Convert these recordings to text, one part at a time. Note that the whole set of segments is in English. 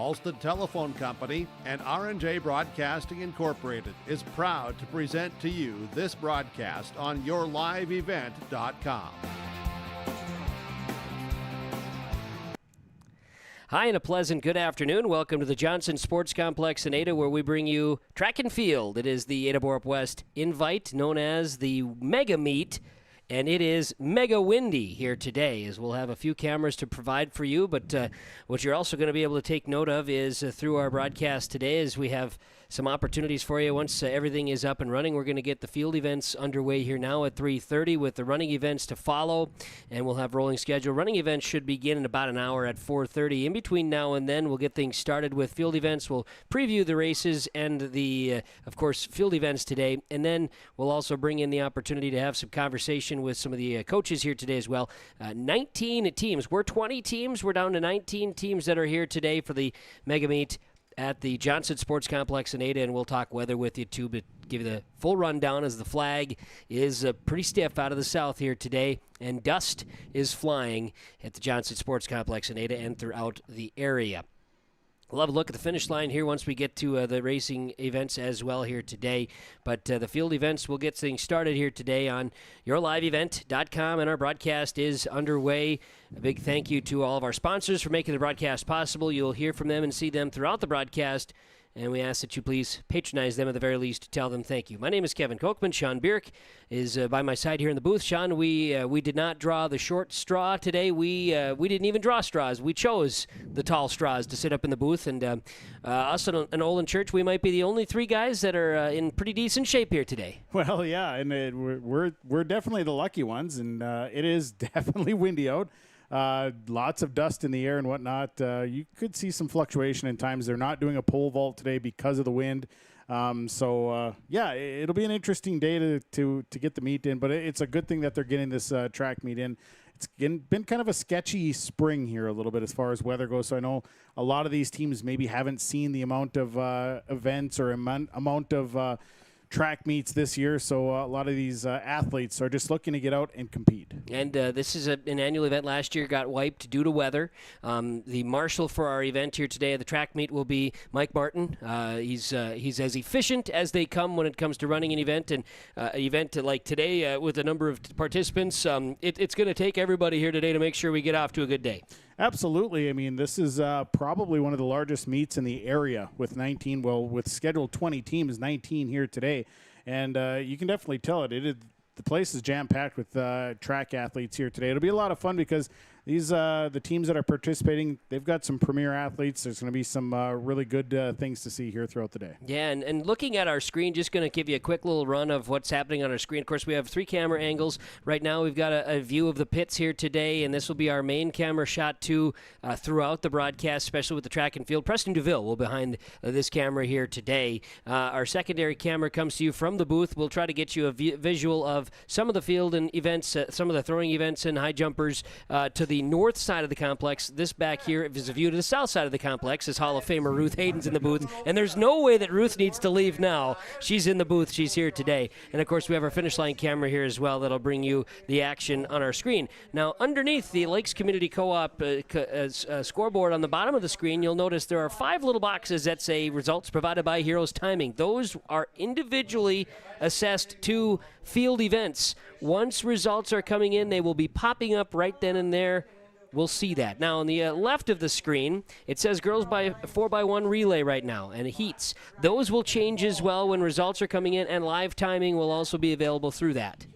Alston Telephone Company and R&J Broadcasting Incorporated is proud to present to you this broadcast on yourliveevent.com. Hi, and a pleasant good afternoon. Welcome to the Johnson Sports Complex in Ada, where we bring you track and field. It is the Ada-Borup-West Invite, known as the Mega Meet, and it is mega windy here today, as we'll have a few cameras to provide for you. But what you're also going to be able to take note of is through our broadcast today, is we have some opportunities for you. Once everything is up and running, we're going to get the field events underway here now at 3:30 with the running events to follow, and we'll have rolling schedule. Running events should begin in about an hour at 4:30. In between now and then, we'll get things started with field events. We'll preview the races and the, of course, field events today, and then we'll also bring in the opportunity to have some conversation with some of the coaches here today as well. 19 teams. We're 20 teams. We're down to 19 teams that are here today for the Mega Meet at the Johnson Sports Complex in Ada, and we'll talk weather with you too, but give you the full rundown as the flag is pretty stiff out of the south here today, and dust is flying at the Johnson Sports Complex in Ada and throughout the area. We'll have a look at the finish line here once we get to the racing events as well here today. But the field events, will get things started here today on yourliveevent.com, and our broadcast is underway. A big thank you to all of our sponsors for making the broadcast possible. You'll hear from them and see them throughout the broadcast, and we ask that you please patronize them at the very least. Tell them thank you. My name is Kevin Kochman. Sean Bierk is by my side here in the booth. Sean, we did not draw the short straw today. We didn't even draw straws. We chose the tall straws to sit up in the booth. And us and Olin Church, we might be the only three guys that are in pretty decent shape here today. Well, yeah, and we're definitely the lucky ones, and it is definitely windy out. Lots of dust in the air and whatnot. You could see some fluctuation in times. They're not doing a pole vault today because of the wind. Yeah, it'll be an interesting day to get the meet in, but it's a good thing that they're getting this track meet in. It's been kind of a sketchy spring here a little bit as far as weather goes, so I know a lot of these teams maybe haven't seen the amount of events or amount of track meets this year, so a lot of these athletes are just looking to get out and compete. And this is an annual event. Last year got wiped due to weather. The marshal for our event here today at the track meet will be Mike Martin. He's as efficient as they come when it comes to running an event, and an event like today with a number of participants, it's going to take everybody here today to make sure we get off to a good day. Absolutely. I mean, this is probably one of the largest meets in the area with 19, with scheduled 20 teams, 19 here today. And you can definitely tell it. The place is jam-packed with track athletes here today. It'll be a lot of fun because these the teams that are participating, they've got some premier athletes. There's going to be some really good things to see here throughout the day. Yeah, and looking at our screen, just going to give you a quick little run of what's happening on our screen. Of course, we have 3 camera angles. Right now, we've got a view of the pits here today, and this will be our main camera shot, too, throughout the broadcast, especially with the track and field. Preston DeVille will behind this camera here today. Our secondary camera comes to you from the booth. We'll try to get you a visual of some of the field and events, some of the throwing events and high jumpers to the north side of the complex. This back here is a view to the south side of the complex as Hall of Famer Ruth Hayden's in the booth. And there's no way that Ruth needs to leave now. She's in the booth. She's here today. And, of course, we have our finish line camera here as well that'll bring you the action on our screen. Now, underneath the Lakes Community Co-op scoreboard on the bottom of the screen, you'll notice there are 5 little boxes that say results provided by Heroes Timing. Those are individually assessed to field events. Once results are coming in, they will be popping up right then and there. We'll see that. Now, on the left of the screen, it says girls by 4x1 relay right now, and heats. Those will change as well when results are coming in, and live timing will also be available through that.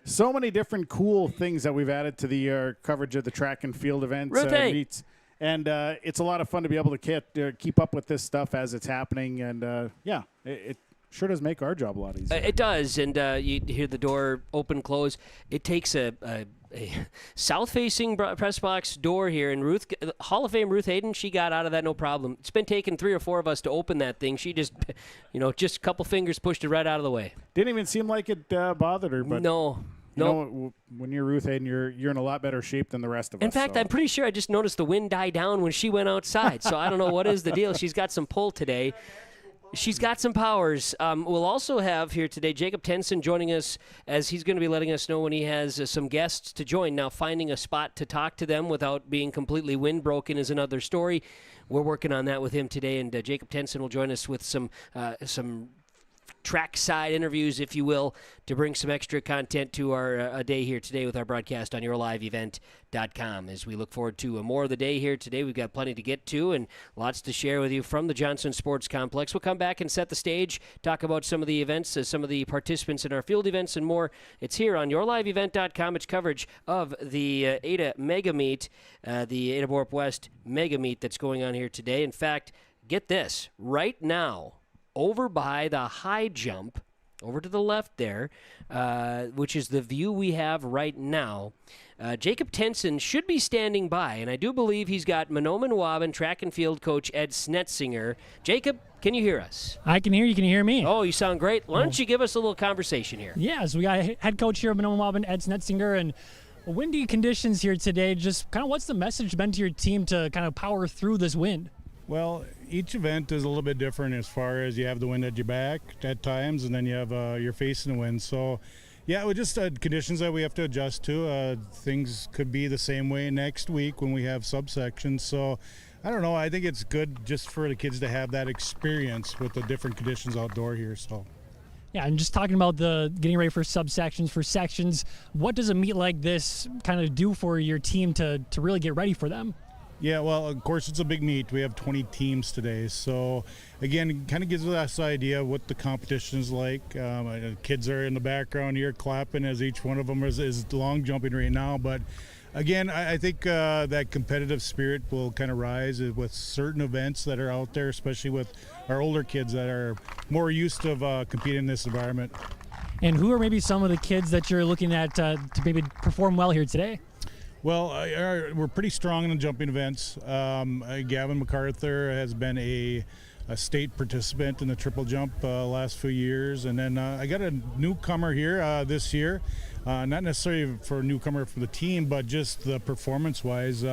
So many different cool things that we've added to the coverage of the track and field events, meets. And it's a lot of fun to be able to keep up with this stuff as it's happening. And, yeah, it sure does make our job a lot easier. It does, and you hear the door open, close. It takes a south-facing press box door here, and Hall of Fame Ruth Hayden, she got out of that no problem. It's been taking 3 or 4 of us to open that thing. She just, just a couple fingers pushed it right out of the way. Didn't even seem like it bothered her. But no. You know, when you're Ruth Hayden, you're in a lot better shape than the rest of us. In fact, I'm pretty sure I just noticed the wind die down when she went outside, so I don't know what is the deal. She's got some pull today. She's got some powers. We'll also have here today Jacob Tenson joining us, as he's going to be letting us know when he has some guests to join. Now, finding a spot to talk to them without being completely windbroken is another story. We're working on that with him today, and Jacob Tenson will join us with some trackside interviews, if you will, to bring some extra content to our day here today with our broadcast on yourliveevent.com. As we look forward to more of the day here today, we've got plenty to get to and lots to share with you from the Johnson Sports Complex. We'll come back and set the stage, talk about some of the events, some of the participants in our field events, and more. It's here on yourliveevent.com. It's coverage of the Ada Mega Meet, the Ada-Borup-West Mega Meet that's going on here today. In fact, get this, right now, over by the high jump, over to the left there, which is the view we have right now, Jacob Tenson should be standing by, and I do believe he's got Mahnomen Waban track and field coach Ed Snetzinger. Jacob, can you hear us? I can hear you. Can you hear me? Oh, you sound great. Why don't you give us a little conversation here? Yeah, so we got head coach here of Mahnomen Waban, Ed Snetzinger, and windy conditions here today. Just kind of what's the message been to your team to kind of power through this wind? Well, each event is a little bit different as far as you have the wind at your back at times, and then you have you're facing the wind. So, yeah, we just conditions that we have to adjust to. Things could be the same way next week when we have subsections. So, I don't know. I think it's good just for the kids to have that experience with the different conditions outdoor here. So. Yeah, and just talking about the getting ready for subsections, for sections, what does a meet like this kind of do for your team to really get ready for them? Yeah, well, of course, it's a big meet. We have 20 teams today. So, again, it kind of gives us an idea of what the competition is like. Kids are in the background here clapping as each one of them is long jumping right now. But, again, I think that competitive spirit will kind of rise with certain events that are out there, especially with our older kids that are more used to competing in this environment. And who are maybe some of the kids that you're looking at to maybe perform well here today? Well, we're pretty strong in the jumping events. Gavin MacArthur has been a state participant in the triple jump last few years. And then I got a newcomer here this year. Not necessarily for a newcomer for the team, but just the performance-wise.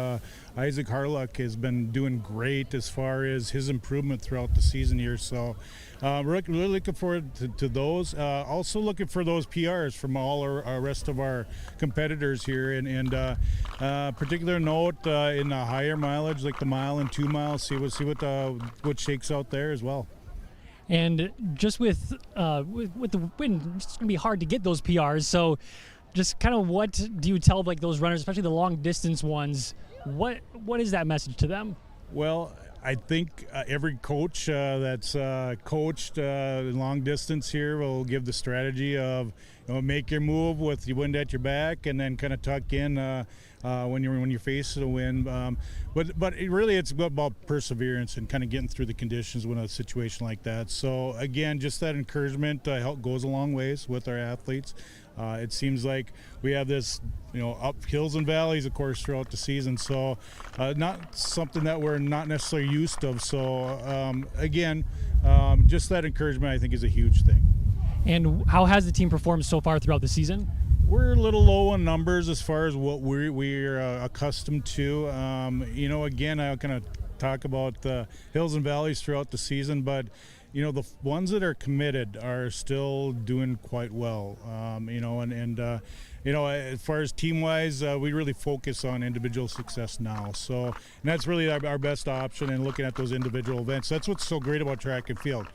Isaac Harlock has been doing great as far as his improvement throughout the season here. So we're really looking forward to those. Also looking for those PRs from all our rest of our competitors here. And particular note in the higher mileage, like the mile and 2 miles, see what shakes out there as well. And just with the wind, it's going to be hard to get those PRs. So just kind of what do you tell like those runners, especially the long distance ones, what is that message to them? Well, I think every coach that's coached long distance here will give the strategy of make your move with the wind at your back and then kind of tuck in when you're facing the wind. But it's about perseverance and kind of getting through the conditions when a situation like that. So again, just that encouragement goes a long ways with our athletes. It seems like we have this, up hills and valleys, of course, throughout the season. So not something that we're not necessarily used to. So again, just that encouragement, I think, is a huge thing. And how has the team performed so far throughout the season? We're a little low on numbers as far as what we're accustomed to. Again, I kind of talk about the hills and valleys throughout the season, but the ones that are committed are still doing quite well. As far as team-wise, we really focus on individual success now. So, and that's really our best option in looking at those individual events. That's what's so great about track and field,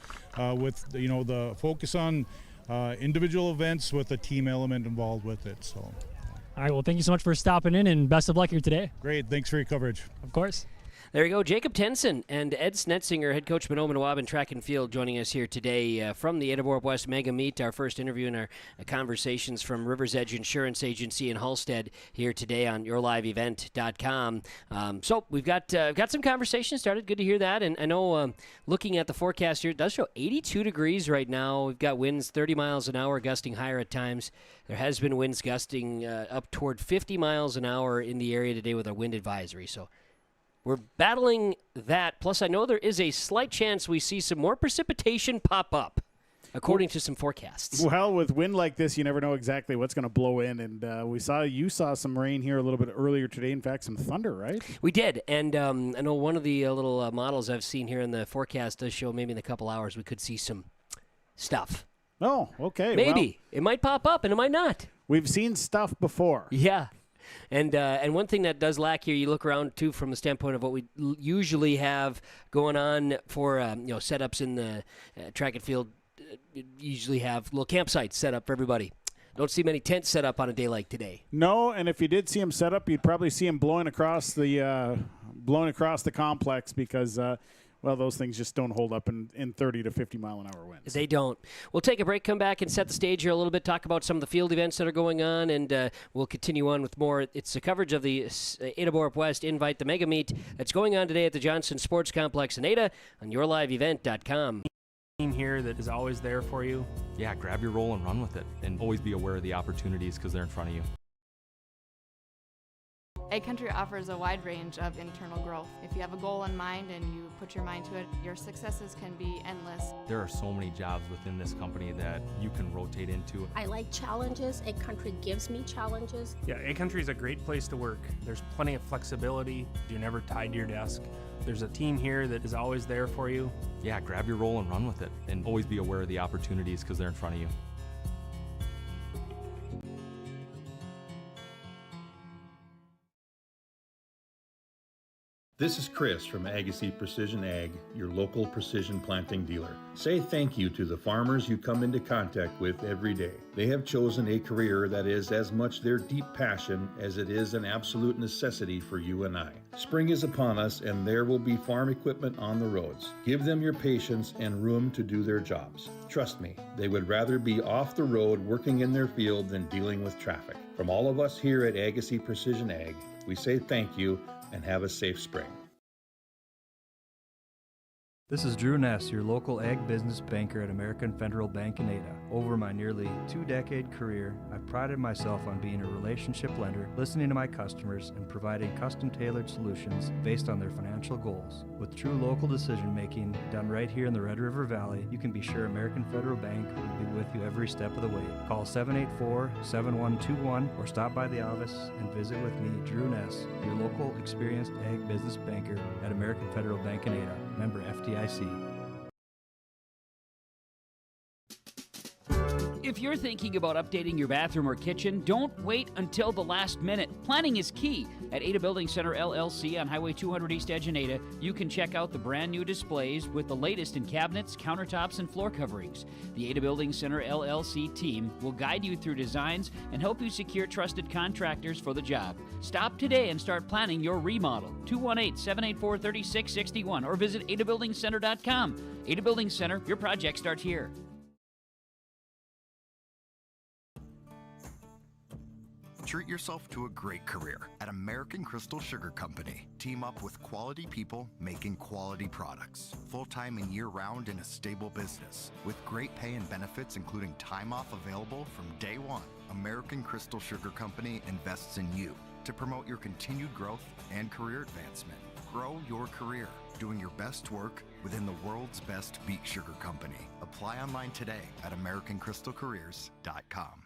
with the focus on individual events with a team element involved with it. So, all right. Well, thank you so much for stopping in, and best of luck here today. Great. Thanks for your coverage. Of course. There you go. Jacob Tenson and Ed Snetzinger, head coach Mahnomen Waban track and field, joining us here today from the Ada-Borup-West Mega Meet. Our first interview in our conversations from Rivers Edge Insurance Agency in Halstead here today on yourliveevent.com. So we've got some conversations started. Good to hear that. And I know looking at the forecast here, it does show 82 degrees right now. We've got winds 30 miles an hour, gusting higher at times. There has been winds gusting up toward 50 miles an hour in the area today with our wind advisory. So we're battling that. Plus, I know there is a slight chance we see some more precipitation pop up. according to some forecasts. Well, with wind like this, you never know exactly what's going to blow in. And you saw some rain here a little bit earlier today. In fact, some thunder, right? We did. And I know one of the little models I've seen here in the forecast does show maybe in a couple hours we could see some stuff. Oh, okay. Maybe. It might pop up and it might not. We've seen stuff before. Yeah. And one thing that does lack here, you look around, too, from the standpoint of what we usually have going on for setups in the track and field. Usually have little campsites set up for everybody. Don't see many tents set up on a day like today. No, and if you did see them set up, you'd probably see them blowing across the complex because those things just don't hold up in 30 to 50 mile an hour winds. They don't. We'll take a break, come back, and set the stage here a little bit, talk about some of the field events that are going on, and we'll continue on with more. It's the coverage of the Ada-Borup-West Invite, the Mega Meet that's going on today at the Johnson Sports Complex in Ada on yourliveevent.com. Team here that is always there for you. Yeah, grab your role and run with it, and always be aware of the opportunities because they're in front of you. Ag Country offers a wide range of internal growth. If you have a goal in mind and you put your mind to it, your successes can be endless. There are so many jobs within this company that you can rotate into. I like challenges. Ag Country gives me challenges. Yeah, Ag Country is a great place to work. There's plenty of flexibility. You're never tied to your desk. There's a team here that is always there for you. Yeah, grab your role and run with it, and always be aware of the opportunities because they're in front of you. This is Chris from Agassiz Precision Ag, your local precision planting dealer. Say thank you to the farmers you come into contact with every day. They have chosen a career that is as much their deep passion as it is an absolute necessity for you and I. Spring is upon us and there will be farm equipment on the roads. Give them your patience and room to do their jobs. Trust me, they would rather be off the road working in their field than dealing with traffic. From all of us here at Agassiz Precision Ag, we say thank you and have a safe spring. This is Drew Ness, your local ag business banker at American Federal Bank in Ada. Over my nearly 2-decade career, I've prided myself on being a relationship lender, listening to my customers, and providing custom-tailored solutions based on their financial goals. With true local decision-making done right here in the Red River Valley, you can be sure American Federal Bank will be with you every step of the way. Call 784-7121 or stop by the office and visit with me, Drew Ness, your local experienced ag business banker at American Federal Bank in Ada, member FDIC. If you're thinking about updating your bathroom or kitchen, don't wait until the last minute. Planning is key. At Ada Building Center LLC on Highway 200 East Edge in Ada, you can check out the brand new displays with the latest in cabinets, countertops, and floor coverings. The Ada Building Center LLC team will guide you through designs and help you secure trusted contractors for the job. Stop today and start planning your remodel. 218-784-3661 or visit adabuildingcenter.com. Ada Building Center, your project starts here. Treat yourself to a great career at American Crystal Sugar Company. Team up with quality people making quality products. Full-time and year-round in a stable business. With great pay and benefits including time off available from day one. American Crystal Sugar Company invests in you to promote your continued growth and career advancement. Grow your career, doing your best work within the world's best beet sugar company. Apply online today at AmericanCrystalCareers.com.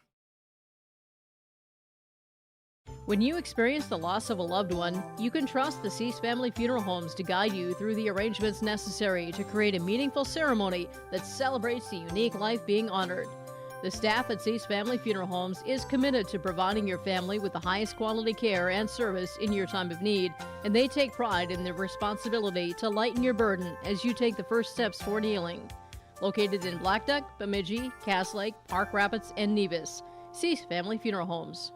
When you experience the loss of a loved one, you can trust the Cease Family Funeral Homes to guide you through the arrangements necessary to create a meaningful ceremony that celebrates the unique life being honored. The staff at Cease Family Funeral Homes is committed to providing your family with the highest quality care and service in your time of need, and they take pride in their responsibility to lighten your burden as you take the first steps toward healing. Located in Black Duck, Bemidji, Cass Lake, Park Rapids, and Nevis, Cease Family Funeral Homes.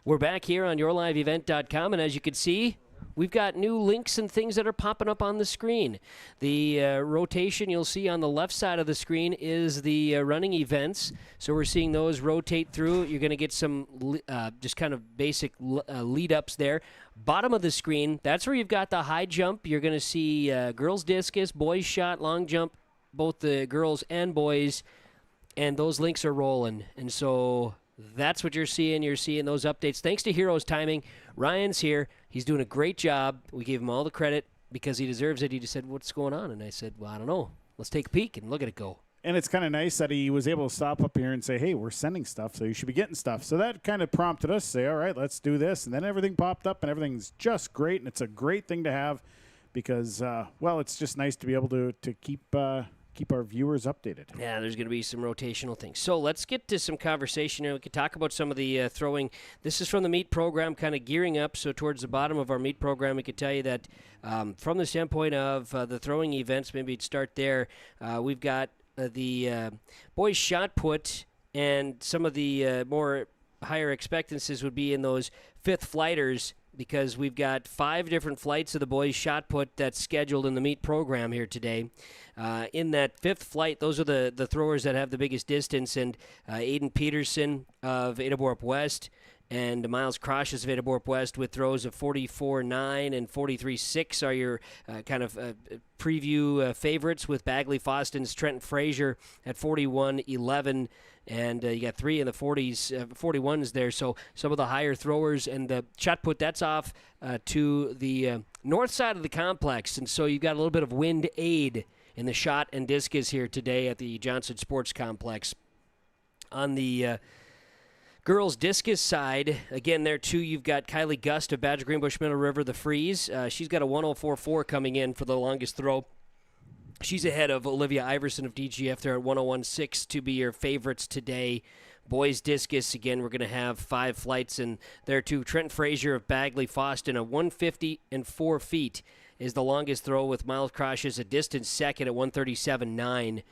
We're back here on yourliveevent.com, and as you can see, we've got new links and things that are popping up on the screen. The rotation you'll see on the left side of the screen is the running events. So we're seeing those rotate through. You're going to get some just kind of basic lead-ups there. Bottom of the screen, that's where you've got the high jump. You're going to see girls discus, boys shot, long jump, both the girls and boys, and those links are rolling. And so that's what you're seeing. You're seeing those updates. Thanks to Heroes Timing. Ryan's here. He's doing a great job. We gave him all the credit because he deserves it. He just said, what's going on? And I said, well, I don't know. let's take a peek and look at it go. And it's kind of nice that he was able to stop up here and say, hey, we're sending stuff, so you should be getting stuff. So that kind of prompted us to say, all right, let's do this. And then everything popped up, and everything's just great. And it's a great thing to have because, it's just nice to be able to keep our viewers updated. Yeah, there's going to be some rotational things. So let's get to some conversation here. We could talk about some of the throwing. This is from the meet program, kind of gearing up. So towards the bottom of our meet program, we could tell you that from the standpoint of the throwing events, maybe we'd start there. We've got the boys shot put, and some of the more higher expectancies would be in those fifth flighters, because we've got 5 different flights of the boys shot put that's scheduled in the meet program here today. In that fifth flight, those are the throwers that have the biggest distance, and Aiden Peterson of Ada-Borup-West and Miles Croshes of Ada-Borup-West with throws of 44.9 and 43.6 are your kind of preview favorites, with Bagley Foston's Trenton Frazier at 41.11. And you got 3 in the 41s there. So some of the higher throwers, and the shot put, that's off to the north side of the complex. And so you've got a little bit of wind aid in the shot and discus here today at the Johnson Sports Complex. On the girls' discus side, again, there too, you've got Kylie Gust of Badger Greenbush Middle River, the Freeze. She's got a 104.4 coming in for the longest throw. She's ahead of Olivia Iverson of DGF there at 101.6 to be your favorites today. Boys discus, again, we're going to have 5 flights in there too. Trent Frazier of Bagley Foston, a 150 and 4 feet is the longest throw, with Miles Croshes a distant second at 137.9.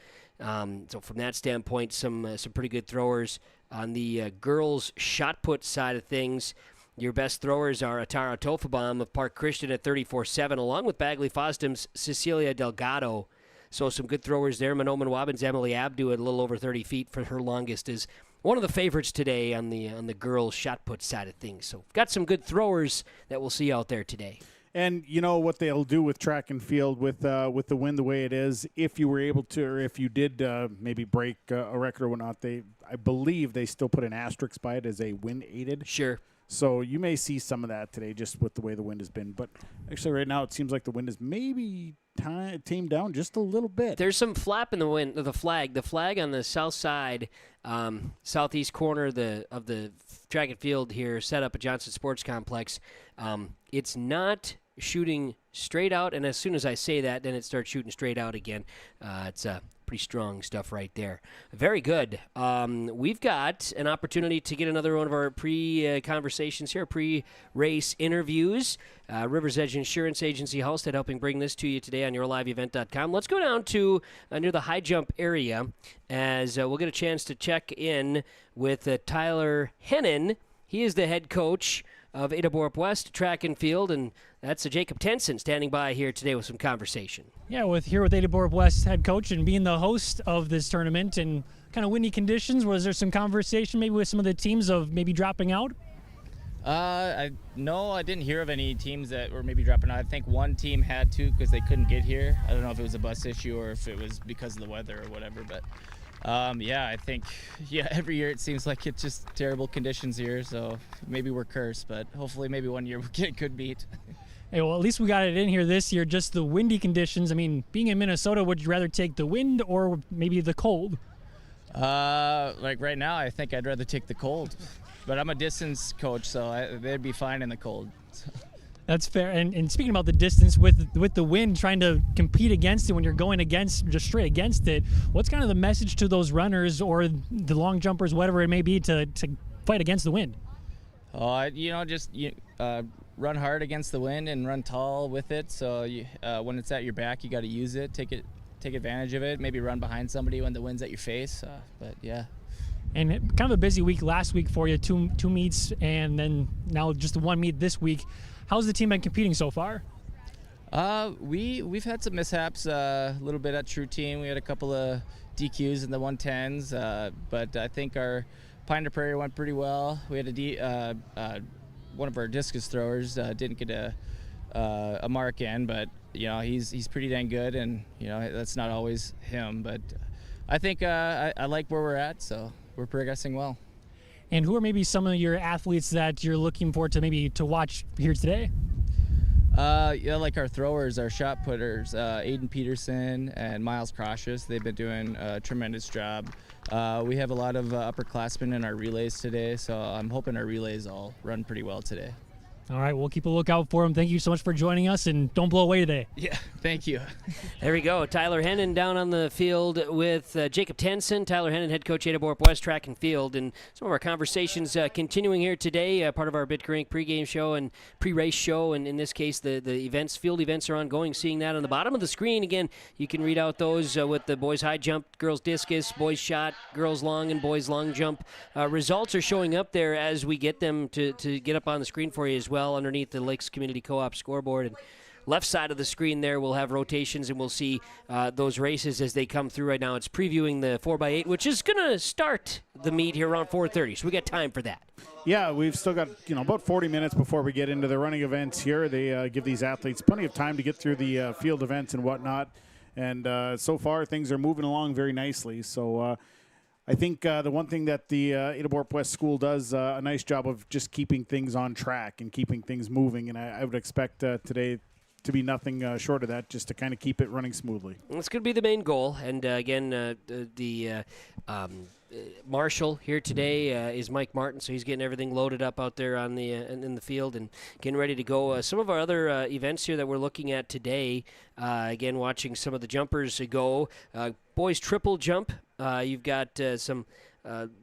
So from that standpoint, some pretty good throwers. On the girls' shot put side of things, your best throwers are Atara Tofabam of Park Christian at 34.7, along with Bagley Fostum's Cecilia Delgado. So some good throwers there. Manoman Wabbins' Emily Abdu at a little over 30 feet for her longest is one of the favorites today on the girls' shot put side of things. So got some good throwers that we'll see out there today. And you know what they'll do with track and field with the wind the way it is, if you were able to, or if you did maybe break a record or whatnot, I believe they still put an asterisk by it as a wind aided. Sure. So you may see some of that today just with the way the wind has been. But actually right now it seems like the wind is maybe tamed down just a little bit. There's some flap in the wind, the flag. The flag on the south side, southeast corner of the track and field here, set up at Johnson Sports Complex. It's not shooting straight out, and as soon as I say that, then it starts shooting straight out again. It's pretty strong stuff right there. Very good. We've got an opportunity to get another one of our pre-conversations here, pre-race interviews. River's Edge Insurance Agency Halstead helping bring this to you today on yourliveevent.com. Let's go down to near the high jump area as we'll get a chance to check in with Tyler Hennon. He is the head coach of Ada-Borup-West track and field, and that's Jacob Tenson standing by here today with some conversation. Yeah, with Ada-Borup-West head coach and being the host of this tournament and kind of windy conditions, was there some conversation maybe with some of the teams of maybe dropping out? No, I didn't hear of any teams that were maybe dropping out. I think one team had to because they couldn't get here. I don't know if it was a bus issue or if it was because of the weather or whatever, but I think every year it seems like it's just terrible conditions here, so maybe we're cursed, but hopefully maybe one year we'll get a good meet. Hey, well, at least we got it in here this year, just the windy conditions. I mean, being in Minnesota, would you rather take the wind or maybe the cold? Like right now, I think I'd rather take the cold, but I'm a distance coach, so they'd be fine in the cold. So. That's fair. And speaking about the distance with the wind, trying to compete against it when you're going against, just straight against it, what's kind of the message to those runners or the long jumpers, whatever it may be, to fight against the wind? Just run hard against the wind and run tall with it. So when it's at your back, you got to use it, take advantage of it. Maybe run behind somebody when the wind's at your face. But yeah. And kind of a busy week last week for you, two meets, and then now just the one meet this week. How's the team been competing so far? We've had some mishaps a little bit at True Team. We had a couple of DQs in the 110s, but I think our Pine to Prairie went pretty well. We had one of our discus throwers didn't get a mark in, but he's pretty dang good, and that's not always him. But I think I like where we're at, so we're progressing well. And who are maybe some of your athletes that you're looking for to maybe to watch here today? Yeah, like our throwers, our shot putters, Aiden Peterson and Miles Cautious, they've been doing a tremendous job. We have a lot of upperclassmen in our relays today, so I'm hoping our relays all run pretty well today. All right, we'll keep a lookout for him. Thank you so much for joining us, and don't blow away today. Yeah, thank you. There we go. Tyler Hennon down on the field with Jacob Tenson. Tyler Hennon, head coach, Ada-Borup-West Track and Field. And some of our conversations continuing here today, part of our BitCorrect pregame show and pre-race show. And in this case, the events, field events are ongoing. Seeing that on the bottom of the screen. Again, you can read out those with the boys high jump, girls discus, boys shot, girls long, and boys long jump. Results are showing up there as we get them to get up on the screen for you as well, underneath the Lakes Community Co-op scoreboard. And left side of the screen there, we'll have rotations, and we'll see those races as they come through. Right now it's previewing the 4x8, which is going to start the meet here around 4:30, so we got time for that. Yeah, we've still got about 40 minutes before we get into the running events here. They give these athletes plenty of time to get through the field events and whatnot, and so far things are moving along very nicely. So I think the one thing that the Ada-Borup-West School does a nice job of just keeping things on track and keeping things moving, and I would expect today to be nothing short of that, just to kind of keep it running smoothly. That's going to be the main goal. And again, the marshal here today is Mike Martin, so he's getting everything loaded up out there on the in the field and getting ready to go. Some of our other events here that we're looking at today, again, watching some of the jumpers go. Boys triple jump. You've got some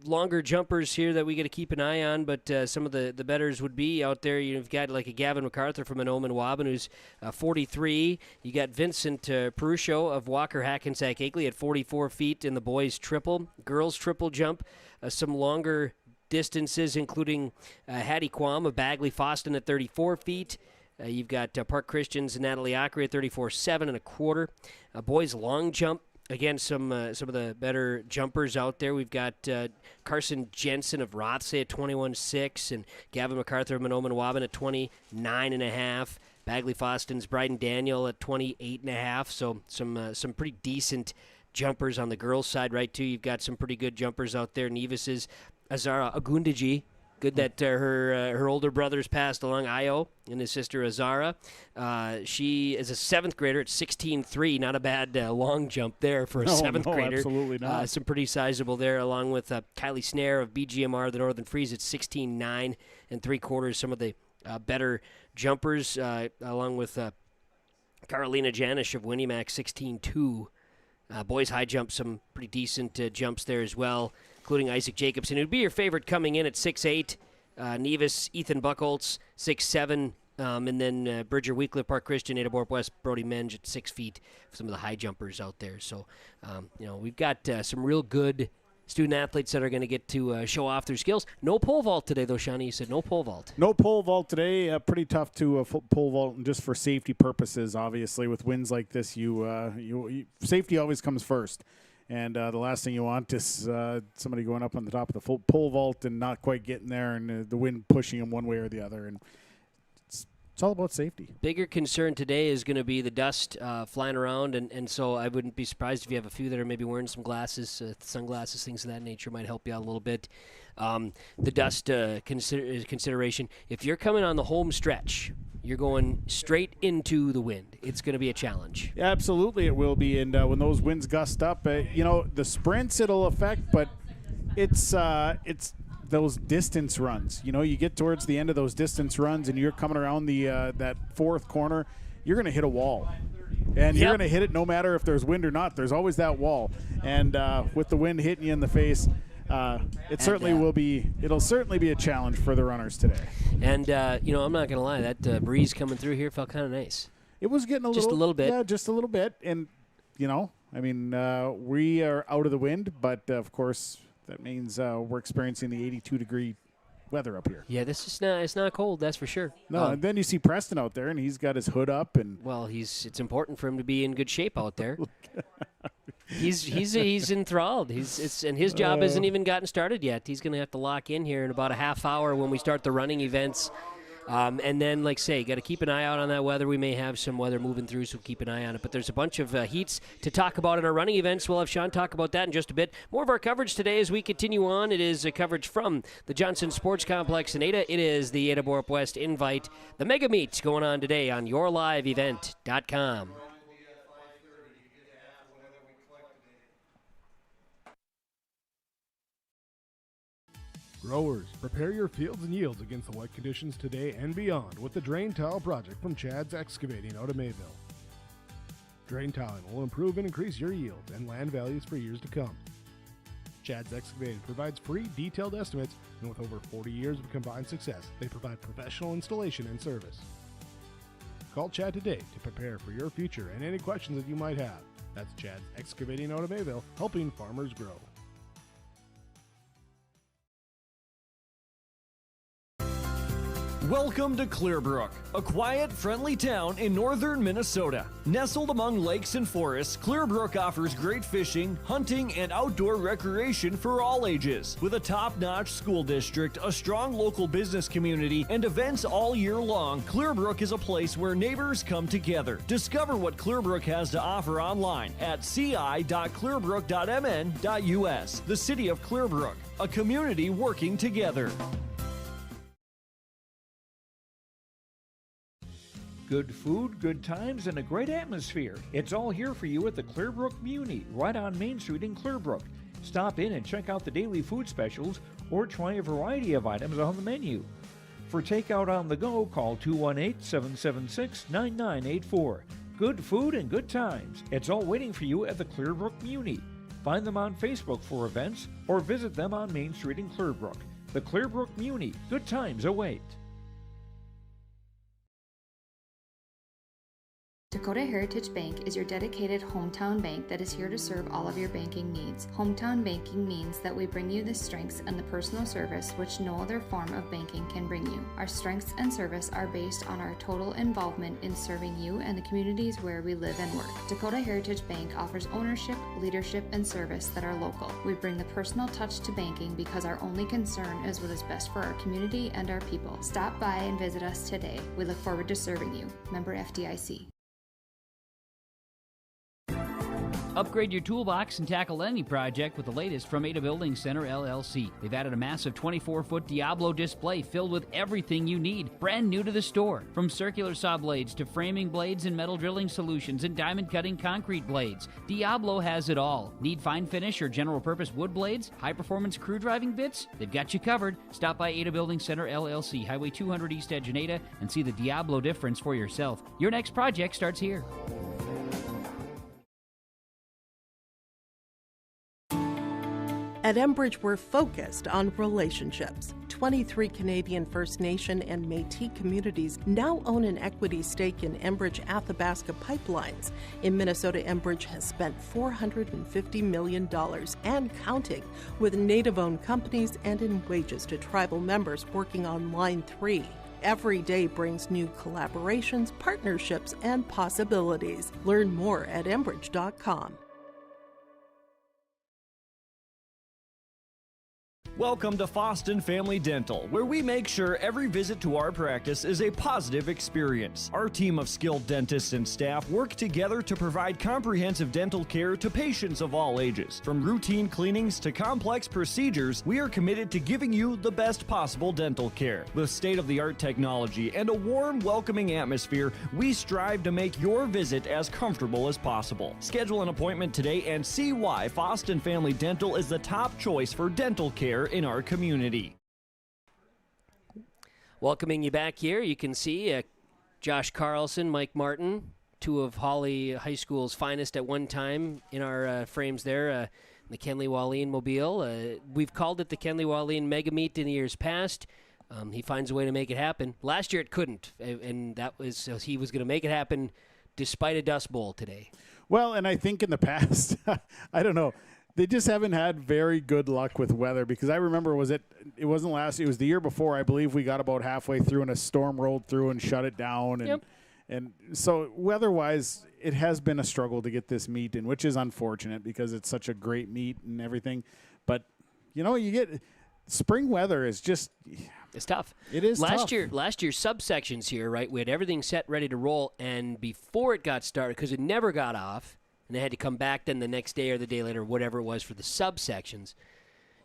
longer jumpers here that we got to keep an eye on, but some of the betters would be out there. You've got like a Gavin MacArthur from Anoman Waban, who's 43. You got Vincent Perucho of Walker Hackensack Akeley at 44 feet in the boys triple. Girls triple jump, some longer distances, including Hattie Quam of Bagley Foston at 34 feet. You've got Park Christian's Natalie Ackery at 34.7 and a quarter. Boys long jump. Again, some of the better jumpers out there. We've got Carson Jensen of Rothsay at 21.6 and Gavin MacArthur of Anoman Waban at 29.5. Bagley Foston's Bryden Daniel at 28.5. So some pretty decent jumpers on the girls' side, right, too. You've got some pretty good jumpers out there. Nevis's Azara Agundiji. Good that her older brother's passed along, Io, and his sister Azara. She is a 7th grader at 16.3. Not a bad long jump there for a 7th grader. Absolutely not. Some pretty sizable there, along with Kylie Snare of BGMR, the Northern Freeze at 16.9 and 3/4. Some of the better jumpers, along with Carolina Janish of Winnie Mac, 16.2. Boys high jump, some pretty decent jumps there as well, including Isaac Jacobson, who'd be your favorite coming in at 6'8". Nevis, Ethan Buchholz, 6'7", and then Bridger Weekler, Park Christian, Ada-Borup-West, Brody Menge at 6 feet for some of the high jumpers out there. So, we've got some real good student athletes that are going to get to show off their skills. No pole vault today, though, Shawnee. You said no pole vault. No pole vault today. Pretty tough to pole vault, just for safety purposes. Obviously, with winds like this, you safety always comes first. And the last thing you want is somebody going up on the top of the pole vault and not quite getting there, and the wind pushing them one way or the other. And it's all about safety. Bigger concern today is going to be the dust flying around, and so I wouldn't be surprised if you have a few that are maybe wearing some glasses, sunglasses, things of that nature might help you out a little bit. The dust consideration. If you're coming on the home stretch, you're going straight into the wind. It's going to be a challenge. Yeah, absolutely it will be. And when those winds gust up, the sprints it'll affect, but it's those distance runs. You get towards the end of those distance runs and you're coming around the that fourth corner, you're going to hit a wall. And you're going to hit it no matter if there's wind or not. There's always that wall. And with the wind hitting you in the face, it'll certainly be a challenge for the runners today. And, I'm not going to lie, that breeze coming through here felt kind of nice. It was getting just a little bit. Yeah, just a little bit. And, we are out of the wind, but, of course, that means we're experiencing the 82-degree weather up here. Yeah, it's not cold, that's for sure. No, and then you see Preston out there, and he's got his hood up. And well, it's important for him to be in good shape out there. He's enthralled. And his job hasn't even gotten started yet. He's going to have to lock in here in about a half hour when we start the running events And then, like say, got to keep an eye out on that weather. We may have some weather moving through, so keep an eye on it. But there's a bunch of heats to talk about in our running events. We'll have Sean talk about that in just a bit. More of our coverage today as we continue on. It is coverage from the Johnson Sports Complex in Ada. It is the Ada-Borup-West Invite, the Mega Meet going on today on yourliveevent.com. Growers, prepare your fields and yields against the wet conditions today and beyond with the Drain Tile Project from Chad's Excavating out of Mayville. Drain tiling will improve and increase your yields and land values for years to come. Chad's Excavating provides free detailed estimates, and with over 40 years of combined success, they provide professional installation and service. Call Chad today to prepare for your future and any questions that you might have. That's Chad's Excavating out of Mayville, helping farmers grow. Welcome to Clearbrook, a quiet, friendly town in northern Minnesota. Nestled among lakes and forests, Clearbrook offers great fishing, hunting, and outdoor recreation for all ages. With a top-notch school district, a strong local business community, and events all year long, Clearbrook is a place where neighbors come together. Discover what Clearbrook has to offer online at ci.clearbrook.mn.us. The City of Clearbrook, a community working together. Good food, good times, and a great atmosphere. It's all here for you at the Clearbrook Muni, right on Main Street in Clearbrook. Stop in and check out the daily food specials or try a variety of items on the menu. For takeout on the go, call 218-776-9984. Good food and good times. It's all waiting for you at the Clearbrook Muni. Find them on Facebook for events or visit them on Main Street in Clearbrook. The Clearbrook Muni. Good times await. Dakota Heritage Bank is your dedicated hometown bank that is here to serve all of your banking needs. Hometown banking means that we bring you the strengths and the personal service which no other form of banking can bring you. Our strengths and service are based on our total involvement in serving you and the communities where we live and work. Dakota Heritage Bank offers ownership, leadership, and service that are local. We bring the personal touch to banking because our only concern is what is best for our community and our people. Stop by and visit us today. We look forward to serving you. Member FDIC. Upgrade your toolbox and tackle any project with the latest from Ada Building Center, LLC. They've added a massive 24-foot Diablo display filled with everything you need, brand new to the store. From circular saw blades to framing blades and metal drilling solutions and diamond cutting concrete blades, Diablo has it all. Need fine finish or general purpose wood blades, high-performance crew driving bits? They've got you covered. Stop by Ada Building Center, LLC, Highway 200 East Edge in Ada, and see the Diablo difference for yourself. Your next project starts here. At Enbridge, we're focused on relationships. 23 Canadian First Nation and Métis communities now own an equity stake in Enbridge Athabasca Pipelines. In Minnesota, Enbridge has spent $450 million and counting with Native-owned companies and in wages to tribal members working on Line 3. Every day brings new collaborations, partnerships, and possibilities. Learn more at Enbridge.com. Welcome to Foston Family Dental, where we make sure every visit to our practice is a positive experience. Our team of skilled dentists and staff work together to provide comprehensive dental care to patients of all ages. From routine cleanings to complex procedures, we are committed to giving you the best possible dental care. With state-of-the-art technology and a warm, welcoming atmosphere, we strive to make your visit as comfortable as possible. Schedule an appointment today and see why Foston Family Dental is the top choice for dental care in our community. Welcoming you back here, you can see Josh Carlson, Mike Martin, two of Hawley High School's finest at one time in our frames there, the Kenley Wallin Mobile. We've called it the Kenley Wallin Mega Meet in the years past. He finds a way to make it happen. Last year it couldn't, and that was he was going to make it happen despite a Dust Bowl today. Well, and I think in the past, I don't know, they just haven't had very good luck with weather, because I remember it wasn't last year, it was the year before, I believe we got about halfway through and a storm rolled through and shut it down. And, and so weather-wise, it has been a struggle to get this meet in, which is unfortunate because it's such a great meet and everything. But, you know, spring weather is just... It's tough. It is last tough. year, subsections here, right? We had everything set, ready to roll, and before it got started, because it never got off, and they had to come back then the next day or the day later, whatever it was for the subsections.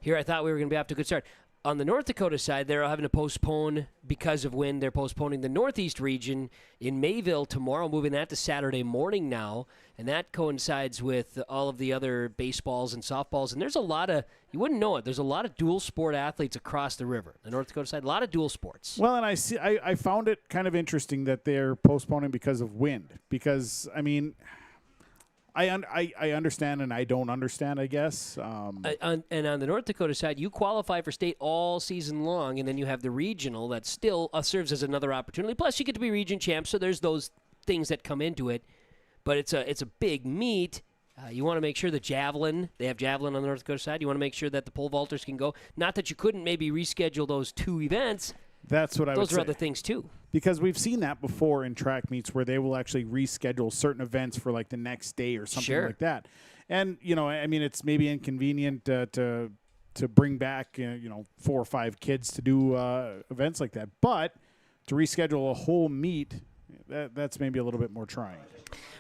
Here, I thought we were going to be off to a good start. On the North Dakota side, they're having to postpone because of wind. They're postponing the Northeast region in Mayville tomorrow, moving that to Saturday morning now, and that coincides with all of the other baseballs and softballs. And there's a lot of, you wouldn't know it, there's a lot of dual sport athletes across the river. The North Dakota side, a lot of dual sports. Well, and I found it kind of interesting that they're postponing because of wind. Because, I mean, I understand and I don't understand, I guess. And on the North Dakota side, you qualify for state all season long, and then you have the regional that still serves as another opportunity. Plus, you get to be region champ, so there's those things that come into it. But it's a big meet. You want to make sure the javelin, they have javelin on the North Dakota side. You want to make sure that the pole vaulters can go. Not that you couldn't maybe reschedule those two events. That's what I would say. Those are other things, too. Because we've seen that before in track meets where they will actually reschedule certain events for like the next day or something like that. And, you know, I mean, it's maybe inconvenient to bring back, 4 or 5 kids to do events like that. But to reschedule a whole meet, that's maybe a little bit more trying.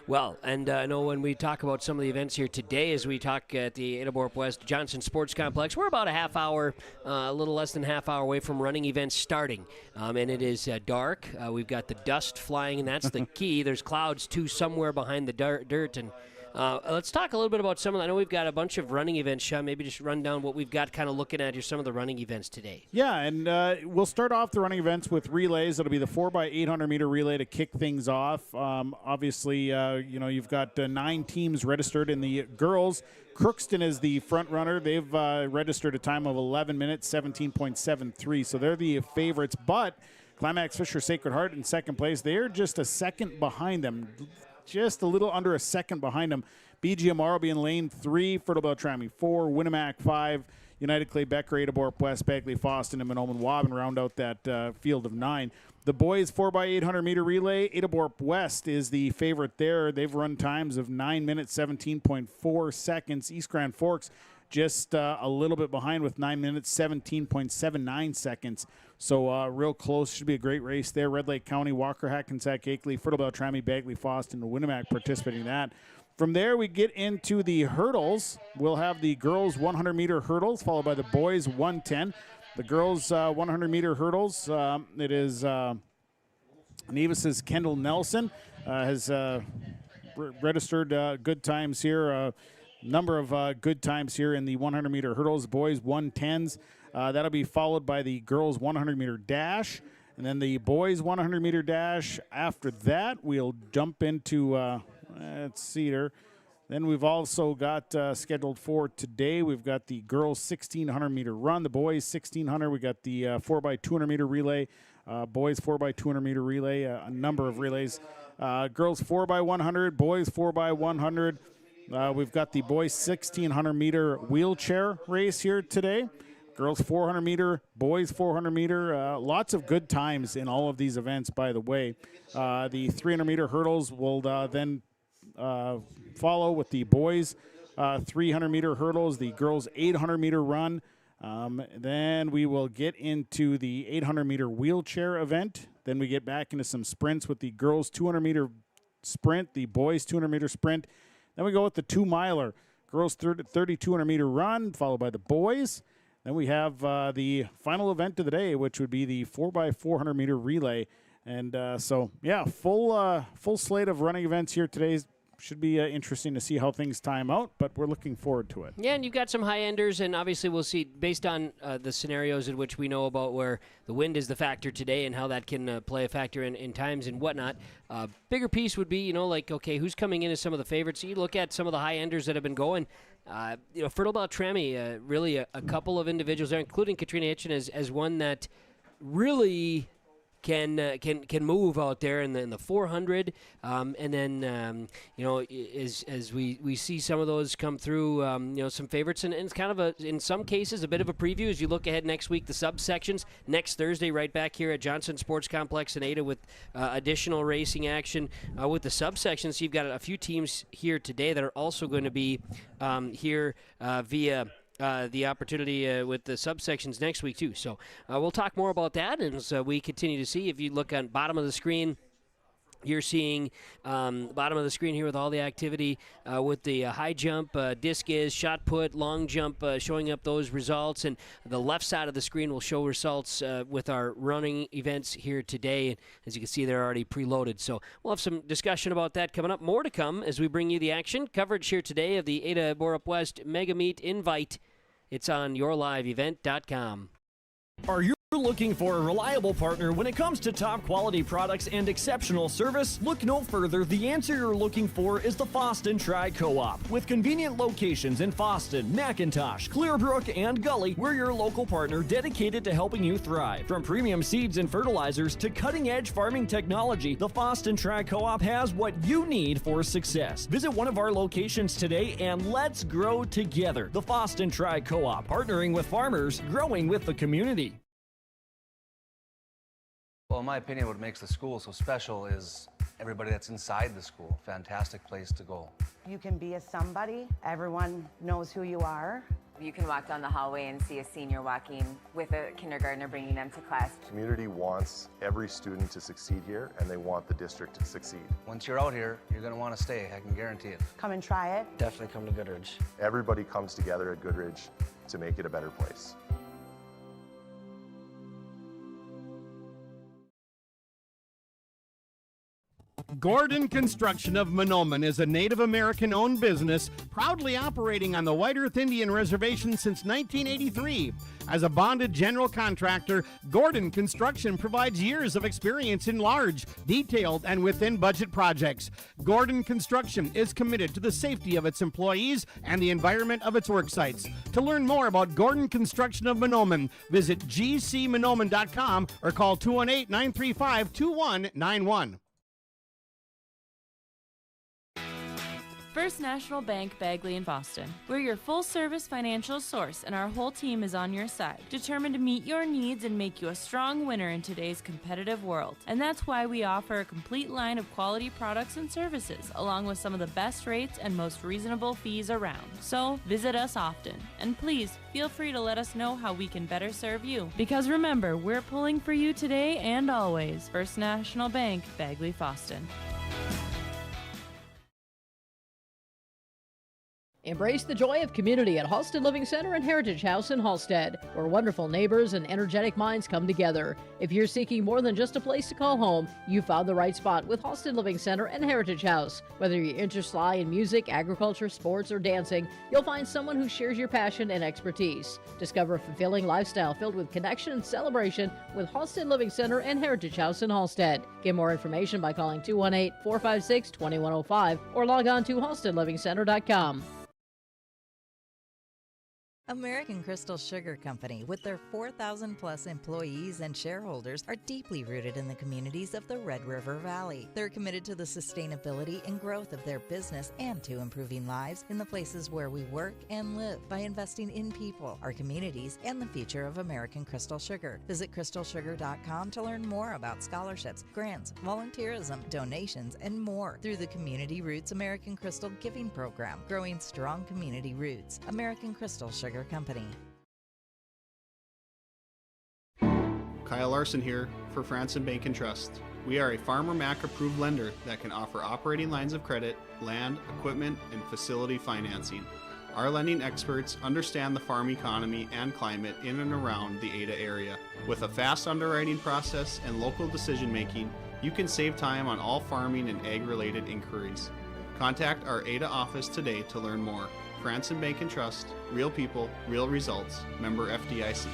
Well, and I know when we talk about some of the events here today, as we talk at the Ada-Borup-West Johnson Sports Complex, we're about a half hour, a little less than half hour away from running events starting. And it is dark. We've got the dust flying, and that's the key. There's clouds, too, somewhere behind the dirt. And let's talk a little bit about some of them. I know we've got a bunch of running events, Sean. Maybe just run down what we've got kind of looking at here, some of the running events today. Yeah, and we'll start off the running events with relays. It'll be the 4x800 meter relay to kick things off. Obviously, you've got 9 teams registered in the girls. Crookston is the front runner. They've registered a time of 11 minutes, 17.73. So they're the favorites. But Climax Fisher Sacred Heart in second place. They're just a second behind them. Just a little under a second behind them. BG Amaro will be in lane 3, Fertile Beltrami 4, Winnemac 5, United Clay Becker, Ada-Borup-West, Bagley Foston, and Monoman Waban round out that field of 9. The boys 4x800 meter relay, Ada-Borup-West is the favorite there. They've run times of 9 minutes, 17.4 seconds. East Grand Forks just a little bit behind with 9 minutes, 17.79 seconds. So real close. Should be a great race there. Red Lake County, Walker, Hackensack, Akeley, Fertile Beltrami, Bagley, Foston, and Winnemac participating in that. From there, we get into the hurdles. We'll have the girls 100-meter hurdles, followed by the boys 110. The girls 100-meter hurdles, it is Nevis's Kendall Nelson has registered good times here. Number of good times here in the 100-meter hurdles. Boys 110s. That'll be followed by the girls 100-meter dash. And then the boys 100-meter dash. After that, we'll jump into, let's see here. Then we've also got scheduled for today, we've got the girls 1,600-meter run, the boys 1,600. We got the 4x200-meter relay, boys 4x200-meter relay, a number of relays. Girls 4x100, boys 4x100. We've got the boys 1,600-meter wheelchair race here today. Girls 400-meter, boys 400-meter. Lots of good times in all of these events, by the way. The 300-meter hurdles will then follow with the boys 300-meter hurdles, the girls 800-meter run. Then we will get into the 800-meter wheelchair event. Then we get back into some sprints with the girls 200-meter sprint, the boys 200-meter sprint. Then we go with the 2-miler, girls 3,200-meter run, followed by the boys. Then we have the final event of the day, which would be the 4x400-meter relay. And full slate of running events here today. Should be interesting to see how things time out, but we're looking forward to it. Yeah, and you've got some high-enders, and obviously we'll see, based on the scenarios in which we know about where the wind is the factor today and how that can play a factor in times and whatnot. Bigger piece would be, okay, who's coming in as some of the favorites? You look at some of the high-enders that have been going. Fertile Beltrami, really a couple of individuals there, including Katrina Hitchen as one that really can move out there in the 400, and then as we see some of those come through, some favorites, and it's kind of in some cases a bit of a preview as you look ahead next week. The subsections next Thursday, right back here at Johnson Sports Complex in Ada with additional racing action with the subsections. So you've got a few teams here today that are also going to be here via the opportunity with the subsections next week, too. So we'll talk more about that as we continue to see. If you look on bottom of the screen, you're seeing bottom of the screen here with all the activity with the high jump, discus, shot put, long jump, showing up those results. And the left side of the screen will show results with our running events here today. And as you can see, they're already preloaded. So we'll have some discussion about that coming up. More to come as we bring you the action. Coverage here today of the Ada-Borup-West Mega Meet Invite. It's on yourliveevent.com. Are you looking for a reliable partner when it comes to top quality products and exceptional service? Look no further. The answer you're looking for is the Fosston Tri-Co-op. With convenient locations in Fosston, McIntosh, Clearbrook, and Gully, we're your local partner dedicated to helping you thrive. From premium seeds and fertilizers to cutting-edge farming technology, the Fosston Tri-Co-op has what you need for success. Visit one of our locations today and let's grow together. The Fosston Tri-Co-op, partnering with farmers, growing with the community. Well, in my opinion, what makes the school so special is everybody that's inside the school. Fantastic place to go. You can be a somebody. Everyone knows who you are. You can walk down the hallway and see a senior walking with a kindergartner bringing them to class. The community wants every student to succeed here, and they want the district to succeed. Once you're out here, you're going to want to stay. I can guarantee it. Come and try it. Definitely come to Goodridge. Everybody comes together at Goodridge to make it a better place. Gordon Construction of Mahnomen is a Native American-owned business proudly operating on the White Earth Indian Reservation since 1983. As a bonded general contractor, Gordon Construction provides years of experience in large, detailed, and within-budget projects. Gordon Construction is committed to the safety of its employees and the environment of its work sites. To learn more about Gordon Construction of Mahnomen, visit gcmahnomen.com or call 218-935-2191. First National Bank, Bagley and Boston. We're your full-service financial source, and our whole team is on your side, determined to meet your needs and make you a strong winner in today's competitive world. And that's why we offer a complete line of quality products and services, along with some of the best rates and most reasonable fees around. So visit us often, and please feel free to let us know how we can better serve you. Because remember, we're pulling for you today and always. First National Bank, Bagley, Boston. Embrace the joy of community at Halsted Living Center and Heritage House in Halsted, where wonderful neighbors and energetic minds come together. If you're seeking more than just a place to call home, you found the right spot with Halsted Living Center and Heritage House. Whether your interests lie in music, agriculture, sports, or dancing, you'll find someone who shares your passion and expertise. Discover a fulfilling lifestyle filled with connection and celebration with Halsted Living Center and Heritage House in Halsted. Get more information by calling 218-456-2105 or log on to halstedlivingcenter.com. American Crystal Sugar Company, with their 4,000-plus employees and shareholders, are deeply rooted in the communities of the Red River Valley. They're committed to the sustainability and growth of their business and to improving lives in the places where we work and live by investing in people, our communities, and the future of American Crystal Sugar. Visit crystalsugar.com to learn more about scholarships, grants, volunteerism, donations, and more through the Community Roots American Crystal Giving Program, growing strong community roots. American Crystal Sugar Company. Kyle Larson here for Franson Bank and Trust. We are a Farmer Mac approved lender that can offer operating lines of credit, land, equipment, and facility financing. Our lending experts understand the farm economy and climate in and around the Ada area. With a fast underwriting process and local decision making, you can save time on all farming and ag-related inquiries. Contact our Ada office today to learn more. Franson Bank and Trust, real people, real results. Member FDIC.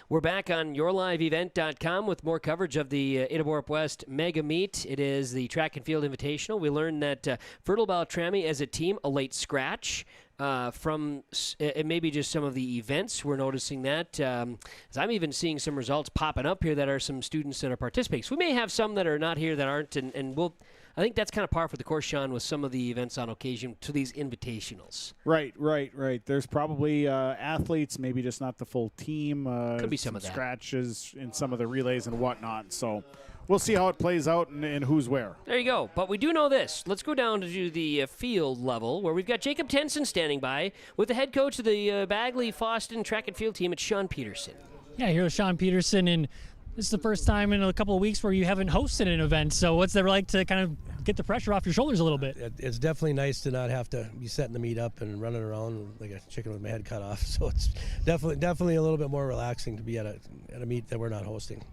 We're back on yourliveevent.com with more coverage of the Ada-Borup-West Mega Meet. It is the Track and Field Invitational. We learned that Fertile Baltrami as a team, a late scratch. From maybe just some of the events, we're noticing that. As I'm even seeing some results popping up here that are some students that are participating. So we may have some that are not here that aren't, and we'll. I think that's kind of par for the course, Sean, with some of the events on occasion to these invitationals. Right. There's probably athletes, maybe just not the full team. Could be some of that. Scratches in some of the relays and whatnot. So we'll see how it plays out and who's where. There you go. But we do know this. Let's go down to the field level where we've got Jacob Tenson standing by with the head coach of the Bagley-Foston track and field team. It's Sean Peterson. Yeah, here's Sean Peterson, and this is the first time in a couple of weeks where you haven't hosted an event. So what's that like to kind of get the pressure off your shoulders a little bit? It's definitely nice to not have to be setting the meet up and running around like a chicken with my head cut off. So it's definitely a little bit more relaxing to be at a meet that we're not hosting.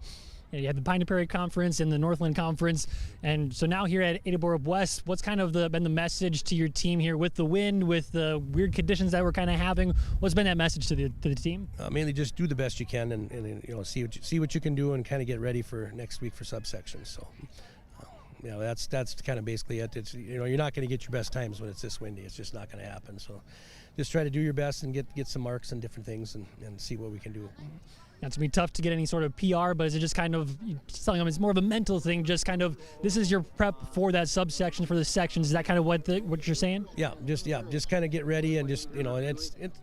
Yeah, you had the Pine Prairie Conference and the Northland Conference, and so now here at Ada-Borup-West, what's kind of been the message to your team here with the wind, with the weird conditions that we're kind of having? What's been that message to the team? Mainly just do the best you can and see what you can do and kind of get ready for next week for subsections. So that's kind of basically it. It's you're not going to get your best times when it's this windy. It's just not going to happen. So just try to do your best and get some marks and different things and see what we can do. It's going to be tough to get any sort of PR, but is it just kind of just telling them it's more of a mental thing, just kind of this is your prep for that subsection, for the sections? Is that kind of what you're saying? Yeah, just kind of get ready and just, and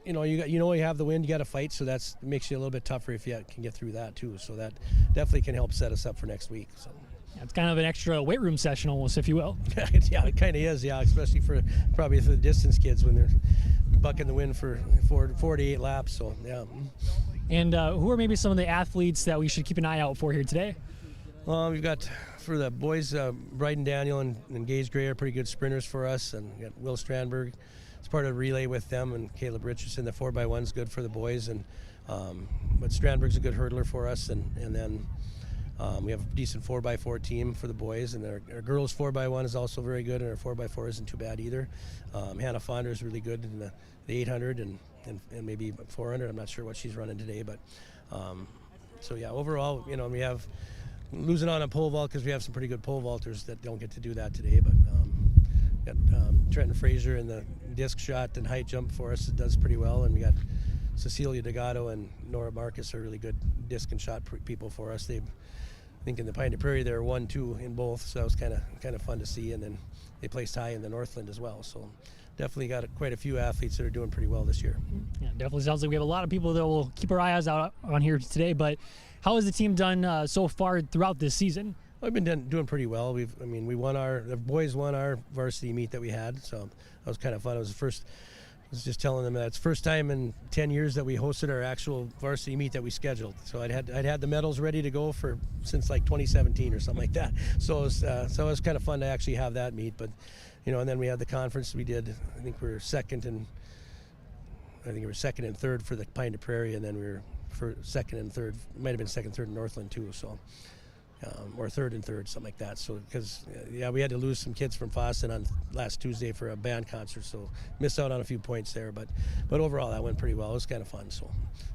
you have the wind, you got to fight, so that makes you a little bit tougher if you can get through that too. So that definitely can help set us up for next week. So. Yeah, it's kind of an extra weight room session almost, if you will. Yeah, it kind of is, especially for the distance kids when they're bucking the wind for 4 to 8 laps, so yeah. And who are maybe some of the athletes that we should keep an eye out for here today? We've got, for the boys, Bryden Daniel and Gage Gray are pretty good sprinters for us, and we got Will Strandberg. It's part of the relay with them, and Caleb Richardson, the 4x1's good for the boys, and but Strandberg's a good hurdler for us, and then we have a decent 4x4 team for the boys, and our girls 4x1 is also very good, and our 4x4 isn't too bad either. Hannah Fonder is really good in the 800 and maybe 400. I'm not sure what she's running today, but so yeah, overall, we have losing on a pole vault because we have some pretty good pole vaulters that don't get to do that today, but got Trenton Fraser in the disc shot and height jump for us. It does pretty well, and we got Cecilia Degato and Nora Marcus are really good disc and shot people for us. I think in the Pine Prairie they're 1-2 in both, so that was kind of fun to see, and then they placed high in the Northland as well. So definitely got quite a few athletes that are doing pretty well this year. Yeah, definitely sounds like we have a lot of people that will keep our eyes out on here today. But how has the team done so far throughout this season? We've been doing pretty well. The boys won our varsity meet that we had, so that was kind of fun. It was I was just telling them that it's the first time in 10 years that we hosted our actual varsity meet that we scheduled. So I'd had the medals ready to go since like 2017 or something like that. So it was kind of fun to actually have that meet. But and then we had the conference we did. I think we were second and third for the Pine to Prairie, and then we were for second and third. Might have been second, third in Northland too. So. Or third and third, something like that. So because we had to lose some kids from Foston on last Tuesday for a band concert, so missed out on a few points there. But overall, that went pretty well. It was kind of fun. So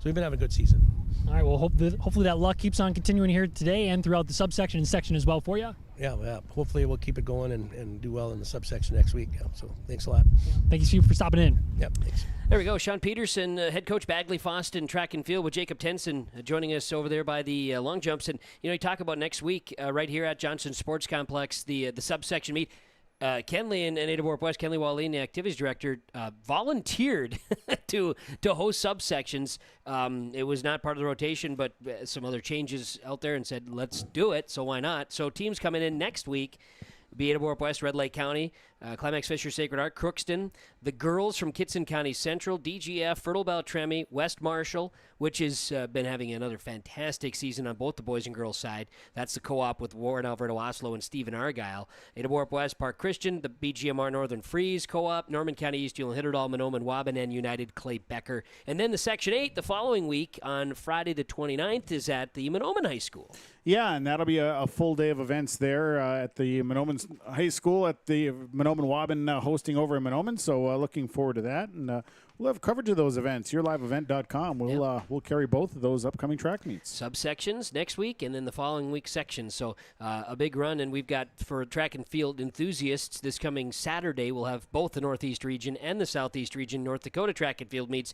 we've been having a good season. All right. Well, hopefully that luck keeps on continuing here today and throughout the subsection and section as well for you. Yeah. Hopefully we'll keep it going and do well in the subsection next week. So thanks a lot. Thank you for stopping in. Yep. Thanks. There we go. Sean Peterson, head coach Bagley-Foston track and field, with Jacob Tenson joining us over there by the long jumps. And you talk about next week right here at Johnson Sports Complex, the subsection meet. Kenley and Ada-Borup-West, Kenley Wallin, the activities director, volunteered to host subsections. It was not part of the rotation, but some other changes out there, and said, let's do it, so why not? So teams coming in next week be Ada-Borup-West, Red Lake County, Climax Fisher Sacred Heart, Crookston, the girls from Kitson County Central, DGF, Fertile Beltrami, West Marshall, which has been having another fantastic season on both the boys and girls side. That's the co-op with Warren Alberto Oslo and Stephen Argyle. Ada-Borup-West, Park Christian, the BGMR Northern Freeze co-op, Norman County East Hewlett Hitterdal, Monoman Waban, and United Clay Becker. And then the Section 8 the following week on Friday the 29th is at the Monoman High School. Yeah, and that'll be a full day of events there at the Monoman High School at the Monoman Waban hosting over in Monoman. So looking forward to that, and we'll have coverage of those events. YourLiveEvent.com. We'll carry both of those upcoming track meets. Subsections next week, and then the following week sections. So a big run, and we've got for track and field enthusiasts this coming Saturday. We'll have both the Northeast region and the Southeast region North Dakota track and field meets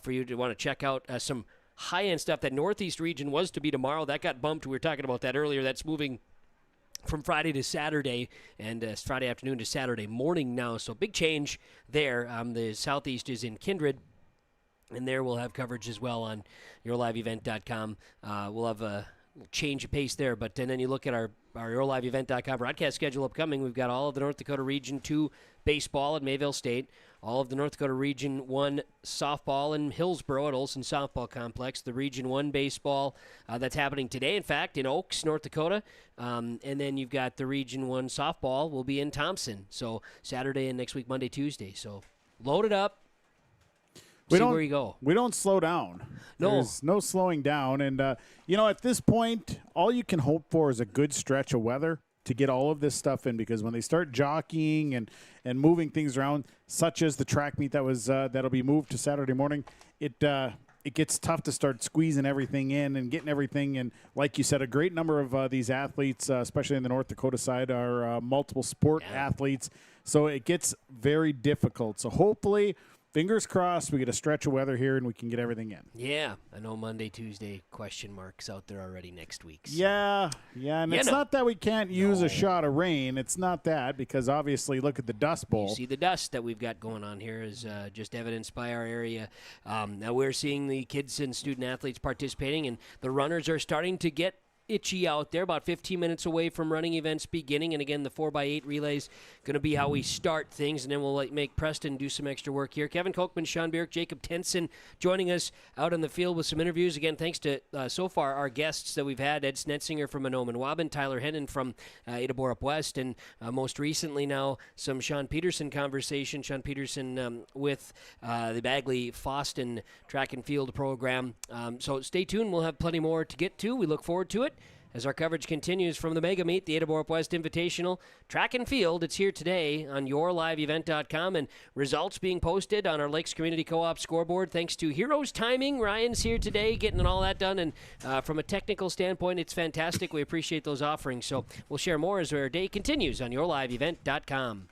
for you to want to check out some high-end stuff. That Northeast region was to be tomorrow. That got bumped. We were talking about that earlier. That's moving from Friday to Saturday, and Friday afternoon to Saturday morning now. So big change there. The Southeast is in Kindred, and there we'll have coverage as well on YourLiveEvent.com. We'll have a change of pace there. But and then you look at our our yourliveevent.com broadcast schedule upcoming. We've got all of the North Dakota Region 2 baseball at Mayville State, all of the North Dakota Region 1 softball in Hillsboro at Olson Softball Complex, the Region 1 baseball that's happening today, in fact, in Oaks, North Dakota, and then you've got the Region 1 softball will be in Thompson, so Saturday and next week, Monday, Tuesday. So load it up. See where you go. We don't slow down. No. There's no slowing down. And, at this point, all you can hope for is a good stretch of weather to get all of this stuff in, because when they start jockeying and moving things around, such as the track meet that'll be moved to Saturday morning, it gets tough to start squeezing everything in and getting everything. And like you said, a great number of these athletes, especially in the North Dakota side, are multiple sport athletes. So it gets very difficult. So hopefully, fingers crossed, we get a stretch of weather here and we can get everything in. Yeah, I know Monday, Tuesday question marks out there already next week. So. Yeah, and it's not that we can't use a shot of rain. It's not that, because obviously look at the Dust Bowl. You see the dust that we've got going on here is just evidenced by our area. Now we're seeing the kids and student athletes participating, and the runners are starting to get itchy out there, about 15 minutes away from running events beginning. And again, the 4x8 relays going to be how we start things, and then we'll make Preston do some extra work here. Kevin Kochman, Sean Bierk, Jacob Tenson joining us out in the field with some interviews. Again, thanks to so far our guests that we've had: Ed Snetzinger from Mahnomen Waban, Tyler Hennon from Ada-Borup-West, and most recently now some Sean Peterson conversation. Sean Peterson with the Bagley-Foston track and field program. So stay tuned. We'll have plenty more to get to. We look forward to it as our coverage continues from the Mega Meet, the Ada-Borup-West Invitational Track and Field. It's here today on yourliveevent.com, and results being posted on our Lakes Community Co-op scoreboard thanks to Heroes Timing. Ryan's here today getting all that done, and from a technical standpoint, it's fantastic. We appreciate those offerings, so we'll share more as our day continues on yourliveevent.com.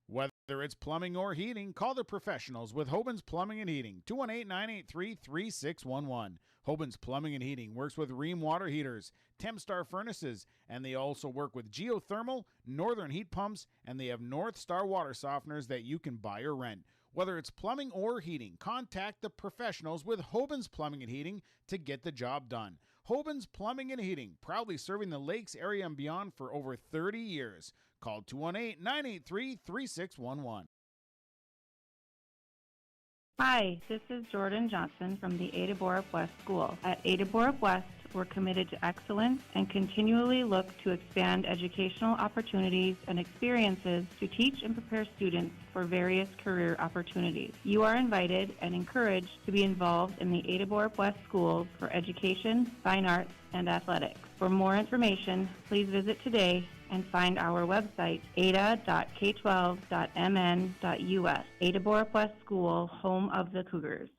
Whether it's plumbing or heating, call the professionals with Hoban's Plumbing and Heating, 218-983-3611. Hoban's Plumbing and Heating works with Rheem water heaters, Temstar furnaces, and they also work with geothermal, northern heat pumps, and they have North Star water softeners that you can buy or rent. Whether it's plumbing or heating, contact the professionals with Hoban's Plumbing and Heating to get the job done. Hoban's Plumbing and Heating, proudly serving the Lakes area and beyond for over 30 years. Call 218-983-3611. Hi, this is Jordan Johnson from the Ada-Borup-West School. At Ada-Borup-West, we're committed to excellence and continually look to expand educational opportunities and experiences to teach and prepare students for various career opportunities. You are invited and encouraged to be involved in the Ada-Borup-West schools for education, fine arts, and athletics. For more information, please visit today and find our website, ada.k12.mn.us. Ada-Borup-West School, home of the Cougars.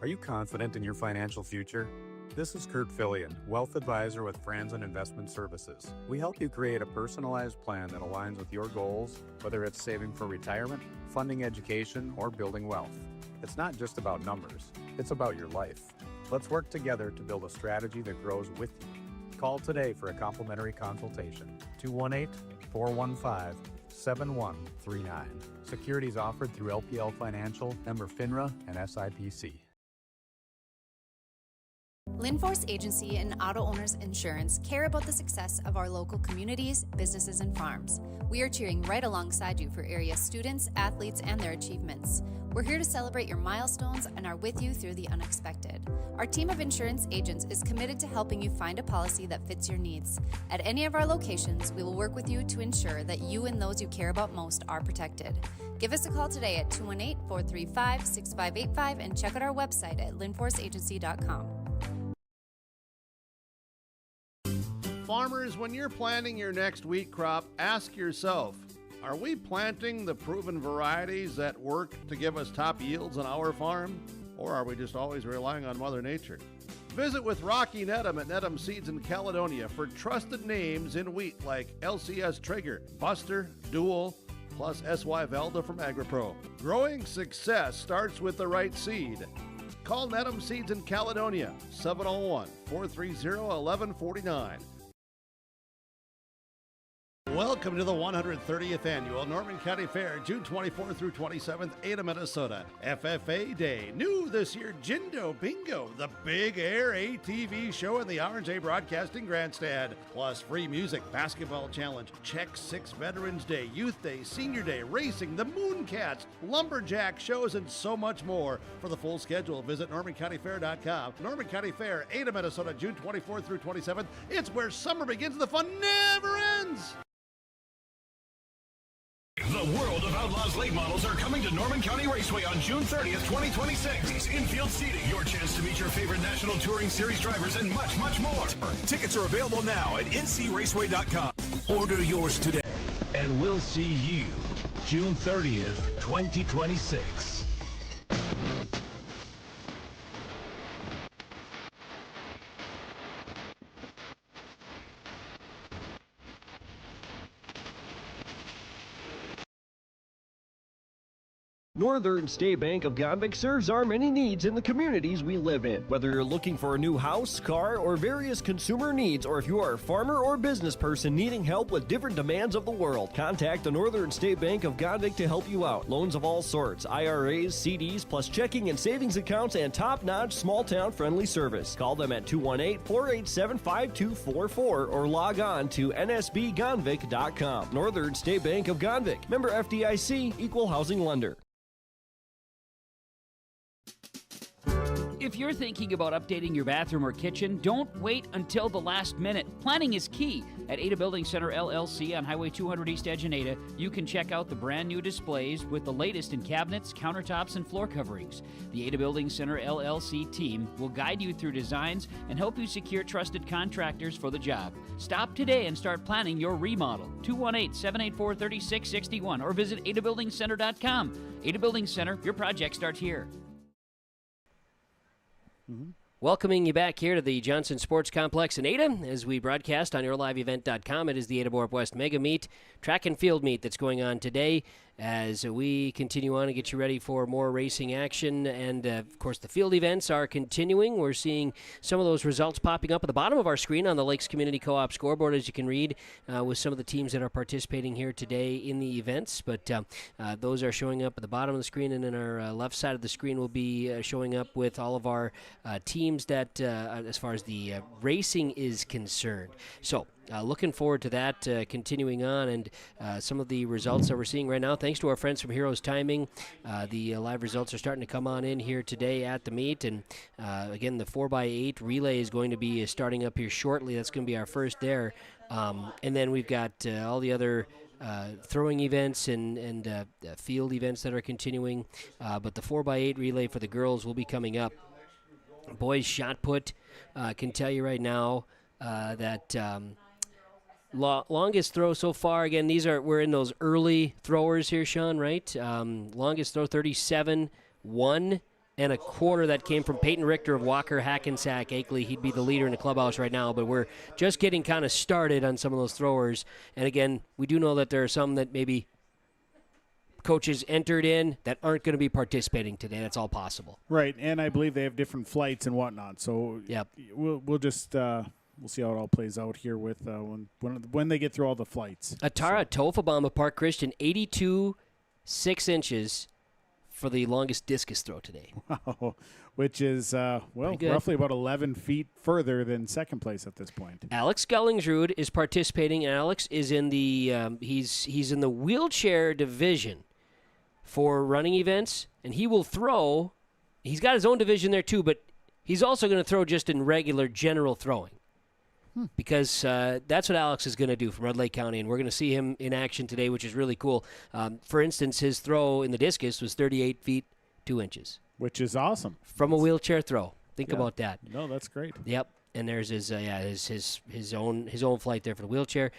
Are you confident in your financial future? This is Kurt Fillion, Wealth Advisor with Franzen Investment Services. We help you create a personalized plan that aligns with your goals, whether it's saving for retirement, funding education, or building wealth. It's not just about numbers, it's about your life. Let's work together to build a strategy that grows with you. Call today for a complimentary consultation. 218-415-7139. Securities offered through LPL Financial, member FINRA, and SIPC. Linforce Agency and Auto Owners Insurance care about the success of our local communities, businesses, and farms. We are cheering right alongside you for area students, athletes, and their achievements. We're here to celebrate your milestones and are with you through the unexpected. Our team of insurance agents is committed to helping you find a policy that fits your needs. At any of our locations, we will work with you to ensure that you and those you care about most are protected. Give us a call today at 218-435-6585 and check out our website at linforceagency.com. Farmers, when you're planting your next wheat crop, ask yourself, are we planting the proven varieties that work to give us top yields on our farm? Or are we just always relying on Mother Nature? Visit with Rocky Nedham at Nedham Seeds in Caledonia for trusted names in wheat like LCS Traeger, Buster, Dual, plus SY Velda from AgriPro. Growing success starts with the right seed. Call Nedham Seeds in Caledonia, 701-430-1149. Welcome to the 130th Annual Norman County Fair, June 24th through 27th, Ada, Minnesota. FFA Day. New this year, Jindo Bingo, the Big Air ATV show in the R&J Broadcasting Grandstand. Plus free music, basketball challenge, Check 6 Veterans Day, Youth Day, Senior Day, racing, the Mooncats, lumberjack shows, and so much more. For the full schedule, visit NormanCountyFair.com. Norman County Fair, Ada, Minnesota, June 24th through 27th. It's where summer begins and the fun never ends. The World of Outlaws late models are coming to Norman County Raceway on June 30th, 2026. Infield seating, your chance to meet your favorite National Touring Series drivers, and much, much more. Tickets are available now at ncraceway.com. Order yours today. And we'll see you June 30th, 2026. Northern State Bank of Gonvick serves our many needs in the communities we live in. Whether you're looking for a new house, car, or various consumer needs, or if you are a farmer or business person needing help with different demands of the world, contact the Northern State Bank of Gonvick to help you out. Loans of all sorts, IRAs, CDs, plus checking and savings accounts, and top-notch small-town friendly service. Call them at 218-487-5244 or log on to nsbgonvick.com. Northern State Bank of Gonvick. Member FDIC, Equal Housing Lender. If you're thinking about updating your bathroom or kitchen, don't wait until the last minute. Planning is key. At Ada Building Center LLC on Highway 200 East Edge in Ada, you can check out the brand new displays with the latest in cabinets, countertops, and floor coverings. The Ada Building Center LLC team will guide you through designs and help you secure trusted contractors for the job. Stop today and start planning your remodel. 218-784-3661 or visit adabuildingcenter.com. Ada Building Center, your project starts here. Welcoming you back here to the Johnson Sports Complex in Ada as we broadcast on yourliveevent.com. It is the Ada-Borup-West Mega Meet, track and field meet that's going on today as we continue on and get you ready for more racing action. And, of course, the field events are continuing. We're seeing some of those results popping up at the bottom of our screen on the Lakes Community Co-op scoreboard, as you can read, with some of the teams that are participating here today in the events. But those are showing up at the bottom of the screen, and then our left side of the screen will be showing up with all of our teams that, as far as the racing is concerned. So, looking forward to that continuing on, and some of the results that we're seeing right now, thanks to our friends from Heroes Timing. The live results are starting to come on in here today at the meet, and again, the 4x8 relay is going to be starting up here shortly. That's going to be our first there, and then we've got all the other throwing events and field events that are continuing, but the 4x8 relay for the girls will be coming up. Boys shot put, can tell you right now that longest throw so far, again, we're in those early throwers here, Sean, right? Longest throw, 37, 1 1/4. That came from Peyton Richter of Walker, Hackensack, Akeley. He'd be the leader in the clubhouse right now, but we're just getting kind of started on some of those throwers. And again, we do know that there are some that maybe coaches entered in that aren't going to be participating today. That's all possible. Right, and I believe they have different flights and whatnot. So yep, we'll just we'll see how it all plays out here with when they get through all the flights. Atara Tofabama Park Christian, 82 6" for the longest discus throw today. Wow, which is roughly about 11 feet further than second place at this point. Alex Gellingsrud is participating. Alex is in the he's in the wheelchair division for running events, and he will throw. He's got his own division there too, but he's also going to throw just in regular general throwing. Because that's what Alex is going to do from Red Lake County, and we're going to see him in action today, which is really cool. For instance, his throw in the discus was 38 feet 2 inches. Which is awesome. From a wheelchair throw. Think about that. No, that's great. Yep. And there's his own flight there for the wheelchair.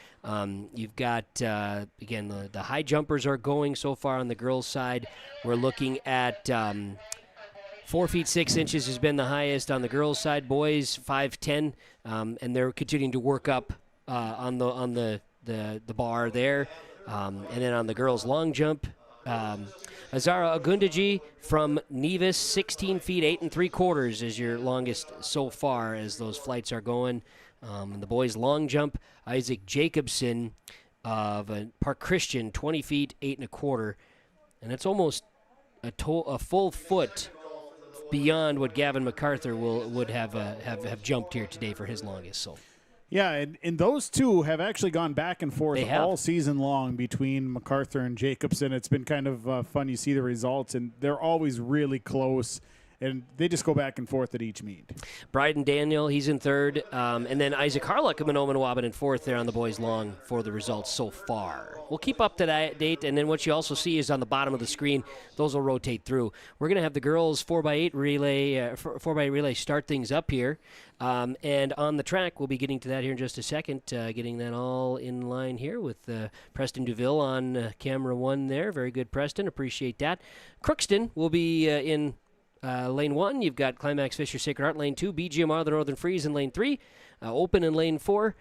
You've got again the high jumpers are going so far on the girls' side. We're looking at 4 feet 6 inches has been the highest on the girls' side. Boys 5'10", and they're continuing to work up on the bar there. And then on the girls' long jump, Azara Agundaji from Nevis, 16 feet 8 3/4 is your longest so far as those flights are going. And the boys' long jump, Isaac Jacobson of Park Christian, 20 feet, 8 1/4. And that's almost a full foot beyond what Gavin MacArthur would have jumped here today for his longest. So. Yeah, and those two have actually gone back and forth all season long between MacArthur and Jacobson. It's been kind of fun. You see the results, and they're always really close, and they just go back and forth at each meet. Bryden Daniel, he's in third, and then Isaac Harlock of Manoman Waban in fourth there on the boys' long for the results so far. We'll keep up to that date, and then what you also see is on the bottom of the screen, those will rotate through. We're going to have the girls 4x8 relay start things up here. And on the track, we'll be getting to that here in just a second, getting that all in line here with Preston Duville on camera 1 there. Very good, Preston. Appreciate that. Crookston will be in lane 1. You've got Climax Fisher Sacred Heart lane 2, BGMR the Northern Freeze in lane 3, Open in lane 4.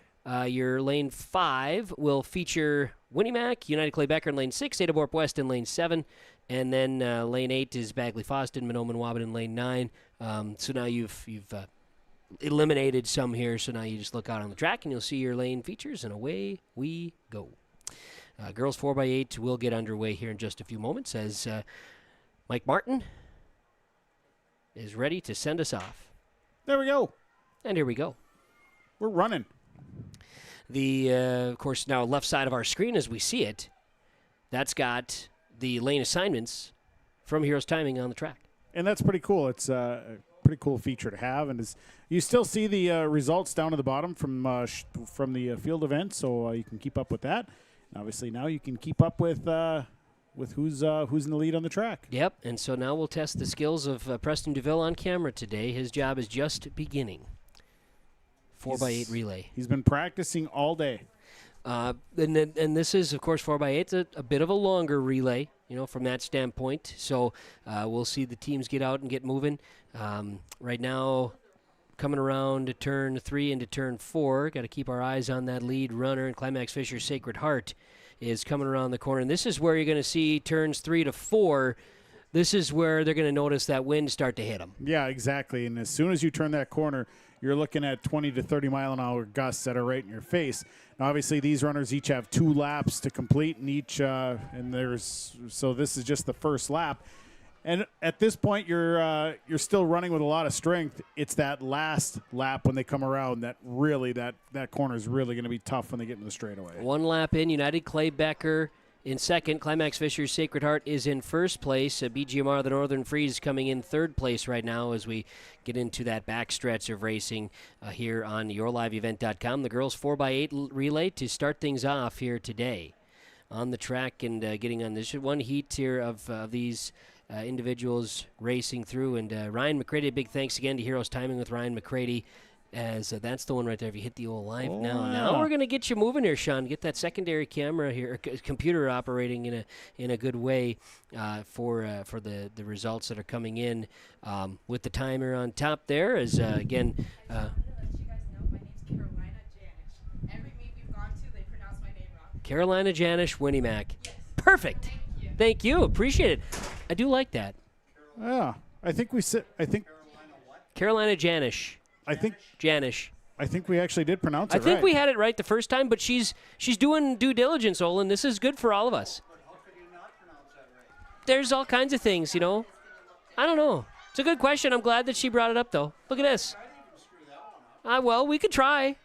Your lane 5 will feature Winnie Mac, United Clay Becker in lane 6, Ada-Borup-West in lane 7, and then lane 8 is Bagley Foston, Manoman Waban in lane 9. So now you've eliminated some here, so now you just look out on the track and you'll see your lane features, and away we go. Girls 4x8 will get underway here in just a few moments as Mike Martin is ready to send us off. There we go. And here we go. We're running. Of course, now left side of our screen as we see it, that's got the lane assignments from Heroes Timing on the track. And that's pretty cool. It's pretty cool feature to have, and you still see the results down at the bottom from the field event, so you can keep up with that. And obviously, now you can keep up with who's in the lead on the track. Yep, and so now we'll test the skills of Preston Duville on camera today. His job is just beginning. 4x8 relay. He's been practicing all day. And this is, of course, 4x8, a bit of a longer relay, from that standpoint. So we'll see the teams get out and get moving. Right now, coming around to turn 3 into turn 4. Got to keep our eyes on that lead runner. And Climax Fisher Sacred Heart is coming around the corner. And this is where you're going to see turns 3 to 4. This is where they're going to notice that wind start to hit them. Yeah, exactly. And as soon as you turn that corner, you're looking at 20 to 30 mile an hour gusts that are right in your face. Now, obviously, these runners each have 2 laps to complete, so this is just the first lap. And at this point, you're still running with a lot of strength. It's that last lap when they come around that really that corner is really going to be tough when they get into the straightaway. 1 lap in, United Clay Becker in second. Climax Fisher Sacred Heart is in first place. BGMR the Northern Freeze coming in third place right now as we get into that backstretch of racing here on yourliveevent.com. The girls 4x8 relay to start things off here today on the track and getting on this one heat here of these individuals racing through. And Ryan McCready, a big thanks again to Heroes Timing with Ryan McCready. As that's the one right there. If you hit the old live now we're going to get you moving here, Sean. Get that secondary camera here, computer operating in a good way for the results that are coming in with the timer on top there. As again. Carolina Janish, Winnie Mac. Yes. Perfect. Thank you. Appreciate it. I do like that. Yeah, I think Carolina Janish. Janish. I think we actually did pronounce it right. I think we had it right the first time, but she's doing due diligence, Olin. This is good for all of us. How could you not pronounce that right? There's all kinds of things, I don't know. It's a good question. I'm glad that she brought it up, though. Look at this. Well, we could try.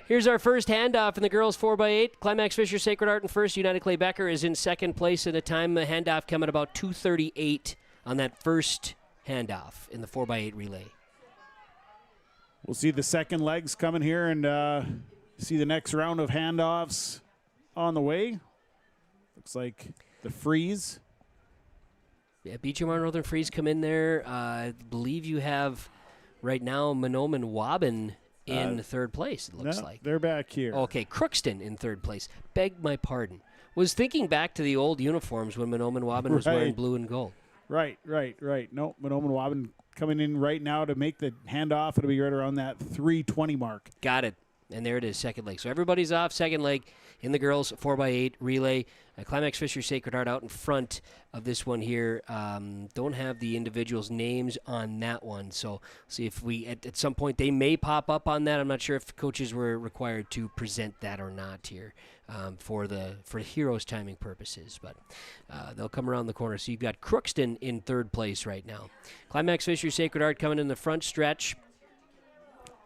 Here's our first handoff in the girls 4x8. Climax Fisher Sacred Heart in first. United Clay Becker is in second place at a time handoff coming about 2:38 on that first handoff in the 4x8 relay. We'll see the second legs coming here and see the next round of handoffs on the way. Looks like the Freeze. Yeah, BGMR Northern Freeze come in there. I believe you have right now Manoman Waban in third place, it looks like. They're back here. Okay, Crookston in third place. Beg my pardon. Was thinking back to the old uniforms when Manoman Waban was wearing blue and gold. Right. No, Manoman Waban coming in right now to make the handoff. It'll be right around that 3:20 mark. Got it. And there it is, second leg. So everybody's off, second leg. in the girls 4x8 relay. Climax Fisher Sacred Heart out in front of this one here. Don't have the individuals' names on that one, so see if we at some point they may pop up on that. I'm not sure if coaches were required to present that or not here for Heroes timing purposes, but they'll come around the corner. So you've got Crookston in third place right now. Climax Fisher Sacred Heart coming in the front stretch,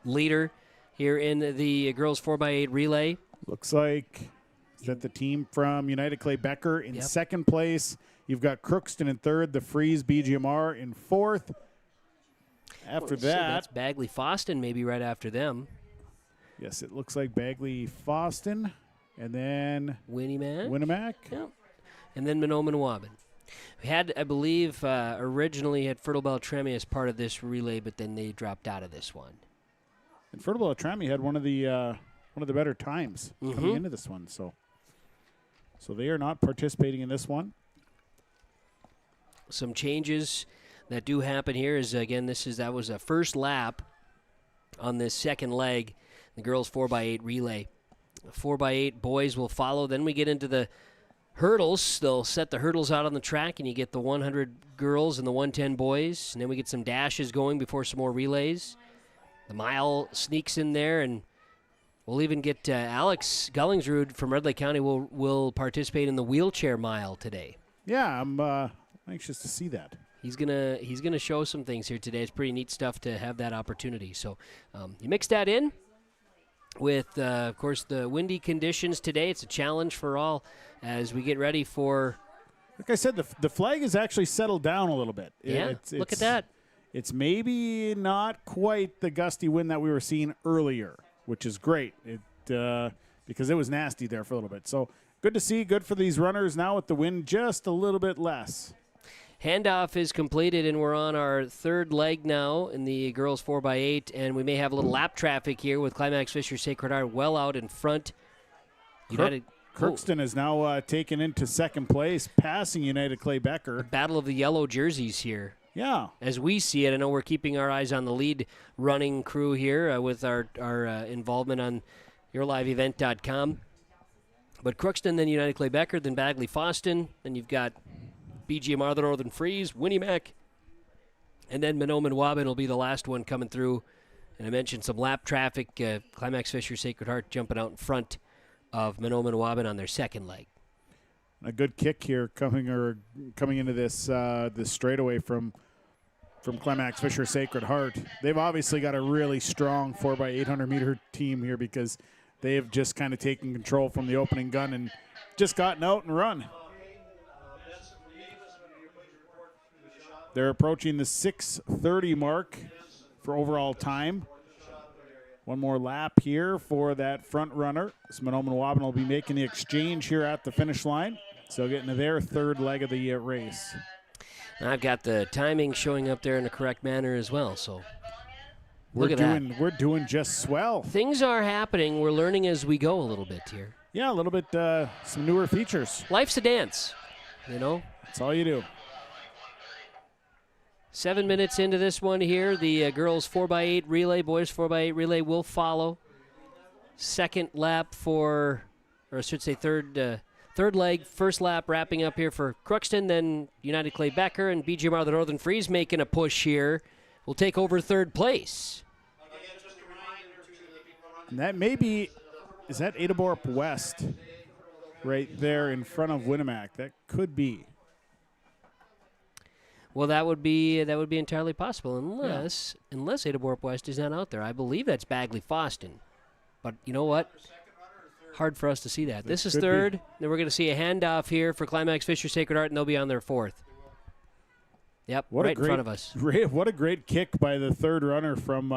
leader here in the girls 4x8 relay. Looks like is that the team from United Clay Becker in second place. You've got Crookston in third, the Freeze BGMR in fourth. After that, that's Bagley Foston maybe right after them. Yes, it looks like Bagley Foston, and then Winnemac. Yep. And then Menominee-Waubun. We had, I believe, originally had Fertile Beltrami as part of this relay, but then they dropped out of this one. And Fertile Beltrami had one of the better times coming into this one, so they are not participating in this one. Some changes that do happen here is, again, that was a first lap on this second leg, the girls 4x8 relay. 4x8 boys will follow. Then we get into the hurdles. They'll set the hurdles out on the track, and you get the 100 girls and the 110 boys. And then we get some dashes going before some more relays. The mile sneaks in there, and we'll even get Alex Gullingsrud from Red Lake County will participate in the wheelchair mile today. Yeah, I'm anxious to see that. He's gonna show some things here today. It's pretty neat stuff to have that opportunity. So you mix that in with, of course, the windy conditions today. It's a challenge for all as we get ready for. Like I said, the flag has actually settled down a little bit. Yeah, look at that. It's maybe not quite the gusty wind that we were seeing earlier, which is great. Because it was nasty there for a little bit. So good to see. Good for these runners now with the wind just a little bit less. Handoff is completed, and we're on our third leg now in the girls 4x8, and we may have a little lap traffic here with Climax Fisher Sacred Heart well out in front. Crookston is now taken into second place, passing United Clay Becker. Battle of the yellow jerseys here. Yeah. As we see it, I know we're keeping our eyes on the lead running crew here with our involvement on yourliveevent.com. But Crookston, then United Clay Becker, then Bagley Foston, then you've got BGMR, the Northern Freeze, Winnemac, and then Menominee-Waubun will be the last one coming through. And I mentioned some lap traffic. Climax Fisher Sacred Heart jumping out in front of Menominee-Waubun on their second leg. A good kick here coming into this straightaway from Climax Fisher Sacred Heart. They've obviously got a really strong 4x800 meter team here because they have just kind of taken control from the opening gun and just gotten out and run. They're approaching the 6:30 mark for overall time. One more lap here for that front runner. Menominee-Waubun will be making the exchange here at the finish line. So getting to their third leg of the race. And I've got the timing showing up there in the correct manner as well. So look at that. We're doing just swell. Things are happening. We're learning as we go a little bit here. Yeah, a little bit. Some newer features. Life's a dance, That's all you do. 7 minutes into this one here, the girls 4x8 relay, boys 4x8 relay will follow. Second lap third leg, first lap wrapping up here for Crookston, then United Clay Becker and BGMR, the Northern Freeze, making a push here. Will take over third place. And that is that Ada-Borup-West right there in front of Winnemac? That could be. Well, that would be entirely possible unless Ada-Borup-West is not out there. I believe that's Bagley Foston. But you know what? Hard for us to see that. This is third. Then we're going to see a handoff here for Climax Fisher Sacred Heart, and they'll be on their fourth. Yep, right in front of us. What a great kick by the third runner from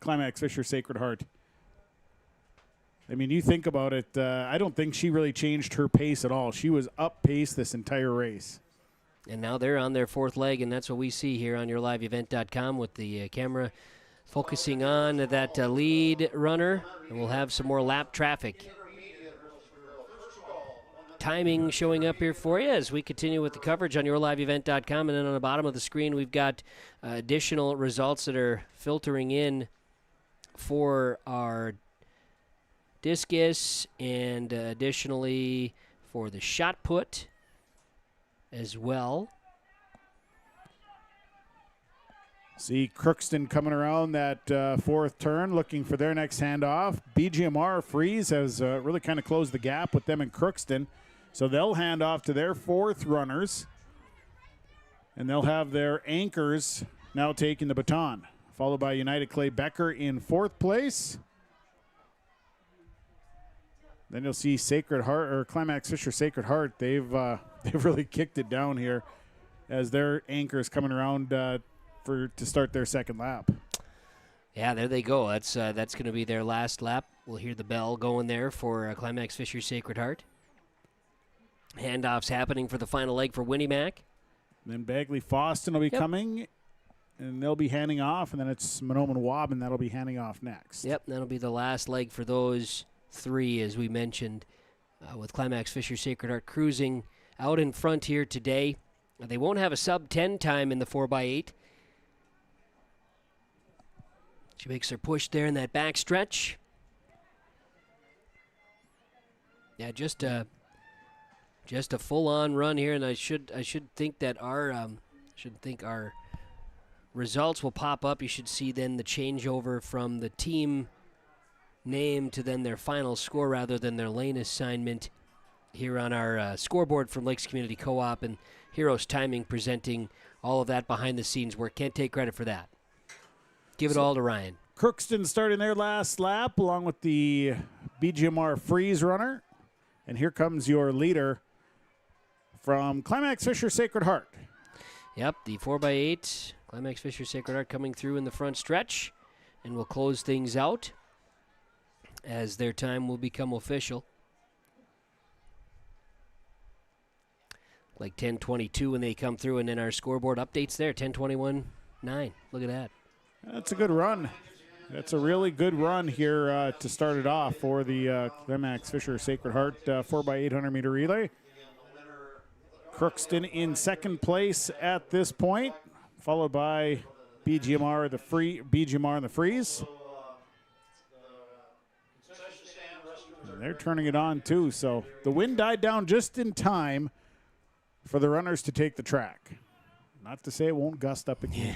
Climax Fisher Sacred Heart. I mean, you think about it, I don't think she really changed her pace at all. She was up pace this entire race. And now they're on their fourth leg, and that's what we see here on yourliveevent.com with the camera focusing on that lead runner. And we'll have some more lap traffic. Timing showing up here for you as we continue with the coverage on yourliveevent.com. And then on the bottom of the screen, we've got additional results that are filtering in for our discus, and additionally for the shot put as well. See Crookston coming around that fourth turn, looking for their next handoff. BGMR Freeze has really kind of closed the gap with them and Crookston. So they'll hand off to their fourth runners. And they'll have their anchors now taking the baton, followed by United Clay Becker in fourth place. Then you'll see Sacred Heart, or Climax Fisher Sacred Heart. They've really kicked it down here as their anchors coming around to start their second lap. Yeah, there they go. That's going to be their last lap. We'll hear the bell going there for Climax Fisher Sacred Heart. Handoffs happening for the final leg for Winnie Mac. Then Bagley Foston will be coming, and they'll be handing off, and then it's Monoman Wobbin that'll be handing off next. Yep, that'll be the last leg for those three, as we mentioned, with Climax Fisher Sacred Heart cruising out in front here today. They won't have a sub-10 time in the 4x8. She makes her push there in that back stretch. Yeah, just a full-on run here, and I should think that our results will pop up. You should see then the changeover from the team name to then their final score rather than their lane assignment here on our scoreboard from Lakes Community Co-op, and Heroes Timing presenting all of that behind the scenes work. Can't take credit for that. Give it all to Ryan. Crookston starting their last lap along with the BGMR Freeze runner. And here comes your leader from Climax Fisher Sacred Heart. Yep, the 4x8, Climax Fisher Sacred Heart coming through in the front stretch. And we'll close things out as their time will become official. Like 10:22 when they come through, and then our scoreboard updates there, 10:21.9. Look at that. That's a good run. That's a really good run here to start it off for the Climax Fisher Sacred Heart 4x800 meter relay. Crookston in second place at this point, followed by BGMR and the Freeze. And they're turning it on too, so the wind died down just in time for the runners to take the track. Not to say it won't gust up again. Yeah.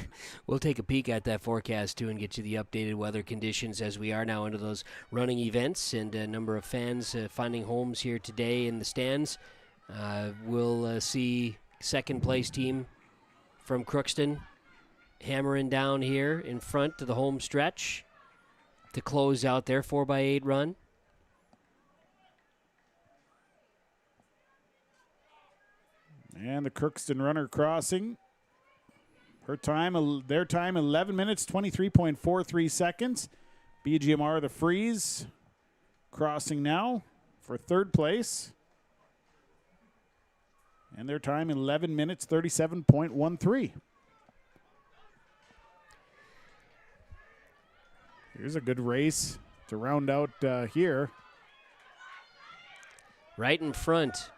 We'll take a peek at that forecast, too, and get you the updated weather conditions as we are now into those running events, and a number of fans finding homes here today in the stands. We'll see second-place team from Crookston hammering down here in front to the home stretch to close out their 4x8 run. And the Crookston runner crossing. Their time, 11 minutes, 23.43 seconds. BGMR, the Freeze, crossing now for third place. And their time, 11 minutes, 37.13. Here's a good race to round out here. Right in front,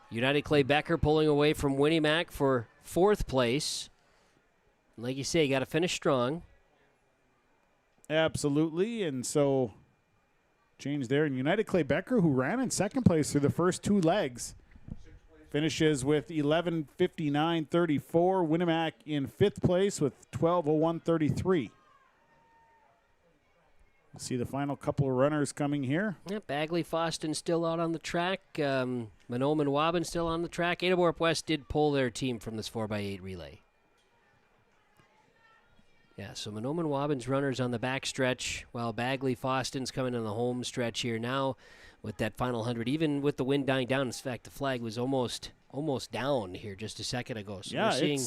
United Clay Becker pulling away from Winnie Mac for fourth place. Like you say, you got to finish strong. Absolutely, and so change there. And United Clay Becker, who ran in second place through the first two legs, finishes with 11:59.34. Winnimac in fifth place with 12:01.33. See the final couple of runners coming here. Yeah, Bagley Foston still out on the track. Monoman Wobbin still on the track. Ada-Borup-West did pull their team from this 4x8 relay. Yeah, so Monoman Wobbin's runners on the back stretch, while Bagley Foston's coming on the home stretch here now with that final 100. Even with the wind dying down, in fact, the flag was almost down here just a second ago. So yeah, we're seeing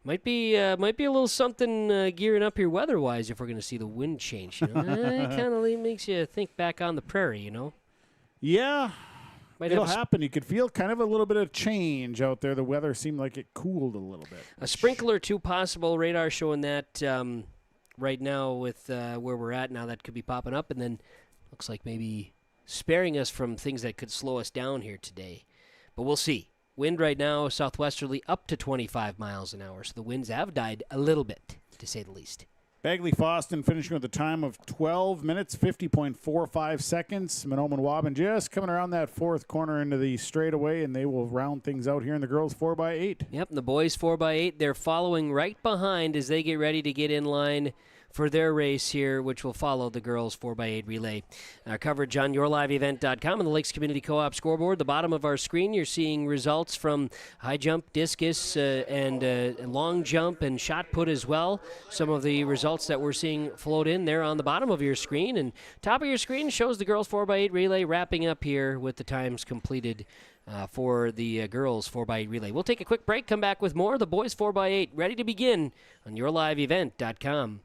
might be a little something gearing up here weather-wise if we're going to see the wind change. You know? It kind of makes you think back on the prairie, you know? Yeah. It'll have happen. You could feel kind of a little bit of change out there. The weather seemed like it cooled a little bit. A sprinkle or two possible. Radar showing that right now with where we're at now. That could be popping up, and then looks like maybe sparing us from things that could slow us down here today. But we'll see. Wind right now, southwesterly up to 25 miles an hour. So the winds have died a little bit, to say the least. Bagley-Foston finishing with a time of 12 minutes, 50.45 seconds. Mahnomen Waubun just coming around that fourth corner into the straightaway, and they will round things out here in the girls 4x8. Yep, the boys 4x8, they're following right behind as they get ready to get in line for their race here, which will follow the girls 4x8 relay. Coverage on yourliveevent.com and the Lakes Community Co-op scoreboard. The bottom of our screen, you're seeing results from high jump, discus, and long jump and shot put as well. Some of the results that we're seeing float in there on the bottom of your screen. And top of your screen shows the girls 4x8 relay wrapping up here with the times completed for the girls 4x8 relay. We'll take a quick break, come back with more. The boys 4x8 ready to begin on yourliveevent.com.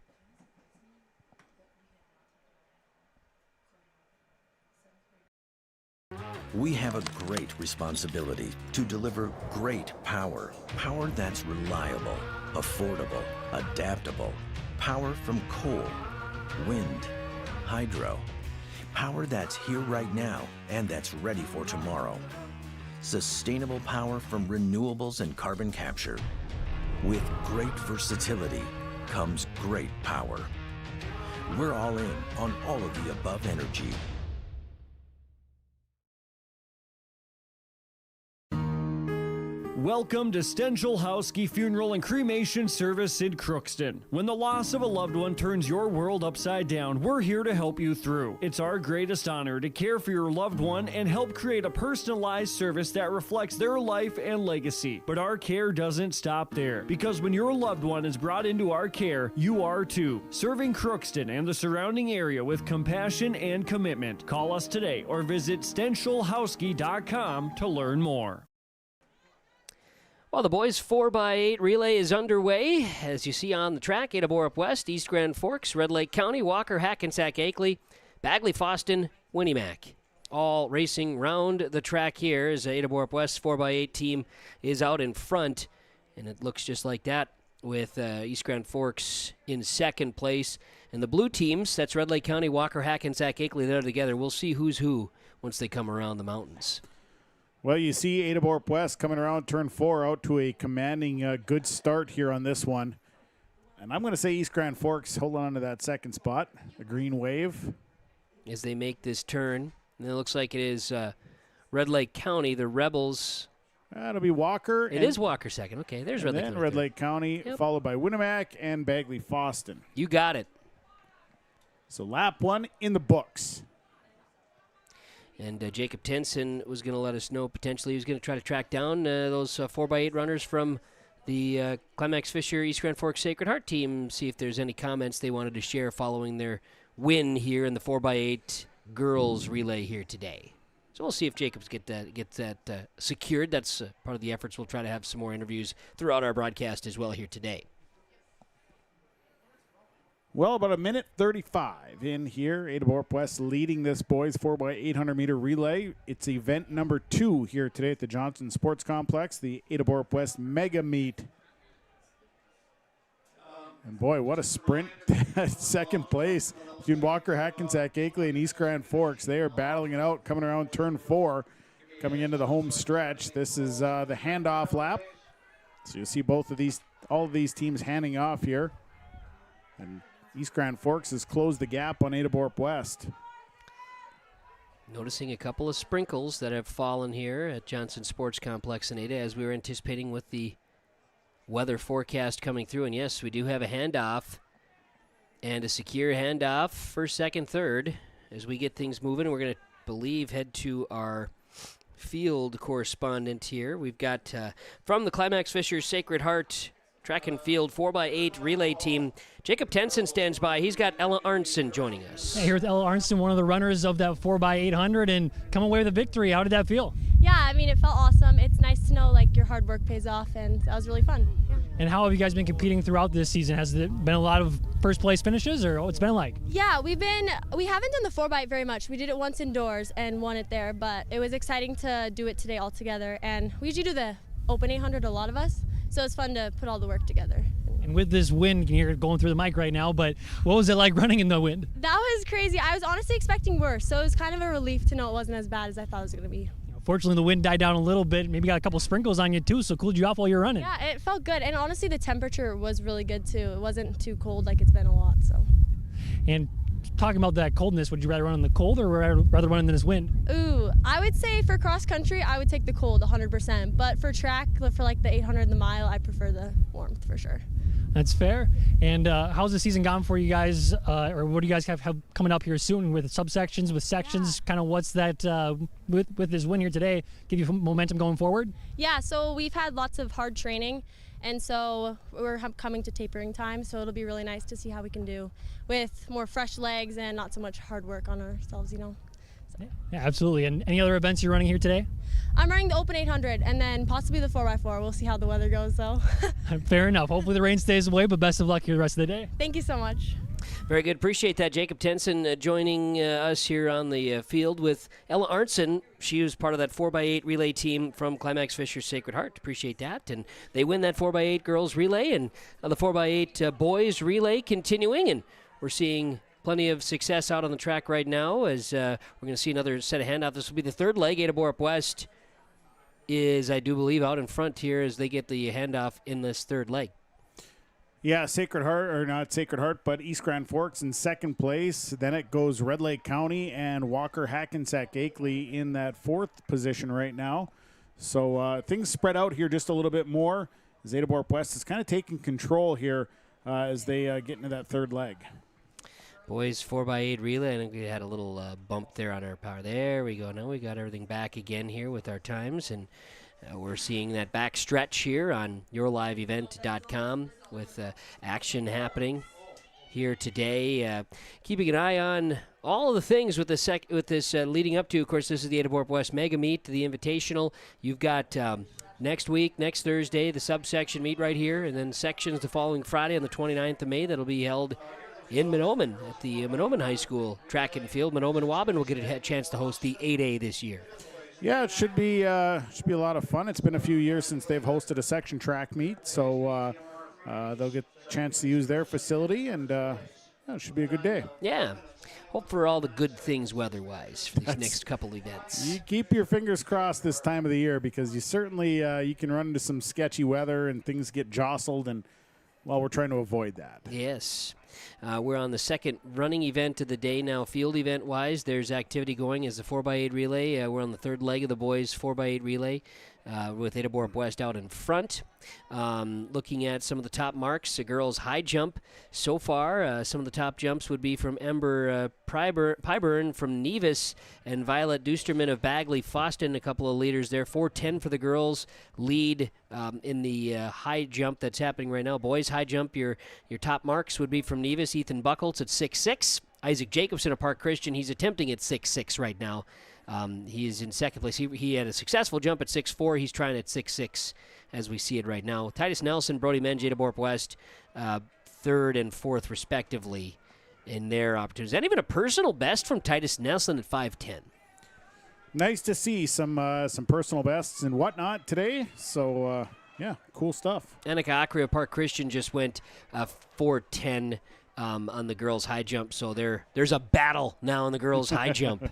We have a great responsibility to deliver great power. Power that's reliable, affordable, adaptable. Power from coal, wind, hydro. Power that's here right now and that's ready for tomorrow. Sustainable power from renewables and carbon capture. With great versatility comes great power. We're all in on all of the above energy. Welcome to Stenschel-Hauske Funeral and Cremation Service in Crookston. When the loss of a loved one turns your world upside down, we're here to help you through. It's our greatest honor to care for your loved one and help create a personalized service that reflects their life and legacy. But our care doesn't stop there, because when your loved one is brought into our care, you are too. Serving Crookston and the surrounding area with compassion and commitment. Call us today or visit StenschelHauske.com to learn more. Well, the boys 4x8 relay is underway. As you see on the track, Ada-Borup-West, East Grand Forks, Red Lake County, Walker, Hackensack, Akeley, Bagley-Foston, Winnimac. All racing round the track here as Ada-Borup-West 4x8 team is out in front. And it looks just like that with East Grand Forks in second place. And the blue teams, that's Red Lake County, Walker, Hackensack, Akeley, they're together. We'll see who's who once they come around the mountains. Well, you see Ada-Borup-West coming around turn 4 out to a commanding good start here on this one. And I'm going to say East Grand Forks holding on to that second spot, the green wave. As they make this turn, and it looks like it is Red Lake County, the Rebels. That'll be Walker. It is Walker second. Okay, there's Red Lake County. Then Red Lake County, followed by Winnimac and Bagley-Foston. You got it. So lap 1 in the books. And Jacob Tenson was going to let us know potentially he was going to try to track down those 4x8 runners from the Climax Fisher East Grand Forks Sacred Heart team, see if there's any comments they wanted to share following their win here in the 4x8 girls relay here today. So we'll see if Jacobs gets that secured. That's part of the efforts. We'll try to have some more interviews throughout our broadcast as well here today. Well, about a minute 35 in here. Ada-Borup-West leading this boys 4x800 meter relay. It's event number 2 here today at the Johnson Sports Complex, the Ada-Borup-West Mega Meet. And boy, what a sprint. Second place between Walker, Hackensack, Akeley, and East Grand Forks. They are battling it out coming around turn 4, coming into the home stretch. This is the handoff lap. So you see all of these teams handing off here. And East Grand Forks has closed the gap on Ada-Borup-West. Noticing a couple of sprinkles that have fallen here at Johnson Sports Complex in Ada as we were anticipating with the weather forecast coming through. And yes, we do have a handoff and a secure handoff first, second, third as we get things moving. We're going to head to our field correspondent here. We've got from the Climax Fisher Sacred Heart Track and Field 4x8 relay team, Jacob Tenson stands by. He's got Ella Arnson joining us. Hey, here with Ella Arnson, one of the runners of that 4x800, and come away with a victory. How did that feel? Yeah, I mean, it felt awesome. It's nice to know like your hard work pays off, and that was really fun. Yeah. And how have you guys been competing throughout this season? Has it been a lot of first place finishes, or what's it been like? Yeah, we haven't done the 4x8 very much. We did it once indoors and won it there, but it was exciting to do it today all together. And we usually do the Open 800, a lot of us, so it's fun to put all the work together. And with this wind, you can hear it going through the mic right now, but what was it like running in the wind? That was crazy. I was honestly expecting worse, so it was kind of a relief to know it wasn't as bad as I thought it was going to be. Fortunately, the wind died down a little bit. Maybe got a couple sprinkles on you too, so cooled you off while you're running. Yeah, it felt good. And honestly, the temperature was really good too. It wasn't too cold like it's been a lot. So. And talking about that coldness, would you rather run in the cold or rather run in this wind? Ooh, I would say for cross country, I would take the cold 100%. But for track, for like the 800 and the mile, I prefer the warmth for sure. That's fair. And how's the season gone for you guys, or what do you guys have coming up here soon with subsections, with sections? Kind of what's that with this win here today? Give you momentum going forward? Yeah, so we've had lots of hard training, and so we're coming to tapering time. So it'll be really nice to see how we can do with more fresh legs and not so much hard work on ourselves, So. Yeah, absolutely. And any other events you're running here today? I'm running the Open 800 and then possibly the 4x4. We'll see how the weather goes, though. Fair enough. Hopefully the rain stays away, but best of luck here the rest of the day. Thank you so much. Very good. Appreciate that. Jacob Tenson joining us here on the field with Ella Arntzen. She was part of that 4x8 relay team from Climax Fisher Sacred Heart. Appreciate that. And they win that 4x8 girls relay and the 4x8 boys relay continuing. And we're seeing plenty of success out on the track right now as we're going to see another set of handoffs. This will be the third leg. Ada-Borup-West is, I do believe, out in front here as they get the handoff in this third leg. Yeah, Sacred Heart, or not Sacred Heart, but East Grand Forks in second place. Then it goes Red Lake County and Walker Hackensack Akeley in that fourth position right now. So things spread out here just a little bit more as Ada-Borup-West is kind of taking control here as they get into that third leg. Boys 4x8 relay. I think we had a little bump there on our power. There we go. Now we got everything back again here with our times, and we're seeing that back stretch here on yourliveevent.com with action happening here today. Keeping an eye on all of the things with this leading up to, of course, this is the Ada-Borup-West Mega Meet, the Invitational. You've got next week, next Thursday, the subsection meet right here, and then sections the following Friday on the 29th of May that'll be held in Mahnomen at the Mahnomen High School track and field. Mahnomen-Waubun will get a chance to host the 8A this year. Yeah, it should be a lot of fun. It's been a few years since they've hosted a section track meet, so they'll get a chance to use their facility, and it should be a good day. Yeah. Hope for all the good things weather-wise for these next couple events. You keep your fingers crossed this time of the year because you certainly you can run into some sketchy weather and things get jostled, and, well, we're trying to avoid that. Yes. We're on the second running event of the day now, field event-wise. There's activity going as the 4x8 relay. We're on the third leg of the boys' 4x8 relay with Ada-Borup-West out in front. Looking at some of the top marks, the girls' high jump so far. Some of the top jumps would be from Ember Pyburn from Nevis and Violet Dusterman of Bagley Foston, a couple of leaders there. 4:10 for the girls lead in the high jump that's happening right now. Boys' high jump, your top marks would be from Nevis, Ethan Buckholtz at 6'6". Isaac Jacobson of Park Christian, he's attempting at 6'6" right now. He is in second place. He had a successful jump at 6'4". He's trying at 6'6", as we see it right now. Titus Nelson, Brody Menge, Ada-Borup-West, third and fourth respectively in their opportunities. And even a personal best from Titus Nelson at 5'10". Nice to see some personal bests and whatnot today. So, yeah, cool stuff. Annika Acri of Park Christian just went 4'10" on the girls' high jump. So there's a battle now on the girls' high jump.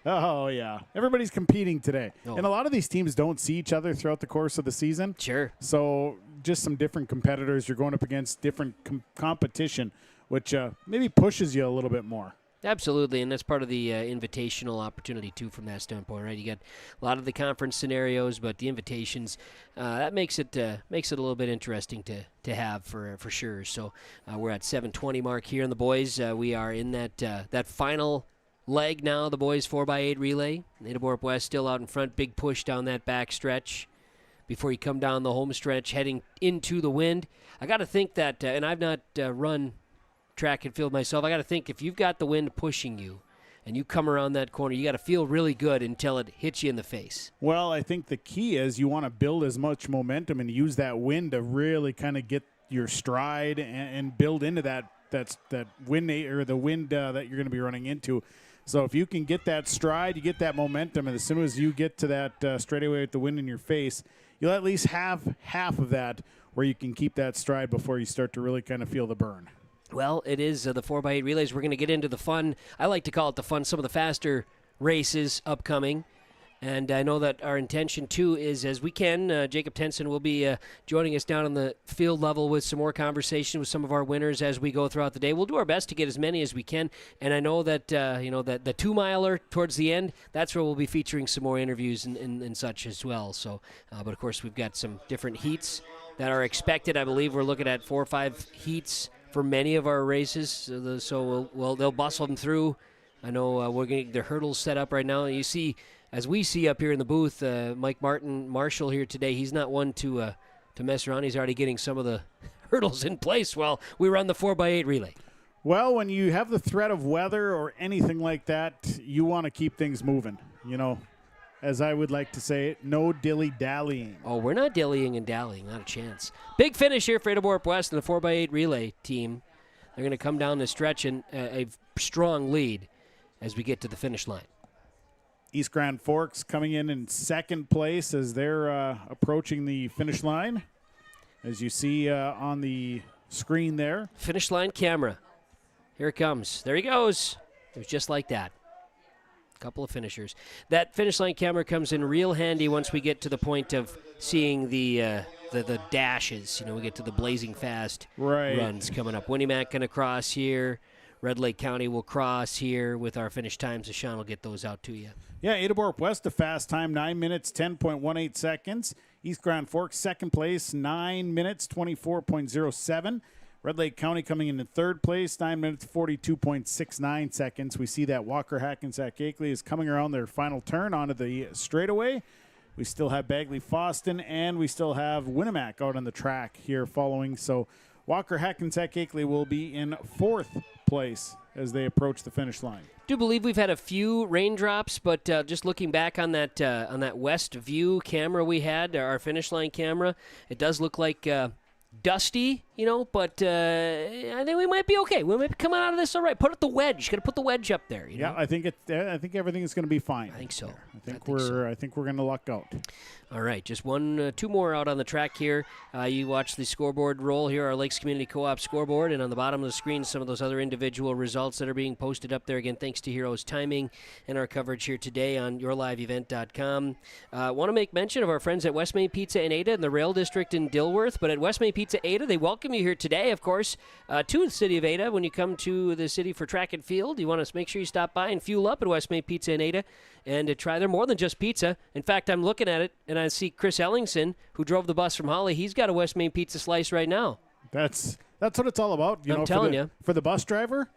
Oh, yeah. Everybody's competing today. Oh. And a lot of these teams don't see each other throughout the course of the season. Sure. So just some different competitors. You're going up against different competition, which maybe pushes you a little bit more. Absolutely, and that's part of the invitational opportunity, too, from that standpoint, right? You got a lot of the conference scenarios, but the invitations, that makes it a little bit interesting to have for sure. So we're at 7:20 mark here in the boys. We are in that final leg now, the boys 4x8 relay. Ada-Borup-West still out in front, big push down that back stretch before you come down the home stretch, heading into the wind. I got to think that, and I've not run track and field myself, I got to think if you've got the wind pushing you and you come around that corner, you got to feel really good until it hits you in the face. Well, I think the key is you want to build as much momentum and use that wind to really kind of get your stride and build into that wind or the wind that you're going to be running into. So if you can get that stride, you get that momentum, and as soon as you get to that straightaway with the wind in your face, you'll at least have half of that where you can keep that stride before you start to really kind of feel the burn. Well, it is the 4x8 relays. We're going to get into the fun. I like to call it the fun, some of the faster races upcoming. And I know that our intention, too, is as we can, Jacob Tenson will be joining us down on the field level with some more conversation with some of our winners as we go throughout the day. We'll do our best to get as many as we can. And I know that, that the 2-miler towards the end, that's where we'll be featuring some more interviews and such as well. So, but, of course, we've got some different heats that are expected. I believe we're looking at 4 or 5 heats for many of our races. So they'll bustle them through. I know we're getting the hurdles set up right now. You see, as we see up here in the booth, Mike Marshall here today, he's not one to mess around. He's already getting some of the hurdles in place while we run the 4x8 relay. Well, when you have the threat of weather or anything like that, you want to keep things moving. As I would like to say, no dilly-dallying. Oh, we're not dillying and dallying, not a chance. Big finish here for Ada-Borup-West and the 4x8 relay team. They're going to come down the stretch in a strong lead as we get to the finish line. East Grand Forks coming in second place as they're approaching the finish line. As you see on the screen there. Finish line camera. Here it comes. There he goes. It was just like that. Couple of finishers. That finish line camera comes in real handy once we get to the point of seeing the dashes. We get to the blazing fast runs coming up. Winnimac going to cross here. Red Lake County will cross here with our finish times. So Sean will get those out to you. Yeah, Ada-Borup-West, a fast time, 9 minutes, 10.18 seconds. East Grand Forks, second place, 9 minutes, 24.07. Red Lake County coming in third place, 9 minutes, 42.69 seconds. We see that Walker Hackensack Akeley is coming around their final turn onto the straightaway. We still have Bagley Foston, and we still have Winnimac out on the track here following. So Walker Hackensack Akeley will be in fourth place as they approach the finish line. I do believe we've had a few raindrops, but just looking back on that west view camera we had, our finish line camera, it does look like dusty, but I think we might be okay. We might be coming out of this all right. Put up the wedge. Got to put the wedge up there. Yeah, I think everything is going to be fine. I think so. I think we're going to luck out. All right, just two more out on the track here. You watch the scoreboard roll here, our Lakes Community Co-op scoreboard, and on the bottom of the screen, some of those other individual results that are being posted up there. Again, thanks to Heroes Timing and our coverage here today on yourliveevent.com. Want to make mention of our friends at West Main Pizza in Ada and the Rail District in Dilworth, but at West Main Pizza Ada, they welcome you here today, of course, to the city of Ada. When you come to the city for track and field, you want to make sure you stop by and fuel up at West Main Pizza in Ada and to try their more than just pizza. In fact, I'm looking at it, and I see Chris Ellingson, who drove the bus from Holly. He's got a West Main Pizza slice right now. That's what it's all about. I'm telling you. For the bus driver,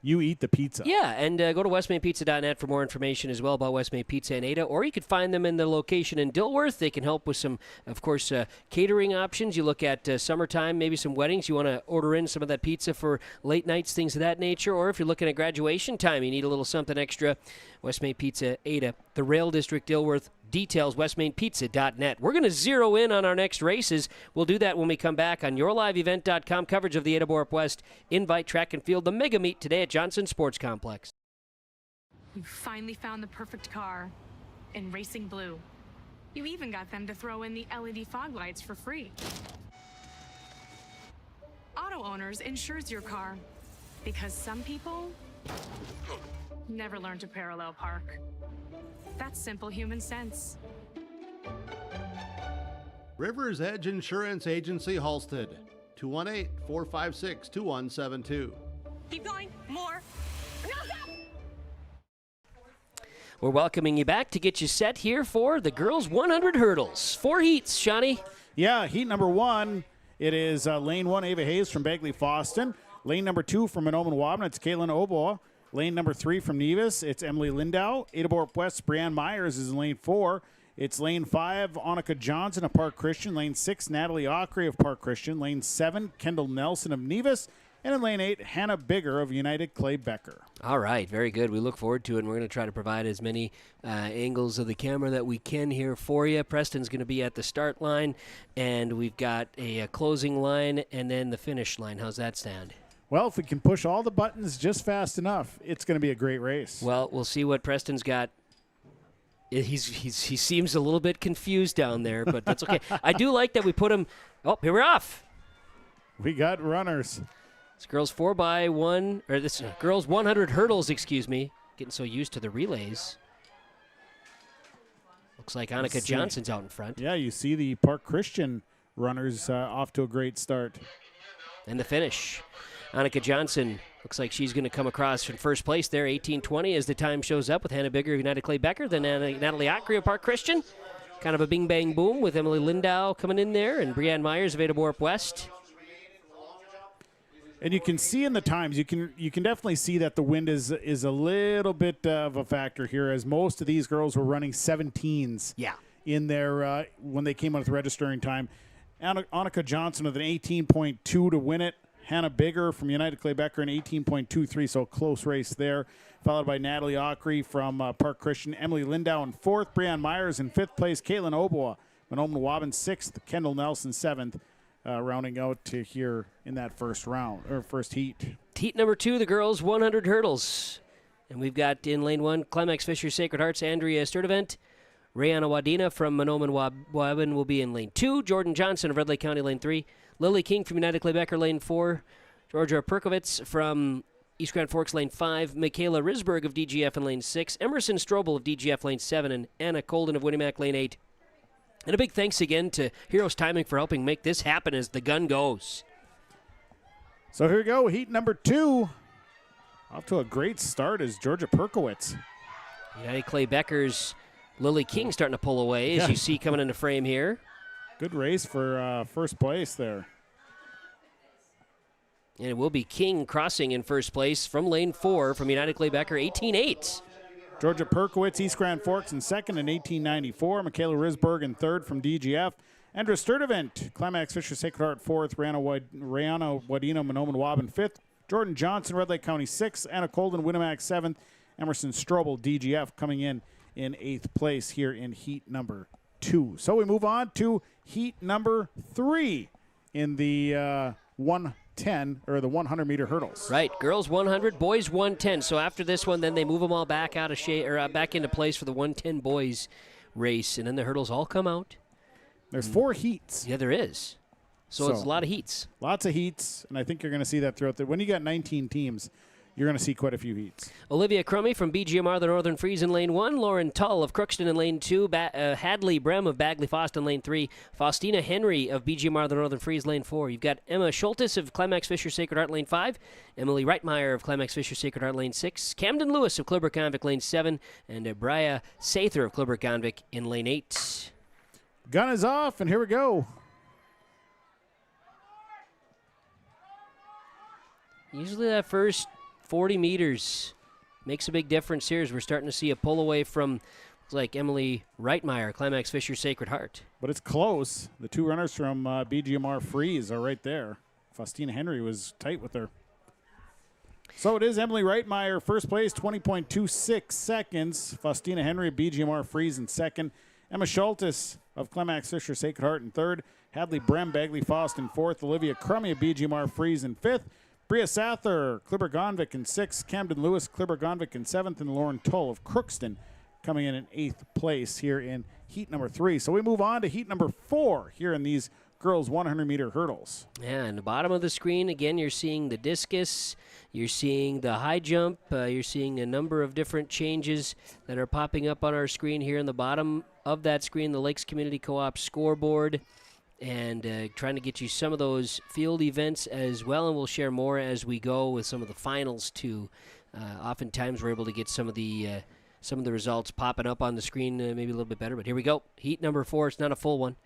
you eat the pizza. Yeah, and go to westmainpizza.net for more information as well about West Main Pizza in Ada, or you could find them in the location in Dilworth. They can help with some, of course, catering options. You look at summertime, maybe some weddings. You want to order in some of that pizza for late nights, things of that nature, or if you're looking at graduation time, you need a little something extra, West Main Pizza Ada, the Rail District Dilworth. Details, westmainpizza.net. We're going to zero in on our next races. We'll do that when we come back on yourliveevent.com coverage of the Ada-Borup-West Invite Track and Field, the Mega Meet today at Johnson Sports Complex. You finally found the perfect car in Racing Blue. You even got them to throw in the LED fog lights for free. Auto Owners insures your car because some people never learn to parallel park. That's simple human sense. River's Edge Insurance Agency Halstead, 218-456-2172. Keep going. More. We're welcoming you back to get you set here for the girls' 100 hurdles. 4 heats, Shawnee. Yeah, heat number 1, it is lane 1, Ava Hayes from Bagley Foston. Lane number 2 from Manoman Wabna, it's Caitlin Oboa. Lane number 3 from Nevis, it's Emily Lindau. Ada-Borup-West, Brianne Myers is in lane 4. It's lane 5, Annika Johnson of Park Christian. Lane 6, Natalie Ockrey of Park Christian. Lane 7, Kendall Nelson of Nevis. And in lane 8, Hannah Bigger of United Clay Becker. All right, very good. We look forward to it, and we're going to try to provide as many angles of the camera that we can here for you. Preston's going to be at the start line, and we've got a closing line and then the finish line. How's that stand? Well, if we can push all the buttons just fast enough, it's going to be a great race. Well, we'll see what Preston's got. He seems a little bit confused down there, but that's okay. I do like that we put him. Oh, here we're off. We got runners. This girls 4x1, or this girls 100 hurdles. Excuse me. Getting so used to the relays. Looks like Annika Johnson's out in front. Yeah, you see the Park Christian runners off to a great start. And the finish. Annika Johnson looks like she's going to come across in first place there, 18:20 as the time shows up with Hannah Bigger of United Clay Becker, then Natalie Ockery of Park Christian. Kind of a bing bang boom with Emily Lindau coming in there and Brianne Myers of Ada-Borup-West. And you can see in the times, you can definitely see that the wind is a little bit of a factor here, as most of these girls were running 17s. Yeah. In their when they came out with registering time. Annika Johnson with an 18.2 to win it. Hannah Bigger from United Clay Becker an 18.23, so a close race there. Followed by Natalie Ockery from Park Christian. Emily Lindau in fourth. Brianne Myers in fifth place. Caitlin Oboa. Manoma Wabin sixth. Kendall Nelson seventh. Rounding out to here in that first round, or first heat. Heat number 2, the girls' 100 hurdles. And we've got in lane 1, Climax Fisher Sacred Hearts, Andrea Sturdivant. Rayana Wadina from Manoma Wabin will be in lane 2. Jordan Johnson of Red Lake County, lane 3. Lily King from United Clay Becker, lane 4. Georgia Perkovitz from East Grand Forks, lane 5. Michaela Risberg of DGF in lane 6. Emerson Strobel of DGF, lane 7. And Anna Colden of Winnimac, lane 8. And a big thanks again to Heroes Timing for helping make this happen as the gun goes. So here we go, heat number 2. Off to a great start is Georgia Perkowitz. United Clay Becker's Lily King starting to pull away, as you see coming into frame here. Good race for first place there. And it will be King crossing in first place from lane 4 from United Clay Becker, 18.8. Georgia Perkowitz, East Grand Forks in second in 1894. Michaela Risberg in third from DGF. Andrea Sturdivant, Climax Fisher Sacred Heart fourth. Rihanna Wadino, Manoma Wabin fifth. Jordan Johnson, Red Lake County sixth. Anna Colden, Winnimac seventh. Emerson Strobel, DGF, coming in eighth place here in heat number 2. So we move on to heat number 3 in the 110 or the 100-meter hurdles. Right, girls 100, boys 110. So after this one, then they move them all back out of shape or back into place for the 110 boys race, and then the hurdles all come out. There's 4 heats. Yeah, there is. So it's a lot of heats. Lots of heats, and I think you're going to see that throughout when you got 19 teams, you're going to see quite a few heats. Olivia Crummy from BGMR, the Northern Freeze in lane 1. Lauren Tull of Crookston in lane 2. Hadley Brem of Bagley Fost in lane 3. Faustina Henry of BGMR, the Northern Freeze, lane 4. You've got Emma Schultes of Climax Fisher Sacred Heart, lane 5. Emily Reitmeyer of Climax Fisher Sacred Heart, lane 6. Camden Lewis of Clibber Convic, lane 7. And Bria Sather of Clibber Convic in lane 8. Gun is off, and here we go. Usually that first 40 meters makes a big difference here as we're starting to see a pull away from, looks like Emily Reitmeyer, Climax Fisher Sacred Heart. But it's close. The 2 runners from BGMR Freeze are right there. Faustina Henry was tight with her. So it is Emily Reitmeyer, first place, 20.26 seconds. Faustina Henry, BGMR Freeze in second. Emma Schultes of Climax Fisher Sacred Heart in third. Hadley Brem, Bagley Fost in fourth. Olivia Crummy of BGMR Freeze in fifth. Bria Sather, Clibber Gonvic in 6th, Camden Lewis, Clibber Gonvic in 7th, and Lauren Tull of Crookston coming in 8th place here in heat number 3. So we move on to heat number 4 here in these girls 100-meter hurdles. Yeah, and the bottom of the screen, again, you're seeing the discus, you're seeing the high jump, you're seeing a number of different changes that are popping up on our screen here in the bottom of that screen, the Lakes Community Co-op scoreboard. And trying to get you some of those field events as well, and we'll share more as we go with some of the finals too. Oftentimes we're able to get some of the results popping up on the screen maybe a little bit better, but here we go. Heat number 4, it's not a full one.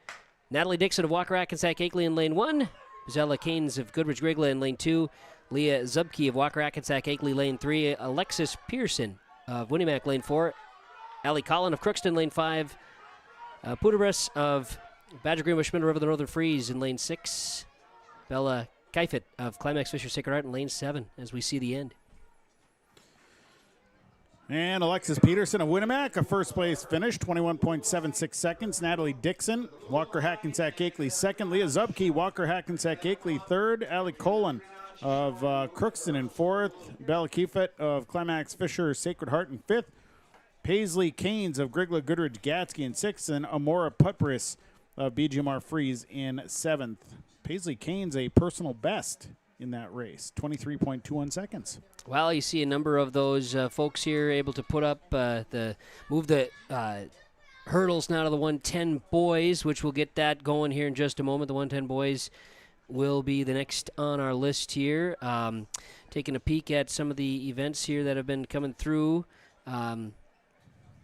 Natalie Dixon of Walker Hackensack Akeley in lane 1. Zella Keynes of Goodrich Grigla in lane 2. Leah Zubke of Walker Hackensack Akeley lane 3. Alexis Pearson of Winnimac lane 4. Allie Collin of Crookston lane 5. Puderbris of Badger Greenbush Middle River, the Northern Freeze in lane 6. Bella Keifet of Climax Fisher Sacred Heart in lane 7 as we see the end. And Alexis Peterson of Winnimac, a first place finish, 21.76 seconds. Natalie Dixon, Walker Hackensack Akeley second. Leah Zubke, Walker Hackensack Akeley third. Allie Colin of Crookston in fourth. Bella Keifet of Climax Fisher Sacred Heart in fifth. Paisley Keynes of Grigla Goodrich Gatsky in sixth. And Amora Putbris of BGMR Freeze in 7th. Paisley Keynes a personal best in that race, 23.21 seconds. Well, you see a number of those folks here able to put up move the hurdles now to the 110 boys, which we'll get that going here in just a moment. The 110 boys will be the next on our list here. Taking a peek at some of the events here that have been coming through.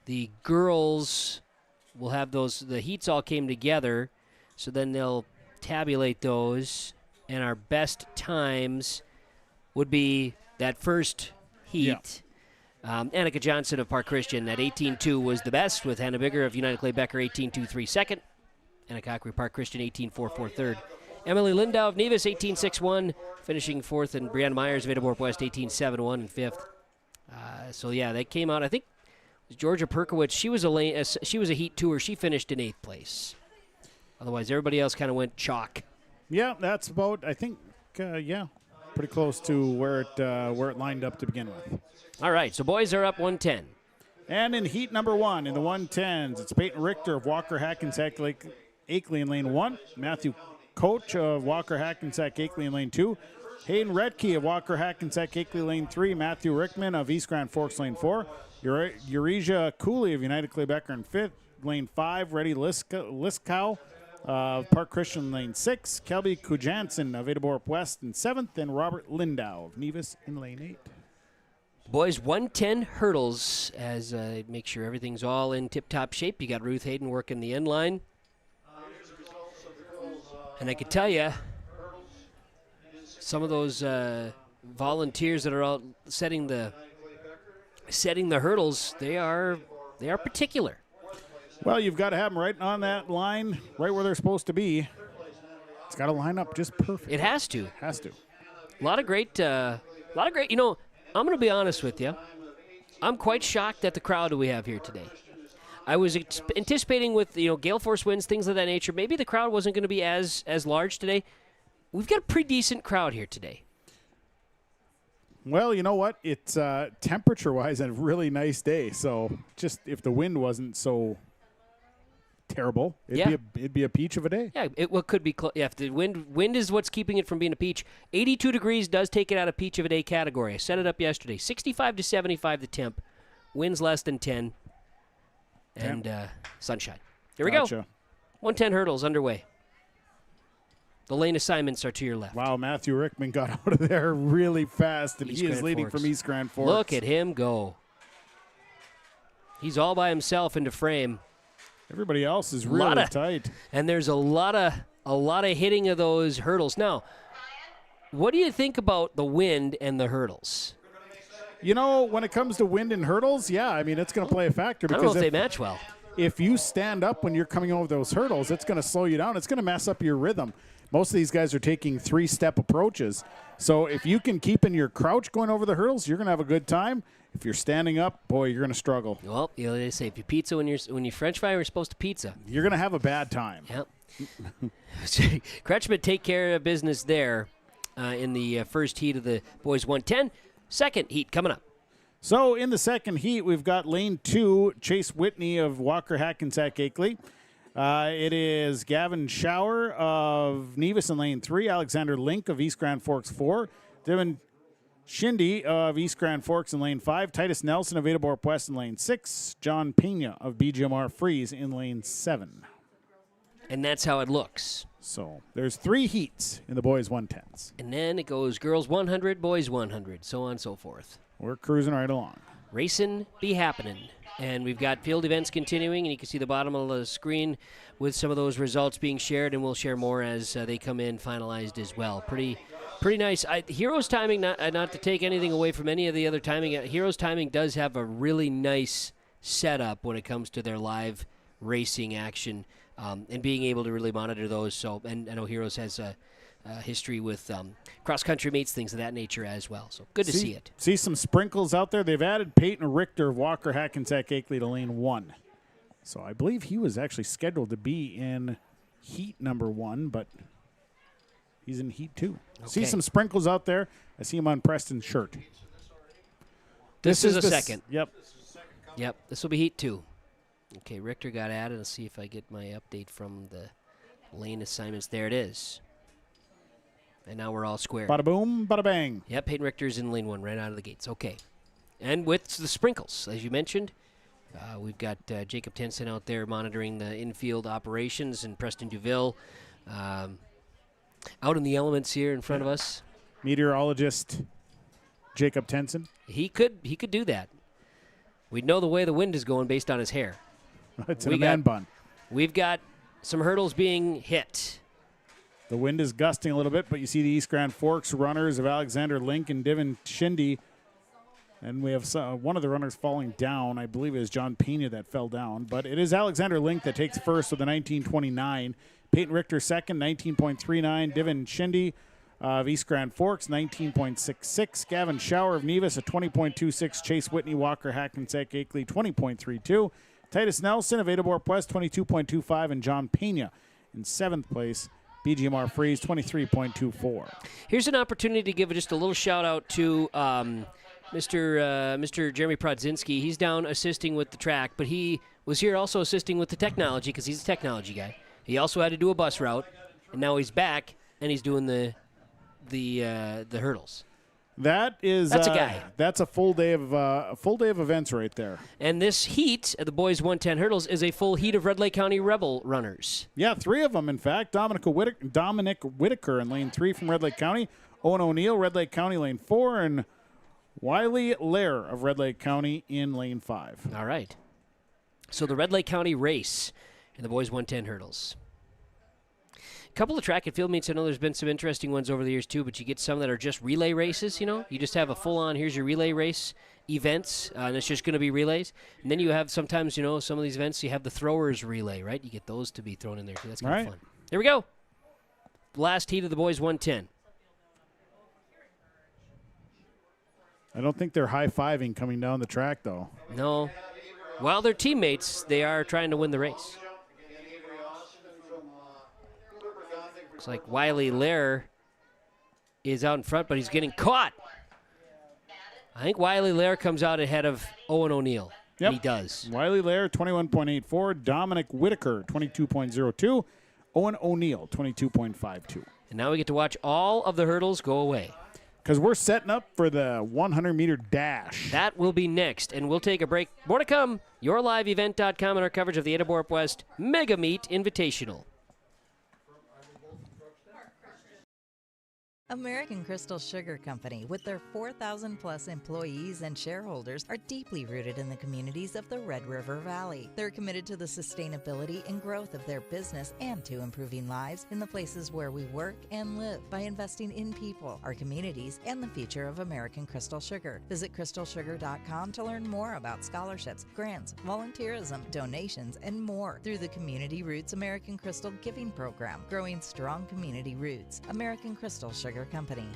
The girls will have those. The heats all came together, so then they'll tabulate those, and our best times would be that first heat. Annika Johnson of Park Christian at 18.2 was the best, with Hannah Bigger of United Clay Becker 18.23 second. Anna Cochran, Park Christian 18.44 third. Emily Lindau of Nevis 18.61 finishing fourth, and Brianna Myers of Ada-Borup-West 18.71 in fifth. So yeah, they came out. I think it was Georgia Perkowitz. She was a heat tour. She finished in 8th place. Otherwise, everybody else kind of went chalk. Yeah, that's about. I think. Pretty close to where it lined up to begin with. All right, so boys are up 110. And in heat number 1, in the 110s, it's Peyton Richter of Walker Hackensack Akeley in lane 1, Matthew Coach of Walker Hackensack Akeley in lane 2, Hayden Redkey of Walker Hackensack Akeley lane 3, Matthew Rickman of East Grand Forks lane 4, Euresia Cooley of United Clay Becker in 5th, lane 5, Reddy Liskow Park Christian lane 6, Kelby Kujansen of Ada-Borup-West in 7th, and Robert Lindau of Nevis in lane 8. Boys, 110 hurdles as make sure everything's all in tip-top shape. You got Ruth Hayden working the end line. And I can tell you, some of those volunteers that are out setting the hurdles, they are particular. Well, you've got to have them right on that line, right where they're supposed to be. It's got to line up just perfect. It has to. Has to. A lot of great. You know, I'm going to be honest with you. I'm quite shocked at the crowd that we have here today. I was anticipating with gale force winds, things of that nature. Maybe the crowd wasn't going to be as large today. We've got a pretty decent crowd here today. Well, you know what? It's temperature-wise a really nice day. So just if the wind wasn't so terrible, it'd be a peach of a day. Yeah, it could be. If the wind is what's keeping it from being a peach. 82 degrees does take it out of peach of a day category. I set it up yesterday. 65 to 75 the temp. Winds less than 10. And sunshine. Here we go. 110 hurdles underway. The lane assignments are to your left. Wow, Matthew Rickman got out of there really fast, and he is leading from East Grand Forks. Look at him go. He's all by himself into frame. Everybody else is really tight. And there's a lot of hitting of those hurdles. Now, what do you think about the wind and the hurdles? You know, when it comes to wind and hurdles, I mean, it's going to play a factor. I don't know if they match well. If you stand up when you're coming over those hurdles, it's going to slow you down. It's going to mess up your rhythm. Most of these guys are taking 3-step approaches. So if you can keep in your crouch going over the hurdles, you're going to have a good time. If you're standing up, boy, you're going to struggle. Well, they say if you pizza when you French fry, you're supposed to pizza. You're going to have a bad time. Yep. Kretschmann take care of business there in the first heat of the boys 110. Second heat coming up. So in the second heat, we've got lane 2, Chase Whitney of Walker Hackensack Akeley. It is Gavin Schauer of Nevis in lane 3, Alexander Link of East Grand Forks 4, Devin Shindy of East Grand Forks in lane 5, Titus Nelson of Ada-Borup-West in lane 6, John Pena of BGMR Freeze in lane 7. And that's how it looks. So there's 3 heats in the boys 110s. And then it goes girls 100, boys 100, so on and so forth. We're cruising right along. Racing be happening. And we've got field events continuing, and you can see the bottom of the screen with some of those results being shared, and we'll share more as they come in finalized as well. Pretty nice. Heroes Timing, not to take anything away from any of the other timing, Heroes Timing does have a really nice setup when it comes to their live racing action and being able to really monitor those. So, and I know Heroes has a history with cross-country meets, things of that nature as well. So good to see it. See some sprinkles out there. They've added Peyton Richter of Walker Hackensack Akeley to lane 1. So I believe he was actually scheduled to be in heat number 1, but he's in heat 2. Okay. See some sprinkles out there. I see him on Preston's shirt. This is a second. Yep. This will be heat 2. Okay, Richter got added. Let's see if I get my update from the lane assignments. There it is. And now we're all square. Bada boom, bada bang. Yep, Peyton Richter's in lane 1 right out of the gates. Okay. And with the sprinkles, as you mentioned, We've got Jacob Tenson out there monitoring the infield operations, and Preston Duville out in the elements here in front of us. Meteorologist Jacob Tenson. He could do that. We'd know the way the wind is going based on his hair. It's in a man bun. We've got some hurdles being hit. The wind is gusting a little bit, but you see the East Grand Forks runners of Alexander Link and Divin Shindy. And we have one of the runners falling down. I believe it is John Pena that fell down. But it is Alexander Link that takes first with a 19:29. Peyton Richter second, 19.39. Divin Shindy of East Grand Forks, 19.66. Gavin Shower of Nevis, a 20.26. Chase Whitney, Walker, Hackensack, Akeley, 20.32. Titus Nelson of Ada-Borup-West, 22.25. And John Pena in 7th place. BGMR Freeze, 23.24. Here's an opportunity to give just a little shout-out to Mr. Jeremy Prodzinski. He's down assisting with the track, but he was here also assisting with the technology because he's a technology guy. He also had to do a bus route, and now he's back, and he's doing the hurdles. That's a guy. That's a full day of events right there. And this heat at the boys 110 hurdles is a full heat of Red Lake County Rebel runners. Yeah, 3 of them, in fact. Dominic Whitaker in lane 3 from Red Lake County. Owen O'Neill, Red Lake County, lane 4. And Wiley Lair of Red Lake County in lane 5. All right. So the Red Lake County race in the boys 110 hurdles. A couple of track and field meets. I know there's been some interesting ones over the years too, but you get some that are just relay races, You just have a full-on, here's your relay race events, and it's just going to be relays. And then you have sometimes, some of these events, you have the throwers relay, right? You get those to be thrown in there too. That's kind of fun. Here we go. Last heat of the boys 110. I don't think they're high-fiving coming down the track, though. No. While they're teammates, they are trying to win the race. Looks like Wiley Lair is out in front, but he's getting caught. I think Wiley Lair comes out ahead of Owen O'Neill. Yep. He does. Wiley Lair, 21.84. Dominic Whitaker, 22.02. Owen O'Neill, 22.52. And now we get to watch all of the hurdles go away. Because we're setting up for the 100-meter dash. That will be next, and we'll take a break. More to come. YourLiveEvent.com and our coverage of the Ada-Borup-West Mega Meet Invitational. American Crystal Sugar Company, with their 4,000-plus employees and shareholders, are deeply rooted in the communities of the Red River Valley. They're committed to the sustainability and growth of their business and to improving lives in the places where we work and live by investing in people, our communities, and the future of American Crystal Sugar. Visit crystalsugar.com to learn more about scholarships, grants, volunteerism, donations, and more through the Community Roots American Crystal Giving Program, growing strong community roots. American Crystal Sugar Company.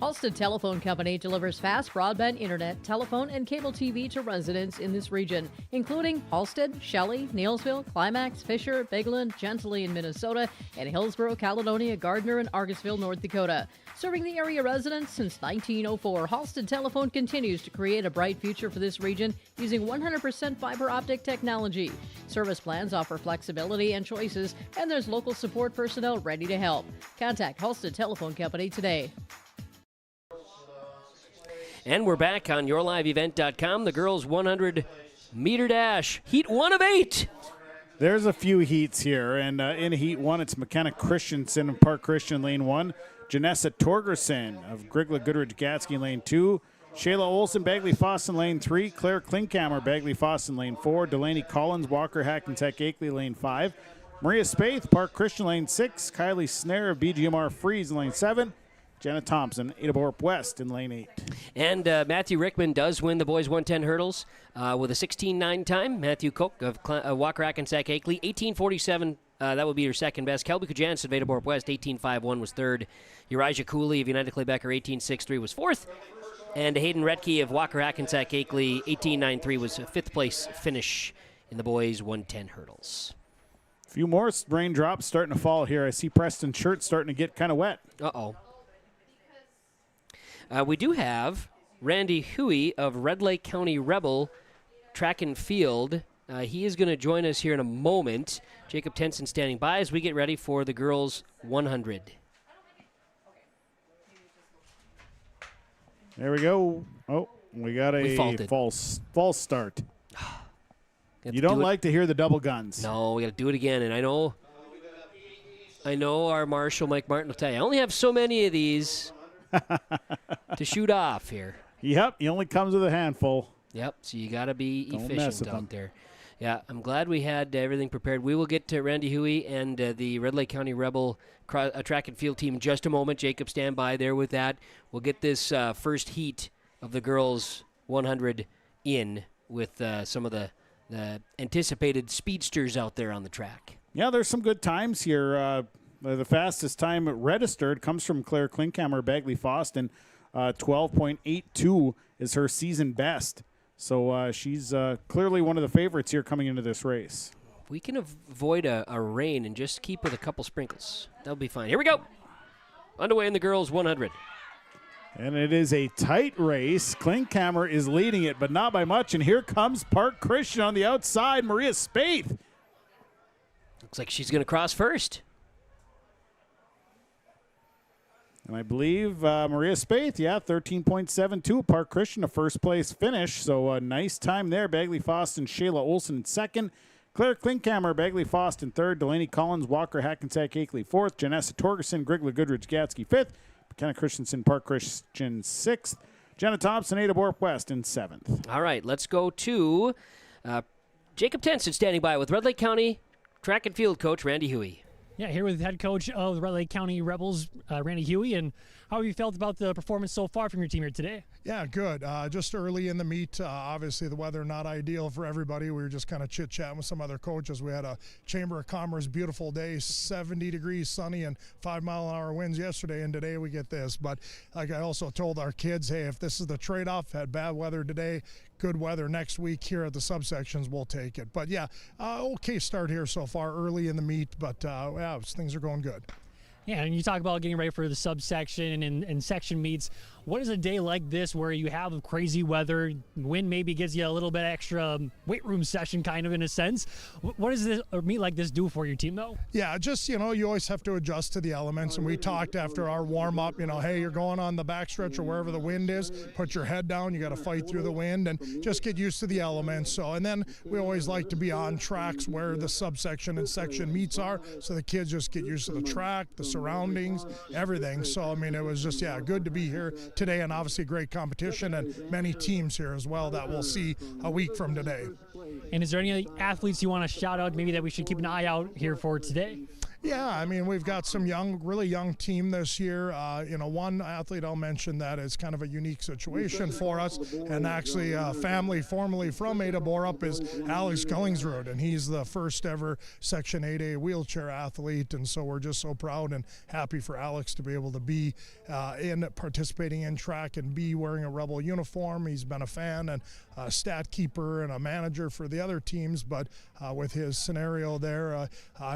Halstead Telephone Company delivers fast broadband internet, telephone, and cable TV to residents in this region, including Halstead, Shelley, Neelsville, Climax, Fisher, Bigland, Gentilly in Minnesota, and Hillsborough, Caledonia, Gardner, and Argosville, North Dakota. Serving the area residents since 1904, Halstead Telephone continues to create a bright future for this region using 100% fiber optic technology. Service plans offer flexibility and choices, and there's local support personnel ready to help. Contact Halstead Telephone Company today. And we're back on YourLiveEvent.com. The girls' 100-meter dash, heat 1 of 8. There's a few heats here, and in heat 1, it's McKenna Christensen of Park Christian, lane 1. Janessa Torgerson of Grigla Goodrich Gatsky, lane 2. Shayla Olson, Bagley Fosson, lane 3. Claire Klinkhammer, Bagley Fosson, lane 4. Delaney Collins, Walker Hackensack Akeley, lane 5. Maria Spaeth, Park Christian, lane 6. Kylie Snare of BGMR Freeze in lane 7. Jenna Thompson, Ada-Borup-West in lane 8. And Matthew Rickman does win the boys 110 hurdles with a 16.9 time. Matthew Koch of Walker Hackensack Akeley, 18.47. That would be your second best. Kelby Kujansen of Ada-Borup-West, 18.51 was third. Uriah Cooley of United Claybecker, 18.63 was fourth. And Hayden Retke of Walker Hackensack Akeley, 18.93 was a fifth place finish in the boys 110 hurdles. A few more raindrops starting to fall here. I see Preston's shirt starting to get kind of wet. Uh-oh. We do have Randy Huey of Red Lake County Rebel Track and Field. He is going to join us here in a moment. Jacob Tenson standing by as we get ready for the girls' 100. There we go. Oh, We got We a faulted. false start. Have You to don't do it. like to hear the double guns. No, we got to do it again. And I know our marshal, Mike Martin, will tell you, I only have so many of these to shoot off here. Yep, he only comes with a handful. Yep, so you got to be Don't mess efficient with them. out there. Yeah, I'm glad we had everything prepared. We will get to Randy Huey and the Red Lake County Rebel track and field team in just a moment. Jacob, stand by there with that. We'll get this first heat of the girls 100 in with some of the anticipated speedsters out there on the track. Yeah, there's some good times here. The fastest time registered comes from Claire Klinkhammer, Bagley Foston. 12.82 is her season best. So she's clearly one of the favorites here coming into this race. If we can avoid a rain and just keep with a couple sprinkles, that'll be fine. Here we go. Underway in the girls 100. And it is a tight race. Klinkhammer is leading it, but not by much. And here comes Park Christian on the outside. Maria Spaeth. Looks like she's going to cross first. And I believe Maria Spaeth, 13.72. Park Christian, a first-place finish. So a nice time there. Bagley Foston, Shayla Olson in second. Claire Klinkhammer, Bagley Foston third. Delaney Collins, Walker Hackensack, Akeley fourth. Janessa Torgerson, Grigla Goodrich, Gatsky fifth. McKenna Christensen, Park Christian sixth. Jenna Thompson, Ada-Borup-West in seventh. All right, let's go to Jacob Tenson standing by with Red Lake County track and field coach Randy Huey. Yeah, here with head coach of the Red Lake County Rebels, Randy Huey. And how have you felt about the performance so far from your team here today? Yeah, good. Just early in the meet, obviously the weather not ideal for everybody. We were just kind of chit-chatting with some other coaches. We had a Chamber of Commerce beautiful day, 70 degrees, sunny, and 5-mile-an-hour winds yesterday, and today we get this. But like I also told our kids, hey, if this is the trade-off, had bad weather today, good weather next week here at the subsections, we'll take it. But yeah, okay start here so far early in the meet, but yeah, things are going good. Yeah, and you talk about getting ready for the subsection and section meets. What is a day like this where you have crazy weather, wind maybe gives you a little bit extra weight room session kind of in a sense? What does a meet like this do for your team though? Yeah, just, you always have to adjust to the elements. And we talked after our warm up, hey, you're going on the backstretch or wherever the wind is, put your head down, you got to fight through the wind and just get used to the elements. So, and then we always like to be on tracks where the subsection and section meets are. So the kids just get used to the track, the surroundings, everything. So, I mean, it was just, good to be here today, and obviously great competition and many teams here as well that we'll see a week from today. And is there any athletes you want to shout out maybe that we should keep an eye out here for today? Yeah, I mean, we've got some really young team this year. One athlete I'll mention that is kind of a unique situation for us, and actually family formerly from Ada-Borup is Alex Gullingsrud, and he's the first ever Section 8A wheelchair athlete, and so we're just so proud and happy for Alex to be able to be participating in track and be wearing a Rebel uniform. He's been a fan and a stat keeper and a manager for the other teams, but with his scenario there,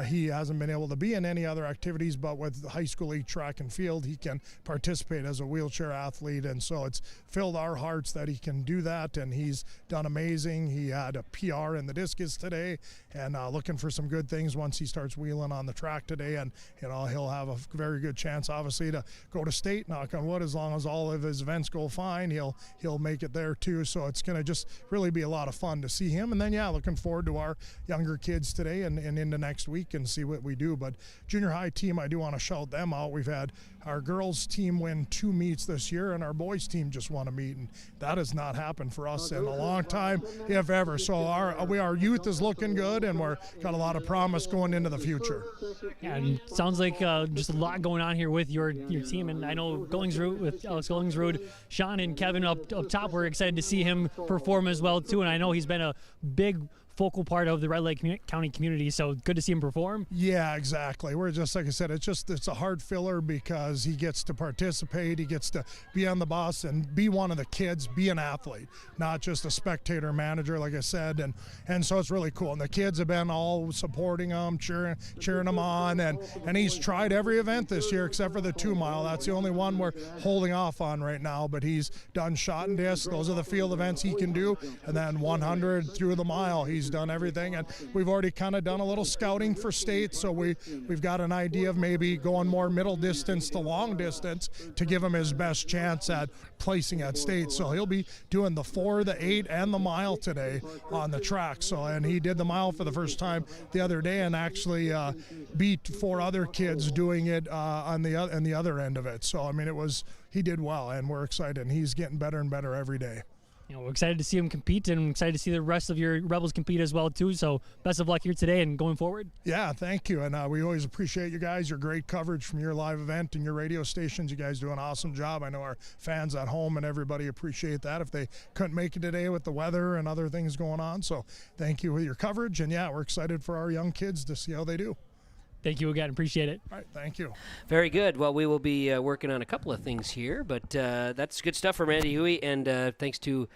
he hasn't been able to be in any other activities, but with high school league track and field, he can participate as a wheelchair athlete, and so it's filled our hearts that he can do that, and he's done amazing. He had a PR in the discus today, and looking for some good things once he starts wheeling on the track today, and he'll have a very good chance, obviously, to go to state, knock on wood, as long as all of his events go fine, he'll make it there too. So it's going to just really be a lot of fun to see him, and then looking forward to our younger kids today and into next week and see what we do. But junior high team, I do want to shout them out. We've had our girls team win 2 meets this year, and our boys team just won a meet, and that has not happened for us in a long time, if ever. So our youth is looking good, and we're got a lot of promise going into the future. Yeah, and it sounds like just a lot going on here with your team, and I know Gullingsrud, with Alex Gullingsrud, Sean and Kevin up top, we're excited to see him perform as well too, and I know he's been a big focal part of the Red Lake County community, so good to see him perform. Yeah, exactly. We're just, like I said, it's a hard filler because he gets to participate, he gets to be on the bus and be one of the kids, be an athlete, not just a spectator manager, like I said, and so it's really cool. And the kids have been all supporting him, cheering him on, and he's tried every event this year except for the 2-mile. That's the only one we're holding off on right now, but he's done shot and disc. Those are the field events he can do, and then 100 through the mile. He's He's done everything, and we've already kind of done a little scouting for state, so we've got an idea of maybe going more middle distance to long distance to give him his best chance at placing at state. So he'll be doing the 4, the 8, and the mile today on the track. So, and he did the mile for the first time the other day and actually beat 4 other kids doing it on the other end of it. So I mean, he did well, and we're excited, and he's getting better and better every day. We're excited to see him compete, and I'm excited to see the rest of your Rebels compete as well too. So best of luck here today and going forward. Yeah, thank you, and we always appreciate you guys. Your great coverage from your live event and your radio stations. You guys do an awesome job. I know our fans at home and everybody appreciate that if they couldn't make it today with the weather and other things going on. So thank you for your coverage, and yeah, we're excited for our young kids to see how they do. Thank you again. Appreciate it. All right, thank you. Very good. Well, we will be working on a couple of things here, but that's good stuff from Randy Huey, and thanks to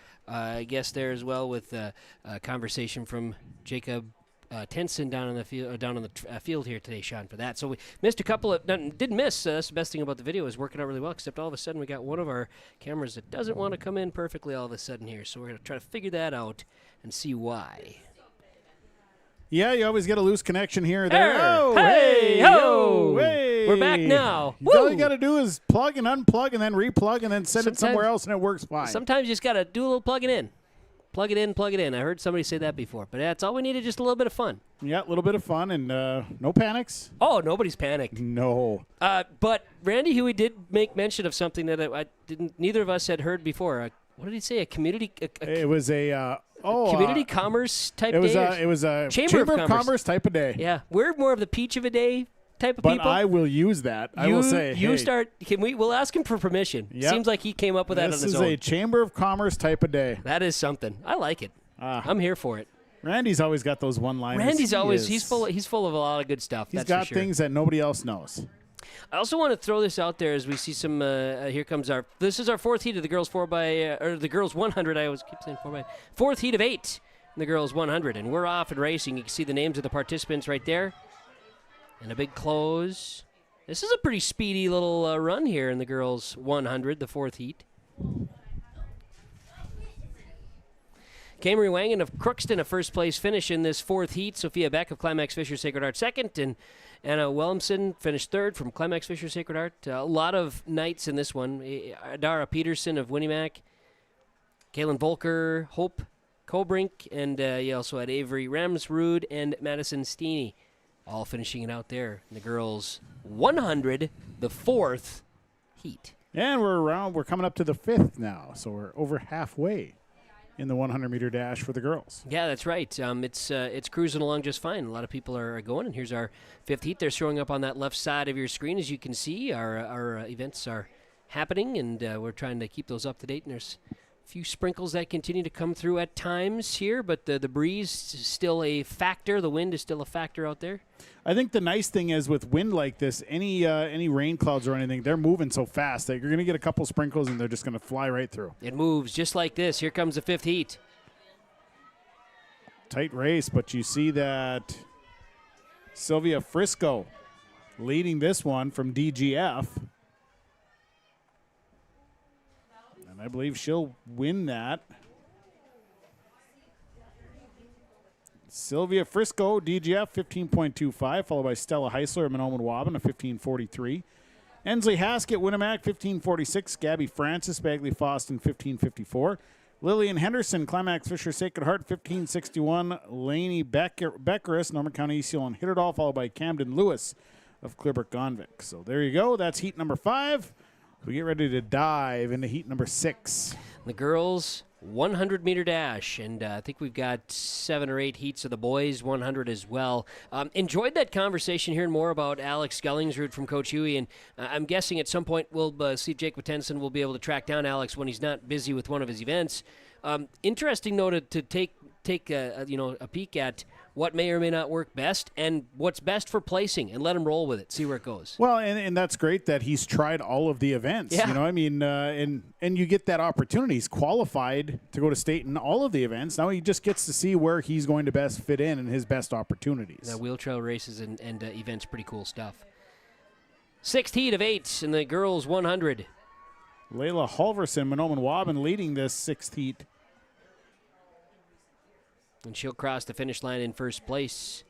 guest there as well with a conversation from Jacob Tenson down on the field here today, Sean, for that. So we missed a couple of didn't miss. That's the best thing about the video is working out really well. Except all of a sudden we got one of our cameras that doesn't want to come in perfectly all of a sudden here. So we're gonna try to figure that out and see why. Yeah, you always get a loose connection here or there. Oh, hey, ho! Hey. We're back now. All you got to do is plug and unplug and then replug and then send it somewhere else and it works fine. Sometimes you just got to do a little plugging in. Plug it in, plug it in. I heard somebody say that before, but that's all we needed, just a little bit of fun. Yeah, a little bit of fun and no panics. Oh, nobody's panicked. No. But Randy Huey did make mention of something that I didn't. Neither of us had heard before. What did he say? A community. It was a. Community commerce type it was day? It was a Chamber of Commerce type of day. Yeah, we're more of the peach of a day type of but people. But I will use that. I will say, you hey, start. We'll ask him for permission. Yep. Seems like he came up with that on his own. This is a Chamber of Commerce type of day. That is something. I like it. I'm here for it. Randy's always got those one-liners. He's full of a lot of good stuff. He's got things that nobody else knows. I also want to throw this out there as we see some. Here comes this is our 4th heat of the girls 4x or the girls 100. I always keep saying 4x. 4th heat of 8 in the girls 100, and we're off and racing. You can see the names of the participants right there, and a big close. This is a pretty speedy little run here in the girls 100, the 4th heat. Camry Wangan of Crookston, a first-place finish in this 4th heat. Sophia Beck of Climax Fisher Sacred Heart second, and Anna Williamson finished 3rd from Climax Fisher Sacred Heart. A lot of knights in this one. Adara Peterson of Winnimac, Kaylin Volker, Hope Kobrink, and you also had Avery Ramsrud and Madison Steeney all finishing it out there in the girls 100, the 4th heat. And we're coming up to the 5th now, so we're over halfway in the 100-meter dash for the girls. Yeah, that's right. It's cruising along just fine. A lot of people are going, and here's our 5th heat. They're showing up on that left side of your screen. As you can see, our events are happening, and we're trying to keep those up to date. And there's a few sprinkles that continue to come through at times here, but the breeze is still a factor. The wind is still a factor out there. I think the nice thing is with wind like this, any rain clouds or anything, they're moving so fast that you're going to get a couple sprinkles and they're just going to fly right through. It moves just like this. Here comes the 5th heat. Tight race, but you see that Sylvia Frisco leading this one from DGF. And I believe she'll win that. Sylvia Frisco, DGF, 15.25, followed by Stella Heisler of Manoman Waban, a 15.43. Ensley Haskett, Winnimac, 15.46. Gabby Francis, Bagley Foston, 15.54. Lillian Henderson, Climax Fisher Sacred Heart, 15.61. Lainey Beckeris, Norman County Easthill, and Hitterdall, followed by Camden Lewis of Clearbrook-Gonvick. So there you go. That's heat number 5. We get ready to dive into heat number 6. The girls 100-meter dash, and I think we've got 7 or 8 heats of the boys 100 as well. Enjoyed that conversation, hearing more about Alex Skellingsrud from Coach Huey, and I'm guessing at some point we'll see Jake Wattenson. We'll be able to track down Alex when he's not busy with one of his events. Interesting, though, to take a peek at what may or may not work best and what's best for placing, and let him roll with it, see where it goes. Well, and that's great that he's tried all of the events. Yeah. You know, I mean, and you get that opportunity. He's qualified to go to state in all of the events. Now he just gets to see where he's going to best fit in and his best opportunities. The wheel trail races and events, pretty cool stuff. 6th heat of 8 in the girls 100. Layla Halverson, Manoman Waban leading this 6th heat. And she'll cross the finish line in first place.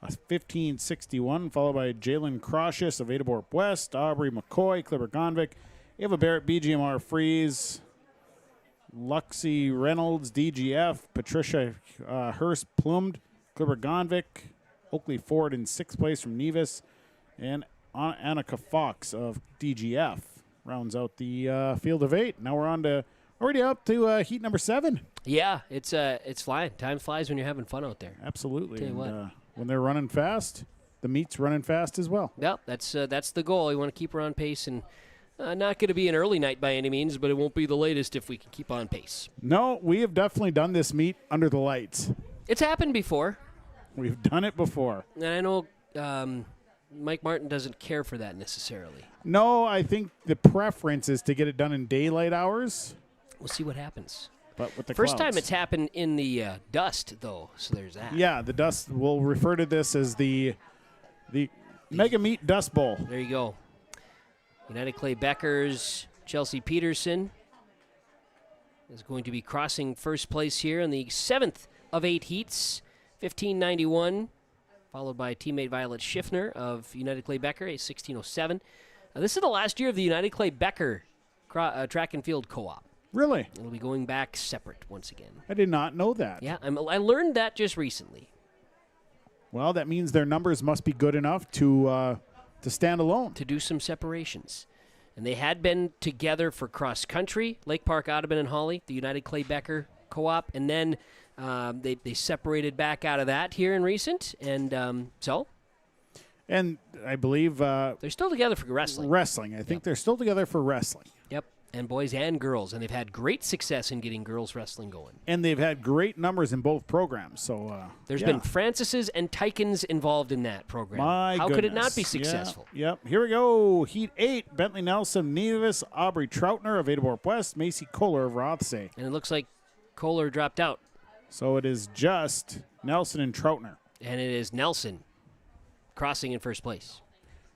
A 15:61, followed by Jalen Crocius of Ada-Borup-West, Aubrey McCoy, Clipper Gonvick, Ava Barrett, BGMR Freeze, Luxie Reynolds, DGF, Patricia Hurst Plumed, Clipper Gonvick, Oakley Ford in 6th place from Nevis, and Annika Fox of DGF rounds out the field of 8. Now we're on to already up to heat number 7. Yeah, it's flying. Time flies when you're having fun out there. Absolutely. Tell you And, what. when they're running fast, the meet's running fast as well. Yep, that's the goal. You want to keep her on pace, and not going to be an early night by any means, but it won't be the latest if we can keep on pace. No, we have definitely done this meet under the lights. It's happened before. We've done it before. And I know Mike Martin doesn't care for that necessarily. No, I think the preference is to get it done in daylight hours. We'll see what happens. But with the First clouds. time it's happened in the dust, though, so there's that. Yeah, the dust. We'll refer to this as the Mega Meet Dust Bowl. There you go. United Clay Beckers, Chelsea Peterson is going to be crossing first place here in the 7th of 8 heats, 15:91, followed by teammate Violet Schiffner of United Clay Becker, a 16:07. This is the last year of the United Clay Becker track and field co-op. Really? It'll be going back separate once again. I did not know that. Yeah, I learned that just recently. Well, that means their numbers must be good enough to stand alone. To do some separations. And they had been together for cross country, Lake Park, Audubon, and Holly, the United Clay Becker co-op. And then they separated back out of that here in recent. And so? And I believe... they're still together for wrestling. Wrestling. I think they're still together for wrestling. Yep. And boys and girls. And they've had great success in getting girls wrestling going. And they've had great numbers in both programs. So There's been Francis's and Tykins involved in that program. How could it not be successful? Yep. Here we go. Heat 8. Bentley Nelson, Nevis, Aubrey Troutner of Ada-Borup-West, Macy Kohler of Rothsay. And it looks like Kohler dropped out. So it is just Nelson and Troutner. And it is Nelson crossing in first place.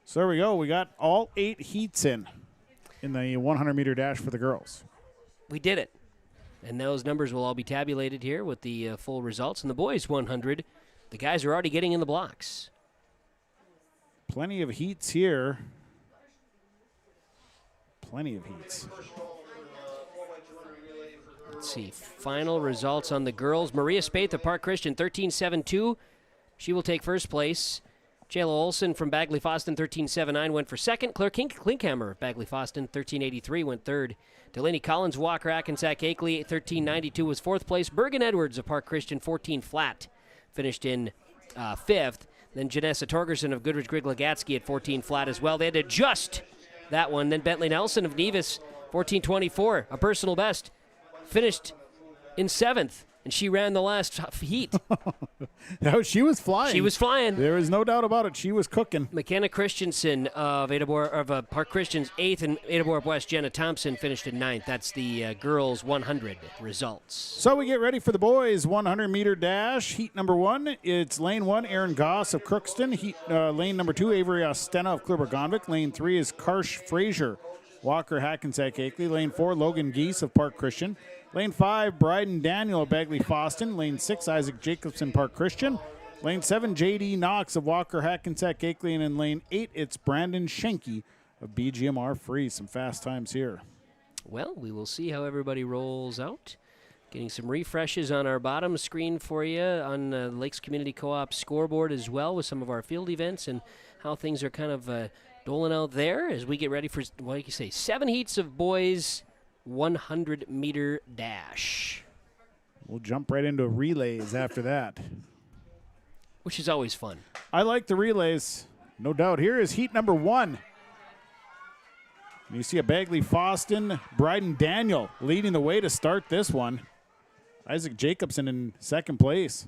So there we go. We got all 8 heats in the 100-meter dash for the girls. We did it. And those numbers will all be tabulated here with the full results. And the boys 100, the guys are already getting in the blocks. Plenty of heats here. Plenty of heats. Let's see. Final results on the girls. Maria Spaeth of Park Christian, 13.72. She will take first place. Jayla Olson from Bagley Foston, 13.79, went for second. Claire Klinkhammer of Bagley Foston, 13.83, went third. Delaney Collins, Walker, Hackensack, Akeley, 13.92 was fourth place. Bergen Edwards of Park Christian, 14 flat, finished in fifth. Then Janessa Torgerson of Goodrich Griglagatsky at 14 flat as well. They had to adjust that one. Then Bentley Nelson of Nevis, 14.24, a personal best, finished in seventh. And she ran the last heat. No, she was flying. She was flying. There is no doubt about it. She was cooking. McKenna Christensen of Park Christian's 8th, and Ada-Borup-West Jenna Thompson finished in 9th. That's the girls' 100 results. So we get ready for the boys' 100-meter dash. Heat number 1, it's lane 1, Aaron Goss of Crookston. Lane number 2, Avery Ostena of Kluber-Gonvick. Lane 3 is Karsh Frazier, Walker Hackensack Akeley. Lane 4, Logan Geese of Park Christian. Lane 5, Bryden Daniel of Bagley Foston. Lane 6, Isaac Jacobson, Park Christian. Lane 7, J.D. Knox of Walker Hackensack Akeley. And in lane 8, it's Brandon Schenke of BGMR Free. Some fast times here. Well, we will see how everybody rolls out. Getting some refreshes on our bottom screen for you on Lakes Community Co-op scoreboard as well with some of our field events and how things are kind of doling out there as we get ready for, 7 heats of boys' 100-meter dash. We'll jump right into relays after that. Which is always fun. I like the relays, no doubt. Here is heat number 1. You see a Bagley Foston, Bryden Daniel leading the way to start this one. Isaac Jacobson in second place.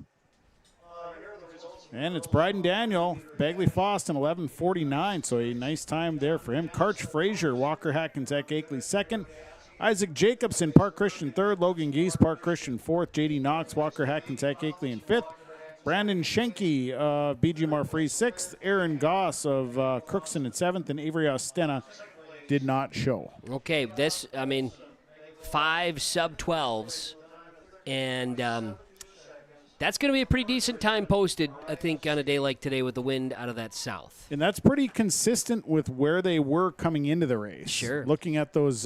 And it's Bryden Daniel, Bagley Foston, 11:49, so a nice time there for him. Karch Frazier, Walker Hackensack Akeley second. Isaac Jacobson, Park Christian third. Logan Geese, Park Christian fourth. J.D. Knox, Walker Hackensack Akeley in fifth. Brandon Schenke of BGMR Free sixth. Aaron Goss of Crookston in seventh. And Avery Ostena did not show. Okay, 5 sub-12s. And That's going to be a pretty decent time posted, I think, on a day like today with the wind out of that south. And that's pretty consistent with where they were coming into the race. Sure. Looking at those,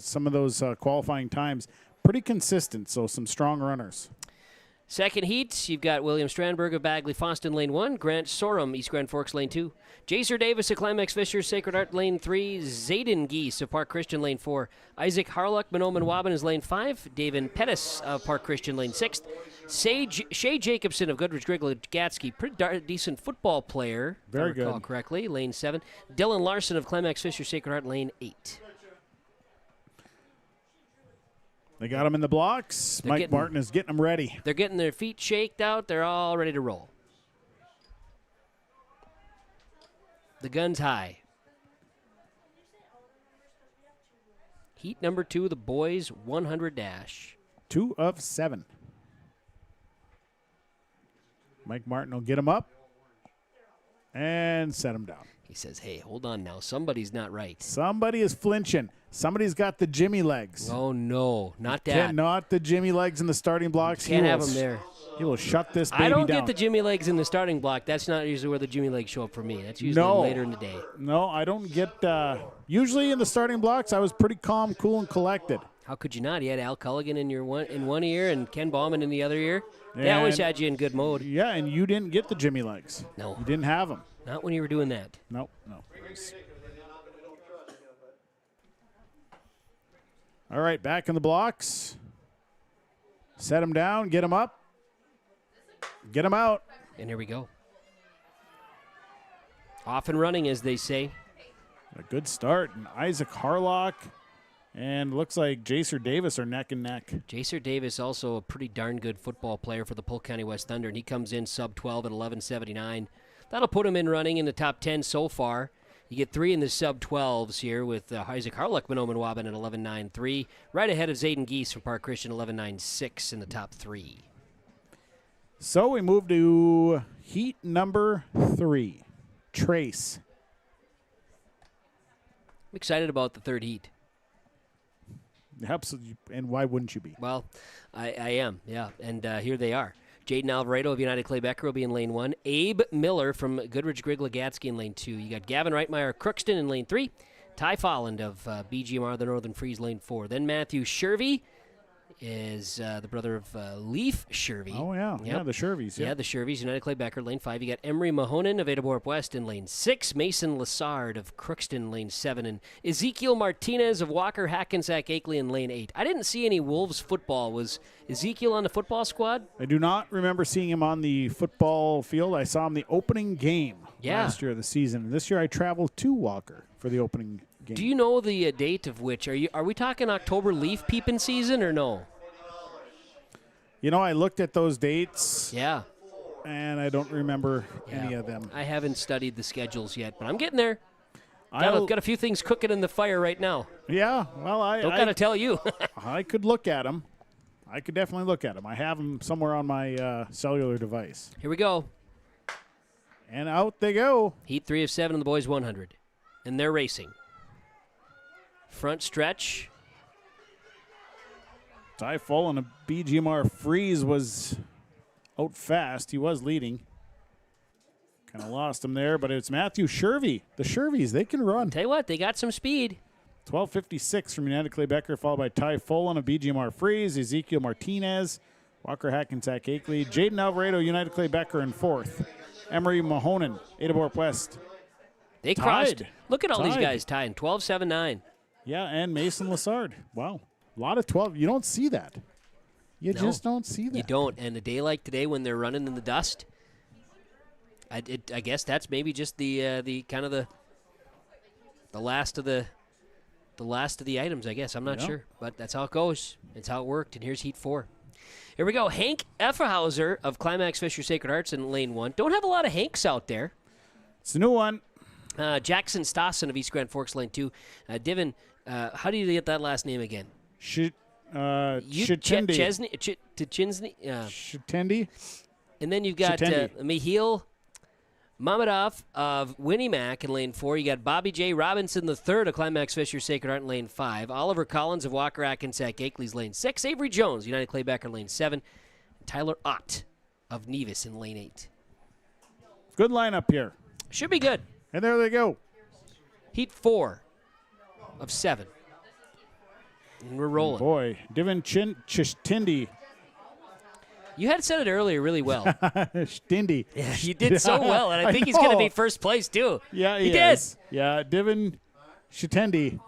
some of those qualifying times, pretty consistent. So some strong runners. Second heat, you've got William Strandberg of Bagley Foston, lane 1. Grant Sorum, East Grand Forks, lane 2. Jaser Davis of Climax Fisher, Sacred Heart, lane 3. Zayden Geese of Park Christian, lane 4. Isaac Harlock, Monoman Waban is lane 5. David Pettis of Park Christian, lane 6. Shea Jacobson of Goodrich Grigla-Gatsky, pretty decent football player. Very if I recall good. correctly, lane 7. Dylan Larson of Climax Fisher, Sacred Heart, lane 8. They got them in the blocks. Mike Martin is getting them ready. They're getting their feet shaked out. They're all ready to roll. The gun's high. Heat number 2, the boys 100 dash. 2 of 7. Mike Martin will get him up and set him down. He says, hey, hold on now. Somebody's not right. Somebody is flinching. Somebody's got the Jimmy legs. Oh, no, not that. Not the Jimmy legs in the starting blocks. Can't have them there. He will shut this baby I don't down. get the Jimmy legs in the starting block. That's not usually where the Jimmy legs show up for me. That's usually later in the day. No, I don't get usually in the starting blocks, I was pretty calm, cool, and collected. How could you not? You had Al Culligan in one ear and Ken Bauman in the other ear. They always had you in good mode. Yeah, and you didn't get the Jimmy legs. No. You didn't have them. Not when you were doing that. No. All right, back in the blocks. Set him down, get him up, get him out. And here we go. Off and running, as they say. A good start. And Isaac Harlock and looks like Jaser Davis are neck and neck. Jaser Davis, also a pretty darn good football player for the Polk County West Thunder, and he comes in sub-12 at 11.79. That'll put him in running in the top 10 so far. You get 3 in the sub-12s here with Isaac Harlock, Monoman Waban at 11.93. Right ahead of Zayden Geese from Park Christian, 11.96 in the top 3. So we move to heat number 3, Trace. I'm excited about the third heat. Absolutely, and why wouldn't you be? Well, I am, yeah, and here they are. Jaden Alvarado of United Clay Becker will be in lane 1. Abe Miller from Goodrich Grigla-Gatsky in lane 2. You got Gavin Reitmeyer Crookston in lane 3. Ty Folland of BGMR, the Northern Freeze, lane 4. Then Matthew Shervey is the brother of Leaf Shervey. Oh, yeah. Yep. Yeah, the Sherveys. Yeah, the Sherveys, United Clay Becker, lane 5. You got Emery Mahonen of Ada-Borup-West in lane 6. Mason Lassard of Crookston, lane 7. And Ezekiel Martinez of Walker Hackensack Akeley in lane 8. I didn't see any Wolves football. Was Ezekiel on the football squad? I do not remember seeing him on the football field. I saw him the opening game last year of the season. This year I traveled to Walker for the opening game. Do you know the date of which? Are we talking October leaf peeping season or no? You know, I looked at those dates. Yeah. And I don't remember any of them. I haven't studied the schedules yet, but I'm getting there. I've got a few things cooking in the fire right now. Yeah, well, I don't gotta tell you. I could look at them. I could definitely look at them. I have them somewhere on my cellular device. Here we go. And out they go. Heat 3 of 7 in the boys 100. And they're racing. Front stretch. Ty Full and a BGMR Freeze was out fast. He was leading. Kind of lost him there, but it's Matthew Shervey. The Sherveys, they can run. Tell you what, they got some speed. 12.56 from United Clay Becker, followed by Ty Full and a BGMR Freeze. Ezekiel Martinez, Walker Hackensack Akeley. Jaden Alvarado, United Clay Becker in 4th. Emery Mahonen, Ada-Borup-West. They crossed. Look at all these guys tying. 12-7-9. Yeah, and Mason Lassard. Wow. A lot of 12. You don't see that. You just don't see that. You don't. And a day like today when they're running in the dust, I guess that's maybe just the kind of the last of the items, I guess. I'm not sure. But that's how it goes. It's how it worked. And here's Heat 4. Here we go. Hank Effenhauser of Climax Fisher Sacred Hearts in lane 1. Don't have a lot of Hanks out there. It's a new one. Jackson Stassen of East Grand Forks, lane 2. Divin, how do you get that last name again? Shitendi. Shitendi. And then you've got Mihail Mamadov of Winnimac in lane 4. You got Bobby J. Robinson III of Climax Fisher Sacred Heart in lane 5. Oliver Collins of Walker Hackensack Akeley's lane 6. Avery Jones, United Clay Becker, lane 7. Tyler Ott of Nevis in lane 8. Good lineup here. Should be good. And there they go. Heat 4 of 7. And we're rolling. Boy, Divin Shtindi. You had said it earlier really well. Shtindi. Yeah, you did so well, and I think he's going to be first place too. Yeah, he did. did. Yeah, Divin Shtindi.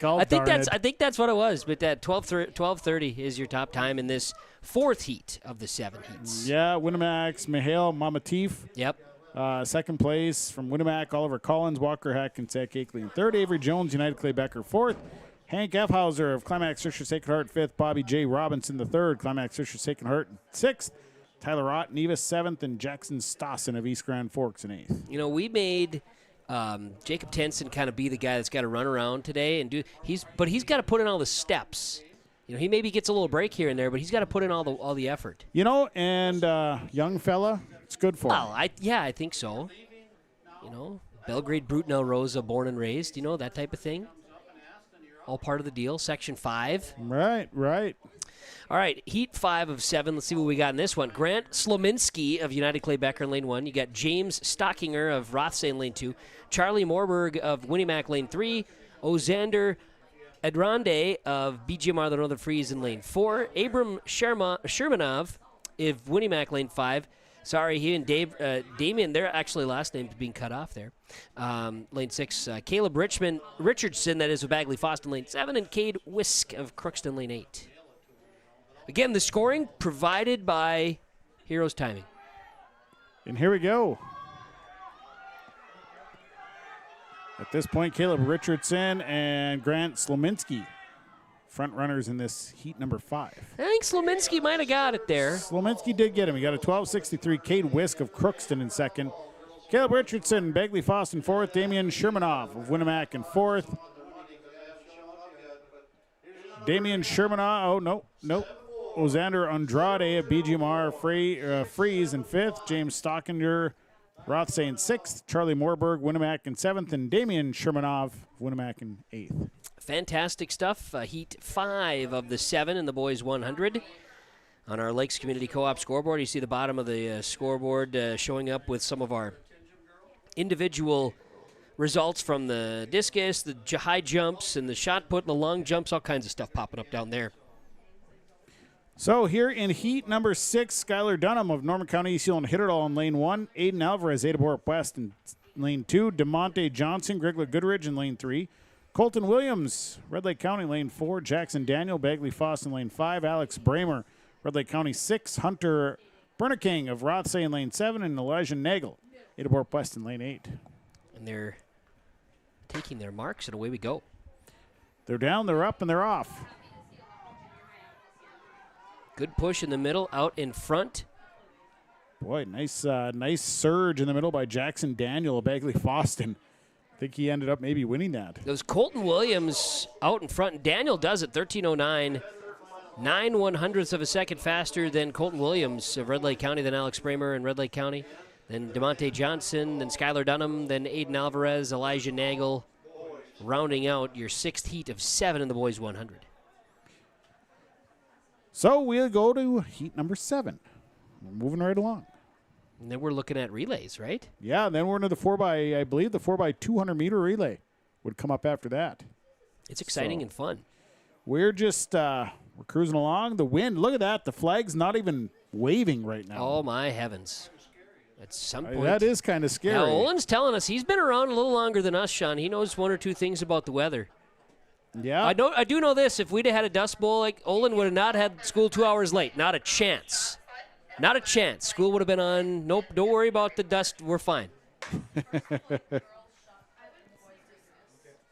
I think that's what it was. But that 12:30 is your top time in this 4th heat of the 7 heats. Yeah, Winnemax, Mihail Mamatif. Yep. Second place from Winnemac, Oliver Collins, Walker Hack, and Zach Akeley. Third, Avery Jones, United Clay Becker. Fourth, Hank F. Hauser of Climax Fisher Sacred Heart. Fifth, Bobby J. Robinson. The third, Climax Fisher Sacred Heart. Sixth, Tyler Rott, Nevis. Seventh, and Jackson Stossen of East Grand Forks in eighth. You know, we made Jacob Tenson kind of be the guy that's got to run around today and do. But he's got to put in all the steps. You know, he maybe gets a little break here and there, but he's got to put in all the effort. You know, and young fella, it's good for him. Well, I think so. You know, Belgrade Brutnell Rosa, born and raised. You know, that type of thing. All part of the deal. Section 5. Right. All right, Heat 5 of 7. Let's see what we got in this one. Grant Slominski of United Clay Becker in lane 1. You got James Stockinger of Rothsay in lane 2. Charlie Morberg of Winnemac lane 3. Ozander Adrande of BGMR the Northern Freeze in lane 4. Abram Shermanov of Winnemac lane 5. Sorry, he and Damien, their actually last names being cut off there. Lane 6, Caleb Richardson, that is, of Bagley Foss in lane 7, and Cade Wisk of Crookston lane 8. Again, the scoring provided by Heroes Timing. And here we go. At this point, Caleb Richardson and Grant Slominski, front runners in this heat number 5. I think Slominski might have got it there. Slominski did get him. He got a 12.63. Cade Wisk of Crookston in second. Caleb Richardson, Bagley Foss in fourth. Damian Shermanov of Winnemac in fourth. Damian Shermanov, no. Ozander Andrade of BGMR Freeze in fifth. James Stockinger, Rothsay in sixth. Charlie Morberg, Winnemac in seventh. And Damian Shermanov, Winnemac in eighth. Fantastic stuff. Heat 5 of the 7 in the boys 100. On our Lakes Community Co-op scoreboard, you see the bottom of the scoreboard showing up with some of our individual results from the discus, the high jumps, and the shot put, and the long jumps, all kinds of stuff popping up down there. So here in heat number 6, Skylar Dunham of Norman County East Hill hit it all in lane 1. Aiden Alvarez, Ada-Borup-West in lane 2. DeMonte Johnson, Grigla Goodridge in lane 3. Colton Williams, Red Lake County, lane 4. Jackson Daniel, Bagley Foss in lane 5. Alex Bramer, Red Lake County, 6. Hunter Bernaking of Rothsay in lane 7. And Elijah Nagel, Ada-Borup-West in lane 8. And they're taking their marks, and away we go. They're down, they're up, and they're off. Good push in the middle, out in front. Boy, nice surge in the middle by Jackson Daniel of Bagley Foston. I think he ended up maybe winning that. It was Colton Williams out in front, and Daniel does it, 13:09. 9/100ths of a second faster than Colton Williams of Red Lake County, then Alex Bramer in Red Lake County, then DeMonte Johnson, then Skylar Dunham, then Aiden Alvarez, Elijah Nagel, rounding out your 6th heat of 7 in the boys 100. So we'll go to heat number 7. We're moving right along. And then we're looking at relays, right? Yeah, and then we're into the 4x200 meter relay would come up after that. It's exciting and fun. We're just we're cruising along. The wind, look at that. The flag's not even waving right now. Oh, my heavens. At some point. That is kind of scary. Now, Olin's telling us he's been around a little longer than us, Sean. He knows one or two things about the weather. Yeah. I do know this. If we'd have had a dust bowl, like Olin would have not had school 2 hours late. Not a chance. Not a chance. School would have been on. Nope, don't worry about the dust. We're fine.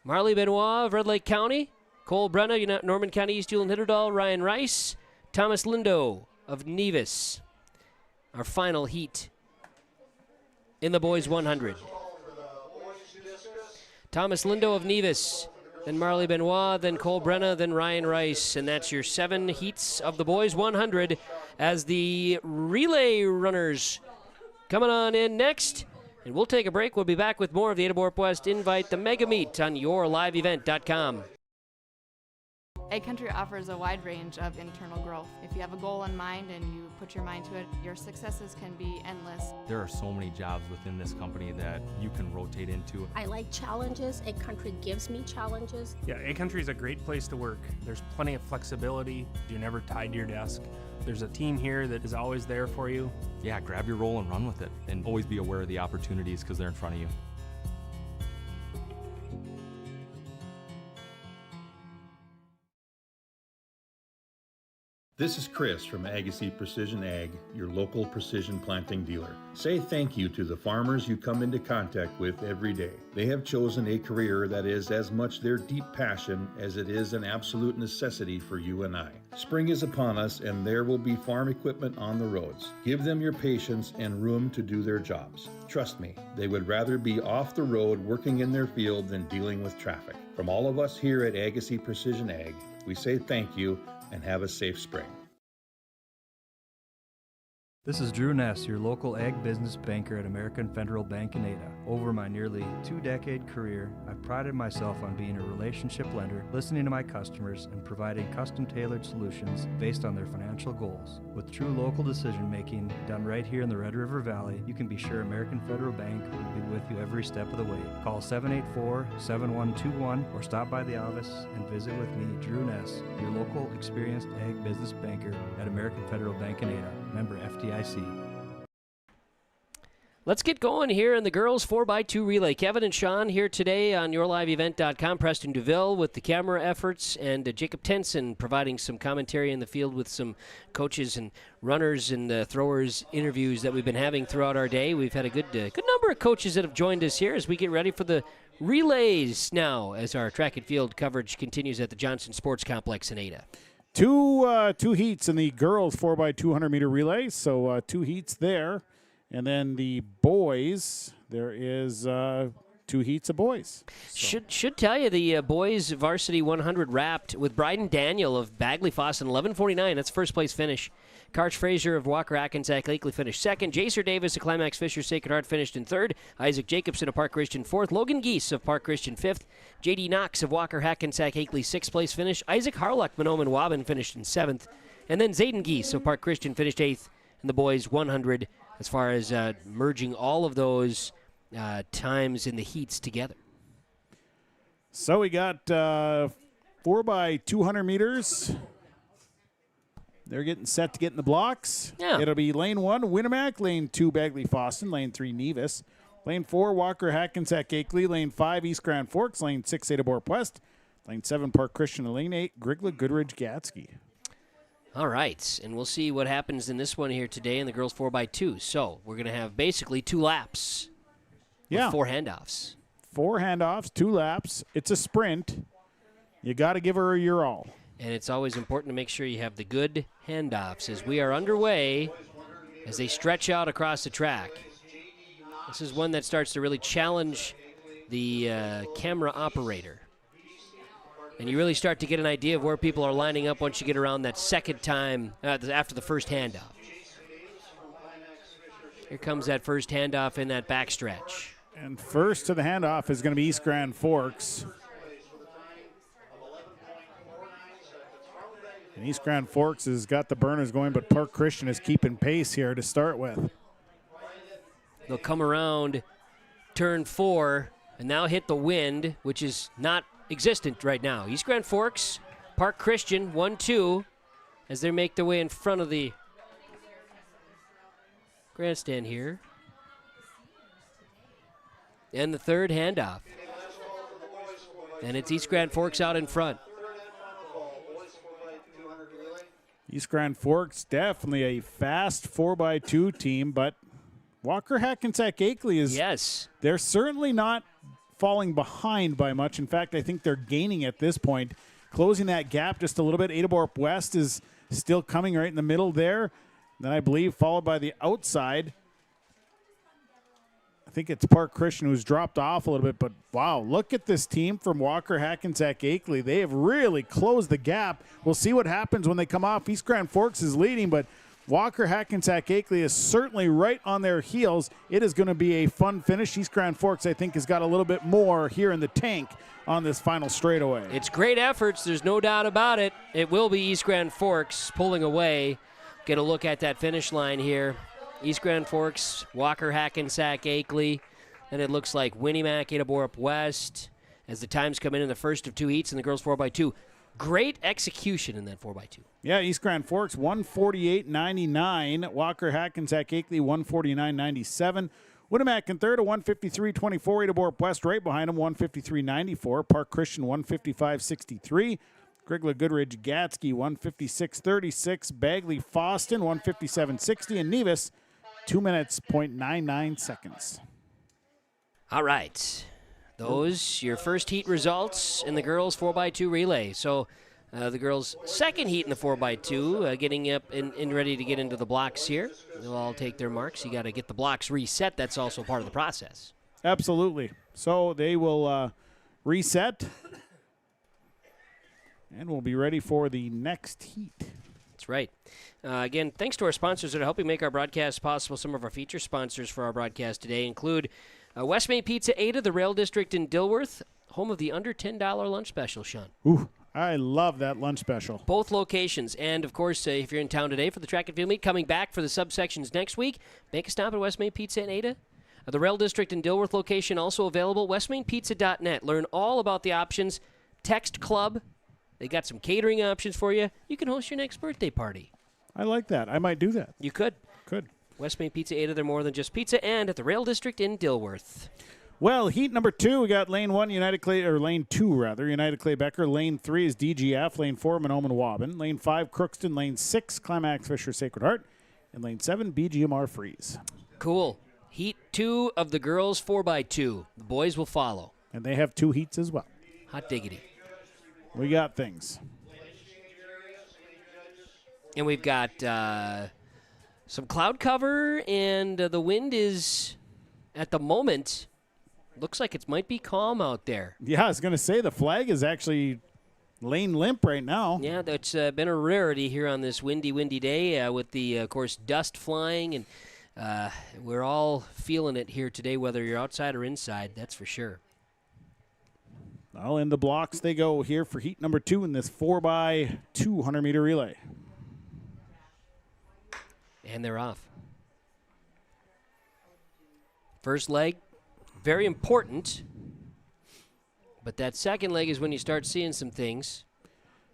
Marley Benoit of Red Lake County. Cole Brenna, Norman County East Hewlin Hitterdal. Ryan Rice. Thomas Lindo of Nevis. Our final heat in the boys 100. Thomas Lindo of Nevis. Then Marley Benoit, then Cole Brenna, then Ryan Rice. And that's your 7 heats of the boys 100 as the relay runners coming on in next. And we'll take a break. We'll be back with more of the Ada-Borup-West Invite, the Mega Meet on yourliveevent.com. Ag Country offers a wide range of internal growth. If you have a goal in mind and you put your mind to it, your successes can be endless. There are so many jobs within this company that you can rotate into. I like challenges. Ag Country gives me challenges. Yeah, Ag Country is a great place to work. There's plenty of flexibility. You're never tied to your desk. There's a team here that is always there for you. Yeah, grab your role and run with it. And always be aware of the opportunities because they're in front of you. This is Chris from Agassiz Precision Ag, your local precision planting dealer. Say thank you to the farmers you come into contact with every day. They have chosen a career that is as much their deep passion as it is an absolute necessity for you and I. Spring is upon us and there will be farm equipment on the roads. Give them your patience and room to do their jobs. Trust me, they would rather be off the road working in their field than dealing with traffic. From all of us here at Agassiz Precision Ag, we say thank you and have a safe spring. This is Drew Ness, your local ag business banker at American Federal Bank in Ada. Over my nearly 2-decade career, I've prided myself on being a relationship lender, listening to my customers, and providing custom-tailored solutions based on their financial goals. With true local decision-making done right here in the Red River Valley, you can be sure American Federal Bank will be with you every step of the way. Call 784-7121 or stop by the office and visit with me, Drew Ness, your local experienced ag business banker at American Federal Bank in Ada, member FDIC. Let's get going here in the girls 4x2 relay. Kevin and Sean here today on yourliveevent.com. Preston Duville with the camera efforts, and Jacob Tenson providing some commentary in the field with some coaches and runners and throwers interviews that we've been having throughout our day. We've had a good number of coaches that have joined us here as we get ready for the relays now as our track and field coverage continues at the Johnson Sports Complex in Ada. Two heats in the girls 4x200 meter relay, so 2 heats there. And then the boys, there is 2 heats of boys. So. Should tell you the boys varsity 100 wrapped with Bryden Daniel of Bagley Fossen 11:49. That's first place finish. Karch Frazier of Walker Hackensack Lakely finished second. Jaser Davis of Climax Fisher Sacred Heart finished in third. Isaac Jacobson of Park Christian fourth. Logan Geese of Park Christian fifth. J.D. Knox of Walker Hackensack Hakely sixth place finish. Isaac Harlock Monoman Waban finished in seventh. And then Zayden Geese of Park Christian finished eighth in the boys 100 as far as merging all of those times in the heats together. So we got 4x200 meters. They're getting set to get in the blocks. Yeah. It'll be lane 1, Winnemac, lane 2, Bagley Fossen, lane 3, Nevis, lane 4, Walker Hackensack Akeley, lane 5, East Grand Forks, lane 6, Ada-Borup-West, lane 7, Park Christian, and lane 8, Grigla Goodridge Gatsky. All right, and we'll see what happens in this one here today in the girls 4x2. So we're going to have basically 2 laps. Yeah. 4 handoffs. 4 handoffs, 2 laps. It's a sprint. You got to give her your all. And it's always important to make sure you have the good handoffs as we are underway as they stretch out across the track. This is one that starts to really challenge the camera operator. And you really start to get an idea of where people are lining up once you get around that second time after the first handoff. Here comes that first handoff in that backstretch. And first to the handoff is going to be East Grand Forks. And East Grand Forks has got the burners going, but Park Christian is keeping pace here to start with. They'll come around turn 4 and now hit the wind, which is not existent right now. East Grand Forks, Park Christian, 1-2, as they make their way in front of the grandstand here. And the third handoff. And it's East Grand Forks out in front. East Grand Forks, definitely a fast 4x2 team, but Walker Hackensack Akeley is. Yes. They're certainly not falling behind by much. In fact, I think they're gaining at this point, closing that gap just a little bit. Ada-Borup-West is still coming right in the middle there. Then I believe followed by the outside. I think it's Park Christian who's dropped off a little bit, but wow, look at this team from Walker Hackensack Akeley. They have really closed the gap. We'll see what happens when they come off. East Grand Forks is leading, but Walker Hackensack Akeley is certainly right on their heels. It is going to be a fun finish. East Grand Forks, I think, has got a little bit more here in the tank on this final straightaway. It's great efforts. There's no doubt about it. It will be East Grand Forks pulling away. Get a look at that finish line here. East Grand Forks, Walker Hackensack Akeley. And it looks like Winnie-Mac, Ada-Borup-West as the times come in the first of 2 heats in the girls 4x2. Great execution in that 4x2. Yeah, East Grand Forks 148.99. Walker Hackensack Akeley 149.97. Winnie-Mac in third, a 153.24. Ada-Borup-West right behind him, 153.94. Park Christian 155.63. Grigla Goodridge Gatsky 156.36. Bagley Foston 157.60. And Nevis 2 minutes, 0.99 seconds. All right. Those, your first heat results in the girls 4x2 relay. So the girls' second heat in the 4x2, getting up and ready to get into the blocks here. They'll all take their marks. You got to get the blocks reset. That's also part of the process. Absolutely. So they will reset, and we'll be ready for the next heat. That's right. Again, thanks to our sponsors that are helping make our broadcast possible. Some of our feature sponsors for our broadcast today include West Main Pizza Ada, the Rail District in Dilworth, home of the under $10 lunch special, Sean. Ooh, I love that lunch special. Both locations. And, of course, if you're in town today for the track and field meet, coming back for the subsections next week, make a stop at West Main Pizza in Ada. The Rail District in Dilworth location also available, westmainpizza.net. Learn all about the options. Text Club. They got some catering options for you. You can host your next birthday party. I like that. I might do that. You could. Could. West Main Pizza Ada, they're more than just pizza, and at the Rail District in Dilworth. Well, heat number 2, we got lane 1, United Clay, or lane 2 rather, United Clay Becker. Lane 3 is DGF. Lane 4, Monoman Waubin. Lane 5, Crookston. Lane 6, Climax Fisher Sacred Heart. And lane 7, BGMR Freeze. Cool. Heat 2 of the girls 4x2. The boys will follow. And they have 2 heats as well. Hot diggity. We got things. And we've got some cloud cover, and the wind is, at the moment, looks like it might be calm out there. Yeah, I was going to say the flag is actually lane limp right now. Yeah, that's been a rarity here on this windy day with the, of course, dust flying, and we're all feeling it here today, whether you're outside or inside, that's for sure. Well, in the blocks they go here for heat number 2 in this 4x2 100-meter relay. And they're off. First leg, very important. But that second leg is when you start seeing some things.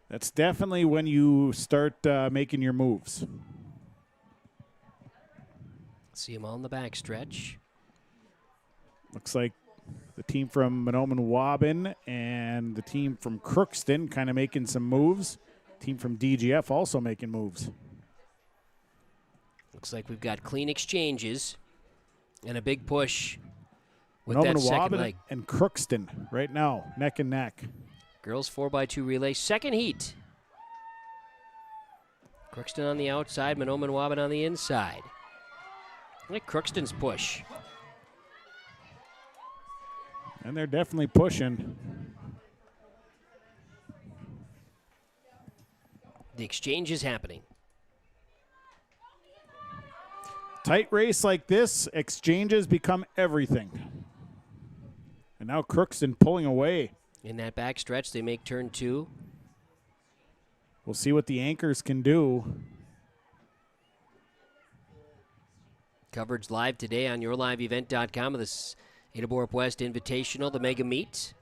That's definitely when you start making your moves. See them all in the back stretch. Looks like the team from Monoman Waubin and the team from Crookston kind of making some moves. Team from DGF also making moves. Looks like we've got clean exchanges and a big push with Monoman that second Waubin leg. and Crookston right now, neck and neck. Girls 4x2 relay, second heat. Crookston on the outside, Monoman Waubin on the inside. I like Crookston's push. And they're definitely pushing. The exchange is happening. Tight race like this, exchanges become everything. And now Crookston pulling away. In that back stretch, they make turn 2. We'll see what the anchors can do. Coverage live today on yourliveevent.com of this Ada-Borup-West Invitational, the Mega Meet.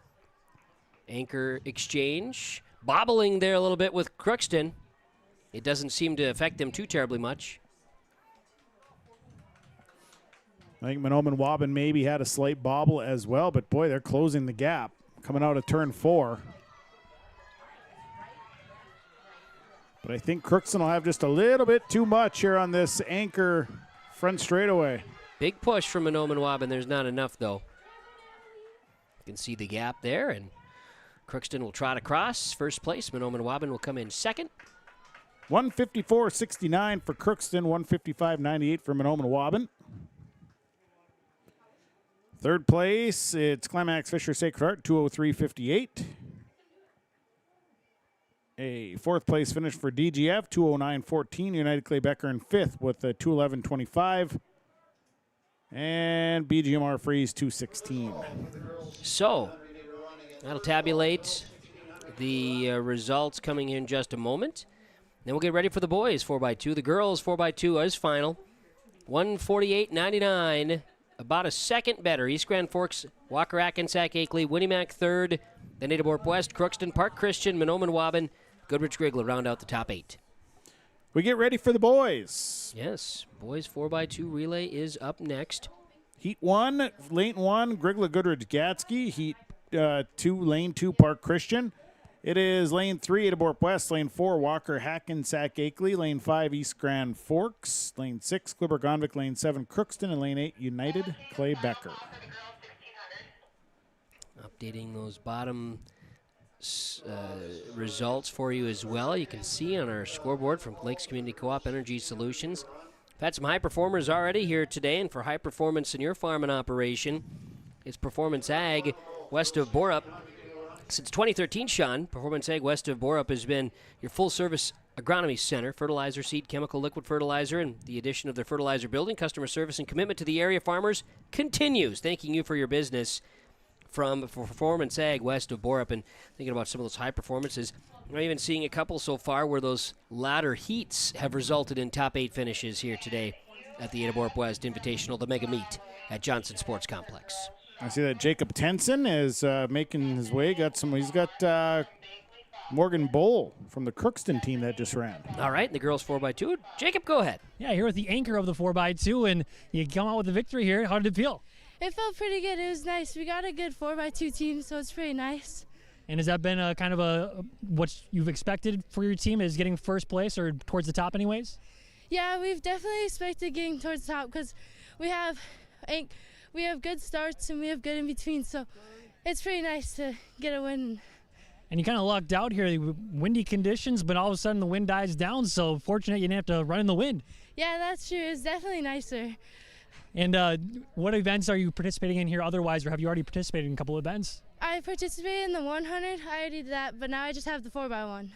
Anchor exchange. Bobbling there a little bit with Crookston. It doesn't seem to affect them too terribly much. I think Monoman Waubin maybe had a slight bobble as well, but boy, they're closing the gap. Coming out of turn 4. But I think Crookston will have just a little bit too much here on this anchor front straightaway. Big push from Monoman Waubin. There's not enough, though. You can see the gap there, and Crookston will trot across. First place, Monoman Waubin will come in second. 154.69 for Crookston, 155.98 for Monoman Waubin. Third place, it's Climax Fisher Sacred Heart, 203.58. A fourth place finish for DGF, 2:09.14. United Clay Becker in fifth with a 2:11.25. And BGMR Freeze 2:16. So, that'll tabulate the results coming in just a moment. Then we'll get ready for the boys 4x2. The girls 4x2 is final. 148.99, about a second better. East Grand Forks, Walker, Hackensack, Akeley, Winnimac third, then Ada-Borup-West, Crookston, Park Christian, Mahnomen, Waban, Goodrich, Grigla round out the top 8. We get ready for the boys. Yes, boys 4x2 relay is up next. Heat 1, lane 1, Grigla, Goodrich, Gatsky. Heat 2, lane 2, Park Christian. It is lane 3, Ada-Borup-West. Lane 4, Walker, Hackensack, Akeley. Lane 5, East Grand Forks. Lane 6, Glibber-Gonvick. Lane 7, Crookston. And lane 8, United Clay Becker. Updating those bottom results for you as well. You can see on our scoreboard from Lakes Community Co-op Energy Solutions. We've had some high performers already here today, and for high performance in your farm and operation, it's Performance Ag west of Borup. Since 2013, Sean, Performance Ag west of Borup has been your full-service agronomy center, fertilizer, seed, chemical, liquid fertilizer, and the addition of their fertilizer building. Customer service and commitment to the area farmers continues. Thanking you for your business from Performance Ag west of Borup. And thinking about some of those high performances, I'm even seeing a couple so far where those latter heats have resulted in top 8 finishes here today at the Ada-Borup-West Invitational, the Mega Meet at Johnson Sports Complex. I see that Jacob Tenson is making his way. He's got Morgan Bowl from the Crookston team that just ran. All right, the girls 4x2. Jacob, go ahead. Yeah, here with the anchor of the 4x2, and you come out with a victory here. How did it feel? It felt pretty good. It was nice. We got a good 4x2 team, so it's pretty nice. And has that been a kind of what you've expected for your team, is getting first place or towards the top anyways? Yeah, we've definitely expected getting towards the top because we have good starts and we have good in between, so it's pretty nice to get a win. And you kind of lucked out here, windy conditions, but all of a sudden the wind dies down, so fortunate you didn't have to run in the wind. Yeah, that's true. It's definitely nicer. And what events are you participating in here otherwise, or have you already participated in a couple events? I participated in the 100. I already did that, but now I just have the 4x1.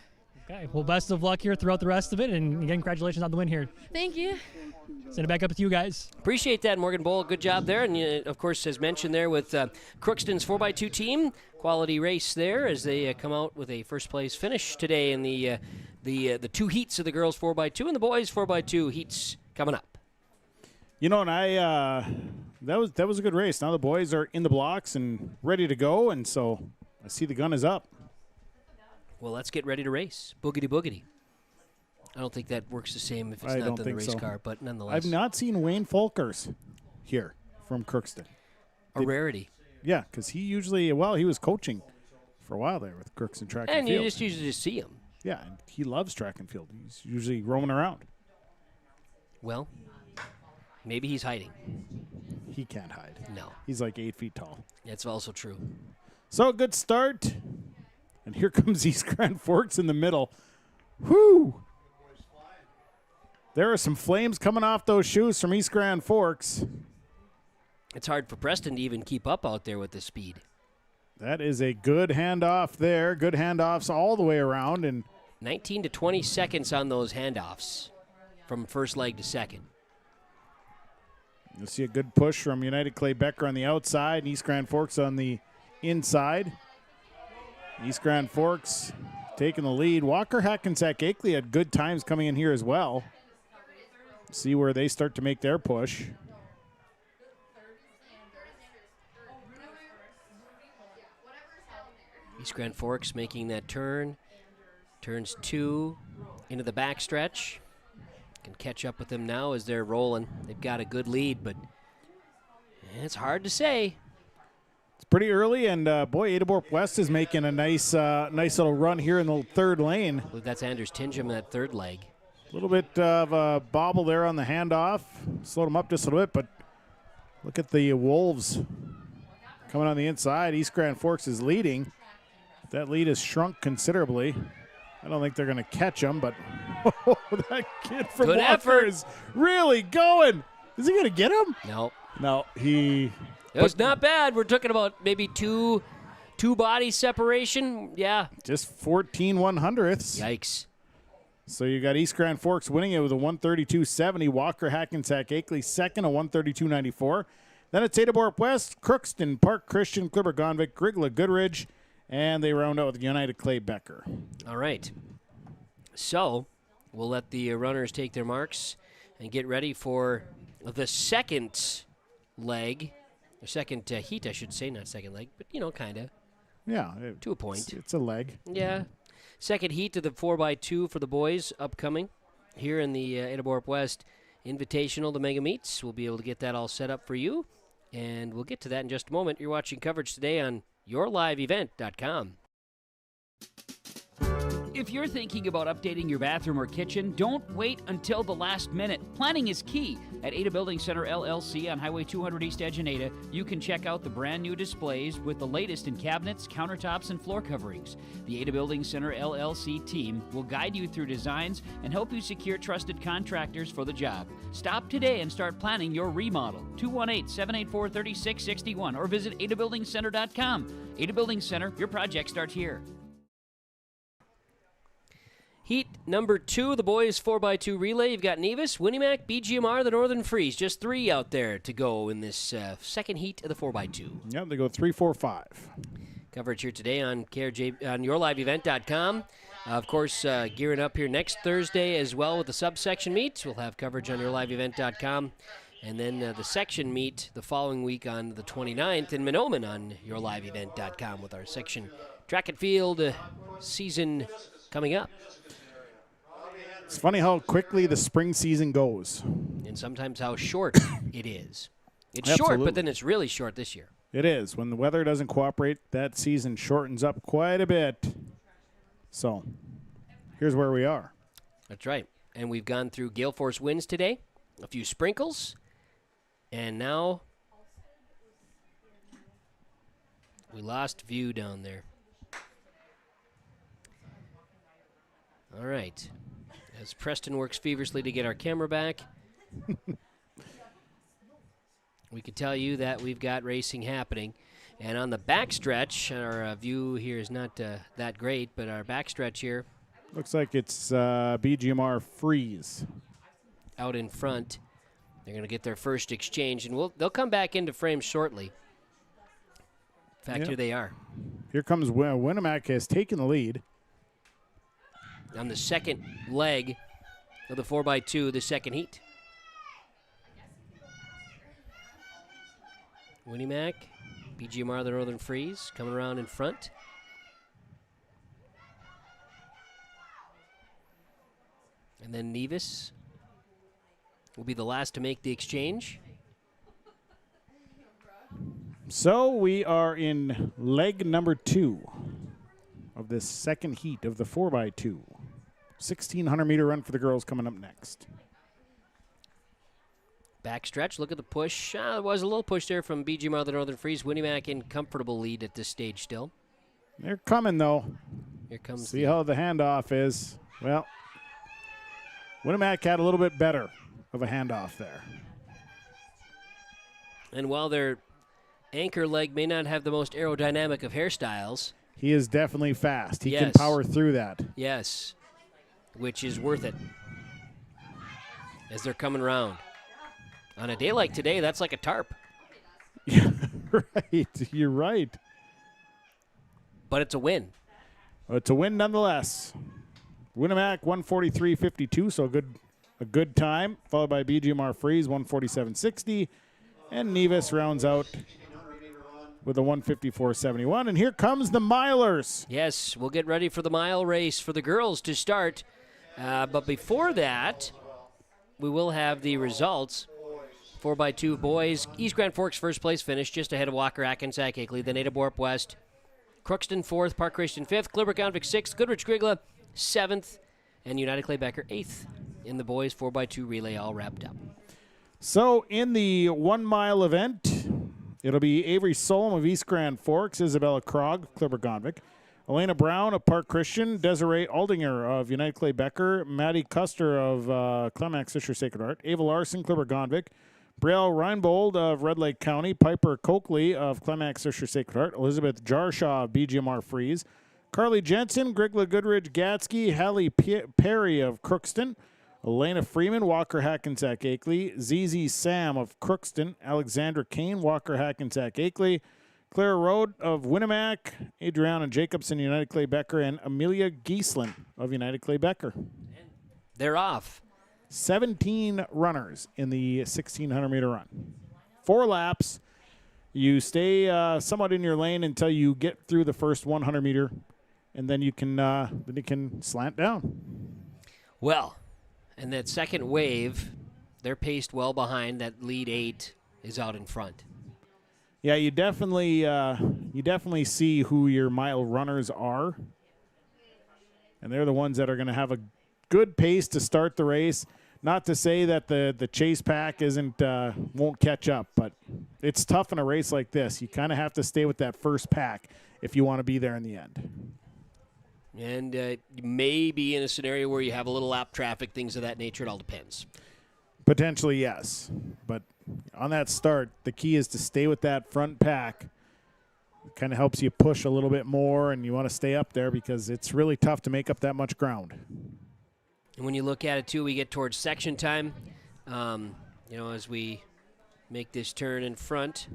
Okay, well, best of luck here throughout the rest of it, and again, congratulations on the win here. Thank you. Send it back up with you guys. Appreciate that, Morgan Bowl. Good job there. And, of course, as mentioned there with Crookston's 4x2 team, quality race there as they come out with a first-place finish today in the 2 heats of the girls 4x2 and the boys 4x2 heats coming up. You know, and that was a good race. Now the boys are in the blocks and ready to go, and so I see the gun is up. Well, let's get ready to race. Boogity boogity. I don't think that works the same if it's not in the race car, but nonetheless. I've not seen Wayne Folkers here from Crookston. A rarity. Yeah, because he usually, he was coaching for a while there with Crookston Track and Field. And you just usually just see him. Yeah, and he loves track and field. He's usually roaming around. Well, maybe he's hiding. He can't hide. No. He's like 8 feet tall. That's also true. So, good start. And here comes East Grand Forks in the middle. Whoo! There are some flames coming off those shoes from East Grand Forks. It's hard for Preston to even keep up out there with the speed. That is a good handoff there. Good handoffs all the way around. And 19 to 20 seconds on those handoffs from first leg to second. You'll see a good push from United Clay Becker on the outside and East Grand Forks on the inside. East Grand Forks taking the lead. Walker, Hackensack, Akeley had good times coming in here as well. See where they start to make their push. East Grand Forks making that turn. Turns 2 into the backstretch. Can catch up with them now as they're rolling. They've got a good lead, but it's hard to say. It's pretty early, and boy, Ada-Borup-West is making a nice little run here in the third lane. I believe that's Anders Tingham, that third leg. A little bit of a bobble there on the handoff. Slowed him up just a little bit, but look at the Wolves coming on the inside. East Grand Forks is leading. That lead has shrunk considerably. I don't think they're going to catch him, but that kid from Good Walker effort. is really going. Is he going to get him? No. No, he... It was not bad. We're talking about maybe two 2 body separation. Yeah. Just 14 100ths. Yikes. So you got East Grand Forks winning it with a 132.70. Walker, Hackensack, Akeley second, a 132.94. Then it's Ada-Borup-West, Crookston, Park Christian, Clipper-Gonvick, Grigla, Goodridge, and they round out with United Clay Becker. All right. So we'll let the runners take their marks and get ready for the second leg. The second heat, I should say, not second leg, but, kind of. Yeah. To a point. It's a leg. Yeah. Second heat of the 4x2 for the boys upcoming here in the Ada-Borup-West Invitational, the Mega Meets. We'll be able to get that all set up for you, and we'll get to that in just a moment. You're watching coverage today on yourliveevent.com. If you're thinking about updating your bathroom or kitchen, don't wait until the last minute. Planning is key. At Ada Building Center LLC on Highway 200 East Edge in Ada, you can check out the brand new displays with the latest in cabinets, countertops, and floor coverings. The Ada Building Center LLC team will guide you through designs and help you secure trusted contractors for the job. Stop today and start planning your remodel. 218-784-3661 or visit adabuildingcenter.com. Ada Building Center, your project starts here. Heat number 2, the boys 4x2 relay. You've got Nevis, Winnimac, BGMR, the Northern Freeze. Just 3 out there to go in this second heat of the 4x2. Yep, they go 3, 4, 5. Coverage here today on yourliveevent.com. Of course, gearing up here next Thursday as well with the subsection meets. We'll have coverage on yourliveevent.com. And then the section meet the following week on the 29th in Mahnomen on yourliveevent.com with our section track and field season coming up. It's funny how quickly the spring season goes. And sometimes how short it is. It's Absolutely. short, but then it's really short this year. It is. When the weather doesn't cooperate, that season shortens up quite a bit. So, here's where we are. That's right. And we've gone through gale force winds today, a few sprinkles, and now we lost view down there. All right. As Preston works feverishly to get our camera back, we can tell you that we've got racing happening. And on the backstretch, our view here is not that great, but our backstretch here. Looks like it's BGMR Freeze. Out in front. They're going to get their first exchange, and they'll come back into frame shortly. In fact, Yep. Here they are. Here comes Winnimac has taken the lead. On the second leg of the 4x2, the second heat. Winnimac, BGMR, the Northern Freeze, coming around in front. And then Nevis will be the last to make the exchange. So we are in leg number 2 of this second heat of the 4x2. 1,600-meter run for the girls coming up next. Backstretch, look at the push. There was a little push there from BGMR, the Northern Freeze. Winnimac in comfortable lead at this stage still. They're coming, though. Here comes See how the handoff is. Well, Winnimac had a little bit better of a handoff there. And while their anchor leg may not have the most aerodynamic of hairstyles, he is definitely fast. He Yes. can power through that. yes, which is worth it as they're coming around. On a day like today, that's like a tarp. Right. You're right. But it's a win. It's a win nonetheless. Winnimac 143.52, so a good time, followed by BGMR Freeze 147.60, and Nevis rounds out with a 154.71. And here comes the milers. Yes, we'll get ready for the mile race for the girls to start. But before that, we will have the results. 4x2 boys. East Grand Forks first place finish, just ahead of Walker, Hackensack, Akeley. Then Ada-Borup-West. Crookston 4th, Park Christian 5th, Clipper-Gonvick 6th, Goodrich Grigla 7th, and United Clay Becker 8th in the boys 4x2 relay, all wrapped up. So in the 1 mile event, it'll be Avery Solom of East Grand Forks, Isabella Krog of Clipper-Gonvick, Elena Brown of Park Christian, Desiree Aldinger of United Clay Becker, Maddie Custer of Climax Fisher Sacred Heart, Ava Larson, Clipper-Gonvick, Brielle Reinbold of Red Lake County, Piper Coakley of Climax Fisher Sacred Heart, Elizabeth Jarshaw of BGMR Freeze, Carly Jensen, Grigla Goodridge Gatsky, Hallie Perry of Crookston, Elena Freeman, Walker Hackensack Akeley, ZZ Sam of Crookston, Alexandra Kane, Walker Hackensack Akeley, Clara Road of Winnemac, Adriana Jacobson, United Clay Becker, and Amelia Gieslin of United Clay Becker. They're off. 17 runners in the 1,600-meter run. 4 laps. You stay somewhat in your lane until you get through the first 100-meter, and then you can slant down. Well, and that second wave, they're paced well behind. That lead 8 is out in front. Yeah, you definitely see who your mile runners are, and they're the ones that are going to have a good pace to start the race. Not to say that the chase pack won't catch up, but it's tough in a race like this. You kind of have to stay with that first pack if you want to be there in the end. And you may be in a scenario where you have a little lap traffic, things of that nature. It all depends. Potentially, yes. But on that start, the key is to stay with that front pack. It kind of helps you push a little bit more, and you want to stay up there because it's really tough to make up that much ground. And when you look at it, too, we get towards section time, as we make this turn in front.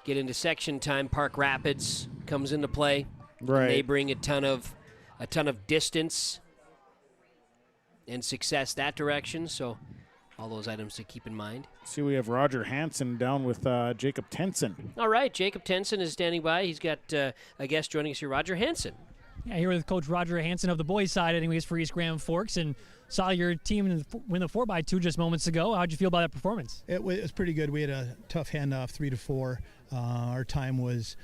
Get into section time, Park Rapids comes into play. Right. And they bring a ton of distance and success that direction, so all those items to keep in mind. See, we have Roger Hansen down with Jacob Tenson. All right, Jacob Tenson is standing by. He's got a guest joining us here, Roger Hansen. Yeah, here with Coach Roger Hansen of the boys' side, anyways, for East Grand Forks, and saw your team win the 4x2 just moments ago. How'd you feel about that performance? It was pretty good. We had a tough handoff, 3-4. Our time was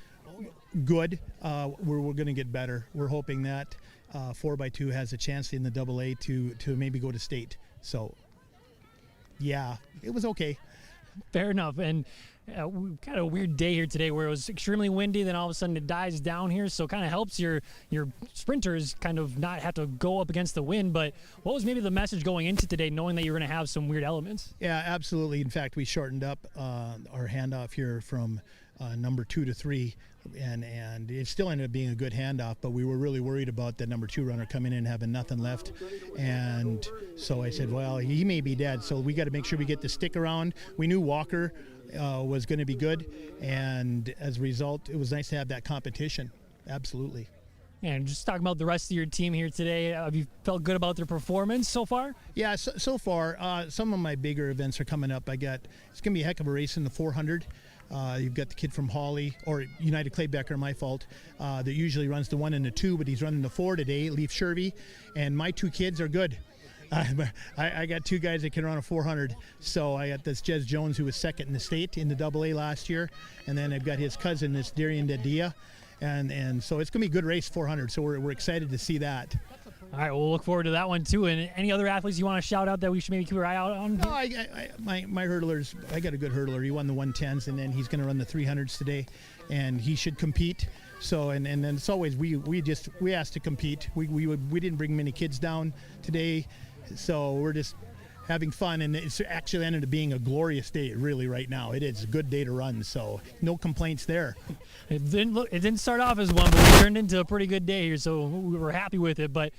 good. We're going to get better. We're hoping that 4x2 has a chance in the AA to maybe go to state. So, yeah, it was okay. Fair enough. And we've got a weird day here today where it was extremely windy, then all of a sudden it dies down here, so it kind of helps your sprinters kind of not have to go up against the wind. But what was maybe the message going into today, knowing that you're going to have some weird elements? Yeah, absolutely. In fact, we shortened up our handoff here from number 2 to 3, and it still ended up being a good handoff, but we were really worried about the number 2 runner coming in and having nothing left. And so I said, well, he may be dead, so we got to make sure we get the stick around. We knew Walker was going to be good, and as a result, it was nice to have that competition. Absolutely. And just talking about the rest of your team here today, have you felt good about their performance so far? Yeah, so far, some of my bigger events are coming up. It's going to be a heck of a race in the 400. You've got the kid from Hawley, or United Clay Becker, my fault, that usually runs the 1 and the 2, but he's running the 4 today, Leaf Shervy, and my 2 kids are good. I got 2 guys that can run a 400. So I got this Jez Jones, who was second in the state in the AA last year, and then I've got his cousin, this Darian Dadia, and so it's going to be a good race 400. So we're excited to see that. All right, we'll look forward to that one too. And any other athletes you want to shout out that we should maybe keep our eye out on? No, my hurtlers, I got a good hurtler. He won the 110s, and then he's going to run the 300s today, and he should compete. So and then it's always we asked to compete. We didn't bring many kids down today, so we're just having fun, and it's actually ended up being a glorious day. Really, right now, it is a good day to run. So no complaints there. It didn't start off as one, but it turned into a pretty good day here, so we were happy with it. But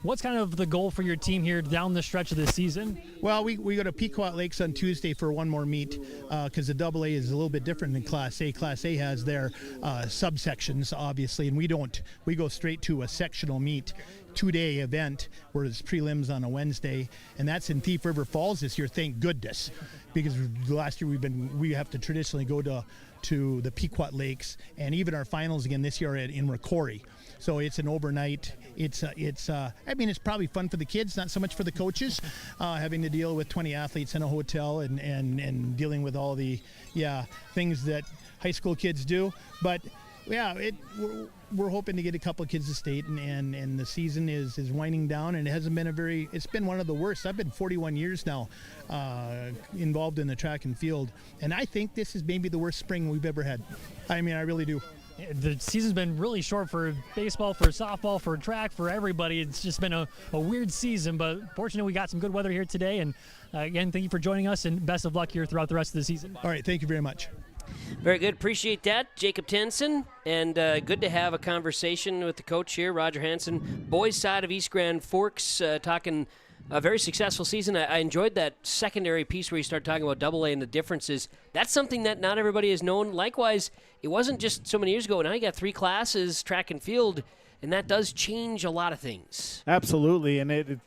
what's kind of the goal for your team here down the stretch of this season? Well, we go to Pequot Lakes on Tuesday for one more meet because the AA is a little bit different than Class A. Class A has their subsections, obviously, and we don't. We go straight to a sectional meet, 2-day event where it's prelims on a Wednesday, and that's in Thief River Falls this year. Thank goodness, because last year we have to traditionally go to the Pequot Lakes, and even our finals again this year are in Rocori. So it's an overnight. It's probably fun for the kids, not so much for the coaches, having to deal with 20 athletes in a hotel and dealing with all the things that high school kids do. But yeah, we're hoping to get a couple of kids to state, and the season is winding down, and it hasn't been it's been one of the worst. I've been 41 years now involved in the track and field, and I think this is maybe the worst spring we've ever had. I mean, I really do. The season's been really short for baseball, for softball, for track, for everybody. It's just been a weird season, but fortunately we got some good weather here today. And again, thank you for joining us, and best of luck here throughout the rest of the season. All right, thank you very much. Very good. Appreciate that, Jacob Tenson. And good to have a conversation with the coach here, Roger Hansen. Boys side of East Grand Forks, talking a very successful season. I enjoyed that secondary piece where you start talking about AA and the differences. That's something that not everybody has known. Likewise, it wasn't just so many years ago. Now you got 3 classes, track and field, and that does change a lot of things. Absolutely, and it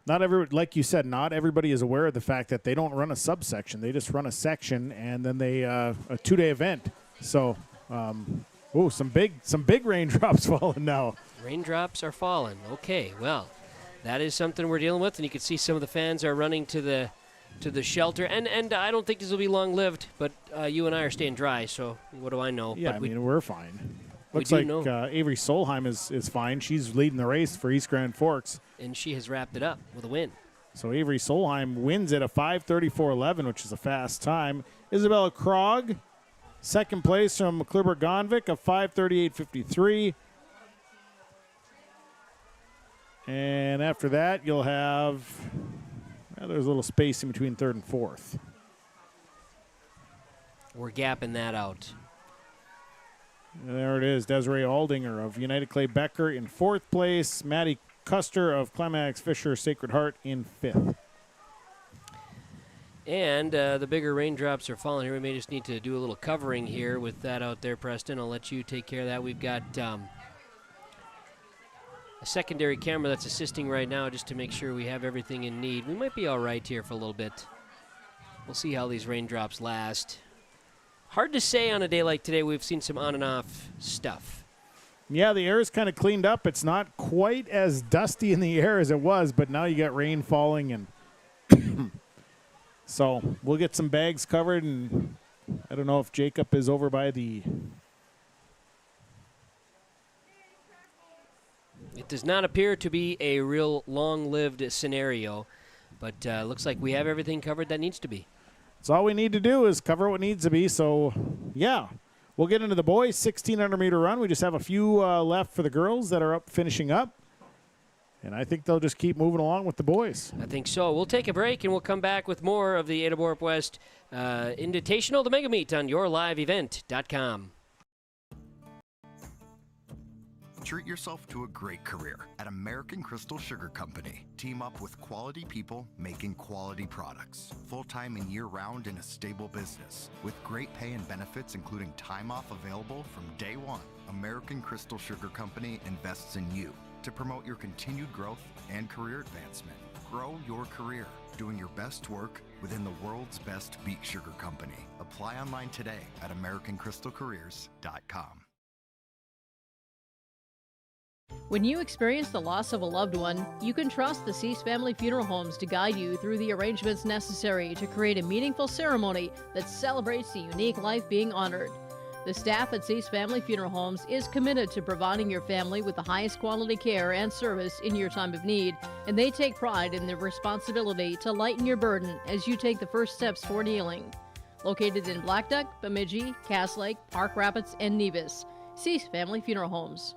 not like you said, not everybody is aware of the fact that they don't run a subsection. They just run a section, and then they a 2-day event. So, some big raindrops falling now. Raindrops are falling. Okay, well, that is something we're dealing with, and you can see some of the fans are running to the shelter. And I don't think this will be long-lived, but you and I are staying dry, so what do I know? Yeah, but we're fine. Looks like Avery Solheim is fine. She's leading the race for East Grand Forks. And she has wrapped it up with a win. So Avery Solheim wins at a 5:34.11, which is a fast time. Isabella Krog, second place from Clearburg-Gonvick, a 5:38.53. And after that, you'll have, there's a little space in between third and fourth. We're gapping that out. And there it is, Desiree Aldinger of United Clay Becker in fourth place. Maddie Custer of Climax Fisher Sacred Heart in fifth. And the bigger raindrops are falling here. We may just need to do a little covering here with that out there, Preston. I'll let you take care of that. We've got a secondary camera that's assisting right now just to make sure we have everything in need. We might be all right here for a little bit. We'll see how these raindrops last. Hard to say on a day like today. We've seen some on and off stuff. Yeah, the air is kind of cleaned up. It's not quite as dusty in the air as it was, but now you got rain falling, and so we'll get some bags covered, and I don't know if Jacob is over by the... It does not appear to be a real long-lived scenario, but looks like we have everything covered that needs to be. So all we need to do is cover what needs to be. So, yeah, we'll get into the boys' 1,600-meter run. We just have a few left for the girls that are up finishing up. And I think they'll just keep moving along with the boys. I think so. We'll take a break, and we'll come back with more of the Ada-Borup-West Invitational, the Mega Meet on YourLiveEvent.com. Treat yourself to a great career at American Crystal Sugar Company. Team up with quality people making quality products. Full-time and year-round in a stable business. With great pay and benefits including time off available from day one. American Crystal Sugar Company invests in you to promote your continued growth and career advancement. Grow your career doing your best work within the world's best beet sugar company. Apply online today at AmericanCrystalCareers.com. When you experience the loss of a loved one, you can trust the Cease Family Funeral Homes to guide you through the arrangements necessary to create a meaningful ceremony that celebrates the unique life being honored. The staff at Cease Family Funeral Homes is committed to providing your family with the highest quality care and service in your time of need, and they take pride in their responsibility to lighten your burden as you take the first steps toward healing. Located in Black Duck, Bemidji, Cass Lake, Park Rapids, and Nevis, Cease Family Funeral Homes.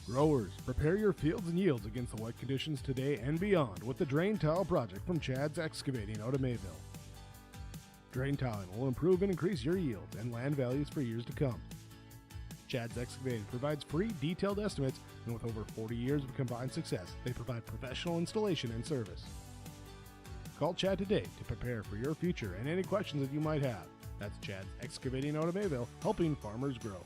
Growers, prepare your fields and yields against the wet conditions today and beyond with the Drain Tile Project from Chad's Excavating out of Mayville. Drain tiling will improve and increase your yields and land values for years to come. Chad's Excavating provides free detailed estimates, and with over 40 years of combined success, they provide professional installation and service. Call Chad today to prepare for your future and any questions that you might have. That's Chad's Excavating out of Mayville, helping farmers grow.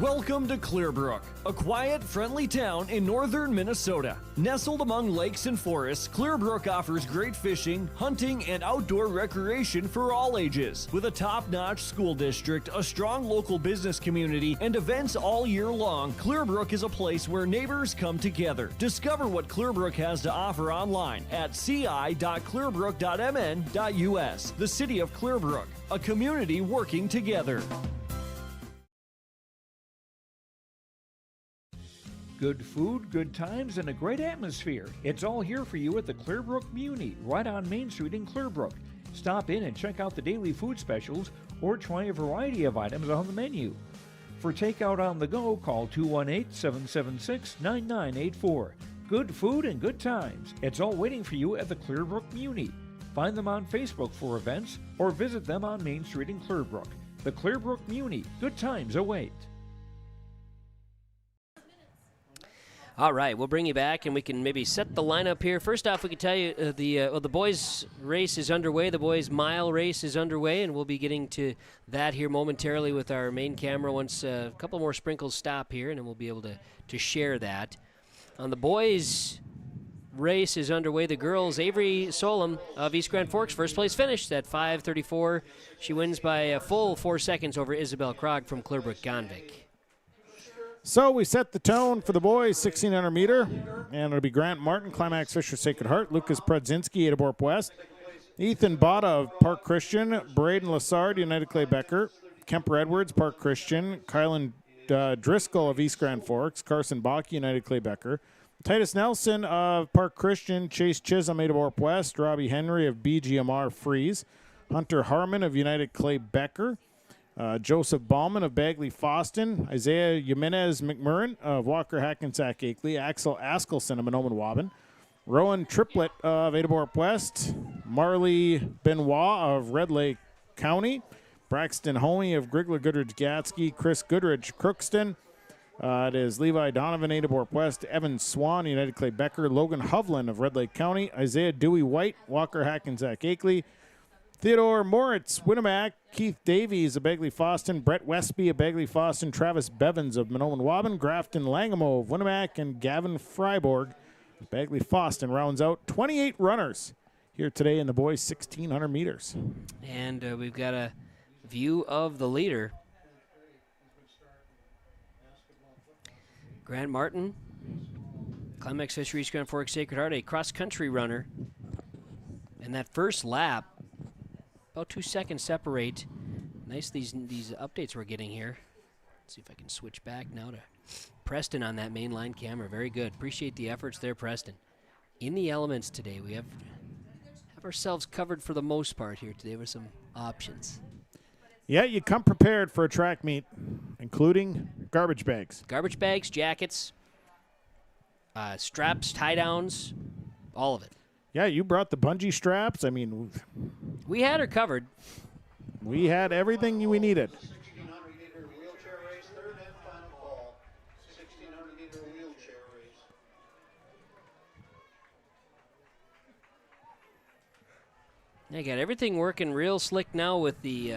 Welcome to Clearbrook, a quiet, friendly town in northern Minnesota. Nestled among lakes and forests, Clearbrook offers great fishing, hunting, and outdoor recreation for all ages. With a top-notch school district, a strong local business community, and events all year long, Clearbrook is a place where neighbors come together. Discover what Clearbrook has to offer online at ci.clearbrook.mn.us. The City of Clearbrook, a community working together. Good food, good times, and a great atmosphere. It's all here for you at the Clearbrook Muni, right on Main Street in Clearbrook. Stop in and check out the daily food specials or try a variety of items on the menu. For takeout on the go, call 218-776-9984. Good food and good times. It's all waiting for you at the Clearbrook Muni. Find them on Facebook for events or visit them on Main Street in Clearbrook. The Clearbrook Muni. Good times await. All right, we'll bring you back, and we can maybe set the lineup here. First off, we can tell you the boys' race is underway. The boys' mile race is underway, and we'll be getting to that here momentarily with our main camera once a couple more sprinkles stop here, and then we'll be able to share that. On the boys' race is underway. The girls, Avery Solom of East Grand Forks, first place finish at 5:34. She wins by a full 4 seconds over Isabel Krog from Clearbrook-Gonvick. So we set the tone for the boys, 1,600 meter, and it'll be Grant Martin, Climax Fisher Sacred Heart, Lucas Prudzinski, Ada-Borup-West, Ethan Botta of Park Christian, Braden Lassard, United Clay Becker, Kemper Edwards, Park Christian, Kylan Driscoll of East Grand Forks, Carson Bach, United Clay Becker, Titus Nelson of Park Christian, Chase Chisholm, Ada-Borup-West, Robbie Henry of BGMR Freeze, Hunter Harmon of United Clay Becker, Joseph Ballman of Bagley Foston, Isaiah Jimenez McMurrin of Walker Hackensack Akeley, Axel Askelson of Monoman Waban, Rowan Triplett of Ada-Borup-West, Marley Benoit of Red Lake County, Braxton Homey of Grigler Goodrich Gatsky, Chris Goodrich Crookston. It is Levi Donovan, Ada-Borup-West, Evan Swan, United Clay Becker, Logan Hovland of Red Lake County, Isaiah Dewey White, Walker Hackensack Akeley, Theodore Moritz, Winnemac, Keith Davies of Bagley Foston, Brett Westby of Bagley Foston, Travis Bevins of Monoman Waban, Grafton Langamo of Winnemac, and Gavin Freiborg of Bagley Foston rounds out 28 runners here today in the boys' 1,600 meters. And we've got a view of the leader. Grant Martin, Climax Fisher East Grand Forks Sacred Heart, a cross-country runner. And that first lap, about 2 seconds separate. Nice these updates we're getting here. Let's see if I can switch back now to Preston on that mainline camera. Very good. Appreciate the efforts there, Preston. In the elements today, we have ourselves covered for the most part here today with some options. Yeah, you come prepared for a track meet, including garbage bags. Garbage bags, jackets, straps, tie-downs, all of it. Yeah, you brought the bungee straps. I mean, we had her covered. We had everything we needed. I got everything working real slick now with the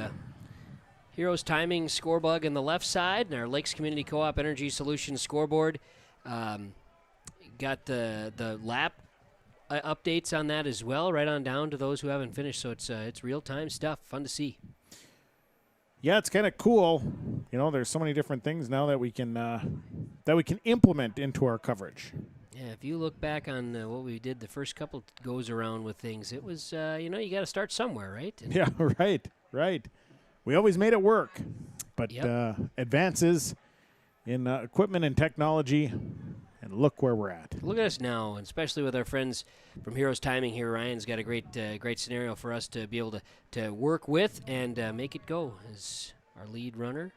Heroes Timing scorebug on the left side and our Lakes Community Co-op Energy Solutions scoreboard. Got the lap updates on that as well, right on down to those who haven't finished. So it's real-time stuff, fun to see. Yeah, it's kind of cool. You know, there's so many different things now that we can implement into our coverage. Yeah, if you look back on what we did the first couple goes around with things, it was you got to start somewhere, right? And yeah, right. We always made it work, but advances in equipment and technology. And look where we're at. Look at us now, and especially with our friends from Heroes Timing here. Ryan's got a great scenario for us to be able to work with and make it go as our lead runner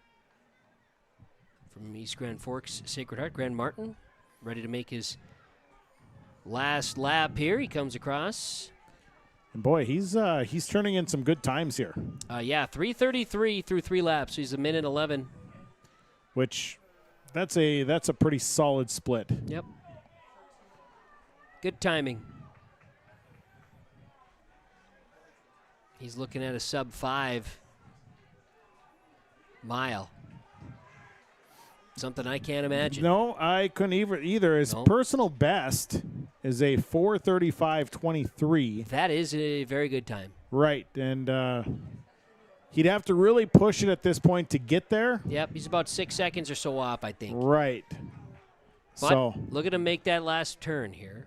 from East Grand Forks Sacred Heart, Grant Martin, ready to make his last lap here. He comes across. And boy, he's turning in some good times here. 3:33 through 3 laps. He's a minute 11. Which... That's a pretty solid split. Yep. Good timing. He's looking at a sub-5 mile. Something I can't imagine. No, I couldn't either. His personal best is a 4:35.23. That is a very good time. Right, and he'd have to really push it at this point to get there. Yep, he's about 6 seconds or so off, I think. Right. But so look at him make that last turn here.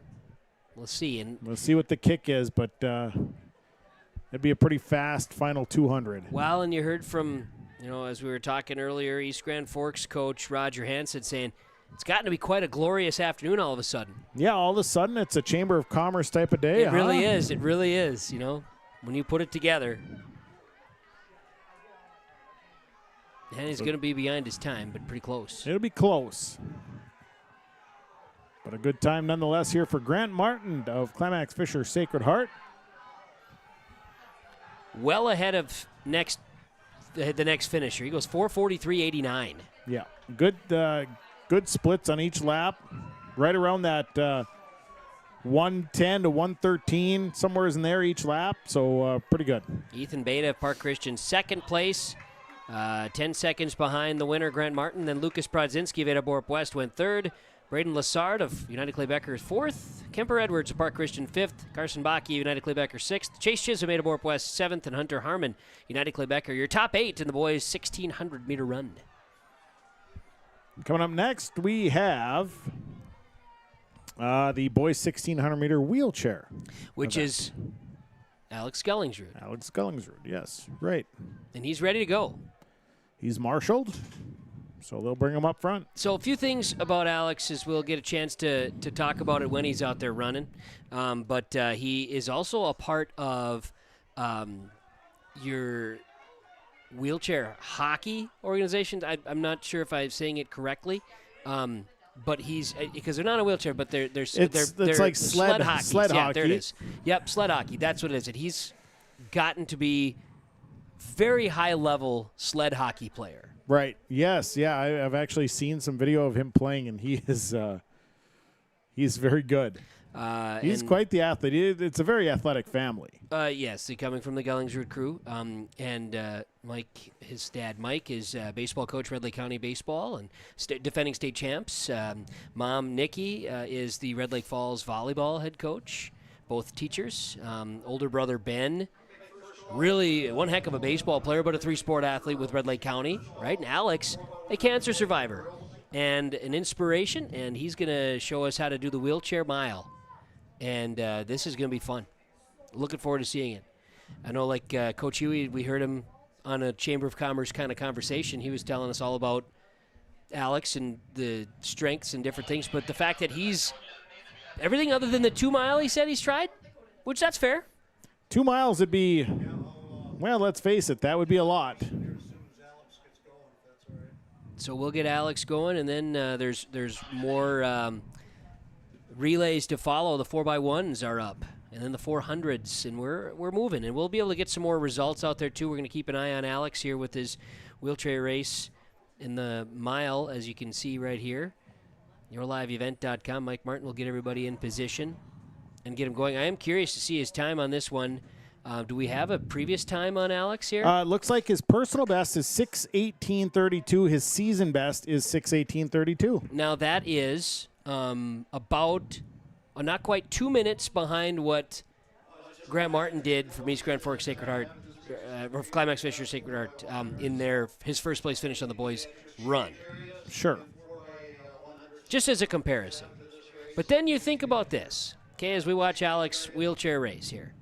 We'll see. And we'll see what the kick is, but it'd be a pretty fast final 200. Well, and you heard from, as we were talking earlier, East Grand Forks coach Roger Hansen saying, It's gotten to be quite a glorious afternoon all of a sudden. Yeah, all of a sudden it's a Chamber of Commerce type of day. It really is. It really is, when you put it together. And he's going to be behind his time, but pretty close. It'll be close. But a good time nonetheless here for Grant Martin of Climax Fisher Sacred Heart. Well ahead of the next finisher. He goes 4:43.89. Yeah, good splits on each lap. Right around that 110 to 113, somewhere in there each lap. So pretty good. Ethan Beta of Park Christian, second place. 10 seconds behind the winner, Grant Martin. Then Lucas Brodzinski of Ada-Borup-West went third. Braden Lassard of United Clay Becker is fourth. Kemper Edwards of Park Christian fifth. Carson Bakke, United Clay Becker sixth. Chase Chisholm, Ada-Borup-West seventh. And Hunter Harmon, United Clay Becker, your top 8 in the boys' 1,600-meter run. Coming up next, we have the boys' 1,600-meter wheelchair. Which is Alex Gullingsrud. Alex Gullingsrud, yes, right. And he's ready to go. He's marshaled, so they'll bring him up front. So a few things about Alex is we'll get a chance to talk about it when he's out there running. But he is also a part of your wheelchair hockey organization. I'm not sure if I'm saying it correctly. But he's because they're not a wheelchair, but they're like sled hockey. Sled hockey. There it is. Yep, sled hockey. That's what it is. And he's gotten to be very high level sled hockey player. Right. Yes. Yeah. I've actually seen some video of him playing, and he is he's very good. He's quite the athlete. It's a very athletic family. Yes, coming from the Gullingsrud crew. And Mike, his dad, Mike, is baseball coach, Red Lake County Baseball, and defending state champs. Mom, Nikki, is the Red Lake Falls volleyball head coach, both teachers. Older brother, Ben, really one heck of a baseball player, but a 3-sport athlete with Red Lake County, right? And Alex, a cancer survivor and an inspiration, and he's going to show us how to do the wheelchair mile. And this is going to be fun. Looking forward to seeing it. I know, like Coach Huey, we heard him on a Chamber of Commerce kind of conversation. He was telling us all about Alex and the strengths and different things. But the fact that he's everything other than the 2 mile he said he's tried, which that's fair. 2 miles would be, well, let's face it, that would be a lot. So we'll get Alex going, and then there's more relays to follow. The 4x1s are up, and then the 400s, and we're moving, and we'll be able to get some more results out there too. We're going to keep an eye on Alex here with his wheelchair race in the mile, as you can see right here. YourLiveEvent.com. Mike Martin will get everybody in position and get him going. I am curious to see his time on this one. Do we have a previous time on Alex here? Looks like his personal best is 6:18:32. His season best is 6:18:32. Now that is about not quite 2 minutes behind what Grant Martin did from East Grand Forks Sacred Heart, or Climax Fisher Sacred Heart, in his first place finish on the boys' run. Sure. Just as a comparison. But then you think about this, okay, as we watch Alex wheelchair race here.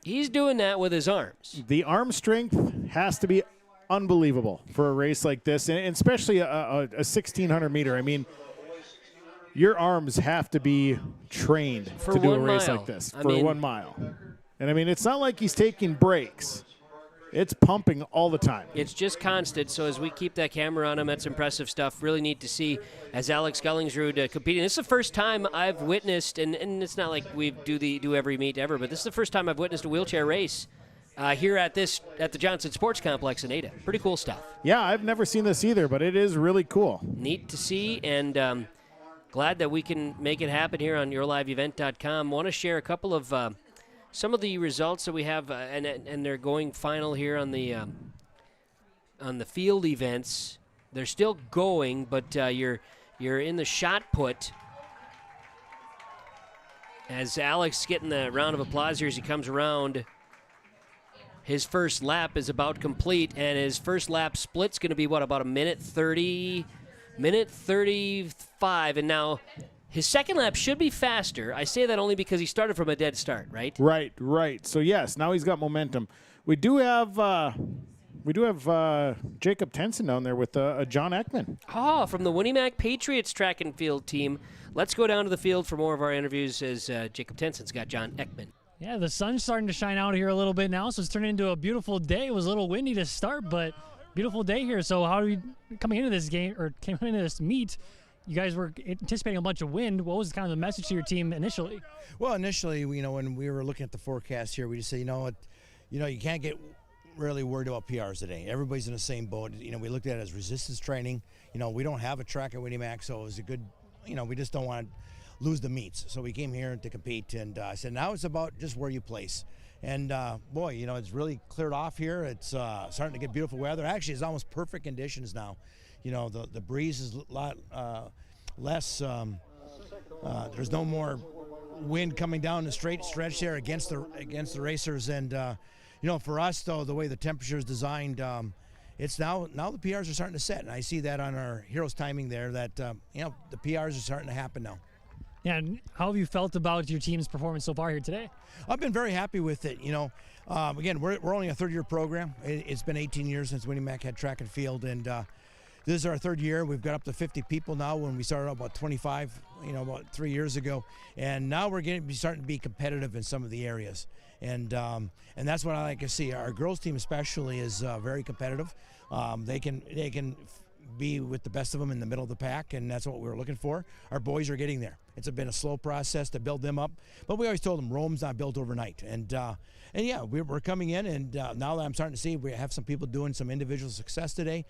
He's doing that with his arms. The arm strength has to be unbelievable for a race like this, and especially a 1,600 meter. I mean, your arms have to be trained to do a race like this for 1 mile. And I mean, it's not like he's taking breaks. It's pumping all the time. It's just constant. So as we keep that camera on him, that's impressive stuff. Really neat to see as Alex Gullingsrud competing. This is the first time I've witnessed, and it's not like we do every meet ever, but this is the first time I've witnessed a wheelchair race here at the Johnson Sports Complex in Ada. Pretty cool stuff. Yeah, I've never seen this either, but it is really cool. Neat to see, and glad that we can make it happen here on YourLiveEvent.com. Want to share a couple of some of the results that we have, and they're going final here on the field events. They're still going, but you're in the shot put. As Alex getting the round of applause here as he comes around. His first lap is about complete, and his first lap split's going to be, about a minute 30, minute 35, and now his second lap should be faster. I say that only because he started from a dead start, right? Right. So, yes, now he's got momentum. We do have we do have Jacob Tenson down there with John Ekman. Oh, from the Winnemac Patriots track and field team. Let's go down to the field for more of our interviews as Jacob Tenson's got John Ekman. Yeah, the sun's starting to shine out here a little bit now, so it's turning into a beautiful day. It was a little windy to start, but beautiful day here. So how do we, coming into this game, or came into this meet, you guys were anticipating a bunch of wind. What was kind of the message to your team initially? Well, initially, when we were looking at the forecast here, we just said, you can't get really worried about PRs today. Everybody's in the same boat. We looked at it as resistance training. We don't have a track at Winnemac, so it was a good, we just don't want to lose the meets. So we came here to compete, and I said, now it's about just where you place. And boy, it's really cleared off here. It's starting to get beautiful weather. Actually, it's almost perfect conditions now. The breeze is a lot less. There's no more wind coming down the straight stretch there against the racers. And for us though, the way the temperature is designed, it's now the PRs are starting to set, and I see that on our Heroes timing there that the PRs are starting to happen now. Yeah, and how have you felt about your team's performance so far here today? I've been very happy with it. Again, we're only a third-year program. It's been 18 years since Winnemac had track and field, and this is our third year. We've got up to 50 people now. When we started out about 25, about 3 years ago, and now we're starting to be competitive in some of the areas, and that's what I like to see. Our girls team especially is very competitive. They can be with the best of them in the middle of the pack, and that's what we were looking for. Our boys are getting there. It's been a slow process to build them up, but we always told them Rome's not built overnight. And yeah, we're coming in, and now that I'm starting to see we have some people doing some individual success today.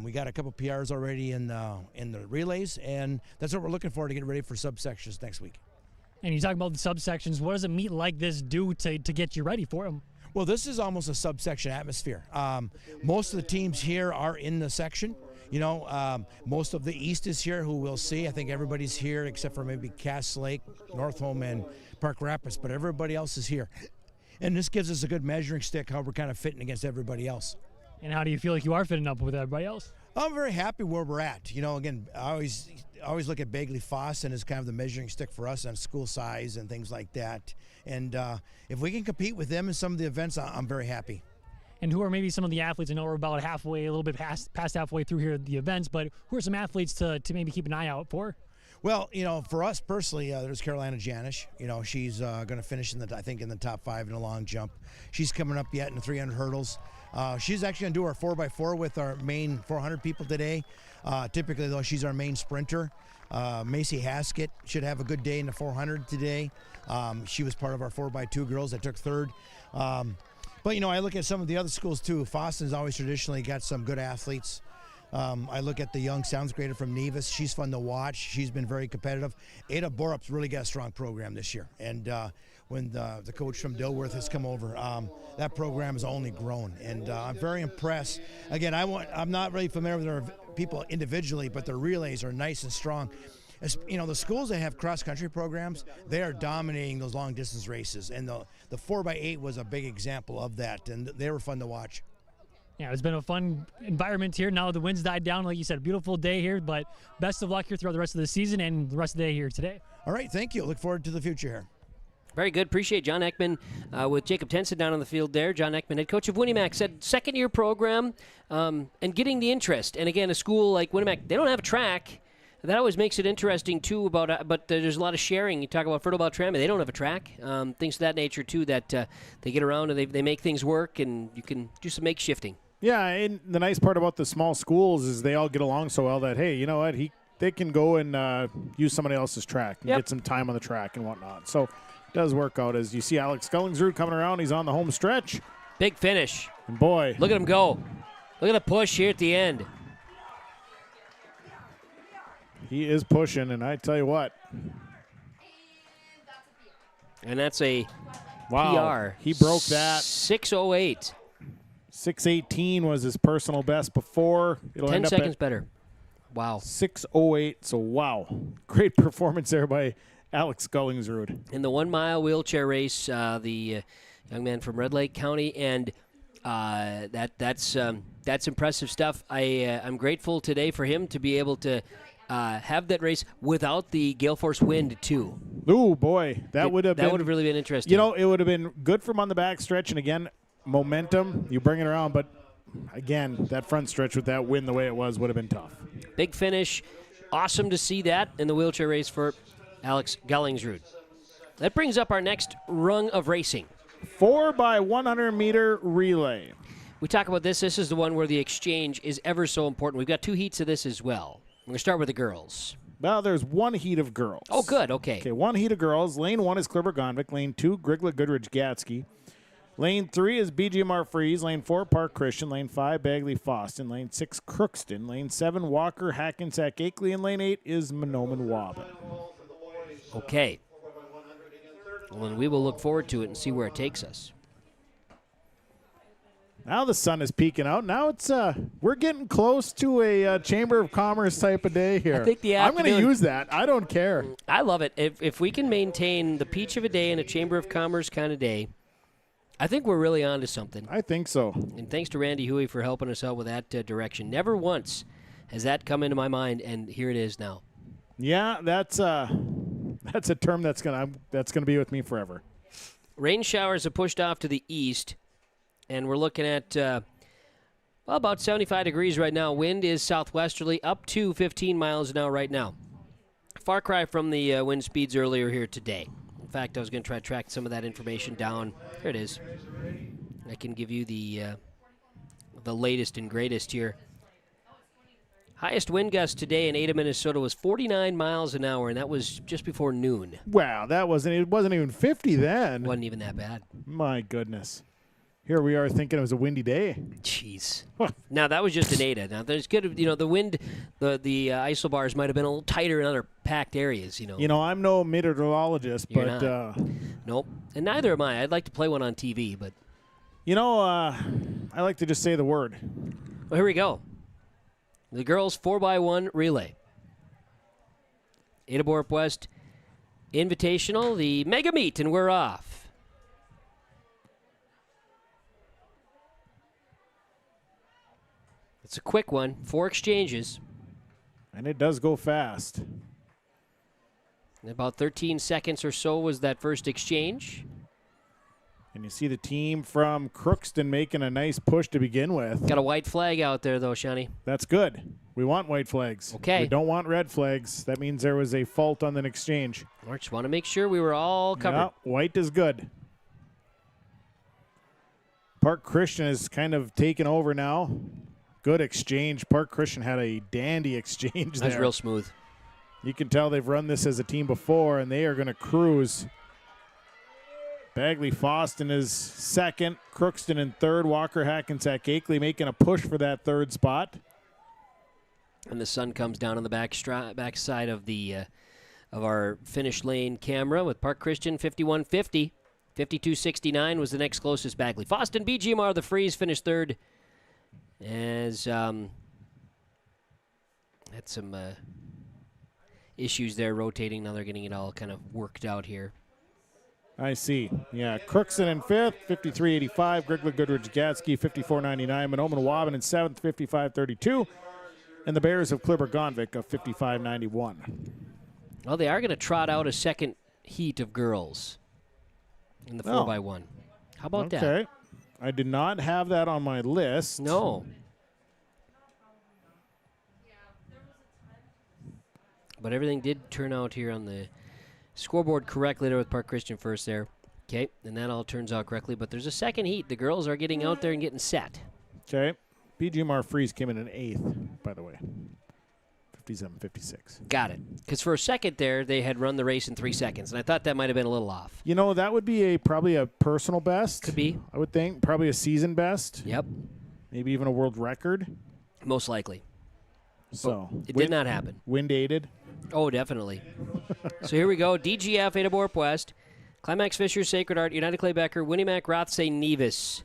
We got a couple PRs already in the relays, and that's what we're looking for to get ready for subsections next week. And you talk about the subsections. What does a meet like this do to get you ready for them? Well, this is almost a subsection atmosphere. Most of the teams here are in the section. Most of the East is here, who we'll see. I think everybody's here except for maybe Cass Lake, North Home, and Park Rapids, but everybody else is here. And this gives us a good measuring stick how we're kind of fitting against everybody else. And how do you feel like you are fitting up with everybody else? I'm very happy where we're at. Again, I always look at Bagley Fossen as kind of the measuring stick for us on school size and things like that. And if we can compete with them in some of the events, I'm very happy. And who are maybe some of the athletes? I know we're about halfway, a little bit past halfway through here at the events, but who are some athletes to maybe keep an eye out for? Well, for us personally, there's Carolina Janish. She's going to finish in the top 5 in a long jump. She's coming up yet in the 300 hurdles. She's actually going to do our 4x4 with our main 400 people today. Typically, though, she's our main sprinter. Macy Haskett should have a good day in the 400 today. She was part of our 4x2 girls that took third. But, I look at some of the other schools, too. Foston's always traditionally got some good athletes. I look at the young sounds grader from Nevis. She's fun to watch. She's been very competitive. Ada-Borup's really got a strong program this year. And when the coach from Dilworth has come over, that program has only grown. And I'm very impressed. Again, I'm not really familiar with their people individually, but their relays are nice and strong. The schools that have cross-country programs, they are dominating those long-distance races. And the 4x8 was a big example of that, and they were fun to watch. Yeah, it's been a fun environment here. Now the wind's died down. Like you said, a beautiful day here, but best of luck here throughout the rest of the season and the rest of the day here today. All right, thank you. Look forward to the future here. Very good. Appreciate John Ekman with Jacob Tenson down on the field there. John Ekman, head coach of Winnemac, said second-year program and getting the interest. And, again, a school like Winnemac, they don't have a track. That always makes it interesting, too, but there's a lot of sharing. You talk about Fertile Beltrami. They don't have a track. Things of that nature, too, that they get around and they make things work, and you can do some makeshifting. Yeah, and the nice part about the small schools is they all get along so well that, hey, you know what, they can go and use somebody else's track and get some time on the track and whatnot. So it does work out. As you see Alex Scullingsrud coming around, he's on the home stretch. Big finish. And boy. Look at him go. Look at the push here at the end. He is pushing, and I tell you what. And that's a wow. PR. He broke that. 6:08. 6:18 was his personal best before. It'll 10 end up seconds at better. Wow. 6:08. So, wow. Great performance there by Alex Scullingsrud. In the 1 mile wheelchair race, the young man from Red Lake County, and that's impressive stuff. I'm grateful today for him to be able to have that race without the gale force wind too. Ooh, boy, that would have really been interesting. You know, it would have been good for him on the back stretch, and again, momentum, you bring it around, but again, that front stretch with that wind the way it was would have been tough. Big finish. Awesome to see that in the wheelchair race for Alex Gellingsrud. That brings up our next rung of racing. 4x100 meter relay. We talk about this. This is the one where the exchange is ever so important. We've got 2 heats of this as well. We're going to start with the girls. Well, there's 1 heat of girls. Oh, good. Okay. Okay, 1 heat of girls. Lane 1 is Kleber-Gonvick. Lane 2, Grigla-Goodrich-Gatsky. Lane 3 is BGMR Freeze. Lane 4, Park Christian. Lane 5, Bagley-Foston. Lane 6, Crookston. Lane 7, Walker, Hackensack, Akeley. And Lane 8 is Mahnomen-Waubun. Okay. Well, then we will look forward to it and see where it takes us. Now the sun is peeking out. Now it's we're getting close to a Chamber of Commerce type of day here. I think I'm going to use that. I don't care. I love it. If we can maintain the peach of a day and a Chamber of Commerce kind of day, I think we're really on to something. I think so. And thanks to Randy Huey for helping us out with that direction. Never once has that come into my mind, and here it is now. Yeah, that's a term that's gonna be with me forever. Rain showers have pushed off to the east, and we're looking at about 75 degrees right now. Wind is southwesterly, up to 15 miles an hour right now. Far cry from the wind speeds earlier here today. In fact, I was going to try to track some of that information down. Here it is. I can give you the latest and greatest here. Highest wind gust today in Ada, Minnesota was 49 miles an hour, and that was just before noon. Wow, it wasn't even 50 then. Wasn't even that bad. My goodness. Here we are thinking it was a windy day. Jeez. Now, that was just in Ada. Now, there's good, the wind, the isobars might have been a little tighter in other packed areas, I'm no meteorologist, You're but... not. Nope. And neither am I. I'd like to play one on TV, but... I like to just say the word. Well, here we go. The girls 4x1 relay. Ada-Borup-West Invitational, the mega meet, and we're off. It's a quick one, 4 exchanges. And it does go fast. In about 13 seconds or so was that first exchange. And you see the team from Crookston making a nice push to begin with. Got a white flag out there, though, Shani. That's good. We want white flags. Okay. We don't want red flags. That means there was a fault on the exchange. I just want to make sure we were all covered. Yeah, white is good. Park Christian is kind of taken over now. Good exchange. Park Christian had a dandy exchange there. That was real smooth. You can tell they've run this as a team before, and they are going to cruise. Bagley-Foston is second. Crookston in third. Walker, Hackensack, Akeley making a push for that third spot. And the sun comes down on the back side of the of our finish lane camera with Park Christian 51.50. 52.69 was the next closest Bagley-Foston. BGMR, the Freeze, finished third. As had some issues there rotating. Now they're getting it all kind of worked out here. I see. Yeah, Crookston in fifth, 53.85. Grigla-Goodrich-Gatsky, 54.99. Mahnomen-Waubun in seventh, 55.32. And the Bears of Kleber-Gonvick of 55.91. Well, they are going to trot out a second heat of girls in the 4x1. How about that? Okay. I did not have that on my list. No. But everything did turn out here on the scoreboard correctly there with Park Christian first there. Okay, and that all turns out correctly. But there's a second heat. The girls are getting out there and getting set. Okay. BGMR Freeze came in eighth, by the way. 57.56. Got it. Because for a second there, they had run the race in 3 seconds, and I thought that might have been a little off. You know, that would be probably a personal best. Could be. I would think. Probably a season best. Yep. Maybe even a world record. Most likely. So it did not happen. Wind aided. Oh, definitely. So here we go. DGF, Ada-Borup-West, Climax Fisher, Sacred Art, United Claybecker, Winnimac, Rothsay, Nevis.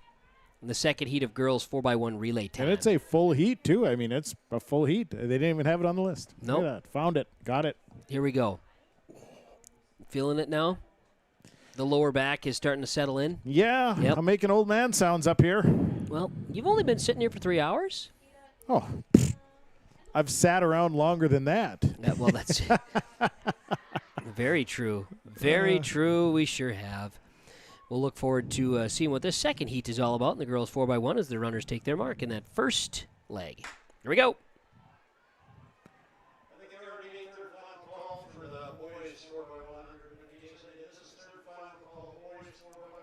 In the second heat of girls 4x1 relay time. And it's a full heat, too. I mean, it's a full heat. They didn't even have it on the list. Nope. Look at that. Found it. Got it. Here we go. Feeling it now? The lower back is starting to settle in? Yeah. Yep. I'm making old man sounds up here. Well, you've only been sitting here for 3 hours? Oh, I've sat around longer than that. Well, that's very true. Very true. We sure have. we'll look forward to seeing what this second heat is all about in the girls 4x1 as the runners take their mark in that first leg. Here we go.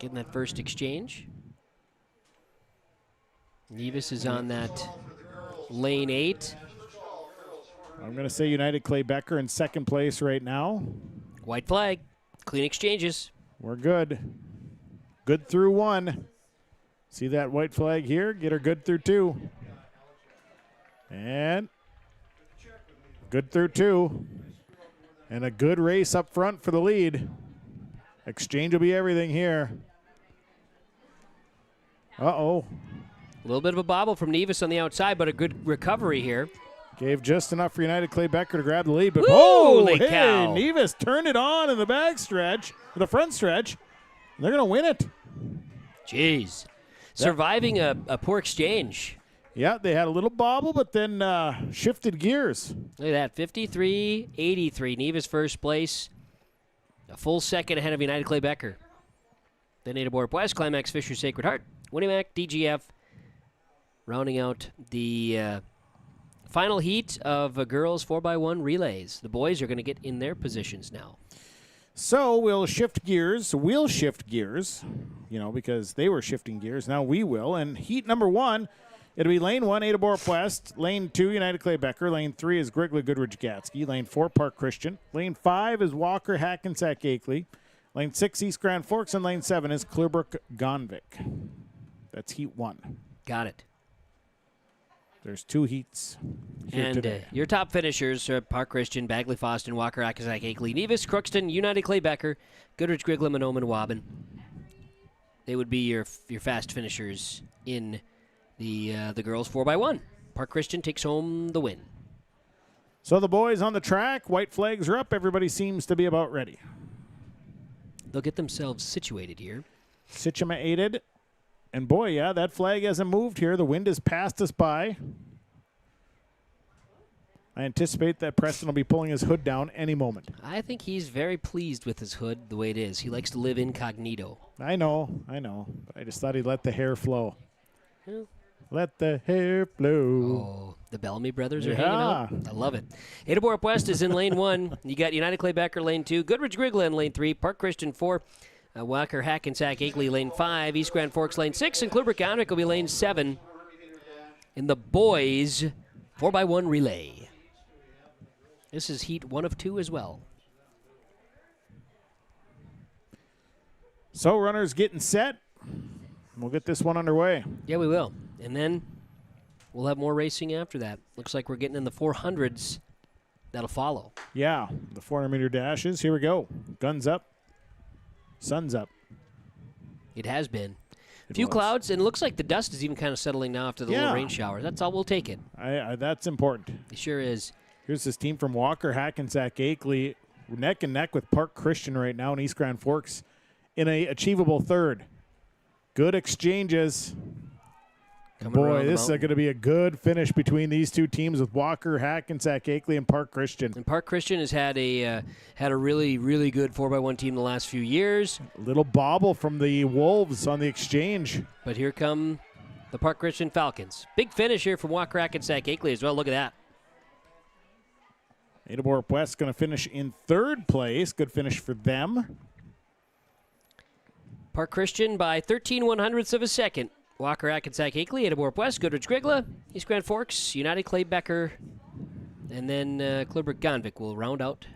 Getting that first exchange. Nevis is on that lane 8. I'm going to say United Clay Becker in second place right now. White flag. Clean exchanges. We're good. Good through 1. See that white flag here? Get her good through 2. And good through 2. And a good race up front for the lead. Exchange will be everything here. Uh-oh. A little bit of a bobble from Nevis on the outside, but a good recovery here. Gave just enough for United Clay Becker to grab the lead. But Holy hey, cow. Nevis turned it on in the back stretch, the front stretch. They're going to win it. Jeez. Surviving a poor exchange. Yeah, they had a little bobble, but then shifted gears. Look at that, 53-83. Nevis first place. A full second ahead of United Clay Becker. Then Ada-Borup-West, Climax Fisher Sacred Heart, Winnimac, DGF, rounding out the final heat of girls 4x1 relays. The boys are going to get in their positions now. So we'll shift gears. We'll shift gears, because they were shifting gears. Now we will. And heat number 1, it'll be lane 1, Ada-Borup-West. Lane 2, United Clay Becker. Lane 3 is Grigla Goodrich Gatsky. Lane 4, Park Christian. Lane 5 is Walker Hackensack Akeley. Lane 6, East Grand Forks. And lane 7 is Clearbrook Gonvik. That's heat 1. Got it. There's 2 heats here and today. Your top finishers are Park Christian, Bagley Foston, Walker Hackensack Akeley, Nevis, Crookston, United Clay Becker, Goodrich Grigla, Mahnomen, Waban. They would be your fast finishers in the girls 4x1. Park Christian takes home the win. So the boys on the track, white flags are up. Everybody seems to be about ready. They'll get themselves situated here. Situated. And boy, yeah, that flag hasn't moved here. The wind has passed us by. I anticipate that Preston will be pulling his hood down any moment. I think he's very pleased with his hood the way it is. He likes to live incognito. I know. But I just thought he'd let the hair flow. Yeah. Let the hair flow. Oh, the Bellamy brothers are hanging out. I love it. Ada-Borup-West is in lane 1. You got United Clay Becker lane 2, Goodrich Grigla in lane 3, Park Christian 4, Walker Hackensack Akeley lane 5, East Grand Forks lane 6, and Clearbrook Gonvik will be lane 7 in the boys 4x1 relay. This is heat 1 of 2 as well. So runners getting set. We'll get this one underway. Yeah, we will. And then we'll have more racing after that. Looks like we're getting in the 400s. That'll follow. Yeah, the 400-meter dashes. Here we go. Guns up. Sun's up. It has been. A few clouds, and it looks like the dust is even kind of settling now after the little rain showers. That's all. We'll take it. That's important. It sure is. Here's this team from Walker Hackensack Akeley, neck and neck with Park Christian right now in East Grand Forks in a achievable third. Good exchanges. Boy, this is going to be a good finish between these two teams with Walker Hackensack Akeley and Park Christian. And Park Christian has had a really, really good 4x1 team the last few years. A little bobble from the Wolves on the exchange. But here come the Park Christian Falcons. Big finish here from Walker Hackensack Akeley as well. Look at that. Ada-Borup-West going to finish in third place. Good finish for them. Park Christian by 13/100ths of a second. Walker Hackensack Akeley, Ada-Borup-West, Goodrich Grigla, East Grand Forks, United Clay Becker, and then Clearbrook Gonvik will round out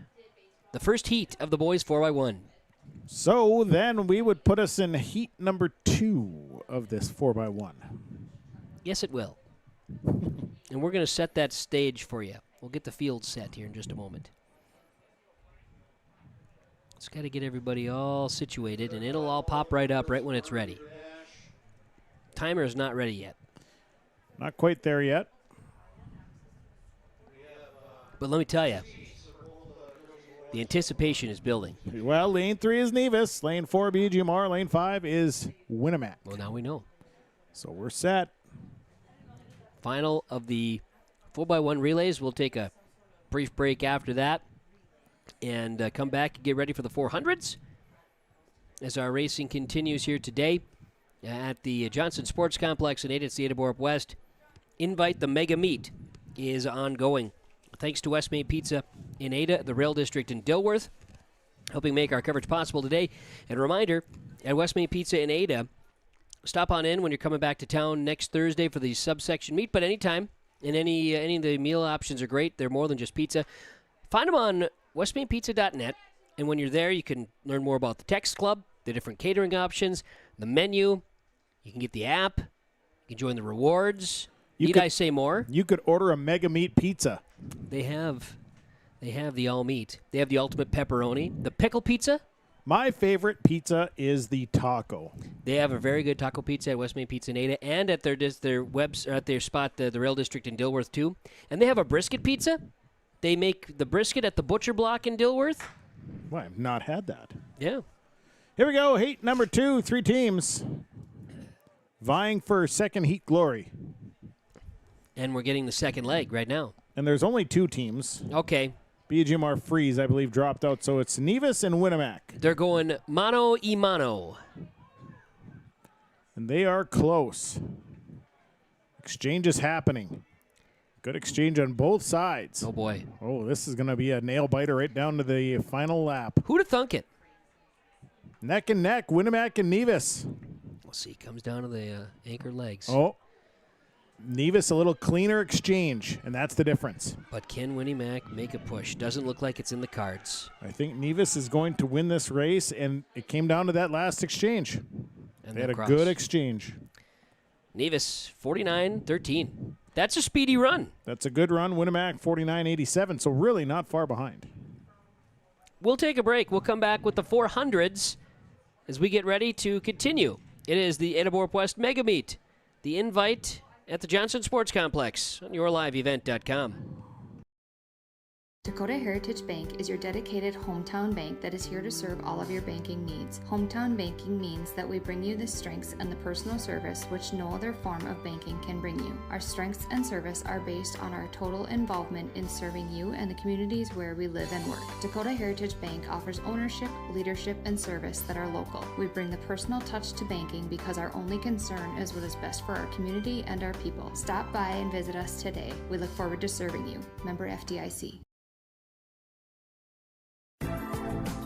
the first heat of the boys 4x1. So then we would put us in heat number 2 of this 4x1. Yes, it will. And we're going to set that stage for you. We'll get the field set here in just a moment. Just got to get everybody all situated, and it'll all pop right up right when it's ready. Timer is not ready yet. Not quite there yet. But let me tell you, the anticipation is building. Well, lane 3 is Nevis. Lane 4, BGMR. Lane 5 is Winnimac. Well, now we know. So we're set. Final of the 4x1 relays. We'll take a brief break after that and come back and get ready for the 400s. as our racing continues here today at the Johnson Sports Complex in Ada. It's the Ada-Borup-West Invite. The Mega Meet is ongoing. Thanks to West Main Pizza in Ada, the Rail District in Dilworth, helping make our coverage possible today. And a reminder, at West Main Pizza in Ada, stop on in when you're coming back to town next Thursday for the subsection meet, but anytime. And any of the meal options are great. They're more than just pizza. Find them on westmainpizza.net. And when you're there, you can learn more about the Text Club, the different catering options, the menu. You can get the app. You can join the rewards. Need I say more? You could order a Mega Meat pizza. They have the all meat. They have the ultimate pepperoni, the pickle pizza. My favorite pizza is the taco. They have a very good taco pizza at West Main Pizza in Ada and at their spot, the Rail District in Dilworth too. And they have a brisket pizza. They make the brisket at the Butcher Block in Dilworth. Well, I've not had that. Yeah. Here we go. Heat number 2, 3 teams vying for second heat glory. And we're getting the second leg right now. And there's only 2 teams. Okay. BGMR Freeze, I believe, dropped out, so it's Nevis and Winnemac. They're going mano y mano. And they are close. Exchange is happening. Good exchange on both sides. Oh, boy. Oh, this is going to be a nail-biter right down to the final lap. Who'd have thunk it? Neck and neck, Winnemac and Nevis. We'll see. Comes down to the anchor legs. Oh. Nevis a little cleaner exchange, and that's the difference. But can Winnemac make a push? Doesn't look like it's in the cards. I think Nevis is going to win this race, and it came down to that last exchange. And they had a good exchange. Nevis, 49-13. That's a speedy run. That's a good run. Winnemac, 49-87, so really not far behind. We'll take a break. We'll come back with the 400s as we get ready to continue. It is the Ada-Borup-West Mega Meet, the Invite at the Johnson Sports Complex on yourliveevent.com. Dakota Heritage Bank is your dedicated hometown bank that is here to serve all of your banking needs. Hometown banking means that we bring you the strengths and the personal service which no other form of banking can bring you. Our strengths and service are based on our total involvement in serving you and the communities where we live and work. Dakota Heritage Bank offers ownership, leadership, and service that are local. We bring the personal touch to banking because our only concern is what is best for our community and our people. Stop by and visit us today. We look forward to serving you. Member FDIC.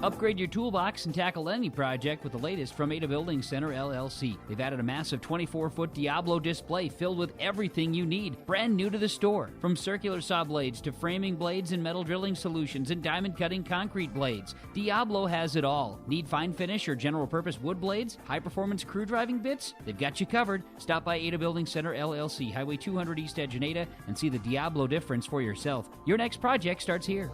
Upgrade your toolbox and tackle any project with the latest from Ada Building Center, LLC. They've added a massive 24-foot Diablo display filled with everything you need, brand new to the store. From circular saw blades to framing blades and metal drilling solutions and diamond cutting concrete blades, Diablo has it all. Need fine finish or general purpose wood blades? High-performance crew driving bits? They've got you covered. Stop by Ada Building Center, LLC, Highway 200 East Edge in Ada, and see the Diablo difference for yourself. Your next project starts here.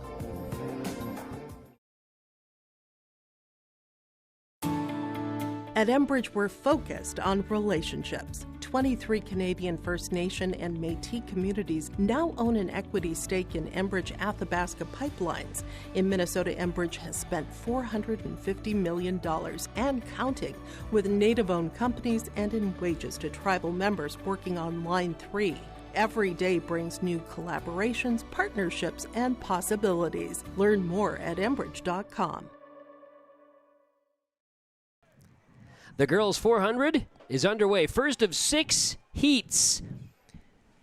At Enbridge, we're focused on relationships. 23 Canadian First Nation and Métis communities now own an equity stake in Enbridge Athabasca Pipelines. In Minnesota, Enbridge has spent $450 million and counting with Native-owned companies and in wages to tribal members working on Line 3. Every day brings new collaborations, partnerships, and possibilities. Learn more at Enbridge.com. The girls' 400 is underway. First of 6 heats.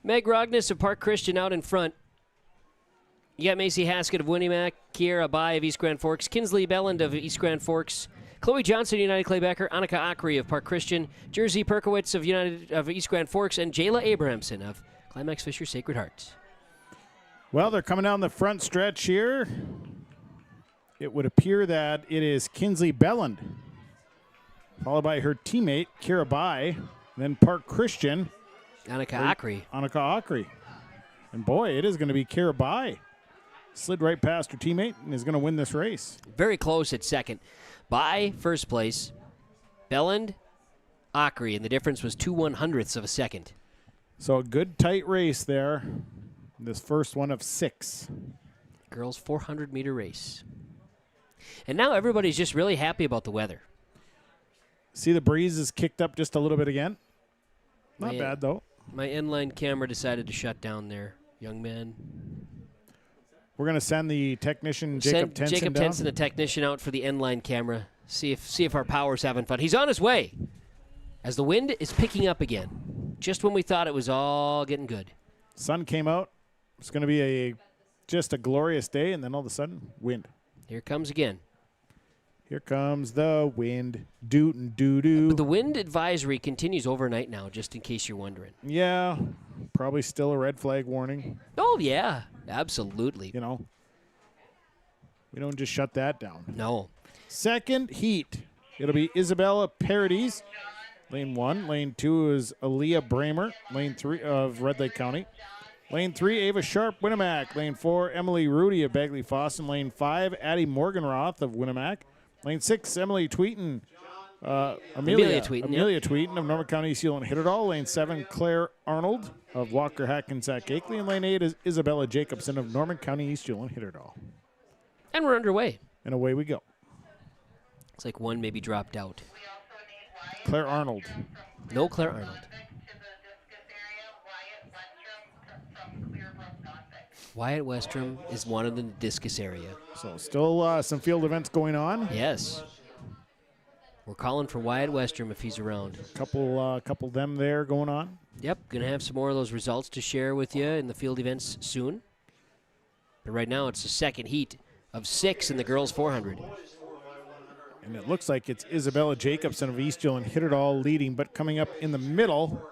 Meg Rogness of Park Christian out in front. You got Macy Haskett of Winnemac, Kiera Bai of East Grand Forks, Kinsley Belland of East Grand Forks, Chloe Johnson, United Claybacker, Annika Akri of Park Christian, Jersey Perkowitz of East Grand Forks, and Jayla Abrahamson of Climax Fisher Sacred Heart. Well, they're coming down the front stretch here. It would appear that it is Kinsley Belland, followed by her teammate, Kira Bai, then Park Christian. Annika Akri. And boy, it is going to be Kira Bai. Slid right past her teammate and is going to win this race. Very close at second. Bai, first place. Belland, Akri, and the difference was 2/100ths of a second. So a good tight race there. This first one of 6. Girls' 400-meter race. And now everybody's just really happy about the weather. See, the breeze is kicked up just a little bit again. Not bad, though. My inline camera decided to shut down there, young man. We're going to send the technician, Jacob Tenson, Tenson, the technician, out for the inline camera. See if our power's having fun. He's on his way as the wind is picking up again, just when we thought it was all getting good. Sun came out. It's going to be just a glorious day, and then all of a sudden, wind. Here it comes again. Here comes the wind. Doot doo-doo. But the wind advisory continues overnight now, just in case you're wondering. Yeah, probably still a red flag warning. Oh, yeah, absolutely. You know, we don't just shut that down. No. Second heat. It'll be Isabella Paradis, lane 1. Lane 2 is Aaliyah Bramer, lane 3 of Red Lake County. Lane 3, Ava Sharp, Winnemac. Lane 4, Emily Rudy of Bagley Foston. Lane 5, Addie Morganroth of Winnemac. Lane 6, Emily Tweeten. Amelia Tweeten of Norman County, East Hewlett, Hitterdall. Lane 7, Claire Arnold of Walker Hackensack Akeley. And lane 8 is Isabella Jacobson of Norman County, East Hewlett, Hitterdall. And we're underway. And away we go. It's like one maybe dropped out. Claire Arnold. No Claire Arnold. Wyatt Westrom is one in the discus area. So still some field events going on. Yes. We're calling for Wyatt Westrom if he's around. Couple of them there going on. Yep, going to have some more of those results to share with you in the field events soon. But right now it's the second heat of 6 in the girls 400. And it looks like it's Isabella Jacobson of East Hewlett and Hitterdall leading, but coming up in the middle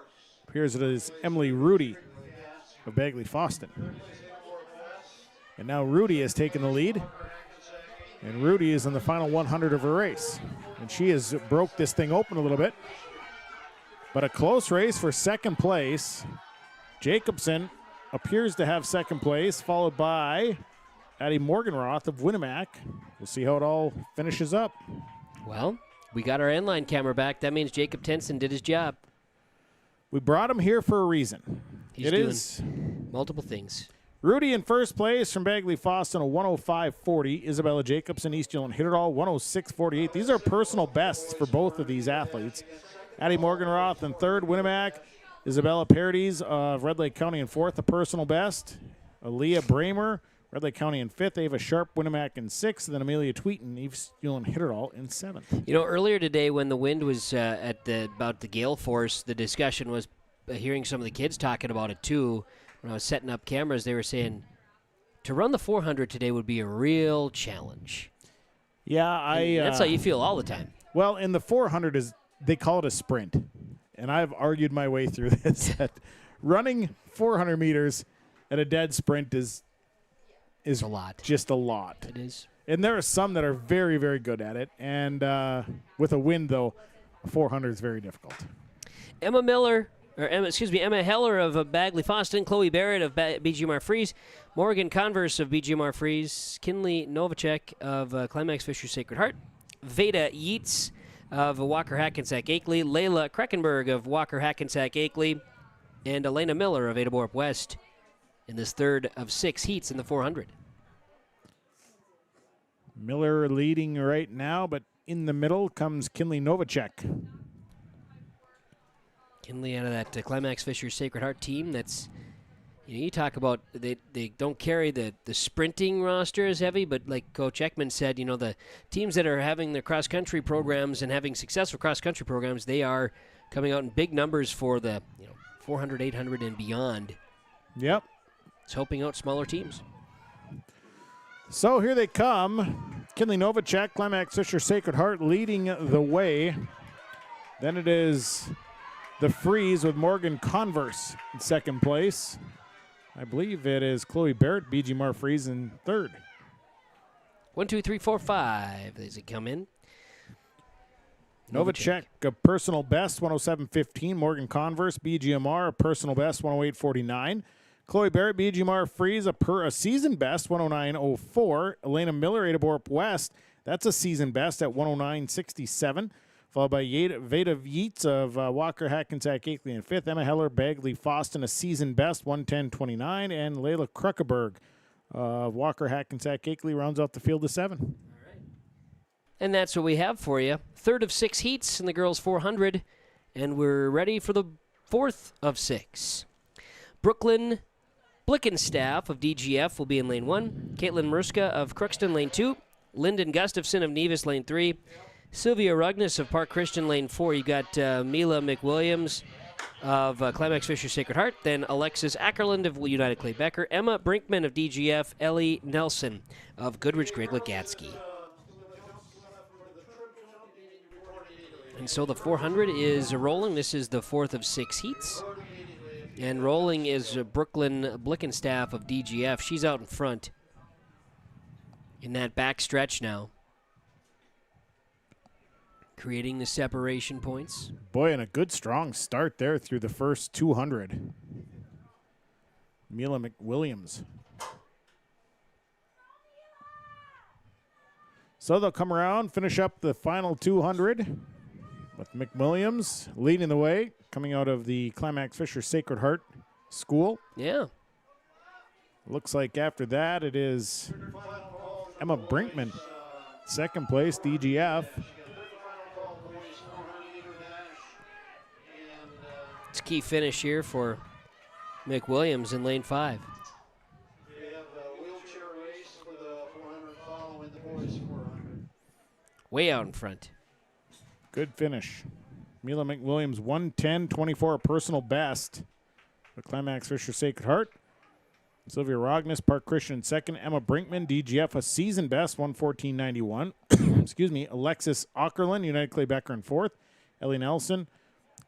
appears it is Emily Rudy of Bagley Foston. And now Rudy has taken the lead. And Rudy is in the final 100 of her race. And she has broke this thing open a little bit. But a close race for second place. Jacobson appears to have second place, followed by Addie Morganroth of Winnemac. We'll see how it all finishes up. Well, we got our end-line camera back. That means Jacob Tenson did his job. We brought him here for a reason. He's doing multiple things. Rudy in first place from Bagley Foston, a 105.40. Isabella Jacobson, East Hewlett, Hitterdall, 106.48. These are personal bests for both of these athletes. Addie Morganroth in third, Winnemac. Isabella Paradis of Red Lake County in fourth, a personal best. Aaliyah Bramer, Red Lake County in fifth. Ava Sharp, Winnemac in sixth. And then Amelia Tweeten, East Hewlett, Hitterdall in seventh. You know, earlier today when the wind was about the gale force, the discussion was hearing some of the kids talking about it too. When I was setting up cameras, they were saying to run the 400 today would be a real challenge. Yeah, that's how you feel all the time. Well, in the 400 they call it a sprint, and I've argued my way through this. That running 400 meters at a dead sprint is a lot. Just a lot. It is. And there are some that are very, very good at it. And with a wind, though, 400 is very difficult. Emma Heller of Bagley Foston, Chloe Barrett of BGMR Freeze, Morgan Converse of BGMR Freeze, Kinley Novacek of Climax Fisher Sacred Heart, Veda Yeats of Walker Hackensack Akeley, Layla Kreckenberg of Walker Hackensack Akeley, and Elena Miller of Ada-Borup-West in this third of 6 heats in the 400. Miller leading right now, but in the middle comes Kinley Novacek. Kinley out of that Climax Fisher Sacred Heart team that's, you talk about they don't carry the sprinting roster as heavy, but like Coach Ekman said, the teams that are having their cross-country programs and having successful cross-country programs, they are coming out in big numbers for the 400, 800, and beyond. Yep. It's helping out smaller teams. So here they come. Kinley Novacek, Climax Fisher Sacred Heart leading the way. Then it is the Freeze with Morgan Converse in second place. I believe it is Chloe Barrett, BGMR Freeze in third. 1, 2, 3, 4, 5 as they come in. Novacek, a personal best, 107.15. Morgan Converse, BGMR, a personal best, 108.49. Chloe Barrett, BGMR Freeze, a season best, 109.04. Elena Miller, Ada-Borup-West, that's a season best at 109.67. Followed by Veda Yeats of Walker Hackensack Akeley in fifth. Emma Heller, Bagley Foston, a season best, 110.29. And Layla Kruckeberg of Walker Hackensack Akeley rounds out the field of 7. And that's what we have for you. Third of 6 heats in the girls 400. And we're ready for the fourth of 6. Brooklyn Blickenstaff of DGF will be in lane 1. Caitlin Murska of Crookston, lane 2. Lyndon Gustafson of Nevis, lane 3. Sylvia Rugnes of Park Christian Lane 4. You got Mila McWilliams of Climax Fisher Sacred Heart. Then Alexis Ackerland of United Clay Becker. Emma Brinkman of DGF. Ellie Nelson of Goodrich Greg Gatsky. And so the 400 is rolling. This is the 4th of 6 heats. And rolling is Brooklyn Blickenstaff of DGF. She's out in front in that back stretch now, creating the separation points. Boy, and a good strong start there through the first 200. Mila McWilliams. So they'll come around, finish up the final 200 with McWilliams leading the way, coming out of the Climax Fisher Sacred Heart School. Yeah. Looks like after that it is Emma Brinkman, second place, DGF. It's a key finish here for McWilliams in lane 5. Way out in front. Good finish. Mila McWilliams, 1:10.24, a personal best. The Climax Fisher Sacred Heart. Sylvia Rognes, Park Christian, second. Emma Brinkman, DGF, a season best, 1:14.91. Excuse me. Alexis Ackerland, United Clay Becker in fourth. Ellie Nelson,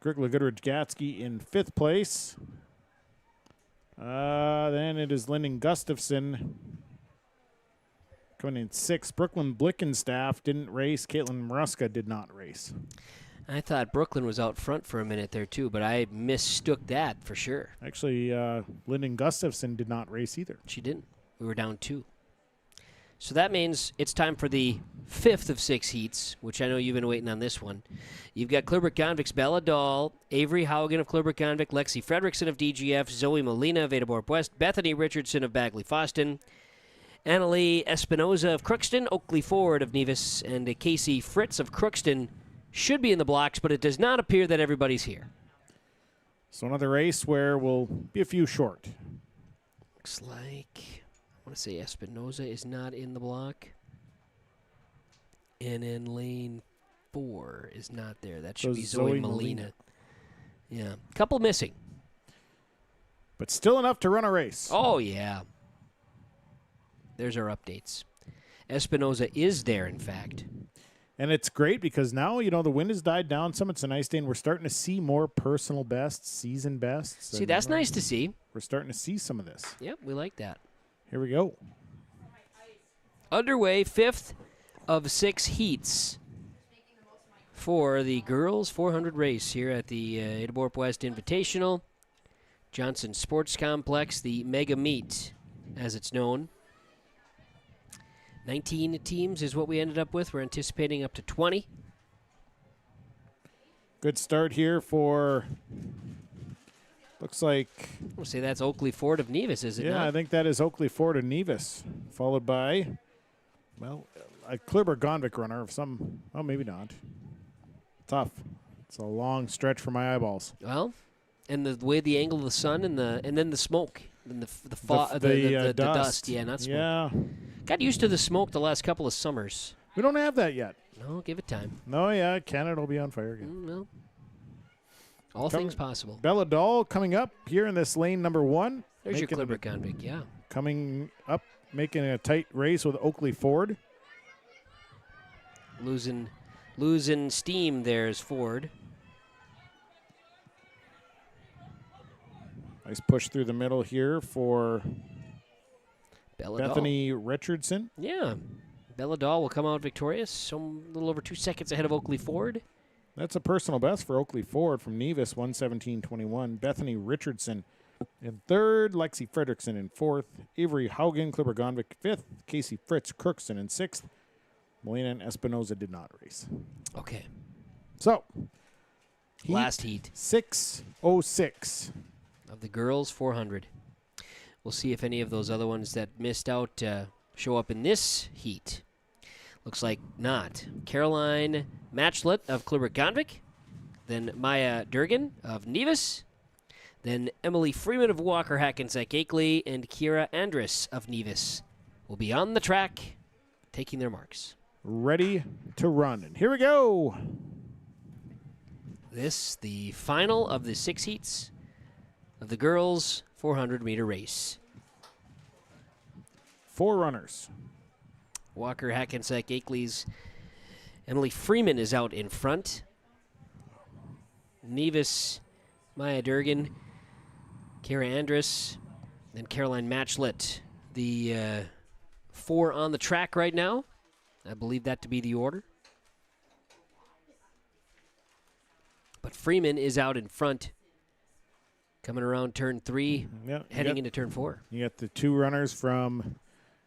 Grigla Goodrich Gatsky in fifth place. Then it is Lyndon Gustafson coming in sixth. Brooklyn Blickenstaff didn't race. Caitlin Maruska did not race. I thought Brooklyn was out front for a minute there too, but I mistook that for sure. Actually, Lyndon Gustafson did not race either. She didn't. We were down 2. So that means it's time for the 5th of 6 heats, which I know you've been waiting on this one. You've got Clearbrook-Gonvik's Bella Dahl, Avery Haugen of Clearbrook-Gonvik, Lexi Fredrickson of DGF, Zoe Molina of Ada-Borup-West, Bethany Richardson of Bagley-Foston, Annalie Espinoza of Crookston, Oakley Ford of Nevis, and Casey Fritz of Crookston should be in the blocks, but it does not appear that everybody's here. So another race where we'll be a few short. Looks like, I want to say Espinoza is not in the block. And in lane 4 is not there. That should be Zoe Molina. Yeah, couple missing. But still enough to run a race. Oh, yeah. There's our updates. Espinoza is there, in fact. And it's great because now, you know, the wind has died down some. It's a nice day, and we're starting to see more personal bests, season bests. See, that's nice to see. We're starting to see some of this. Yep, we like that. Here we go. Underway, 5th of 6 heats for the girls 400 race here at the Ada-Borup-West Invitational. Johnson Sports Complex, the Mega Meet, as it's known. 19 teams is what we ended up with. We're anticipating up to 20. Good start here for, looks like. We'll say that's Oakley Ford of Nevis, is it not? Yeah, I think that is Oakley Ford of Nevis, followed by, well, a Clearbrook-Gonvik runner of some, oh, maybe not. Tough. It's a long stretch for my eyeballs. Well, and the way the angle of the sun and then the smoke. And the dust. Yeah, not smoke. Yeah. Got used to the smoke the last couple of summers. We don't have that yet. No, give it time. No, yeah, Canada will be on fire again. No. All things possible. Bella Dahl coming up here in this lane number 1. There's your Clearbrook-Gonvik, yeah. Coming up, making a tight race with Oakley Ford. Losing steam there's Ford. Nice push through the middle here for Bethany Dahl. Richardson. Yeah. Bella Dahl will come out victorious, so a little over 2 seconds ahead of Oakley Ford. That's a personal best for Oakley Ford from Nevis, 1:17.21. Bethany Richardson in third, Lexi Fredrickson in fourth, Avery Haugen, Clearbrook-Gonvik fifth, Casey Fritz Crookston in sixth. Molina and Espinoza did not race. Okay. So, last heat. 6:06. Of the girls 400. We'll see if any of those other ones that missed out show up in this heat. Looks like not. Caroline Matchlet of Clearbrook-Gonvik, then Maya Durgan of Nevis, then Emily Freeman of Walker Hackensack Akeley, and Kira Andrus of Nevis will be on the track taking their marks. ready to run. And here we go. This, the final of the 6 heats of the girls' 400-meter race. 4 runners. Walker, Hackensack, Akeley's Emily Freeman is out in front. Nevis, Maya Durgan, Kara Andrus, and Caroline Matchlet. The 4 on the track right now. I believe that to be the order. But Freeman is out in front, coming around turn 3, heading into turn 4. You got the 2 runners from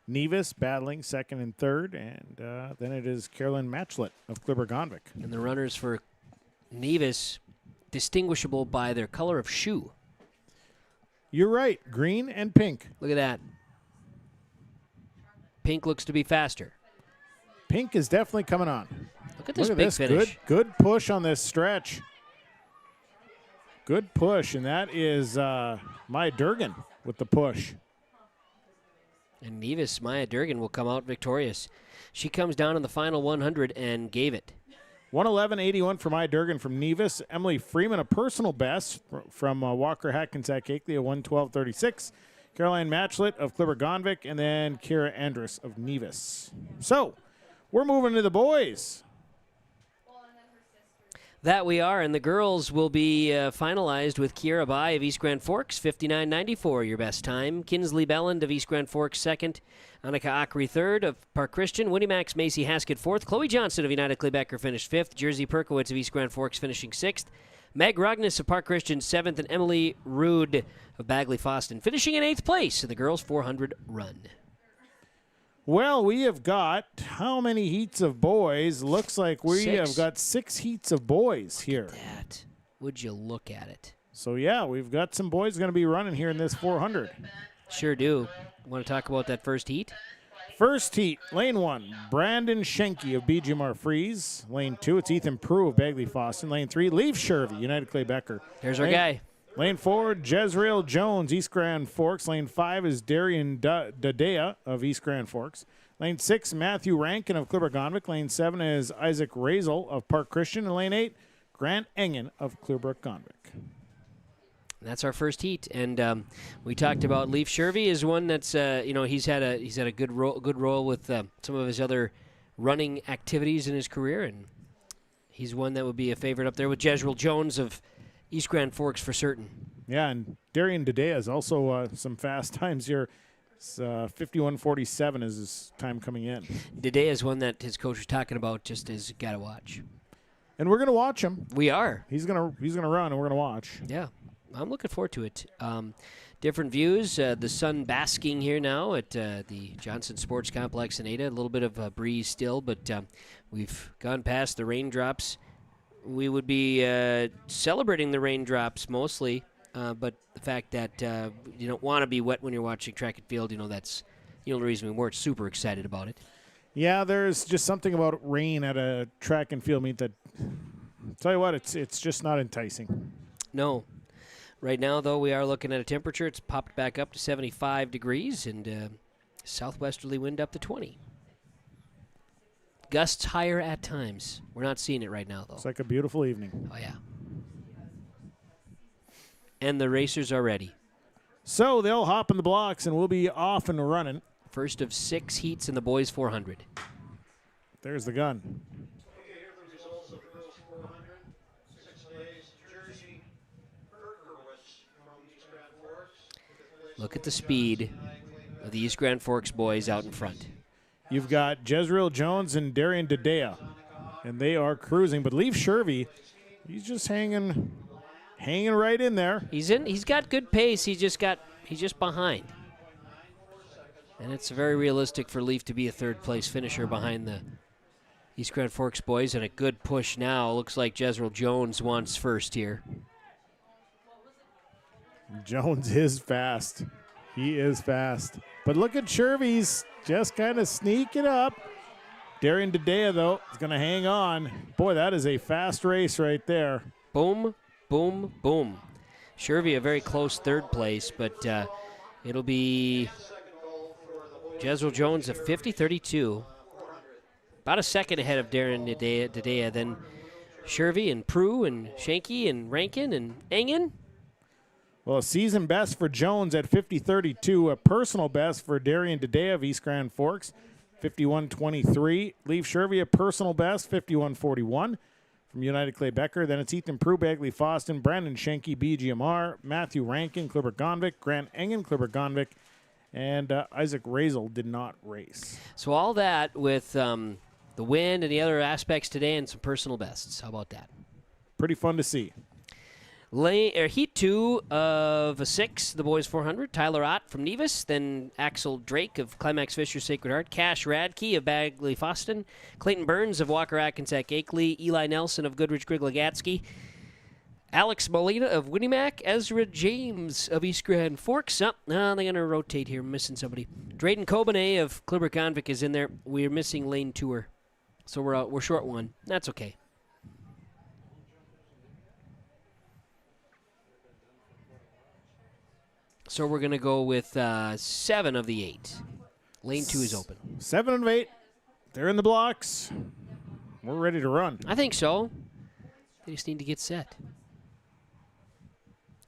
Nevis battling second and third, and then it is Caroline Matchlet of Kliber-Gonvik. And the runners for Nevis, distinguishable by their color of shoe. You're right, green and pink. Look at that. Pink looks to be faster. Pink is definitely coming on. Look at this big finish. Good push on this stretch. Good push, and that is Maya Durgan with the push. And Nevis, Maya Durgan, will come out victorious. She comes down in the final 100 and gave it. 111.81 for Maya Durgan from Nevis. Emily Freeman, a personal best from Walker Hackensack Akeley, a 112.36. Caroline Matchlet of Kliber-Gonvik, and then Kira Andrus of Nevis. So, we're moving to the boys. That we are, and the girls will be finalized with Kiera Bai of East Grand Forks, 59.94, your best time. Kinsley Belland of East Grand Forks, second. Annika Akri, third, of Park Christian. Winnie Max Macy Haskett, fourth. Chloe Johnson of United Klebecker finished fifth. Jersey Perkowitz of East Grand Forks finishing sixth. Meg Rognes of Park Christian, seventh, and Emily Rude of Bagley Foston finishing in eighth place in the girls' 400 run. Well, we have got how many heats of boys? Looks like we have got 6 heats of boys here. Look at that. Would you look at it? So, yeah, we've got some boys going to be running here in this 400. Sure do. Want to talk about that first heat? First heat, lane 1, Brandon Schenke of BGMR Freeze. Lane 2, it's Ethan Prue of Bagley Foston. Lane 3, Leaf Shervy, United Klebecker. There's our guy. Lane 4, Jezreel Jones, East Grand Forks. Lane 5 is Darian Dadea of East Grand Forks. Lane 6, Matthew Rankin of Kliber-Gonvik. Lane 7 is Isaac Razel of Park Christian. And Lane 8, Grant Engen of Clearbrook-Gonvik. That's our first heat, and we talked about Leaf Shervy is one that's he's had a good role with some of his other running activities in his career, and he's one that would be a favorite up there with Jezreel Jones of East Grand Forks for certain. Yeah, and Darian Dadea is also some fast times here. 51:47 is his time coming in. Dadea is one that his coach was talking about, just as got to watch. And we're going to watch him. We are. He's gonna run, and we're going to watch. Yeah. I'm looking forward to it. Different views. The sun basking here now at the Johnson Sports Complex in Ada. A little bit of a breeze still, but we've gone past the raindrops. We would be celebrating the raindrops mostly, but the fact that you don't want to be wet when you're watching track and field, that's the reason we weren't super excited about it. Yeah, there's just something about rain at a track and field meet that, tell you what, it's just not enticing. No. Right now, though, we are looking at a temperature. It's popped back up to 75 degrees and southwesterly wind up to 20. Gusts higher at times. We're not seeing it right now, though. It's like a beautiful evening. Oh, yeah. And the racers are ready. So they'll hop in the blocks, and we'll be off and running. First of 6 heats in the boys' 400. There's the gun. Look at the speed of the East Grand Forks boys out in front. You've got Jezreel Jones and Darian Dadea, and they are cruising. But Leaf Shervy, he's just hanging right in there. He's got good pace. He's just behind. And it's very realistic for Leaf to be a third-place finisher behind the East Grand Forks boys, and a good push now. Looks like Jezreel Jones wants first here. Jones is fast. He is fast. But look at Shervy's just kind of sneaking up. Darian Dadea, though, is going to hang on. Boy, that is a fast race right there. Boom, boom, boom. Shervy a very close third place, but it'll be Jezreel Jones of 50-32. about a second ahead of Darren Dadea, then Shervy and Prue and Shanky and Rankin and Engen. Well, a season best for Jones at 50.32. A personal best for Darian Dadea of East Grand Forks, 51.23. Leaf Shervy, a personal best, 51.41. From United Clay Becker. Then it's Ethan Prue, Bagley Foston, Brandon Shanky, BGMR, Matthew Rankin, Clipper Gonvik, Grant Engen, Clipper Gonvik, and Isaac Razel did not race. So all that with the wind and the other aspects today and some personal bests. How about that? Pretty fun to see. Heat 2 of 6, the boys 400. Tyler Ott from Nevis, then Axel Drake of Climax Fisher Sacred Heart, Cash Radke of Bagley Foston, Clayton Burns of Walker Atkinsack Akeley, Eli Nelson of Goodrich Griglagatsky, Alex Molina of Winnimac, Ezra James of East Grand Forks. Oh, no, they're going to rotate here. I'm missing somebody. Drayden Kobanet of Clipper Convic is in there. We're missing Lane Tour, so we're short one. That's okay. So we're going to go with 7 of the 8. Lane 2 is open. 7 of 8. They're in the blocks. We're ready to run. I think so. They just need to get set.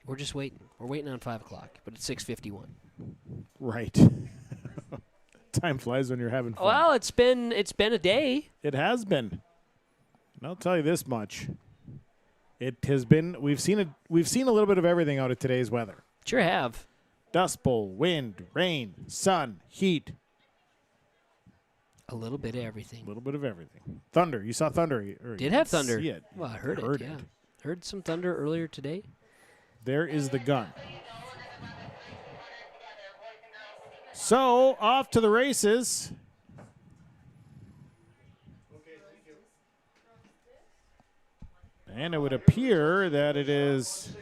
We're just waiting. We're waiting on 5 o'clock, but it's 6:51. Right. Time flies when you're having fun. Well, it's been a day. It has been. And I'll tell you this much. It has been. We've seen a little bit of everything out of today's weather. Sure have. Dust bowl, wind, rain, sun, heat. A little bit of everything. A little bit of everything. Thunder. You saw thunder. Did have thunder. See it. Well, I heard it. Yeah. Heard some thunder earlier today. There is the gun. So, off to the races. And it would appear that it is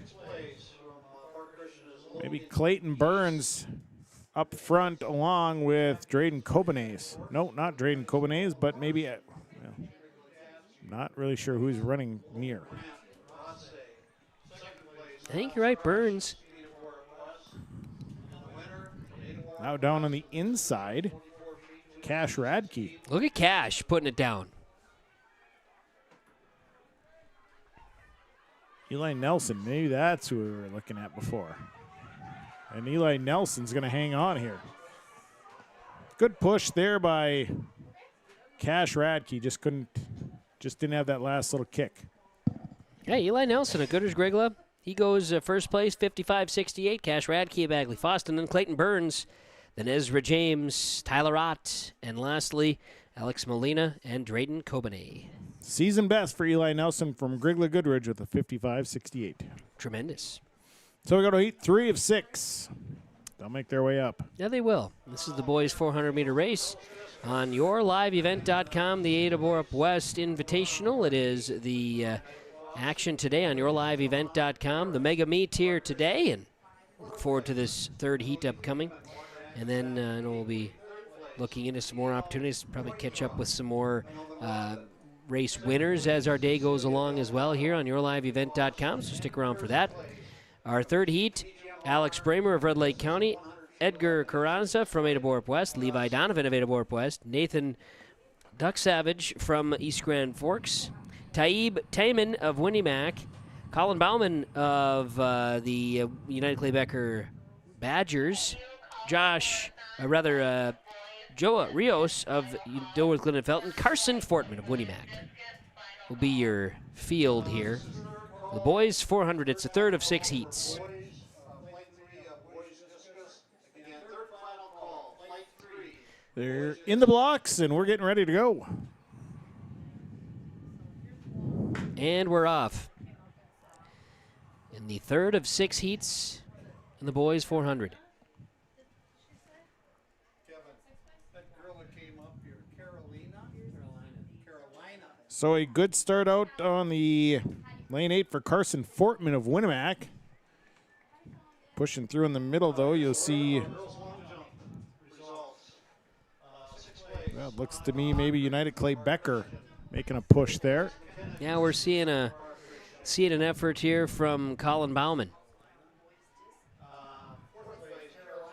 maybe Clayton Burns up front along with Drayden Kobanes. No, not Drayden Kobanes, but maybe, not really sure who's running near. I think you're right, Burns. Now down on the inside, Cash Radke. Look at Cash putting it down. Eli Nelson, maybe that's who we were looking at before. And Eli Nelson's going to hang on here. Good push there by Cash Radke. Just didn't have that last little kick. Hey, Eli Nelson of Goodrich Grigla. He goes first place, 55-68. Cash Radke of Bagley Foston, then Clayton Burns, then Ezra James, Tyler Ott, and lastly, Alex Molina and Drayden Kobanet. Season best for Eli Nelson from Grigla Goodrich with a 55-68. Tremendous. So we go to heat 3 of 6. They'll make their way up. Yeah, they will. This is the boys' 400-meter race on yourliveevent.com, the Ada-Borup-West Invitational. It is the action today on yourliveevent.com. The mega meet here today, and look forward to this third heat upcoming. And then we'll be looking into some more opportunities, probably catch up with some more race winners as our day goes along as well here on yourliveevent.com, so stick around for that. Our third heat, Alex Bramer of Red Lake County, Edgar Carranza from Ada-Borup-West, Levi Donovan of Ada-Borup-West, Nathan Duck Savage from East Grand Forks, Taib Tayman of Winnimac, Colin Bauman of the United Clay Becker Badgers, Joe Rios of Dilworth Glen and Felton, Carson Fortman of Winnimac will be your field here. The boys 400, it's a third of 6 heats. They're in the blocks, and we're getting ready to go. And we're off. In the third of 6 heats in the boys 400. So a good start out on the lane 8 for Carson Fortman of Winnimac. Pushing through in the middle, though, you'll see. Well, it looks to me maybe United Clay Becker making a push there. Yeah, we're seeing an effort here from Colin Bauman.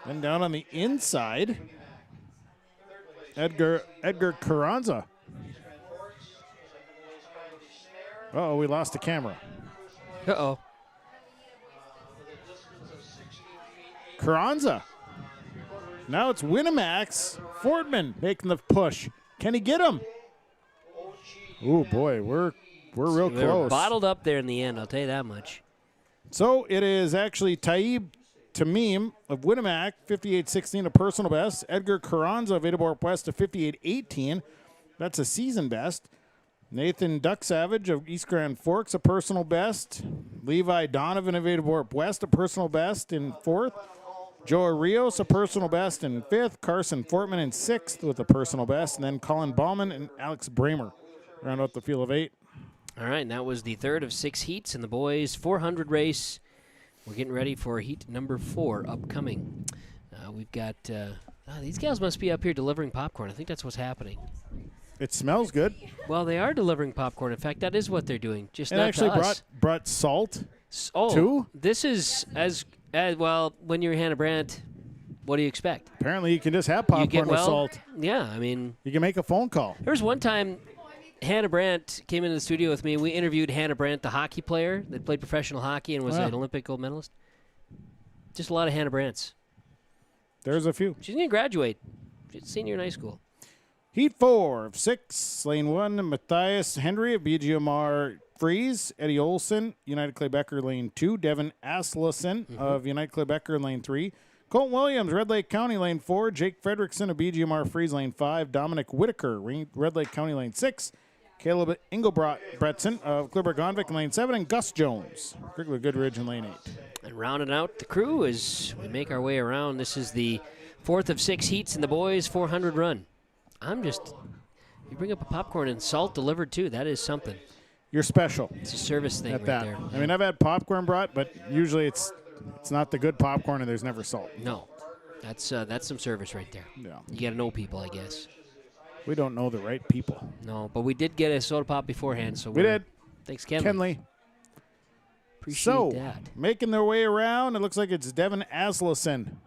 Then down on the inside, Edgar Carranza Uh-oh, we lost the camera. Uh-oh. Carranza. Now it's Winamax. Fordman making the push. Can he get him? Oh boy, we're real We were close. bottled up there in the end, I'll tell you that much. So it is actually Taib Tamim of Winamac, 58.16, a personal best. Edgar Carranza of Ada-Borup-West, a 58.18. That's a season best. Nathan Duck Savage of East Grand Forks, a personal best. Levi Donovan of Ada-Borup-West, a personal best in 4th. Joe Rios, a personal best in 5th. Carson Fortman in 6th with a personal best. And then Colin Bauman and Alex Bramer round out the field of 8. All right, and that was the third of 6 heats in the boys' 400 race. We're getting ready for heat number 4 upcoming. We've got these gals must be up here delivering popcorn. I think that's what's happening. It smells good. Well, they are delivering popcorn. In fact, that is what they're doing. Just And not actually to us. brought salt Oh, too. this is as well. When you're Hannah Brandt, what do you expect? Apparently, you can just have popcorn with salt. Yeah, I mean, you can make a phone call. There was one time Hannah Brandt came into the studio with me. We interviewed Hannah Brandt, the hockey player that played professional hockey and was an Olympic gold medalist. Just a lot of Hannah Brandts. There's a few. She's going to graduate. She's a senior in high school. Heat 4 of 6, lane 1, Matthias Henry of BGMR Freeze, Eddie Olson, United Clay Becker, lane 2, Devin Aslason of United Clay Becker, lane 3, Colton Williams, Red Lake County, lane 4, Jake Fredrickson of BGMR Freeze, lane 5, Dominic Whitaker, Red Lake County, lane 6, Caleb Engelbretson of Clearburg-Gonvick, lane 7, and Gus Jones, Wrigley Goodridge, in lane 8. And rounding out the crew as we make our way around. This is the 4th of 6 heats in the boys' 400 run. You bring up a popcorn and salt delivered too. That is something. You're special. It's a service thing right there. I mean, I've had popcorn brought, but usually it's not the good popcorn and there's never salt. No, that's some service right there. Yeah. You got to know people, I guess. We don't know the right people. No, but we did get a soda pop beforehand. So we did. Thanks, Kenley. Kenley. Appreciate that. Making their way around, it looks like it's Devin Aslason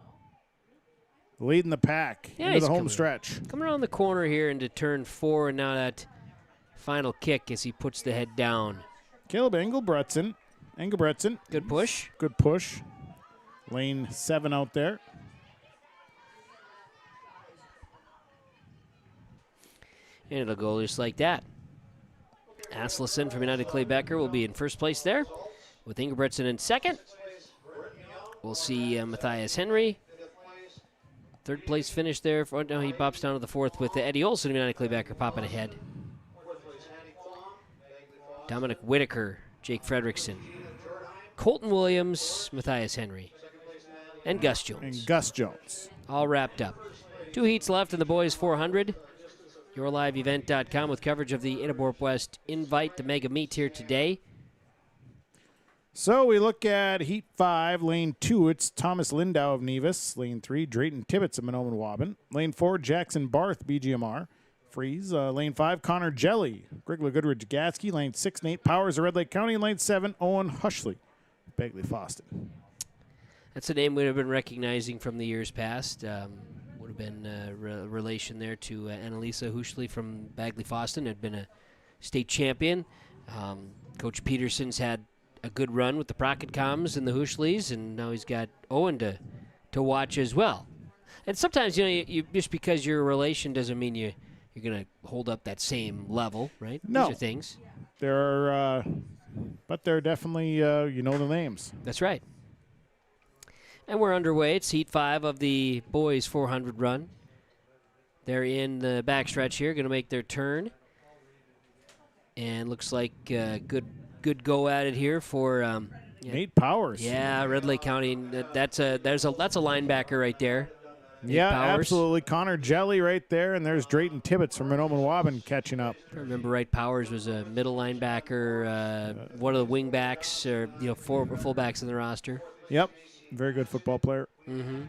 leading the pack into the home stretch. Coming around the corner here into turn 4, and now that final kick as he puts the head down. Caleb Engelbretson. Good push. Good push. Lane 7 out there. And it'll go just like that. Aslason from United Clay Becker will be in first place there, with Engelbretson in second. We'll see Matthias Henry. Third place finish there. No, he pops down to the 4th with Eddie Olson of United Clay Becker popping ahead. Dominic Whitaker, Jake Fredrickson, Colton Williams, Matthias Henry, and Gus Jones. All wrapped up. 2 heats left in the boys' 400. YourLiveEvent.com with coverage of the Ada-Borup-West Invite, the mega meet here today. So we look at Heat 5, Lane 2, it's Thomas Lindau of Nevis. Lane 3, Drayton Tibbetts of Mahnomen-Waubun. Lane 4, Jackson Barth, BGMR. Freeze. Lane 5, Connor Jelly, Wrigley Goodridge Gatsky. Lane 6, Nate Powers of Red Lake County. Lane 7, Owen Hushley, Bagley Foston. That's a name we'd have been recognizing from the years past. Would have been a relation there to Annalisa Hushley from Bagley Foston, had been a state champion. Coach Peterson's had a good run with the Procket Coms and the Hushleys, and now he's got Owen to watch as well. And sometimes, you just because you're a relation doesn't mean you're going to hold up that same level, right? No. These are things. But they're definitely, you know the names. That's right. And we're underway. It's Heat 5 of the boys' 400 run. They're in the backstretch here, going to make their turn. And looks like good go at it here for Nate Powers. Yeah, Red Lake County. That's a linebacker right there. Nate Yeah, Powers. absolutely. Connor Jelly right there, and there's Drayton Tibbetts from Mahnomen-Waubun catching up. If I remember right, Powers was a middle linebacker, one of the wing backs, or fullbacks in the roster. Yep, very good football player. Mm-hmm.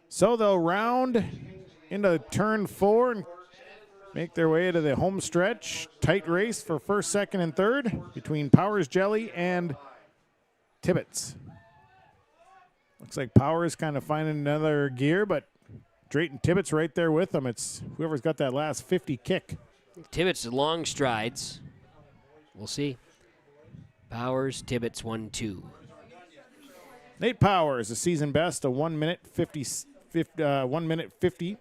So they'll round into turn 4 and make their way to the home stretch. Tight race for first, second, and third between Powers, Jelly, and Tibbetts. Looks like Powers kind of finding another gear, but Drayton Tibbetts right there with them. It's whoever's got that last 50 kick. Tibbetts long strides. We'll see. Powers, Tibbetts 1-2. Nate Powers, a season best, a 1 minute 50. 1 minute 50.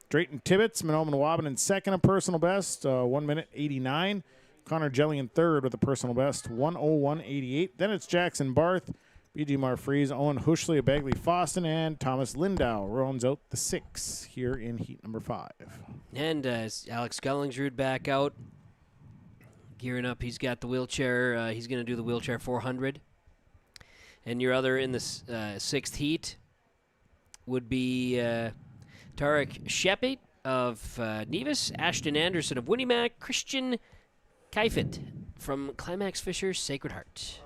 Drayton Tibbetts, Manoma Waban second, a personal best, 1 minute 89. Connor Jelly in third with a personal best, 1:01.88. Then it's Jackson Barth, B.G. Marfreeze, Owen Hushley of Bagley Foston, and Thomas Lindau rounds out the 6 here in heat number 5. And Alex Gullingsrud back out, gearing up. He's got the wheelchair. He's going to do the wheelchair 400. And your other in the 6th heat would be Tarek Shepit of Nevis, Ashton Anderson of Winnimac, Christian Keifet from Climax Fisher Sacred Heart.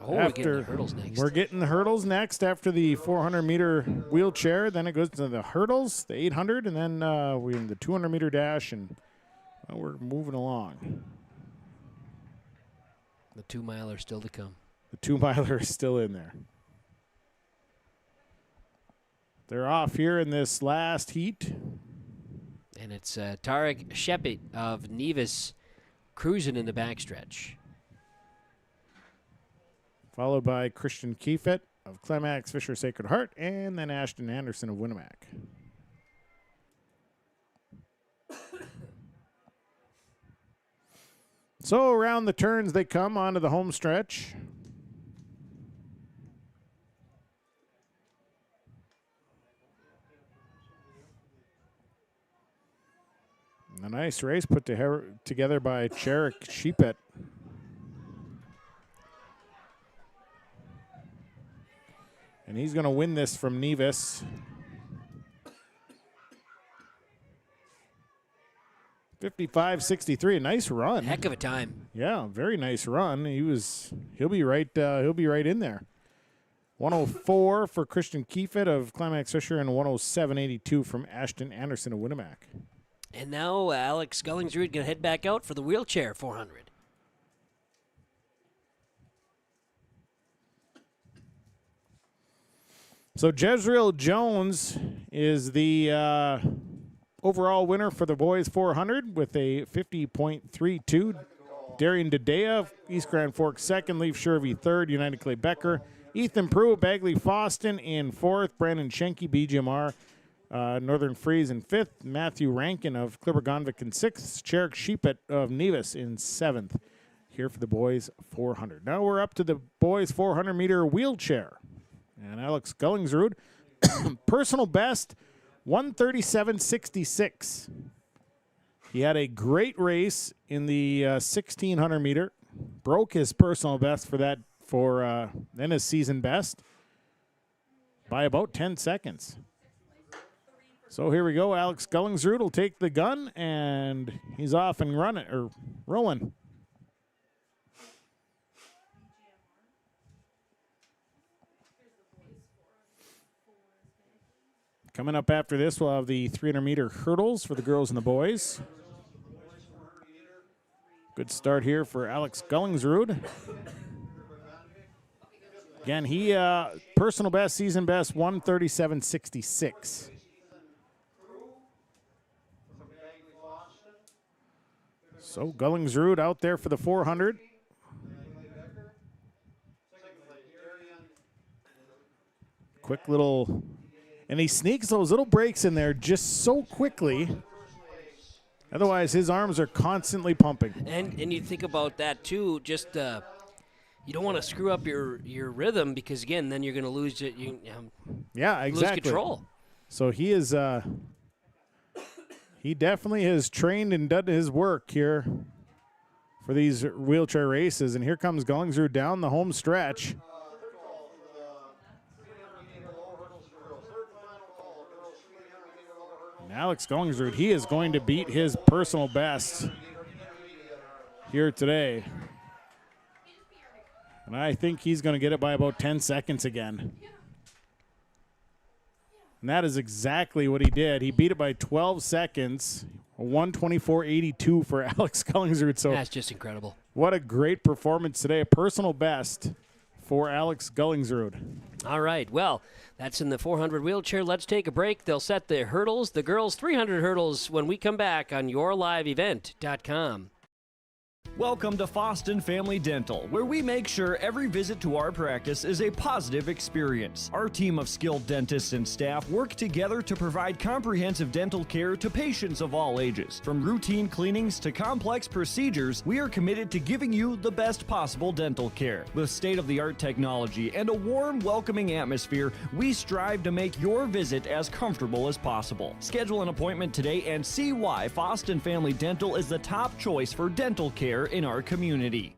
We're getting the hurdles next. We're getting the hurdles next after the 400-meter wheelchair. Then it goes to the hurdles, the 800, and then we're in the 200-meter dash, and we're moving along. The 2-miler still to come. The 2-miler is still in there. They're off here in this last heat. And it's Tarek Shepit of Nevis cruising in the backstretch. Followed by Christian Keifet of Climax Fisher Sacred Heart, and then Ashton Anderson of Winnimac. So around the turns they come onto the home stretch. A nice race put together by Cherek Sheepet. And he's going to win this from Nevis. 55.63, a nice run. Heck of a time. Yeah, very nice run. He'll be right in there. 104 for Christian Keifet of Climax Fisher, and 107.82 from Ashton Anderson of Winnimac. And now Alex Gullingsrud going to head back out for the wheelchair 400. So Jezreel Jones is the overall winner for the boys 400 with a 50.32. Darian Dedea of East Grand Forks second, Leaf Shervey third, United Clay Becker. Ethan Prue, Bagley Foston in fourth, Brandon Schenke, BGMR, Northern Freeze in fifth, Matthew Rankin of Clipper-Gonvick in sixth, Cherek Sheepet of Nevis in seventh. Here for the boys 400. Now we're up to the boys 400-meter wheelchair. And Alex Gullingsrud, personal best, 137.66. He had a great race in the 1,600 meter, broke his personal best for that, then his season best by about 10 seconds. So here we go. Alex Gullingsrud will take the gun, and he's off and rolling. Coming up after this, we'll have the 300-meter hurdles for the girls and the boys. Good start here for Alex Gullingsrud. Again, he personal best, season best, 137.66. So Gullingsrud out there for the 400. Quick little... And he sneaks those little breaks in there just so quickly. Otherwise, his arms are constantly pumping. And you think about that, too. Just you don't want to screw up your rhythm because, again, then you're going to lose it. Yeah, exactly. Lose control. So he is he definitely has trained and done his work here for these wheelchair races. And here comes Gullingsrud down the home stretch. Alex Gullingsrud, he is going to beat his personal best here today. And I think he's going to get it by about 10 seconds again. And that is exactly what he did. He beat it by 12 seconds, 124.82 for Alex Gullingsrud. So that's just incredible. What a great performance today. A personal best for Alex Gullingsrud. All right, well, that's in the 400 wheelchair. Let's take a break. They'll set the hurdles, the girls' 300 hurdles, when we come back on yourliveevent.com. Welcome to Foston Family Dental, where we make sure every visit to our practice is a positive experience. Our team of skilled dentists and staff work together to provide comprehensive dental care to patients of all ages. From routine cleanings to complex procedures, we are committed to giving you the best possible dental care. With state-of-the-art technology and a warm, welcoming atmosphere, we strive to make your visit as comfortable as possible. Schedule an appointment today and see why Foston Family Dental is the top choice for dental care in our community.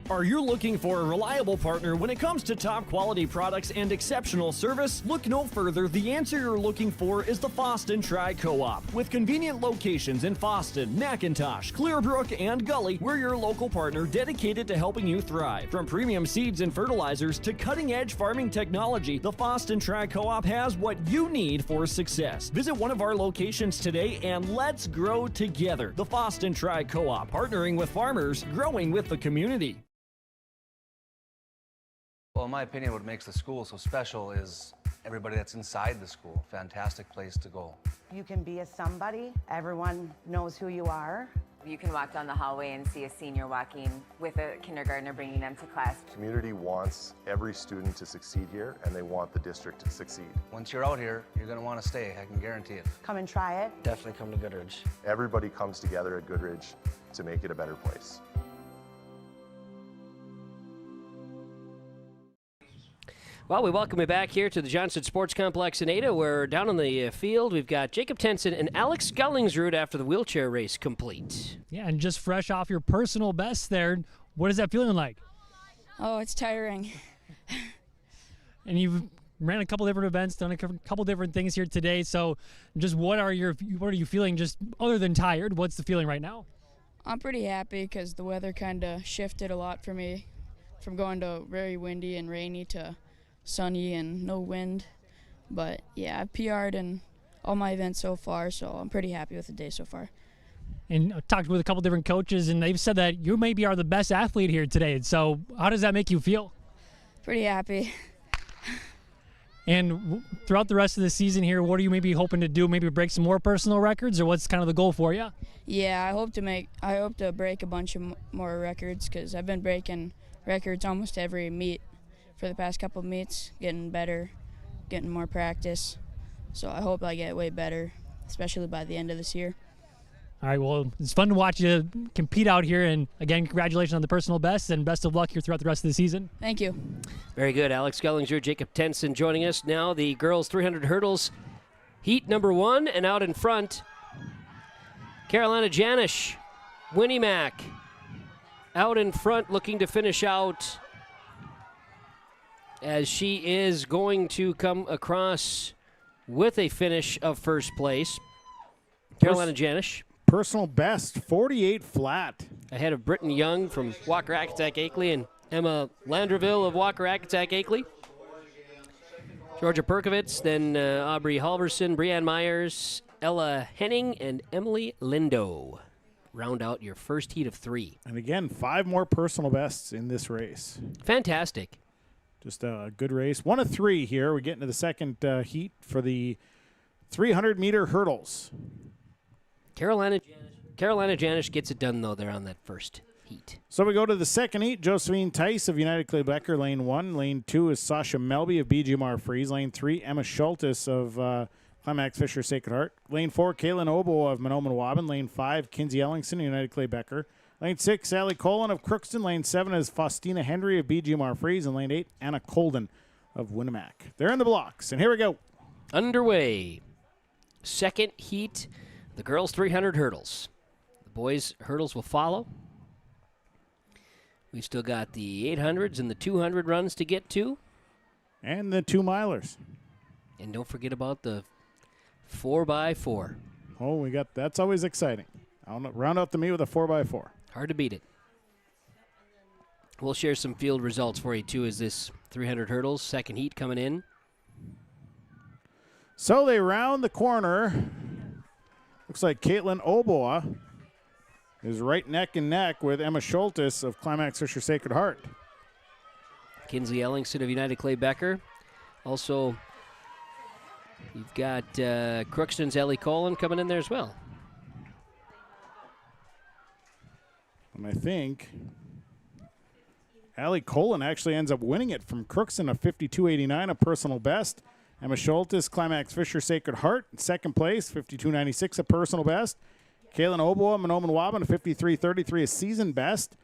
Are you looking for a reliable partner when it comes to top quality products and exceptional service? Look no further. The answer you're looking for is the Foston Tri-Co-op. With convenient locations in Foston, McIntosh, Clearbrook, and Gully, we're your local partner dedicated to helping you thrive. From premium seeds and fertilizers to cutting-edge farming technology, the Foston Tri-Co-op has what you need for success. Visit one of our locations today and let's grow together. The Foston Tri-Co-op, partnering with farmers, growing with the community. Well, in my opinion, what makes the school so special is everybody that's inside the school. Fantastic place to go. You can be a somebody. Everyone knows who you are. You can walk down the hallway and see a senior walking with a kindergartner bringing them to class. The community wants every student to succeed here, and they want the district to succeed. Once you're out here, you're going to want to stay. I can guarantee it. Come and try it. Definitely come to Goodridge. Everybody comes together at Goodridge to make it a better place. Well, we welcome you back here to the Johnson Sports Complex in Ada. We're down on the field. We've got Jacob Tenson and Alex Gullingsrud after the wheelchair race complete. Yeah, and just fresh off your personal best there, what is that feeling like? Oh, it's tiring. And you've ran a couple different events, done a couple different things here today. So, just what are you feeling? Just other than tired, what's the feeling right now? I'm pretty happy because the weather kind of shifted a lot for me, from going to very windy and rainy to sunny and no wind. But yeah, I've PR'd in all my events so far, so I'm pretty happy with the day so far. And I talked with a couple different coaches, and they've said that you maybe are the best athlete here today. So how does that make you feel? Pretty happy. And throughout the rest of the season here, what are you maybe hoping to do? Maybe break some more personal records, or what's kind of the goal for you? Yeah, I hope to break a bunch of more records because I've been breaking records almost every meet for the past couple of meets, getting better, getting more practice. So I hope I get way better, especially by the end of this year. All right, well, it's fun to watch you compete out here. And again, congratulations on the personal best and best of luck here throughout the rest of the season. Thank you. Very good. Alex Gullingsrud, Jacob Tenson joining us. Now the girls 300 hurdles, heat number 1, and out in front, Carolina Janish, Winnie Mac, out in front looking to finish out as she is going to come across with a finish of first place. Carolina Janish. Personal best, 48 flat. Ahead of Britton Young from Walker-Acatac-Akeley and Emma Landreville of Walker-Acatac-Akeley. Georgia Perkovitz, then Aubrey Halverson, Brianne Myers, Ella Henning, and Emily Lindo. Round out your first heat of 3. And again, 5 more personal bests in this race. Fantastic. Just a good race. 1 of 3 here. We get into the second heat for the 300-meter hurdles. Carolina Janish gets it done, though. They're on that first heat. So we go to the second heat. Josephine Tice of United Clay Becker, lane 1. Lane 2 is Sasha Melby of BGMR Freeze. Lane 3, Emma Schultes of Climax Fisher Sacred Heart. Lane 4, Kaylin Obo of Monoman Waban. Lane 5, Kinsey Ellingson of United Clay Becker. Lane 6, Sally Colin of Crookston. Lane 7 is Faustina Henry of BGMR Freeze. And lane 8, Anna Colden of Winnemac. They're in the blocks, and here we go. Underway. Second heat, the girls' 300 hurdles. The boys' hurdles will follow. We've still got the 800s and the 200 runs to get to. And the 2-milers. And don't forget about the 4x4. Oh, that's always exciting. I'll round out the meet with a 4x4. Hard to beat it. We'll share some field results for you, too, as this 300 hurdles, second heat coming in. So they round the corner. Looks like Caitlin Oboa is right neck and neck with Emma Schultes of Climax Fisher Sacred Heart. Kinsley Ellingson of United Clay Becker. Also, you've got Crookston's Ellie Colin coming in there as well. And I think Allie Colin actually ends up winning it from Crookston, a 52.89, a personal best. Emma Schultes, Climax Fisher Sacred Heart, in second place, 52.96, a personal best. Kaylin Oboa, Manoman Waban, a 53.33, a season best.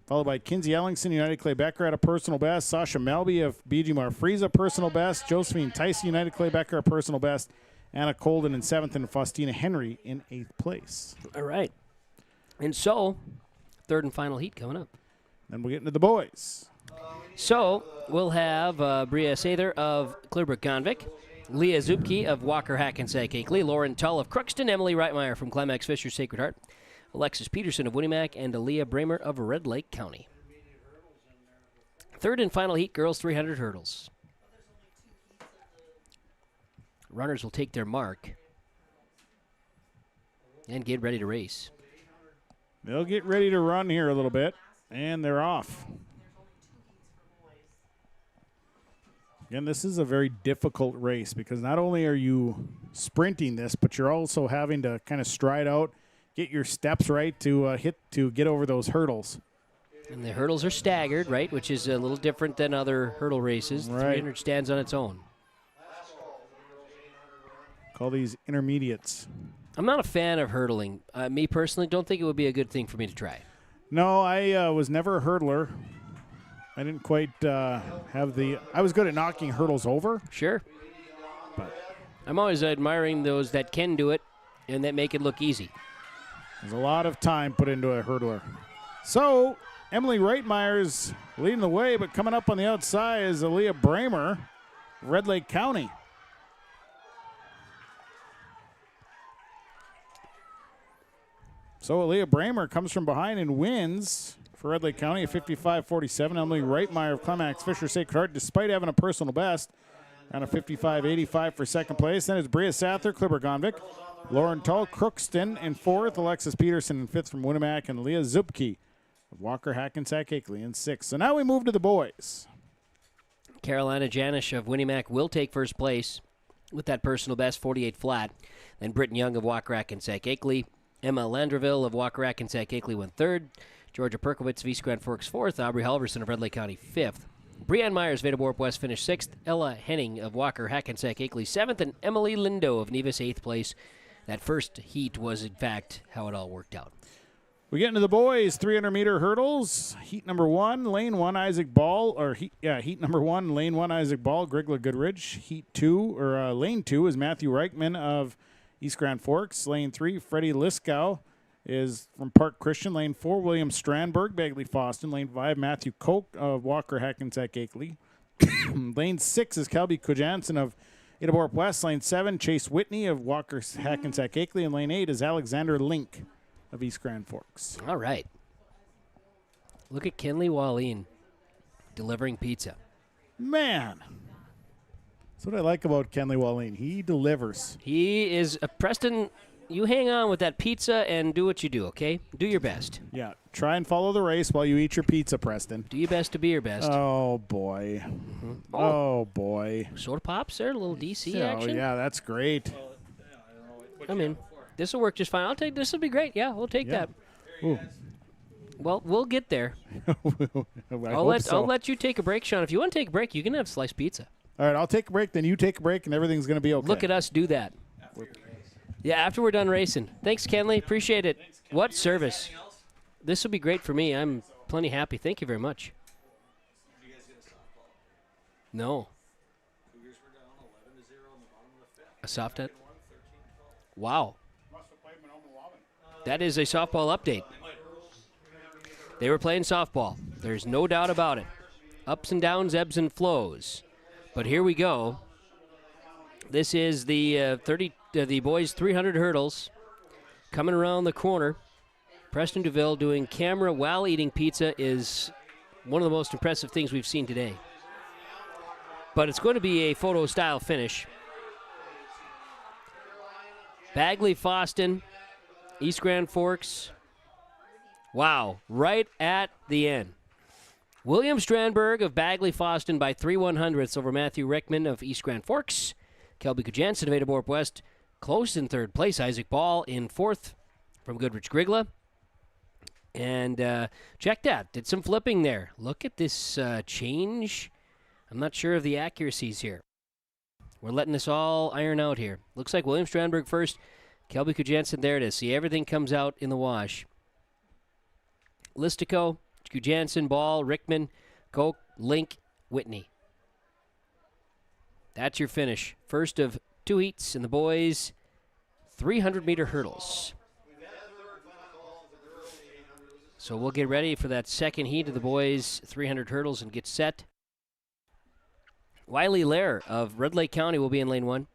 Followed by Kinsey Ellingson, United Clay Becker at a personal best. Sasha Melby of BG Marfriza, personal best. Josephine Tyson, United Clay Becker, a personal best. Anna Colden in seventh, and Faustina Henry in eighth place. All right. And so, third and final heat coming up. Then we'll get into the boys. So, we'll have Bria Sather of Clearbrook Convict, Leah Zupke of Walker Hackensack Akeley, Lauren Tull of Crookston, Emily Reitmeyer from Climax Fisher Sacred Heart, Alexis Peterson of Winnimac, and Aaliyah Bramer of Red Lake County. Third and final heat, girls 300 hurdles. Runners will take their mark and get ready to race. They'll get ready to run here a little bit, and they're off. Again, this is a very difficult race because not only are you sprinting this, but you're also having to kind of stride out, get your steps right to get over those hurdles. And the hurdles are staggered, right, which is a little different than other hurdle races. Right. 300 stands on its own. Call these intermediates. I'm not a fan of hurdling. Me personally, don't think it would be a good thing for me to try. No, I was never a hurdler. I didn't quite have the... I was good at knocking hurdles over. Sure. But I'm always admiring those that can do it and that make it look easy. There's a lot of time put into a hurdler. So, Emily Reitmeyer's leading the way, but coming up on the outside is Aaliyah Bramer, Red Lake County. So Aaliyah Bramer comes from behind and wins for Red Lake County at 55.47. Emily Reitmeyer of Climax Fisher Sacred Heart, despite having a personal best, around a 55.85 for second place. Then it's Bria Sather, Clearbrook Convict. Lauren Tull, Crookston in fourth. Alexis Peterson in fifth from Winnimac. And Leah Zupke of Walker Hackensack Akeley in sixth. So now we move to the boys. Carolina Janish of Winnimac will take first place with that personal best, 48 flat. Then Britton Young of Walker Hackensack Akeley. Emma Landreville of Walker Hackensack Akeley went third. Georgia Perkowitz of East Grand Forks fourth. Aubrey Halverson of Red Lake County fifth. Brianne Myers of Ada-Borup-West finished sixth. Ella Henning of Walker Hackensack Akeley seventh. And Emily Lindo of Nevis eighth place. That first heat was, in fact, how it all worked out. We get into the boys 300-meter hurdles. Heat number one, lane one, Isaac Ball. Heat number one, lane one, Isaac Ball, Grigla Goodridge. Lane two is Matthew Reichman of East Grand Forks. Lane three, Freddie Liskow is from Park Christian. Lane four, William Strandberg, Bagley Foston. Lane five, Matthew Koch of Walker Hackensack Akeley. Lane six is Kelby Kujansen of Ada-Borup-West. Lane 7, Chase Whitney of Walker Hackensack Akeley. And lane 8 is Alexander Link of East Grand Forks. All right. Look at Kenley Wallin delivering pizza. Man. That's what I like about Kenley Wallin. He delivers. He is Preston, you hang on with that pizza and do what you do, okay? Do your best. Yeah. Try and follow the race while you eat your pizza, Preston. Do your best to be your best. Oh, boy. Mm-hmm. Oh, boy. Soda pops there, a little DC action. Oh, yeah, that's great. I mean, this will work just fine. This will be great. Yeah, we'll take that. Ooh. Well, we'll get there. I'll let you take a break, Sean. If you want to take a break, you can have sliced pizza. All right, I'll take a break, then you take a break, and everything's going to be okay. Look at us do that. Yeah, after we're done racing. Thanks, Kenley. Appreciate it. What service. This will be great for me. I'm plenty happy. Thank you very much. No. A soft net? Wow. That is a softball update. They were playing softball. There's no doubt about it. Ups and downs, ebbs and flows. But here we go. This is the boys 300 hurdles coming around the corner. Preston DeVille doing camera while eating pizza is one of the most impressive things we've seen today. But it's going to be a photo-style finish. Bagley Foston, East Grand Forks, Wow, right at the end. William Strandberg of Bagley Foston by 3/100ths over Matthew Rickman of East Grand Forks. Kelby Kujansen of Ada-Borup-West close in third place. Isaac Ball in fourth from Goodrich Grigla. And check that. Did some flipping there. Look at this change. I'm not sure of the accuracies here. We're letting this all iron out here. Looks like William Strandberg first. Kelby Kujansen, there it is. See, everything comes out in the wash. Listico, Kujansen, Ball, Rickman, Koch, Link, Whitney. That's your finish. First of 2 heats in the boys' 300-meter hurdles. So we'll get ready for that second heat of the boys' 300 hurdles and get set. Wiley Lair of Red Lake County will be in lane 1.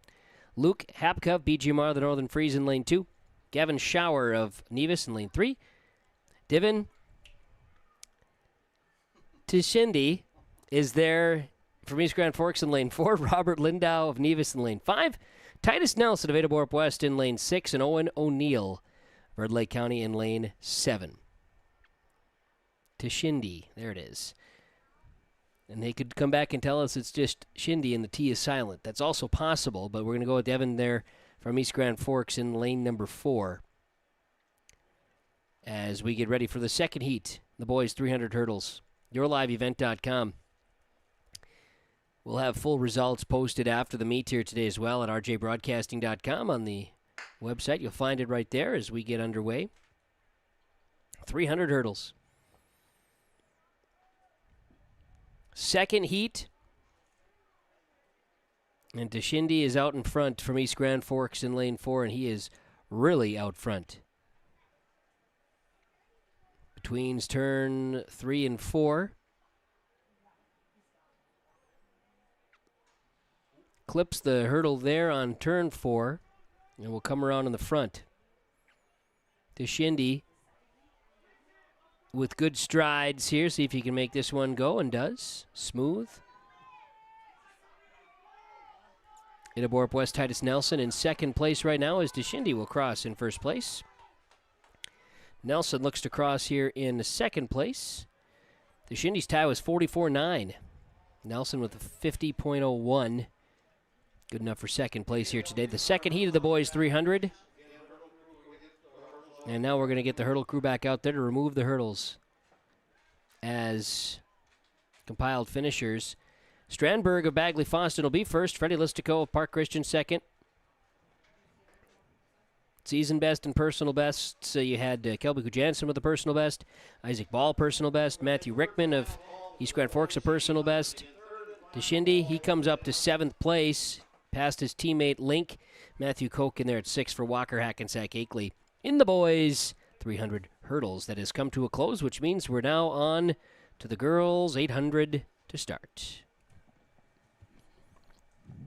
Luke Hapka of BGMR, the Northern Freeze, in lane 2. Gavin Shower of Nevis in lane 3. Divin Tishindi is there from East Grand Forks in lane 4. Robert Lindau of Nevis in lane 5. Titus Nelson of Ada-Borup-West in lane 6. And Owen O'Neill, Red Lake County, in lane 7. Tishindi, there it is. And they could come back and tell us it's just Shindy and the T is silent. That's also possible, but we're going to go with Evan there from East Grand Forks in lane number 4 as we get ready for the second heat, the boys' 300 hurdles. YourLiveEvent.com. We'll have full results posted after the meet here today as well at rjbroadcasting.com on the website. You'll find it right there as we get underway. 300 hurdles. Second heat. And Tashindi is out in front from East Grand Forks in lane 4, and he is really out front. Between turn 3 and 4. Clips the hurdle there on turn 4, and will come around in the front. Tashindi with good strides here. See if he can make this one go, and does. Smooth. Ada-Borup-West Titus Nelson in second place right now as Tashindi will cross in first place. Nelson looks to cross here in second place. Tashindi's tie was 44.9. Nelson with a 50.01. Good enough for second place here today. The second heat of the boys 300. And now we're going to get the hurdle crew back out there to remove the hurdles as compiled finishers. Strandberg of Bagley Foston will be first. Freddie Listico of Park Christian second. Season best and personal best. So you had Kelby Kujansen with the personal best. Isaac Ball personal best. Matthew Rickman of East Grand Forks a personal best. Tashindi, he comes up to 7th place. Past his teammate Link. Matthew Koch in there at 6 for Walker Hackensack Akeley. In the boys' 300 hurdles. That has come to a close, which means we're now on to the girls' 800 to start.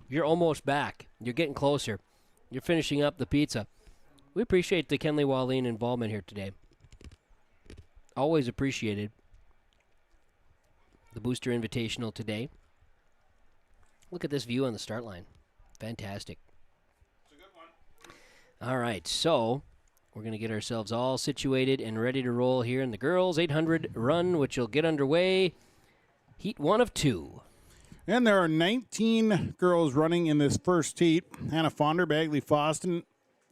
You're almost back. You're getting closer. You're finishing up the pizza. We appreciate the Kenley Wallin involvement here today. Always appreciated. The Booster Invitational today. Look at this view on the start line. Fantastic. It's a good one. All right, so we're going to get ourselves all situated and ready to roll here in the girls' 800 run, which will get underway. Heat 1 of 2. And there are 19 girls running in this first heat. Hannah Fonder, Bagley Foston,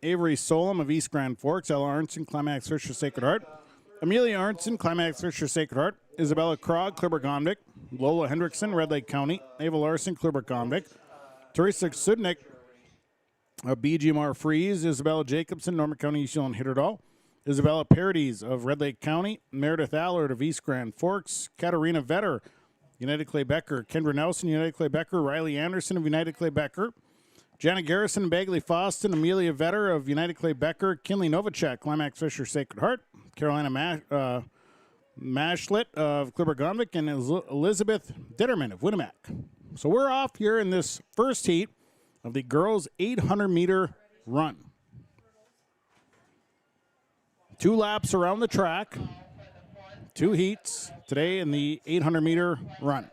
Avery Solom of East Grand Forks, Ella Arnson, Climax Fisher Sacred Heart, Amelia Arnson, Climax Fisher Sacred Heart, Isabella Krog, Kluber-Gondvik, Lola Hendrickson, Red Lake County, Ava Larson, Kluber-Gondvik, Teresa Sudnik of BGMR Freeze, Isabella Jacobson, Norman County, East Yellen Hitterdall, Isabella Parodies of Red Lake County, Meredith Allard of East Grand Forks, Katarina Vetter, United Clay Becker, Kendra Nelson, United Clay Becker, Riley Anderson of United Clay Becker, Janet Garrison, Bagley Foston, Amelia Vetter of United Clay Becker, Kinley Novacek, Climax Fisher Sacred Heart, Carolina Mashlet of Kluber-Gondvik, and Elizabeth Ditterman of Winnemac. So we're off here in this first heat of the girls' 800-meter run. 2 laps around the track, 2 heats today in the 800-meter run.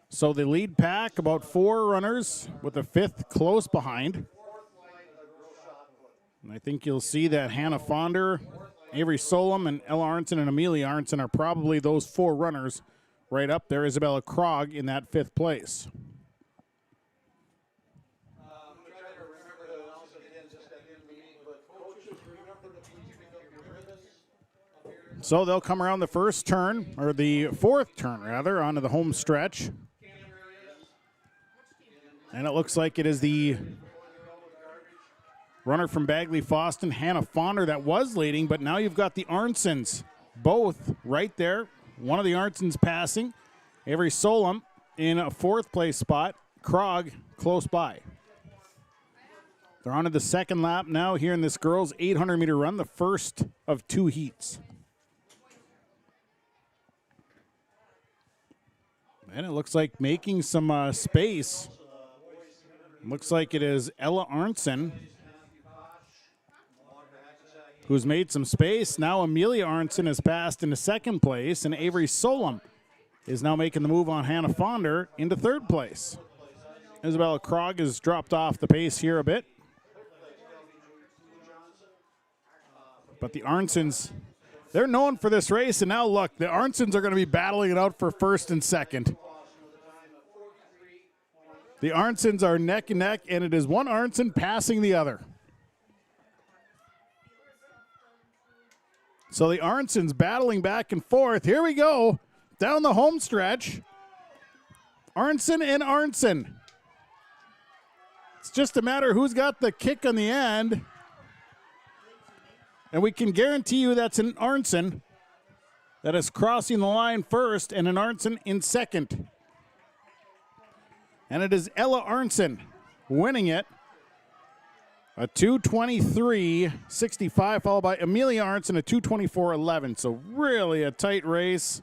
So the lead pack, about 4 runners with a 5th close behind. And I think you'll see that Hannah Fonder Avery Solom and Ella Arnson and Amelia Arnson are probably those 4 runners right up there. Isabella Krog in that 5th place. So they'll come around the first turn, or the 4th turn rather, onto the home stretch. And it looks like it is the runner from Bagley Foston, Hannah Fonder, that was leading, but now you've got the Arnsons both right there. One of the Arnsons passing. Avery Solom in a 4th place spot. Krog close by. They're on to the 2nd lap now here in this girls' 800-meter run, the first of 2 heats. And it looks like making some space. Looks like it is Ella Arnson who's made some space. Now Amelia Arnson has passed into 2nd place, and Avery Solom is now making the move on Hannah Fonder into 3rd place. Isabella Krog has dropped off the pace here a bit. But the Arnsons, they're known for this race, and now look, the Arnsons are going to be battling it out for 1st and 2nd. The Arnsons are neck and neck, and it is one Arnson passing the other. So the Arnsons battling back and forth. Here we go, down the home stretch. Arnson and Arnson. It's just a matter who's got the kick on the end. And we can guarantee you that's an Arnson that is crossing the line first and an Arnson in 2nd. And it is Ella Arnson winning it. A 2:23.65, followed by Amelia Arnson, a 2:24.11. So really a tight race.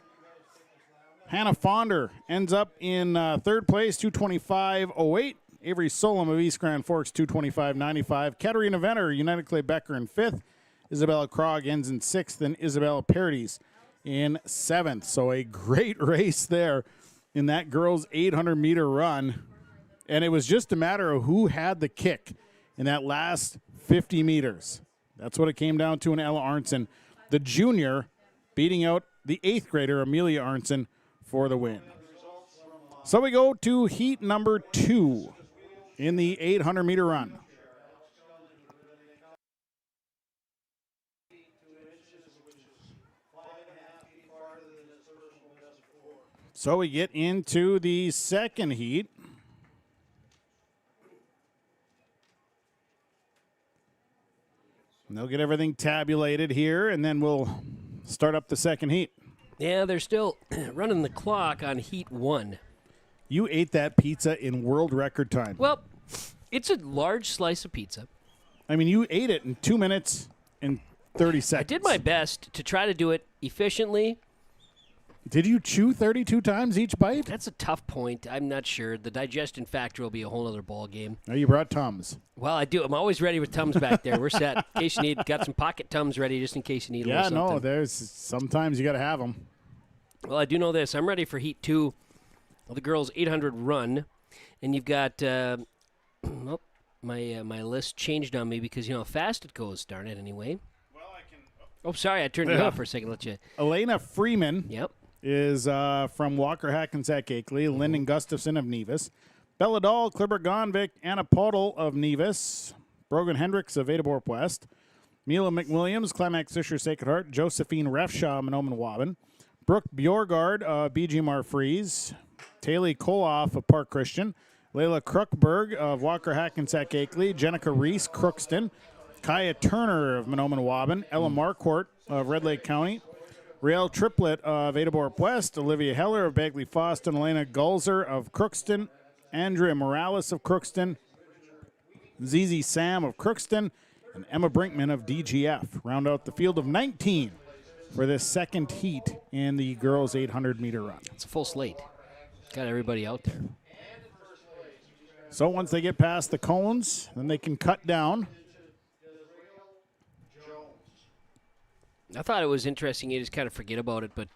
Hannah Fonder ends up in 3rd place, 2:25.08. Avery Solom of East Grand Forks, 2:25.95. Katarina Venner, United Clay Becker in 5th. Isabella Krog ends in 6th, and Isabella Paradis in 7th. So a great race there in that girls' 800-meter run. And it was just a matter of who had the kick in that last 50 meters. That's what it came down to in Ella Arnson, the junior, beating out the 8th grader, Amelia Arnson, for the win. So we go to heat number 2 in the 800-meter run. So we get into the 2nd heat. And they'll get everything tabulated here, and then we'll start up the 2nd heat. Yeah, they're still running the clock on heat 1. You ate that pizza in world record time. Well, it's a large slice of pizza. I mean, you ate it in 2 minutes and 30 seconds. I did my best to try to do it efficiently. Did you chew 32 times each bite? That's a tough point. I'm not sure. The digestion factor will be a whole other ball game. Oh, you brought Tums. Well, I do. I'm always ready with Tums back there. We're set. In case you need, got some pocket Tums ready just in case you need a little something. Yeah, no, there's sometimes you got to have them. Well, I do know this. I'm ready for heat 2 of the girls' 800 run. And you've got, oh, my list changed on me because you know how fast it goes, darn it, anyway. Well, I can. Oh, sorry. I turned you off for a second. Let you. Elena Freeman. Yep. Is from Walker Hackensack Akeley, Lyndon Gustafson of Nevis, Bella Dahl, Kliber Gonvik, Anna Podol of Nevis, Brogan Hendricks of Ada-Borup-West, Mila McWilliams, Climax Fisher Sacred Heart, Josephine Refshaw, Menomin Waban, Brooke Bjorgard of BG Marfreeze, Taylor Koloff of Park Christian, Layla Kruckberg of Walker Hackensack Akeley, Jenica Reese, Crookston, Kaya Turner of Menomin Waban, Ella Marquardt of Red Lake County, Riel Triplett of Ada-Borup-West, Olivia Heller of Bagley Foston, Elena Gulzer of Crookston, Andrea Morales of Crookston, Zizi Sam of Crookston, and Emma Brinkman of DGF. Round out the field of 19 for this 2nd heat in the girls' 800-meter run. It's a full slate. Got everybody out there. So once they get past the cones, then they can cut down. I thought it was interesting. You just kind of forget about it, but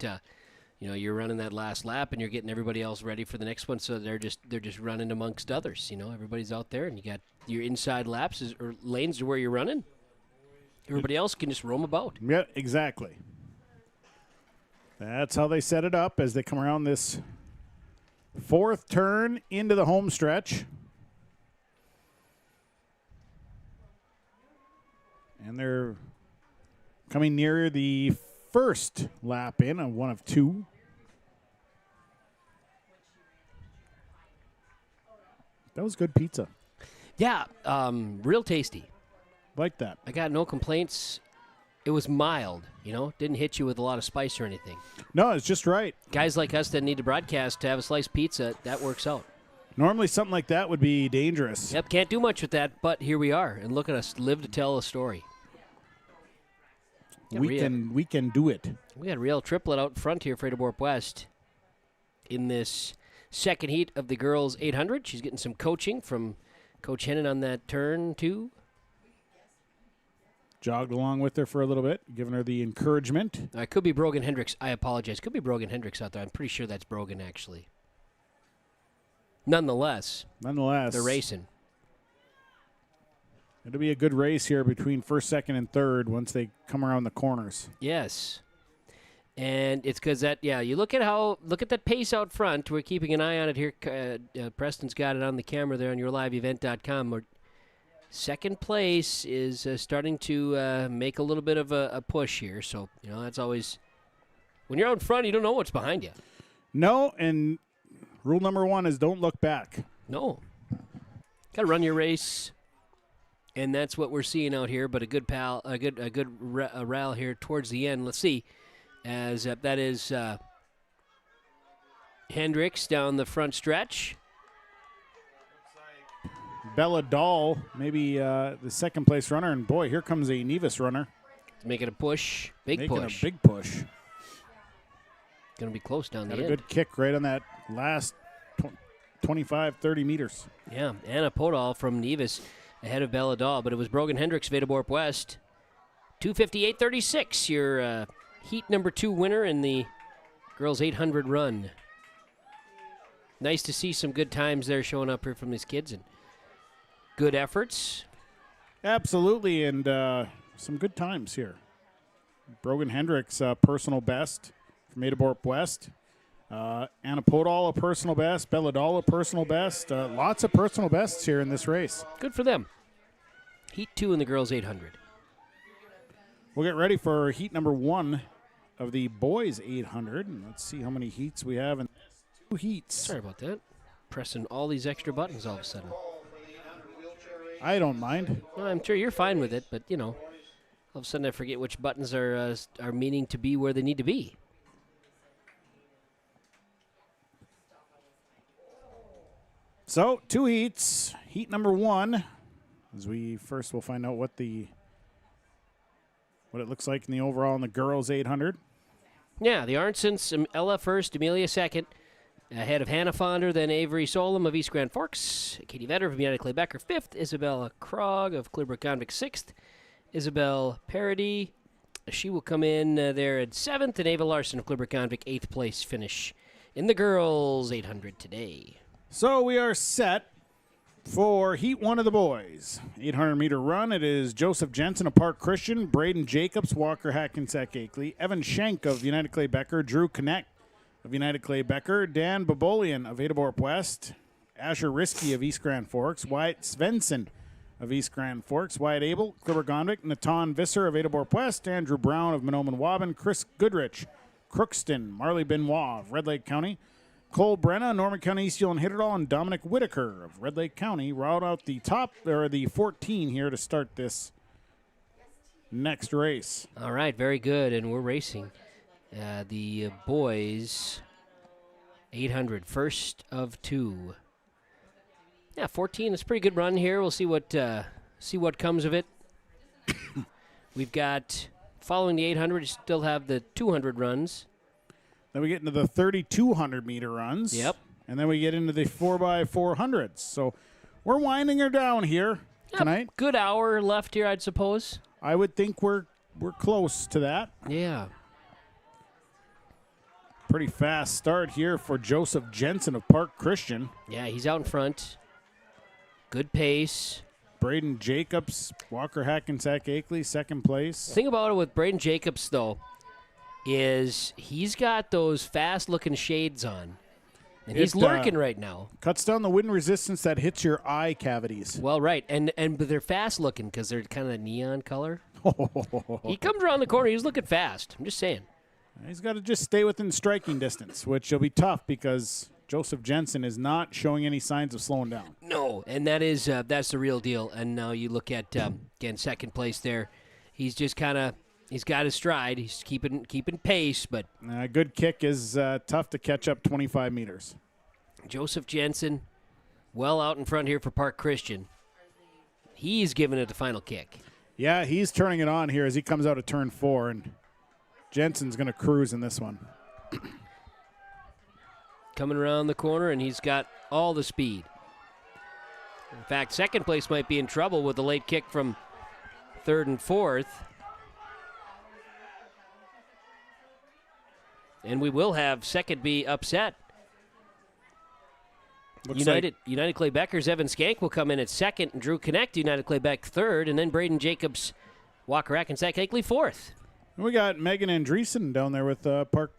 you know, you're running that last lap and you're getting everybody else ready for the next one. So they're just running amongst others. You know, everybody's out there, and you got your inside laps or lanes where you're running. Everybody else can just roam about. Yeah, exactly. That's how they set it up as they come around this fourth turn into the home stretch. And they're coming near the first lap in on one of two. That was good pizza. Yeah, real tasty. Like that. I got no complaints. It was mild, didn't hit you with a lot of spice or anything. No, it's just right. Guys like us that need to broadcast to have a sliced pizza, that works out. Normally something like that would be dangerous. Yep, can't do much with that, but here we are, and look at us live to tell a story. We can do it. We got a real triplet out front here for Ada-Borup-West in this second heat of the girls 800. She's getting some coaching from Coach Hennon on that turn two. Jogged along with her for a little bit, giving her the encouragement. It could be Brogan Hendricks. I apologize. Could be Brogan Hendricks out there. I'm pretty sure that's Brogan, actually. Nonetheless, they're racing. It'll be a good race here between first, second, and third once they come around the corners. Yes. And it's because you look at that pace out front. We're keeping an eye on it here. Preston's got it on the camera there on yourliveevent.com. Second place is starting to make a little bit of a push here. So, that's always, when you're out in front, you don't know what's behind you. No, and rule number one is don't look back. No. Got to run your race. And that's what we're seeing out here, but a good rally here towards the end. Let's see, as that is Hendricks down the front stretch. Bella Dahl, maybe the second place runner, and boy, here comes a Nevis runner. Making a push, big push. A big push. Going to be close down the end. end. A good kick right on that last 25, 30 meters. Yeah, Anna Podol from Nevis ahead of Bella Dahl, but it was Brogan Hendricks of Ada-Borup-West. 2:58.36, your heat number 2 winner in the girls 800 run. Nice to see some good times there showing up here from these kids and good efforts. Absolutely, and some good times here. Brogan Hendricks, personal best from Ada-Borup-West. Anna Podol, a personal best. Bella Dahl, a personal best. Lots of personal bests here in this race. Good for them. Heat 2 in the girls 800. We'll get ready for heat number 1 of the boys 800. And let's see how many heats we have in 2 heats. Sorry about that. Pressing all these extra buttons all of a sudden. I don't mind. Well, I'm sure you're fine with it, but, all of a sudden I forget which buttons are meaning to be where they need to be. So, 2 heats. Heat number 1, as we first will find out what it looks like in the overall in the girls 800. Yeah, the Arnsons, Ella first, Amelia second, ahead of Hannah Fonder, then Avery Solom of East Grand Forks, Katie Vetter from United Clay Becker fifth, Isabella Krog of Clearbrook Convict sixth, Isabel Parody, she will come in there at seventh, and Ava Larson of Clearbrook Convict eighth place finish in the girls 800 today. So we are set for Heat 1 of the boys. 800-meter run. It is Joseph Jensen of Park Christian, Braden Jacobs, Walker Hackensack Akeley, Evan Schenk of United Clay Becker, Drew Connect of United Clay Becker, Dan Babolian of Ada-Borup-West, Asher Risky of East Grand Forks, Wyatt Svensson of East Grand Forks, Wyatt Abel, Clearbrook-Gondwick, Natan Visser of Ada-Borup-West, Andrew Brown of Mahnomen-Waban, Chris Goodrich, Crookston, Marley Benoit of Red Lake County, Cole Brenna, Norman County, East and Hitterdall, and Dominic Whitaker of Red Lake County route out the the 14 here to start this next race. All right, very good, and we're racing. The boys 800, first of 2. Yeah, 14 is a pretty good run here. We'll see what comes of it. We've got, following the 800, you still have the 200 runs. Then we get into the 3,200-meter runs. Yep. And then we get into the 4x400s. So we're winding her down here tonight. Good hour left here, I'd suppose. I would think we're close to that. Yeah. Pretty fast start here for Joseph Jensen of Park Christian. Yeah, he's out in front. Good pace. Braden Jacobs, Walker Hackensack Akeley, second place. The thing about it with Braden Jacobs, though, is he's got those fast-looking shades on. And he's lurking right now. Cuts down the wind resistance that hits your eye cavities. Well, right. But they're fast-looking because they're kind of neon color. He comes around the corner. He's looking fast. I'm just saying. He's got to just stay within striking distance, which will be tough because Joseph Jensen is not showing any signs of slowing down. No, and that's the real deal. And now you look at, again, second place there. He's just kind of, he's got his stride. He's keeping pace, but a good kick is tough to catch up 25 meters. Joseph Jensen, well out in front here for Park Christian. He's giving it the final kick. Yeah, he's turning it on here as he comes out of turn 4, and Jensen's going to cruise in this one. Coming around the corner, and he's got all the speed. In fact, second place might be in trouble with the late kick from third and fourth. And we will have second be upset. United Clay Becker's Evan Skank will come in at second, and Drew Connect, United Clay Beck, third, and then Braden Jacobs, Walker Hackensack Akeley, fourth. We got Megan Andreessen down there with the Park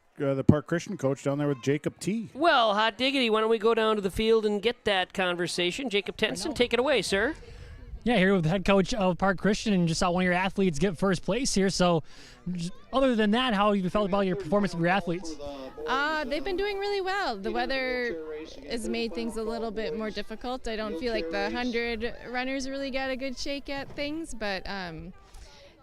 Christian coach down there with Jacob T. Well, hot diggity, why don't we go down to the field and get that conversation? Jacob Tenson, take it away, sir. Yeah, here with the head coach of Park Christian, and just saw one of your athletes get first place here. So, other than that, how have you felt about your performance of your athletes? They've been doing really well. The weather has made things a little bit more difficult. I don't feel like the 100 runners really got a good shake at things, but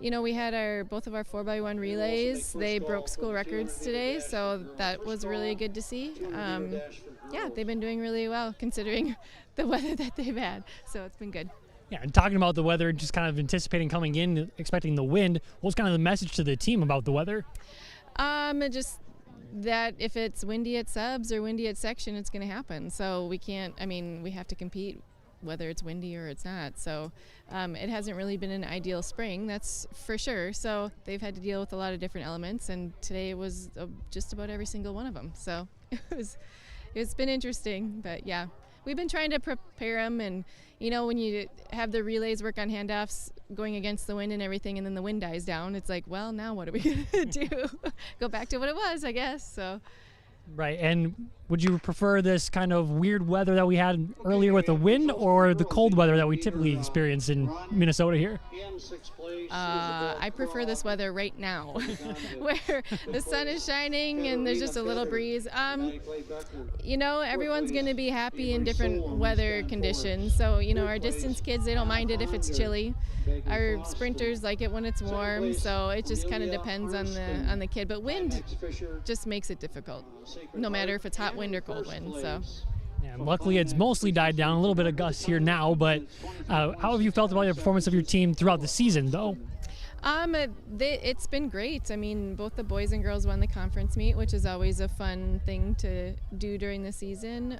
we had both of our 4x1 relays. They broke school records today, so that was really good to see. Yeah, they've been doing really well considering the weather that they've had, so it's been good. Yeah, and talking about the weather, just kind of anticipating coming in, expecting the wind, what was kind of the message to the team about the weather? Just that if it's windy at subs or windy at section, it's going to happen. So we have to compete whether it's windy or it's not. So it hasn't really been an ideal spring, that's for sure. So they've had to deal with a lot of different elements, and today was just about every single one of them. So it's been interesting, but yeah. We've been trying to prepare them, and when you have the relays work on handoffs going against the wind and everything, and then the wind dies down, it's like, well, now what are we gonna do? Go back to what it was, I guess. So. Right, and would you prefer this kind of weird weather that we had earlier with the wind, or the cold weather that we typically experience in Minnesota here? I prefer this weather right now, where the sun is shining and there's just a little breeze. Everyone's going to be happy in different weather conditions. So, our distance kids, they don't mind it if it's chilly. Our sprinters like it when it's warm. So it just kind of depends on the kid. But wind just makes it difficult, no matter if it's hot wind or cold wind. So. Yeah, luckily, it's mostly died down. A little bit of gusts here now, but how have you felt about the performance of your team throughout the season, though? It's been great. I mean, both the boys and girls won the conference meet, which is always a fun thing to do during the season.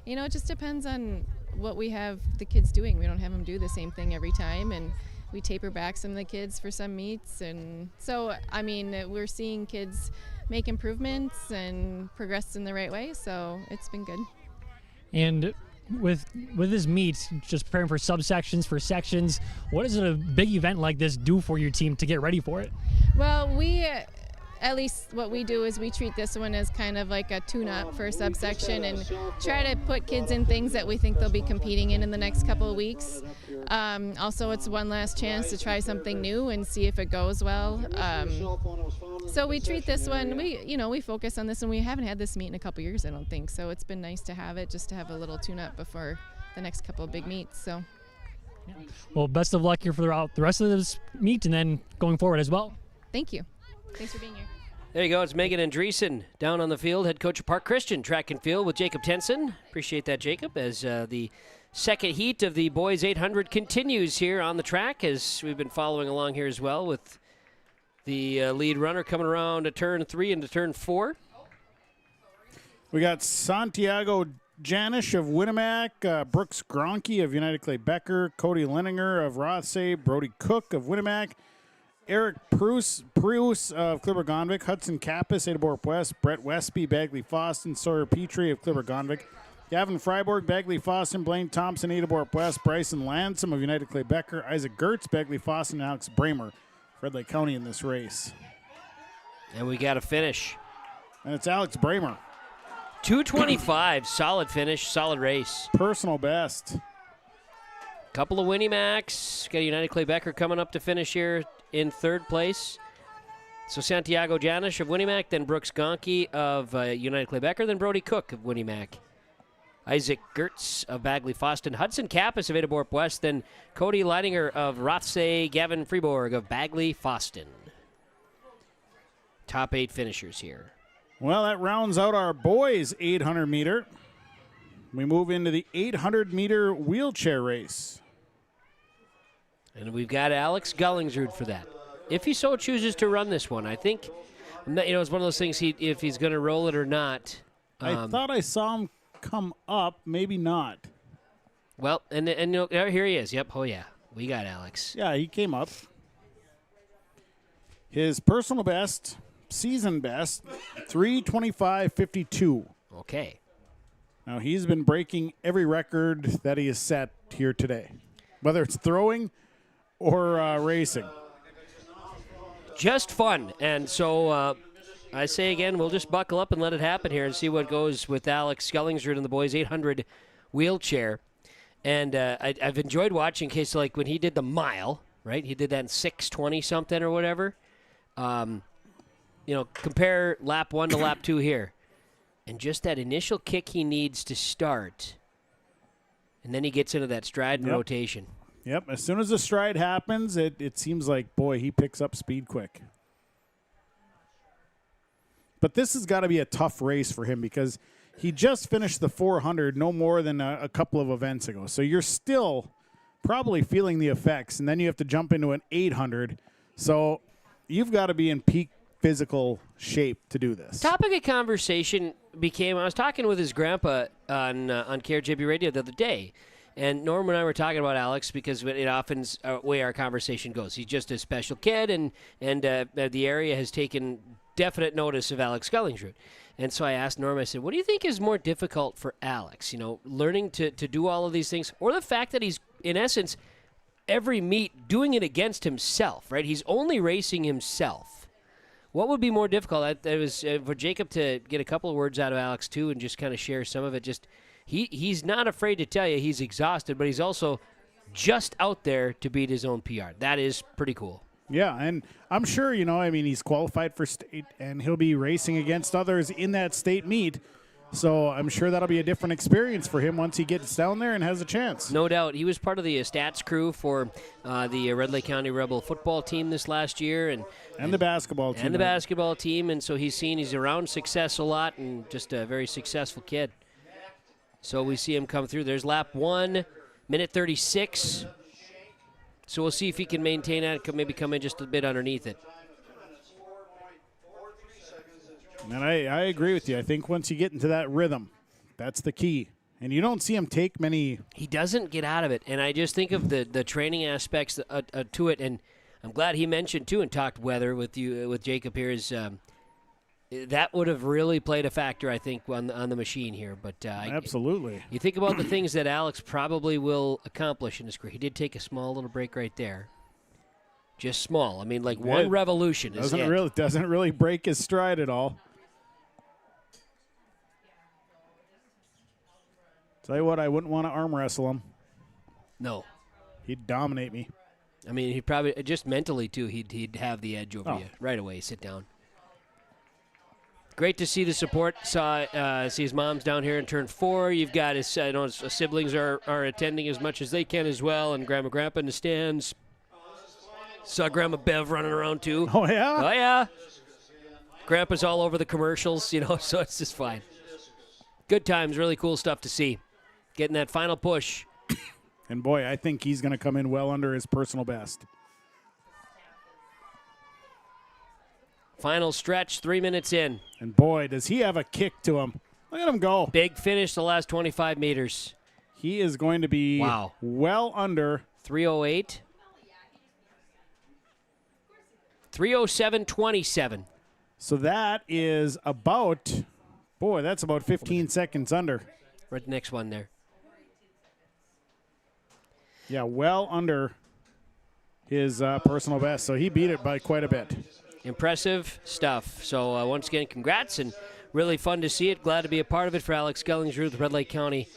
It just depends on what we have the kids doing. We don't have them do the same thing every time, and we taper back some of the kids for some meets. And so, we're seeing kids make improvements and progress in the right way, so it's been good. And with this meet, just preparing for subsections, for sections, what does a big event like this do for your team to get ready for it? Well, at least what we do is we treat this one as kind of like a tune-up for a subsection and try to put kids in things that we think they'll be competing in the next couple of weeks. Also, it's one last chance to try something new and see if it goes well. So we treat this one, we focus on this, and we haven't had this meet in a couple years, I don't think. So it's been nice to have it, just to have a little tune-up before the next couple of big meets. So. Yeah. Well, best of luck here for the rest of this meet and then going forward as well. Thank you. Thanks for being here. There you go. It's Megan Andreessen down on the field, head coach of Park Christian track and field with Jacob Tenson. Appreciate that, Jacob, as the second heat of the boys 800 continues here on the track, as we've been following along here as well with the lead runner coming around to turn 3 into turn 4. We got Santiago Janish of Winnemac, Brooks Gronke of United Clay Becker, Cody Leninger of Rothsay, Brody Cook of Winnemac, Eric Preuss of Clipper-Gonvick, Hudson Kappas, Ada-Borup-West, Brett Westby, Bagley Foston, Sawyer Petrie of Clipper-Gonvick, Gavin Freiborg, Bagley Foston, Blaine Thompson, Ada-Borup-West, Bryson Lansum of United Clay Becker, Isaac Gertz, Bagley Foston, and Alex Bramer for Red Lake County in this race. And we got a finish. And it's Alex Bramer. 2:25, solid finish, solid race. Personal best. Couple of Winnie Macs. Got United Clay Becker coming up to finish here in third place. So Santiago Janish of Winnie Mac, then Brooks Gonke of United Clay Becker, then Brody Cook of Winnie Mac. Isaac Gertz of Bagley Foston, Hudson Kappas of Ada-Borup-West, then Cody Leidinger of Rothsay, Gavin Freeborg of Bagley Foston. Top 8 finishers here. Well, that rounds out our boys' 800 meter. We move into the 800 meter wheelchair race. And we've got Alex Gullingsrud for that. If he so chooses to run this one, I think, it's one of those things, if he's going to roll it or not. I thought I saw him come up, maybe not. Well, and here he is. Yep. Oh, yeah. We got Alex. Yeah, he came up. His personal best, season best, 3:25.52. Okay. Now, he's been breaking every record that he has set here today, whether it's throwing or racing. Just fun. And so I say again, we'll just buckle up and let it happen here and see what goes with Alex Gullingsrud and the boys' 800 wheelchair. And I've enjoyed watching, case like when he did the mile, right? He did that in 6:20 something or whatever. Compare lap 1 to lap 2 here. And just that initial kick he needs to start. And then he gets into that stride and rotation. Yep, as soon as the stride happens, it seems like, boy, he picks up speed quick. But this has got to be a tough race for him because he just finished the 400 no more than a couple of events ago. So you're still probably feeling the effects, and then you have to jump into an 800. So you've got to be in peak physical shape to do this. Topic of conversation became, I was talking with his grandpa on KRJB Radio the other day, and Norm and I were talking about Alex because it often's way our conversation goes. He's just a special kid, and the area has taken definite notice of Alex Gullingsrud. And so I asked Norm, I said, what do you think is more difficult for Alex? Learning to do all of these things, or the fact that he's, in essence, every meet doing it against himself, right? He's only racing himself. What would be more difficult? It was for Jacob to get a couple of words out of Alex, too, and just kind of share some of it. Just He's not afraid to tell you he's exhausted, but he's also just out there to beat his own PR. That is pretty cool. Yeah, and I'm sure, he's qualified for state, and he'll be racing against others in that state meet. So I'm sure that'll be a different experience for him once he gets down there and has a chance. No doubt. He was part of the stats crew for the Red Lake County Rebel football team this last year. And the basketball team. And the basketball team, and so he's around success a lot and just a very successful kid. So we see him come through. There's lap 1, minute 36. So we'll see if he can maintain that, maybe come in just a bit underneath it. And I agree with you. I think once you get into that rhythm, that's the key. And you don't see him take many. He doesn't get out of it. And I just think of the training aspects to it. And I'm glad he mentioned, too, and talked weather with Jacob here, is that would have really played a factor, I think, on the machine here. But absolutely. You think about the things that Alex probably will accomplish in his career. He did take a small little break right there. Just small. I mean, like one revolution. Doesn't really break his stride at all. Tell you what, I wouldn't want to arm wrestle him. No. He'd dominate me. I mean, he'd probably, just mentally, too, he'd have the edge over you right away. Sit down. Great to see the support. See his mom's down here in turn 4. You've got his siblings are attending as much as they can as well, and Grandma Grandpa in the stands. Saw Grandma Bev running around, too. Oh, yeah? Oh, yeah. Grandpa's all over the commercials, so it's just fine. Good times, really cool stuff to see. Getting that final push. And, boy, I think he's going to come in well under his personal best. Final stretch, 3 minutes in. And, boy, does he have a kick to him. Look at him go. Big finish the last 25 meters. He is going to be well under. 3:08. 3:07.27. So that is about, that's about 15 seconds under. Right, the next one there. Yeah, well under his personal best, so he beat it by quite a bit. Impressive stuff. So once again, congrats, and really fun to see it. Glad to be a part of it for Alex Gellingsrud with Red Lake County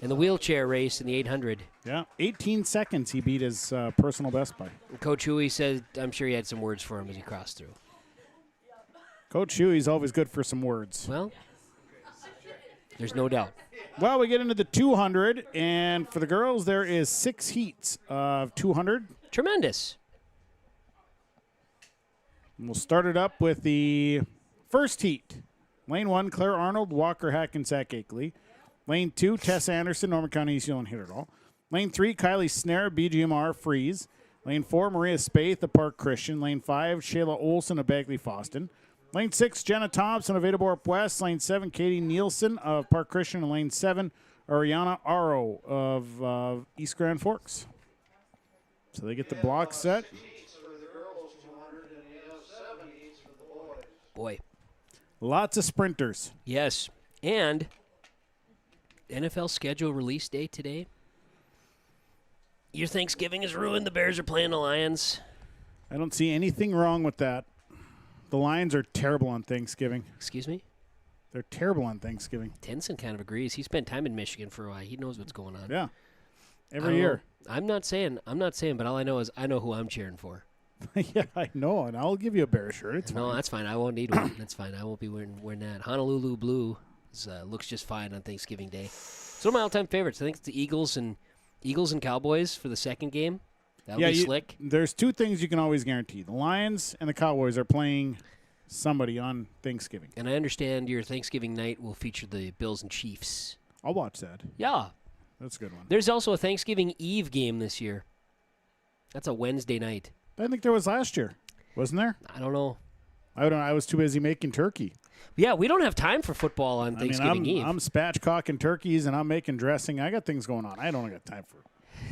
in the wheelchair race in the 800. Yeah, 18 seconds he beat his personal best by. Coach Huey said, I'm sure he had some words for him as he crossed through. Coach Huey's always good for some words. Well, there's no doubt. Well, we get into the 200, and for the girls, there is 6 heats of 200. Tremendous. And we'll start it up with the first heat. Lane 1, Claire Arnold, Walker Hackensack Akeley. Lane 2, Tess Anderson, Norman County, East Yulin, Hitterdall. Lane 3, Kylie Snare, BGMR, Freeze. Lane 4, Maria Spaeth of Park Christian. Lane 5, Shayla Olson of Bagley Foston. Lane 6, Jenna Thompson of Ada-Borup-West. Lane 7, Katie Nielsen of Park Christian. And lane 7, Ariana Aro of East Grand Forks. So they get the block set. Boy. Lots of sprinters. Yes. And NFL schedule release day today. Your Thanksgiving is ruined. The Bears are playing the Lions. I don't see anything wrong with that. The Lions are terrible on Thanksgiving. Excuse me? They're terrible on Thanksgiving. Tenson kind of agrees. He spent time in Michigan for a while. He knows what's going on. Yeah. Every year. I'm not saying, but all I know is I know who I'm cheering for. Yeah, I know, and I'll give you a Bear shirt. It's no, fine. that's fine. I won't need one. That's fine. I won't be wearing that. Honolulu blue looks just fine on Thanksgiving Day. It's one of my all-time favorites. I think it's the Eagles and Cowboys for the second game. That'll be slick. There's 2 things you can always guarantee. The Lions and the Cowboys are playing somebody on Thanksgiving. And I understand your Thanksgiving night will feature the Bills and Chiefs. I'll watch that. Yeah. That's a good one. There's also a Thanksgiving Eve game this year. That's a Wednesday night. I think there was last year. Wasn't there? I don't know. I was too busy making turkey. Yeah, we don't have time for football on Thanksgiving Eve. I'm spatchcocking turkeys, and I'm making dressing. I got things going on. I don't got time for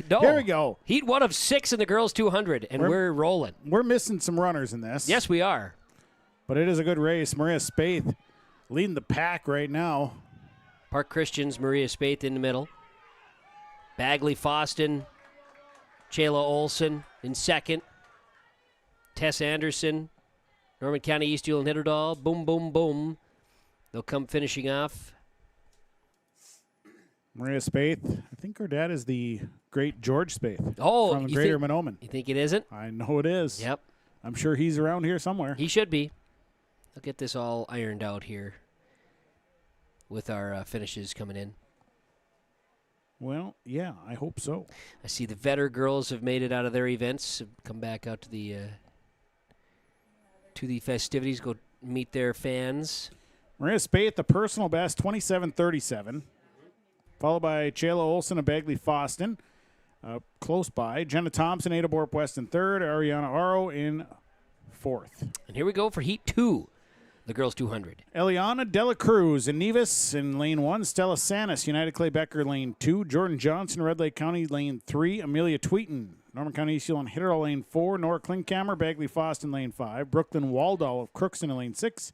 No. Here we go. Heat 1 of 6 in the girls 200, and we're rolling. We're missing some runners in this. Yes, we are. But it is a good race. Maria Spaeth leading the pack right now. Park Christian's Maria Spaeth in the middle. Bagley Foston, Shayla Olson in second. Tess Anderson, Norman County, East Yulin, Hitterdall. Boom, boom, boom. They'll come finishing off. Maria Spaeth. I think her dad is the great George Spaeth. Oh, from Greater Monoman. You think it isn't? I know it is. Yep. I'm sure he's around here somewhere. He should be. I'll get this all ironed out here with our finishes coming in. Well, yeah, I hope so. I see the Vetter girls have made it out of their events, have come back out to the festivities, go meet their fans. Maria Spaeth, the personal best, 27:37. Followed by Shayla Olson of Bagley Foston. Close by. Jenna Thompson, Ada-Borup-West in third. Ariana Aro in fourth. And here we go for Heat 2, the girls 200. Eliana Dela Cruz in Nevis in lane 1. Stella Sanis, United Clay Becker, lane 2. Jordan Johnson, Red Lake County, lane 3. Amelia Tweeton, Norman County, East Yulin, Hitterdall, lane 4. Nora Klinkhammer, Bagley Foston, lane 5. Brooklyn Waldall of Crookston in lane 6.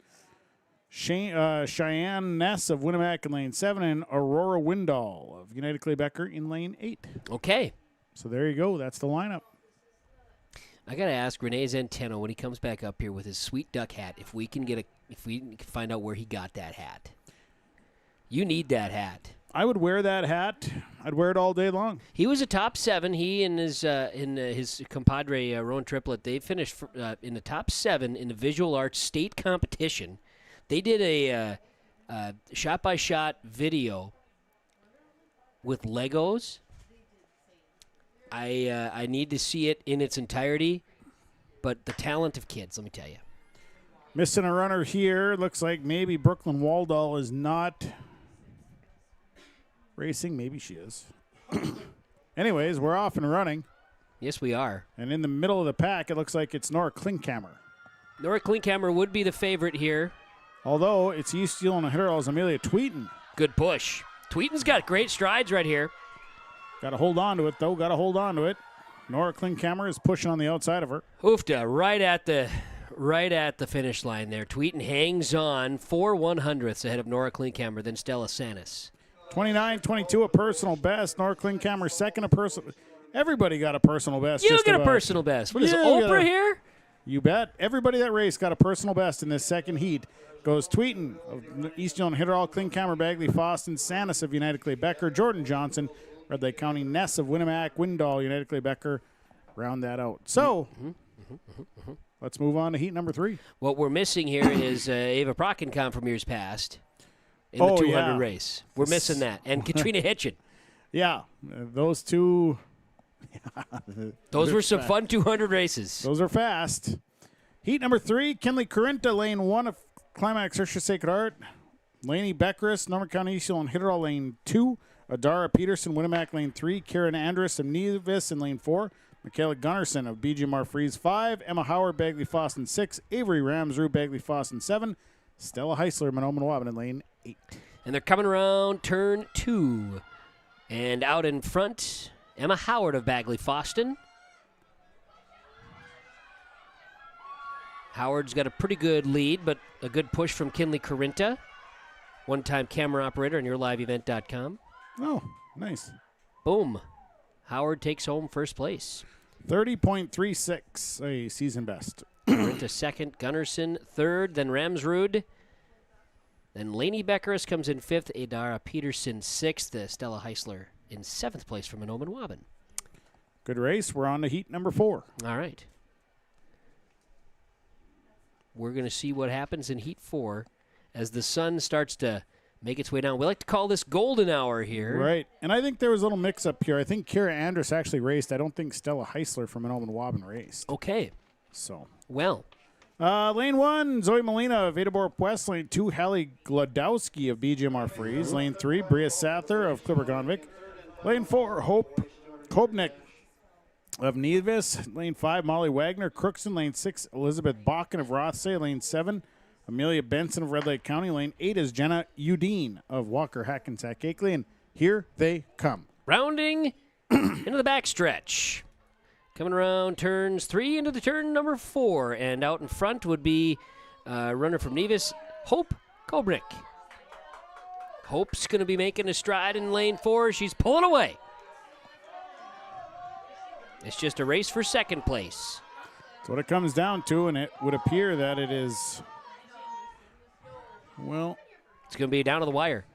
Cheyenne Ness of Winnemac in lane 7. And Aurora Windall of United Clay Becker in lane 8. Okay. So there you go. That's the lineup. I got to ask Renee Zenteno when he comes back up here with his sweet duck hat, if we can find out where he got that hat. You need that hat. I would wear that hat. I'd wear it all day long. He was a top 7. He and his compadre Rowan Triplett, they finished in the top 7 in the visual arts state competition. They did a shot-by-shot video with Legos. I need to see it in its entirety, but the talent of kids, let me tell you. Missing a runner here. Looks like maybe Brooklyn Waldall is not racing. Maybe she is. Anyways, we're off and running. Yes, we are. And in the middle of the pack, it looks like it's Nora Klinkhammer. Nora Klinkhammer would be the favorite here. Although it's East Yulin and Hitterdall's Amelia Tweeton. Good push. Tweeton's got great strides right here. Got to hold on to it, though. Got to hold on to it. Nora Klinkhammer is pushing on the outside of her. Hoofda, right at the finish line there. Tweeton hangs on 4/100ths ahead of Nora Klinkhammer, then Stella Sanis. 29-22, a personal best. Nora Klinkhammer second, a personal. Everybody got a personal best. You just get a about. personal best. What is You Oprah got a- here? You bet. Everybody that raced got a personal best in this second heat. Goes Tweeton of East Dillon, Hitterall, Klinkhammer, Bagley, Foston, Sanis of United Clay Becker, Jordan Johnson, Red Lake County, Ness of Winnemac, Windall, United Clay Becker. Round that out. So let's move on to heat number 3. What we're missing here is Ava Prockenkamp from years past in the 200 race. We're missing that. And Katrina Hitchin. Yeah, those two. Those were some fun 200 races. Those are fast. Heat number 3, Kinley Corinta, lane 1 of Climax Ursha Sacred Heart. Laney Beckeris, Norman County East and Hitterall, lane 2. Adara Peterson, Winnemac, lane 3. Karen Andrus of Nevis in lane 4. Michaela Gunnarsson of BGMR Freeze 5. Emma Howard, Bagley Foston 6. Avery Ramsrue, Bagley Foston 7. Stella Heisler, Monoman Waban in lane 8. And they're coming around turn 2. And out in front, Emma Howard of Bagley Foston. Howard's got a pretty good lead, but a good push from Kinley Corinta, one-time camera operator on yourliveevent.com. Oh, nice. Boom. Howard takes home first place. 30.36, a season best. Corinta second, Gunnarsson third, then Ramsrud. Then Laney Beckeris comes in 5th, Adara Peterson 6th, Stella Heisler in 7th place from Monoman Waban. Good race. We're on to heat number 4. All right. We're going to see what happens in Heat 4 as the sun starts to make its way down. We like to call this golden hour here. Right. And I think there was a little mix-up here. I think Kira Andrus actually raced. I don't think Stella Heisler from Monoman Waban raced. Okay. So. Well. Lane 1, Zoe Molina of Ada-Borup-West. Lane 2, Hallie Glodowski of BGMR Freeze. Lane 3, Bria Sather of Clipper-Gonvick. Lane 4, Hope Kobnick of Nevis. Lane 5, Molly Wagner, Crookston. Lane 6, Elizabeth Bakken of Rothsay. Lane 7, Amelia Benson of Red Lake County. Lane 8 is Jenna Udine of Walker Hackensack Akeley. And here they come. Rounding into the backstretch. Coming around turns 3 into the turn number 4. And out in front would be runner from Nevis, Hope Kobnick. Hope's going to be making a stride in lane 4. She's pulling away. It's just a race for second place. That's what it comes down to, and it would appear that it is, well. It's going to be down to the wire.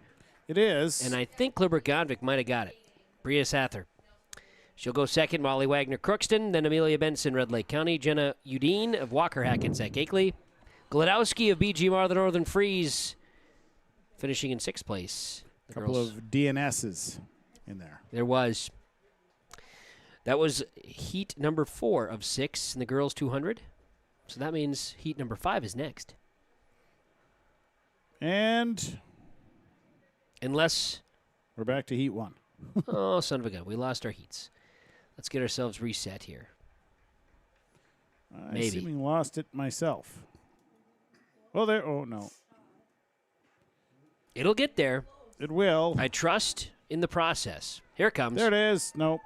It is. And I think Clipper-Gonvick might have got it. Bria Sather. She'll go second, Molly Wagner Crookston, then Amelia Benson, Red Lake County, Jenna Udine of Walker Hackensack Akeley, Glodowski of BGMR, the Northern Freeze, finishing in 6th place. A couple of DNSs in there. There was. That was heat number 4 of 6 in the girls 200. So that means heat number 5 is next. And unless we're back to heat 1. Oh, son of a gun. We lost our heats. Let's get ourselves reset here. I seemingly lost it myself. Well, there. Oh, no. It'll get there. It will. I trust in the process. Here it comes. There it is. Nope.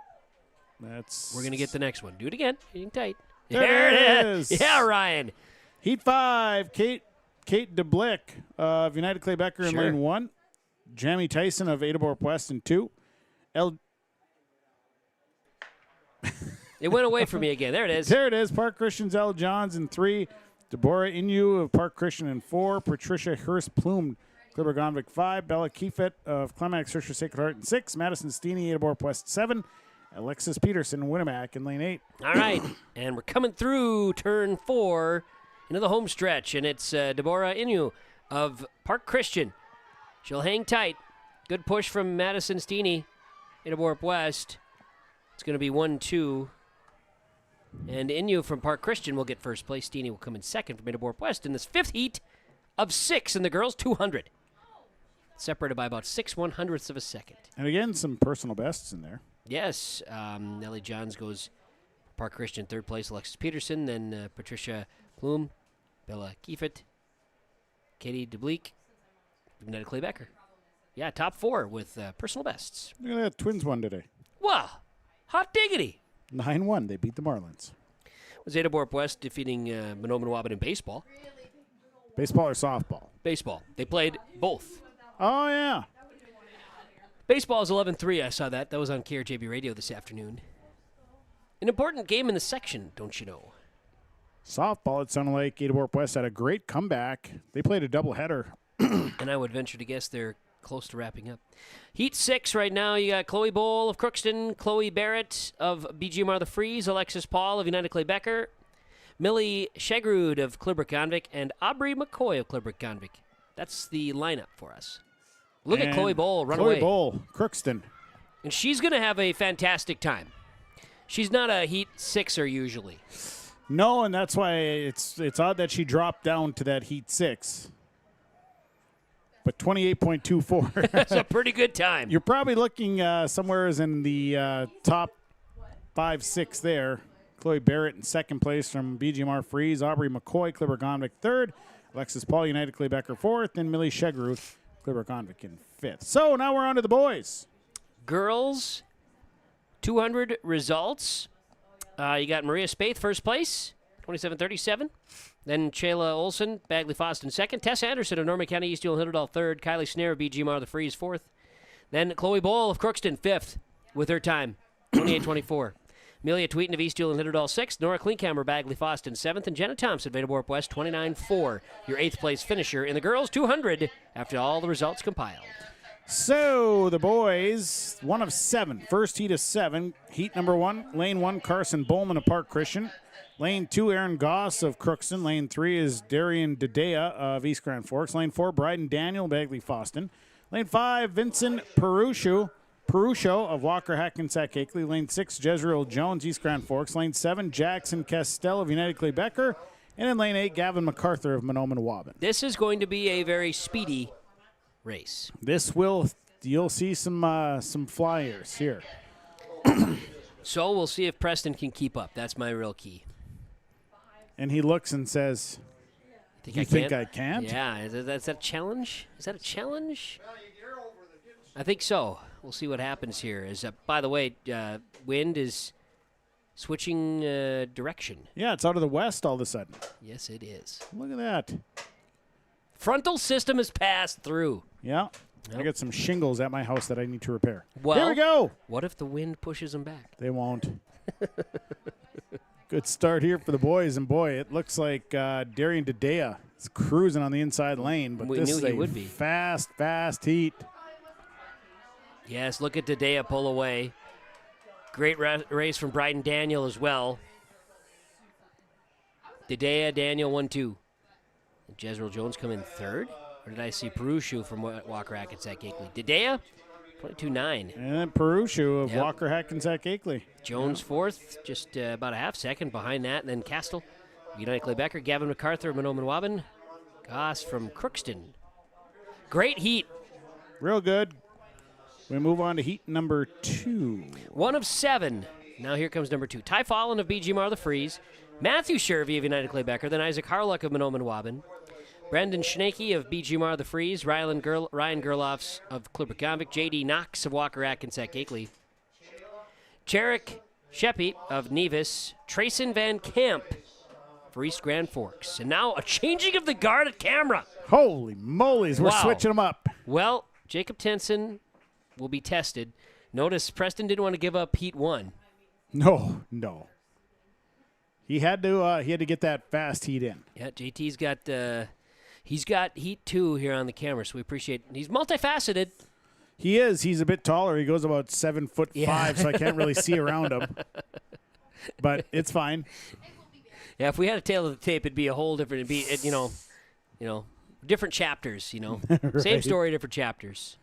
That's. We're going to get the next one. Do it again. Hitting tight. There it is. Yeah, Ryan. Heat 5. Kate DeBlick of United Clay Becker in lane 1. Jamie Tyson of Ada-Borup-West in 2. It went away from me again. There it is. There it is. Park Christian's L. Johns in 3. Deborah Inu of Park Christian in 4. Patricia Hurst Plume, Clipper-Gonvick 5. Bella Kiefit of Climax Ursha Sacred Heart in 6. Madison Steeney, Ada-Borup-West 7. Alexis Peterson, Winnemac in lane 8. All right. And we're coming through turn 4 into the home stretch. And it's Deborah Inu of Park Christian. She'll hang tight. Good push from Madison Steeney, Ada-Borup-West. It's going to be 1-2. And Inu from Park Christian will get first place. Steeney will come in second from Ada-Borup-West in this 5th heat of 6 in the girls 200. Separated by about 6/100ths of a second. And again, some personal bests in there. Yes. Nellie Johns goes Park Christian 3rd place. Alexis Peterson. Then Patricia Plume. Bella Kiefit. Katie DeBleek. Netta Clay Becker. Yeah, top 4 with personal bests. Look at that Twins won today. Wow. Hot diggity. 9-1. They beat the Marlins. Was Ada-Borup-West defeating Monoman Waban in baseball? Baseball or softball? Baseball. They played both. Oh, yeah. Baseball is 11-3. I saw that. That was on KRJB Radio this afternoon. An important game in the section, don't you know? Softball at Sun Lake. Ada-Borup-West had a great comeback. They played a doubleheader. And I would venture to guess they're close to wrapping up. Heat 6 right now. You got Chloe Bowl of Crookston, Chloe Barrett of BGMR The Freeze, Alexis Paul of United Clay Becker, Millie Shegrud of Clearbrook-Gonvick, and Aubrey McCoy of Clearbrook-Gonvick. That's the lineup for us. Look at Chloe Bowl run away. Chloe Bowl, Crookston. And she's going to have a fantastic time. She's not a Heat 6er usually. No, and that's why it's odd that she dropped down to that Heat 6. But 28.24. That's a pretty good time. You're probably looking somewhere in the top 5-6 there. Chloe Barrett in second place from BGMR Freeze. Aubrey McCoy, Clearbrook-Gonvick third. Alexis Paul, United Clay Becker fourth. And Millie Shegrud, Clearbrook-Gonvick in fifth. So now we're on to the boys. Girls, 200 results. You got Maria Spaeth first place, 27-37. Then Chayla Olson, Bagley Foston second. Tess Anderson of Norman County, East Hildal third. Kylie Snare of BGMR The Freeze fourth. Then Chloe Bowl of Crookston fifth with her time, 28-24. Amelia Tweeten of East Hildal sixth. Nora Klinkhammer, Bagley Foston seventh. And Jenna Thompson of Ada-Borup-West, 29-4. Your eighth place finisher in the girls 200 after all the results compiled. So the boys, 1 of 7. First heat of 7. Heat number 1, lane 1, Carson Bowman of Park Christian. Lane 2, Aaron Goss of Crookston. Lane 3 is Darian Dedea of East Grand Forks. Lane 4, Bryden Daniel, Bagley Foston. Lane 5, Vincent Perucho of Walker Hackensack Akeley. Lane 6, Jezreel Jones, East Grand Forks. Lane 7, Jackson Castell of United Clay Becker. And in lane 8, Gavin MacArthur of Monoman Waban. This is going to be a very speedy race. You'll see some flyers here. So we'll see if Preston can keep up. That's my real key. And he looks and says, "You think I can't?" Yeah, is that a challenge? Is that a challenge? I think so. We'll see what happens here. By the way, wind is switching direction. Yeah, it's out of the west all of a sudden. Yes, it is. Look at that. Frontal system has passed through. Yeah. I got some shingles at my house that I need to repair. Well, here we go. What if the wind pushes them back? They won't. Good start here for the boys, and boy, it looks like Darian Dedea is cruising on the inside lane, but this is a fast heat. Yes, look at Dedea pull away. Great race from Bryden Daniel as well. Dedea, Daniel, 1-2. Jezreel Jones come in third? Or did I see Perucho from Walker Hackensack Akeley? Dedea, 22.9. And then Perucho of Walker Hackensack Akeley. Jones fourth, just about a half second behind that. And then Castle, United Clay Becker, Gavin MacArthur of Monoman Waban, Goss from Crookston. Great heat. Real good. We move on to heat number 2. 1 of 7. Now here comes number 2. Ty Fallon of BGMR The Freeze, Matthew Shervey of United Clay Becker, then Isaac Harlock of Monoman Waban, Brendan Schnakey of BGMR The Freeze, Ryan Gerloffs of Clearbrook-Gonvick, J.D. Knox of Walker Hackensack Akeley, Jarek Sheppy of Nevis, Trayson Van Camp for East Grand Forks. And now a changing of the guard at camera. Holy moly's, we're switching them up. Well, Jacob Tenson will be tested. Notice Preston didn't want to give up heat 1. No. He had to get that fast heat in. Yeah, JT's got he's got heat 2 here on the camera, so we appreciate it. He's multifaceted. He is. He's a bit taller. He goes about 7'5", so I can't really see around him. But it's fine. Yeah, if we had a tail of the tape, it'd be a whole different. It'd be different chapters. Right. Same story, different chapters.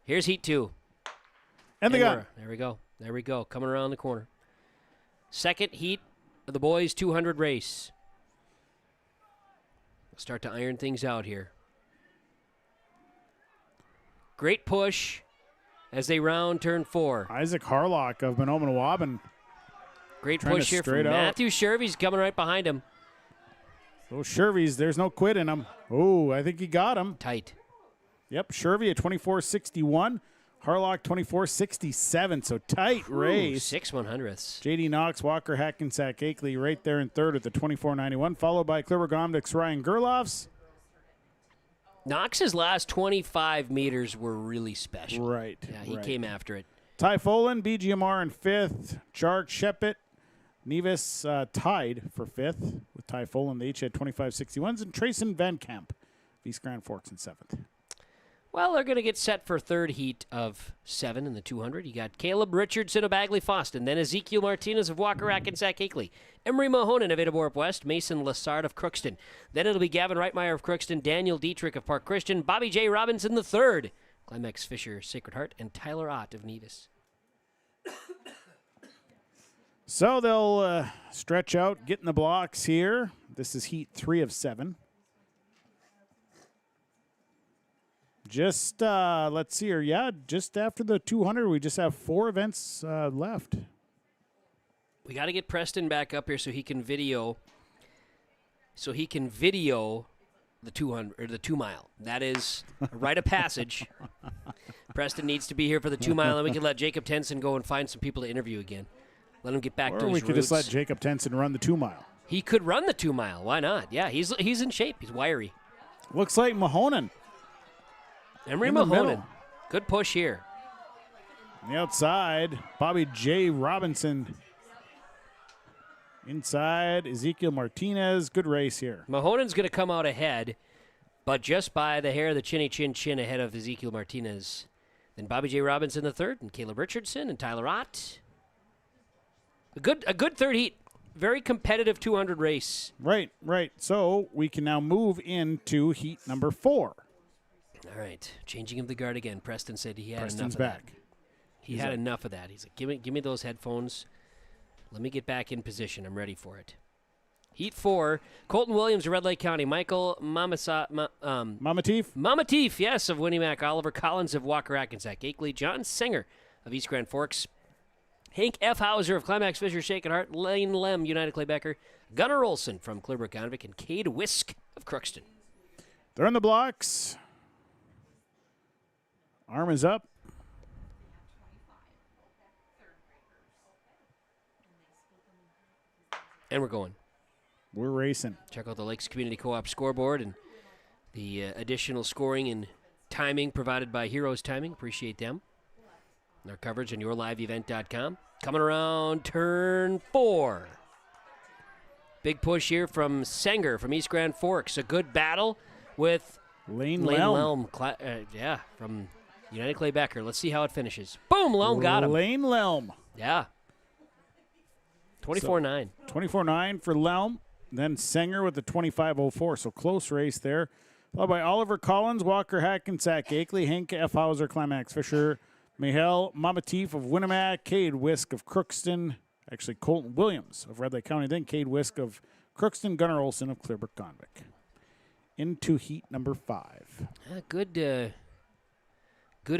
Here's heat 2. And the gun. There we go. Coming around the corner. Second heat of the boys 200 race. We'll start to iron things out here. Great push as they round turn 4. Isaac Harlock of Monoman Waban. Great push here from Matthew Shervey's coming right behind him. Those Shervey's, there's no quit in them. Oh, I think he got him. Tight. Yep, Shervey at 24.61. Harlock 24.67, so tight race. 6/100ths. J.D. Knox, Walker Hackensack Akeley right there in third at the 24.91, followed by Clearbrook-Gonvick's Ryan Gerloffs. Knox's last 25 meters were really special. Right. Yeah, he right. came after it. Ty Folan, BGMR in 5th. Jark Shepit, Nevis tied for 5th with Ty Folan. They each had 25.61s. And Trayson Van Camp, East Grand Forks in 7th. Well, they're going to get set for third heat of 7 in the 200. You got Caleb Richardson of Bagley-Foston, then Ezekiel Martinez of Walker-Hackensack-Akeley, Emery Mahonen of Ada-Borup-West, Mason Lassard of Crookston. Then it'll be Gavin Reitmeyer of Crookston, Daniel Dietrich of Park Christian, Bobby J. Robinson III, Climax Fisher, Sacred Heart, and Tyler Ott of Nevis. So they'll stretch out, get in the blocks here. This is heat 3 of 7. Just, let's see here. Yeah, just after the 200, we just have 4 events left. We got to get Preston back up here so he can video. The 200 or the 2 mile. That is a rite of passage. Preston needs to be here for the 2 mile, and we can let Jacob Tenson go and find some people to interview again. Let him get back to his Or we could roots. just let Jacob Tenson run the 2 mile. He could run the 2 mile. Why not? Yeah, he's in shape. He's wiry. Looks like Mahonen. Emery In the Mahonen. middle. Good push here. On the outside, Bobby J. Robinson. Inside, Ezekiel Martinez. Good race here. Mahonen's going to come out ahead, but just by the hair of the chin ahead of Ezekiel Martinez. Then Bobby J. Robinson III and Caleb Richardson and Tyler Ott. A good third heat. Very competitive 200 race. Right. So we can now move into heat number 4. All right, changing of the guard again. Preston said he had Preston's enough of back. that. He had enough of that. He's like, give me those headphones. Let me get back in position. I'm ready for it. Heat 4, Colton Williams of Red Lake County. Michael Mamateef, yes, of Winnie Mac. Oliver Collins of Walker-Hackensack-Akeley. John Singer of East Grand Forks. Hank F. Hauser of Climax Fisher Shaken Heart. Lane Lem, United Claybecker. Gunnar Olson from Clearbrook-Gonvick. And Cade Wisk of Crookston. They're in the blocks. Arm is up. And we're going. We're racing. Check out the Lakes Community Co-op scoreboard and the additional scoring and timing provided by Heroes Timing. Appreciate them. And our coverage on yourliveevent.com. Coming around turn 4. Big push here from Sanger from East Grand Forks. A good battle with Lane Lelm. From United Claybecker. Let's see how it finishes. Boom, Lelm got him. Lane Lelm. Yeah. 24-9. 24-9 for Lelm. Then Sanger with the 25.04. So close race there. Followed by Oliver Collins, Walker-Hackensack-Akeley, Hank F. Hauser, Climax Fisher, Mihail Mamateef of Winnemac, Cade Wisk of Crookston, actually Colton Williams of Red Lake County, then Cade Wisk of Crookston, Gunnar Olson of Clearbrook-Gonvick. Into heat number 5. Good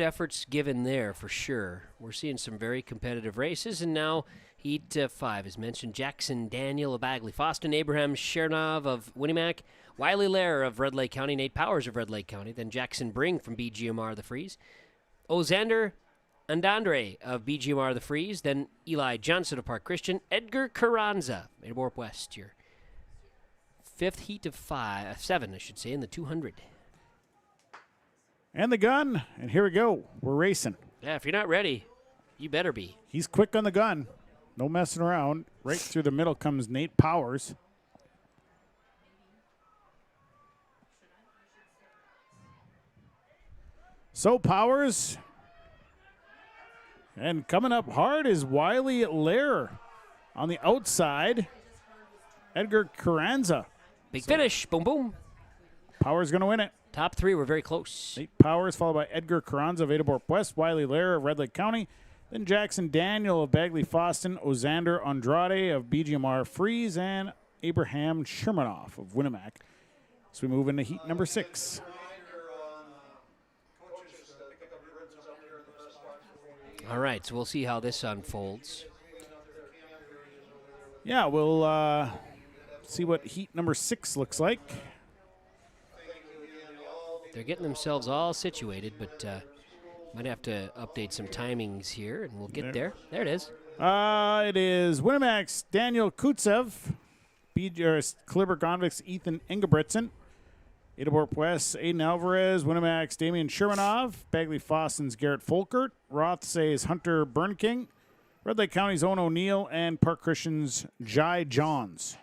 efforts given there for sure. We're seeing some very competitive races, and now heat 5, as mentioned, Jackson Daniel of Bagley-Foston, Abraham Chernov of Winnimac, Wiley Lair of Red Lake County, Nate Powers of Red Lake County, then Jackson Bring from BGMR The Freeze, Ozander Andandre of BGMR The Freeze, then Eli Johnson of Park Christian, Edgar Carranza, Ada-Borup-West, your 5th heat of 7, I should say, in the 200. And the gun, and here we go. We're racing. Yeah, if you're not ready, you better be. He's quick on the gun. No messing around. Right through the middle comes Nate Powers. So Powers. And coming up hard is Wiley Lair. On the outside, Edgar Carranza. Big finish. Boom, boom. Powers going to win it. Top 3 were very close. Nate Powers followed by Edgar Carranza of Ada-Borup-West, Wiley Lair of Red Lake County, then Jackson Daniel of Bagley-Foston, Ozander Andrade of BGMR Freeze, and Abraham Shermanoff of Winnimac. So we move into heat number 6. All right, so we'll see how this unfolds. Yeah, we'll see what heat number 6 looks like. They're getting themselves all situated, but might have to update some timings here, and we'll get there. There it is. It is Winnimac's Daniel Kutsev, Clearbrook-Gonvick's Ethan Ingebrigtsen, Ada-Borup-West, Aiden Alvarez, Winnemax, Damian Shermanov, Bagley Foston's Garrett Folkert, Rothsay's Hunter Burnking, Red Lake County's Owen O'Neill, and Park Christian's Jai Johns.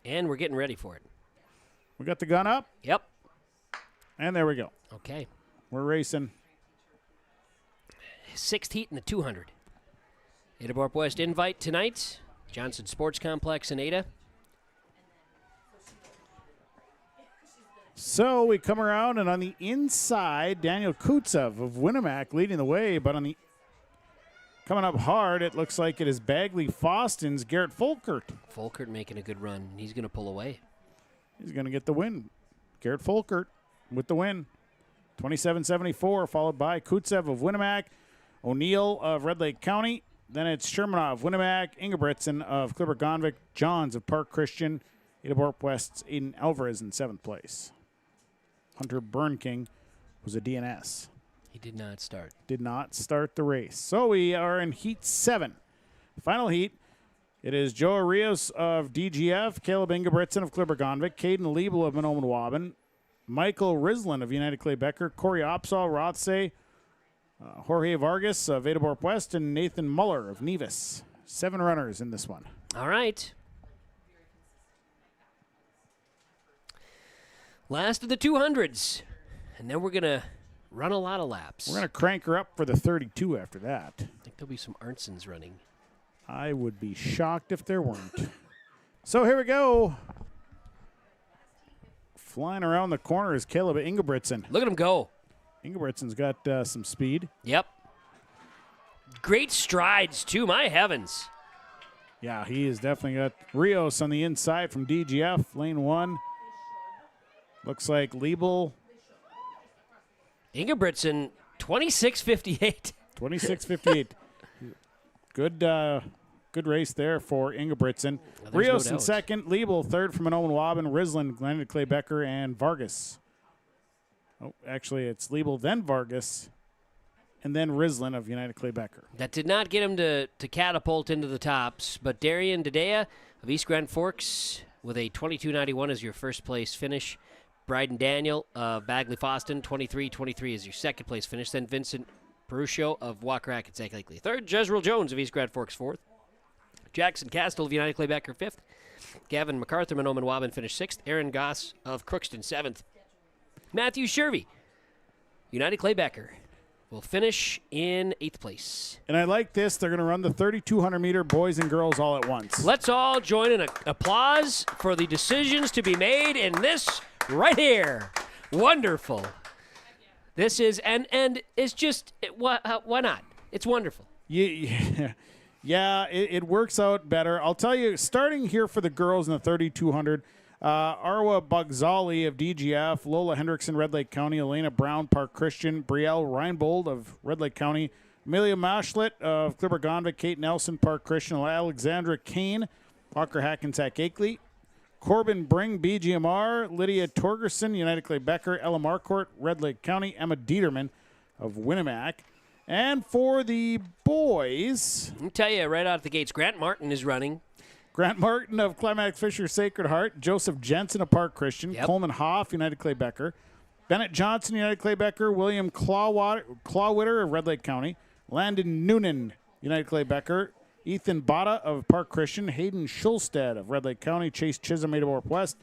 And we're getting ready for it. We got the gun up? Yep. And there we go. Okay. We're racing. 6th heat in the 200. Ada-Borup-West invite tonight. Johnson Sports Complex in Ada. So we come around, and on the inside, Daniel Kutsev of Winnemac leading the way, but on the coming up hard, it looks like it is Bagley Foston's Garrett Folkert. Folkert making a good run. He's going to pull away. He's going to get the win. Garrett Folkert with the win. 27-74, followed by Kutsev of Winnemac, O'Neill of Red Lake County. Then it's Shermanov of Winnemac, Ingebrigtsen of Clipper-Gonvick, Johns of Park Christian, Ada-Borup-West's Aiden Alvarez in 7th place. Hunter Burnking was a DNS. He did not start. Did not start the race. So we are in Heat 7. Final heat. It is Joe Rios of DGF, Caleb Ingebrigtsen of Clipper-Gonvick, Caden Liebel of Mahnomen-Waban, Michael Rislin of United Clay Becker, Corey Opsahl, Rothsay, Jorge Vargas of Ada-Borup-West, and Nathan Muller of Nevis. 7 runners in this one. All right. Last of the 200s. And then we're going to run a lot of laps. We're going to crank her up for the 32 after that. I think there'll be some Arnsons running. I would be shocked if there weren't. So here we go. Flying around the corner is Caleb Ingebrigtsen. Look at him go. Ingebrigtsen's got some speed. Yep. Great strides, too. My heavens. Yeah, he has definitely got Rios on the inside from DGF, lane 1. Looks like Liebel. Ingebrigtsen, 26:58. 26:58. Good race there for Ingebrigtsen. Rios no in doubt. 2nd, Liebel 3rd from Mahnomen-Waban, Rislin, Glenn Clay Becker, and Vargas. Oh, actually, it's Liebel, then Vargas, and then Rislin of United Clay Becker. That did not get him to catapult into the tops, but Darian Dedea of East Grand Forks with a 22.91 as your first place finish. Bryden Daniel of Bagley Foston, 23.23 is your second place finish. Then Vincent Peruccio of Walker Atkins Lakely, 3rd. Jezreel Jones of East Grand Forks, 4th. Jackson Castle of United Clay Becker, 5th. Gavin MacArthur, Mahnomen-Waban finished 6th. Aaron Goss of Crookston, 7th. Matthew Shervey, United Clay Becker, will finish in 8th place. And I like this. They're going to run the 3,200-meter boys and girls all at once. Let's all join in applause for the decisions to be made in this right here. Wonderful. This is, and it's just, why not? It's wonderful. Yeah, it works out better. I'll tell you, starting here for the girls in the 3,200, Arwa Bugzali of DGF, Lola Hendrickson, Red Lake County, Elena Brown, Park Christian, Brielle Reinbold of Red Lake County, Amelia Maschlet of Clipper-Gonvick, Kate Nelson, Park Christian, Alexandra Kane, Walker Hackensack Akeley, Corbin Bring, BGMR, Lydia Torgerson, United Clay Becker, Ella Marcourt, Red Lake County, Emma Dieterman of Winnemac. And for the boys, I'll tell you right out of the gates, Grant Martin is running. Grant Martin of Climax Fisher Sacred Heart, Joseph Jensen of Park Christian, Coleman Hoff, United Clay Becker, Bennett Johnson, United Clay Becker, William Clawwitter of Red Lake County, Landon Noonan, United Clay Becker, Ethan Bada of Park Christian, Hayden Schulstead of Red Lake County, Chase Chisholm, Ada-Borup-West,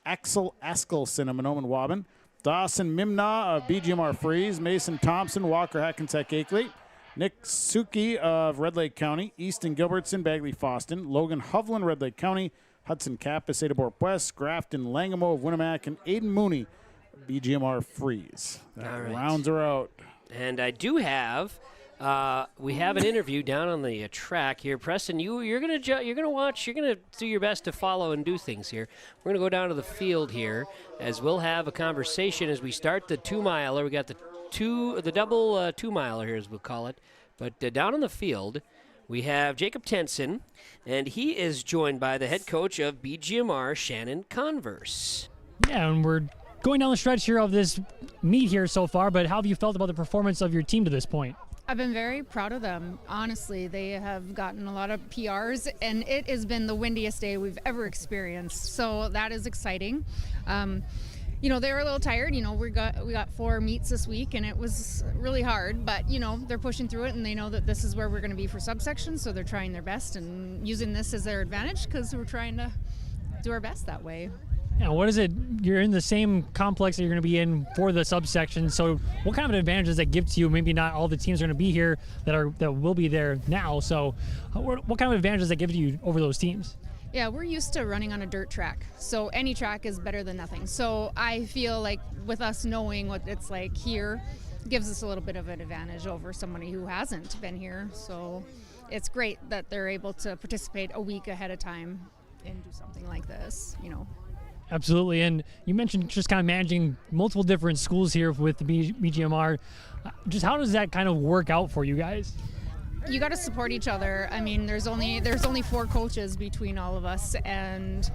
Axel Askelson of Mahnomen-Waban, Dawson Mimna of BGMR Freeze, Mason Thompson, Walker Hackensack Akeley, Nick Suki of Red Lake County, Easton Gilbertson, Bagley Foston, Logan Hovland, Red Lake County, Hudson Kappas, Ada-Borup-West, Grafton Langamo of Winnemac, and Aiden Mooney, BGMR Freeze. That rounds her out. And I do have, we have an interview down on the track here. Preston, you're gonna watch. You're gonna do your best to follow and do things here. We're gonna go down to the field here, as we'll have a conversation as we start the 2-miler. We got the double 2-miler here, as we'll call it. But down on the field, we have Jacob Tenson, and he is joined by the head coach of BGMR, Shannon Converse. Yeah, and we're going down the stretch here of this meet here so far, but how have you felt about the performance of your team to this point? I've been very proud of them. Honestly, they have gotten a lot of PRs, and it has been the windiest day we've ever experienced. So that is exciting. You know, they were a little tired. You know, we got 4 meets this week, and it was really hard. But you know, they're pushing through it, and they know that this is where we're going to be for subsection. So they're trying their best and using this as their advantage because we're trying to do our best that way. Yeah, what is it? You're in the same complex that you're going to be in for the subsection. So, what kind of an advantage does that give to you? Maybe not all the teams are going to be here that will be there now. So, what kind of advantage does that give to you over those teams? Yeah, we're used to running on a dirt track, so any track is better than nothing. So I feel like with us knowing what it's like here, gives us a little bit of an advantage over somebody who hasn't been here. So it's great that they're able to participate a week ahead of time and do something like this, you know. Absolutely, and you mentioned just kind of managing multiple different schools here with the BGMR. Just how does that kind of work out for you guys? You got to support each other. I mean, there's only 4 coaches between all of us, and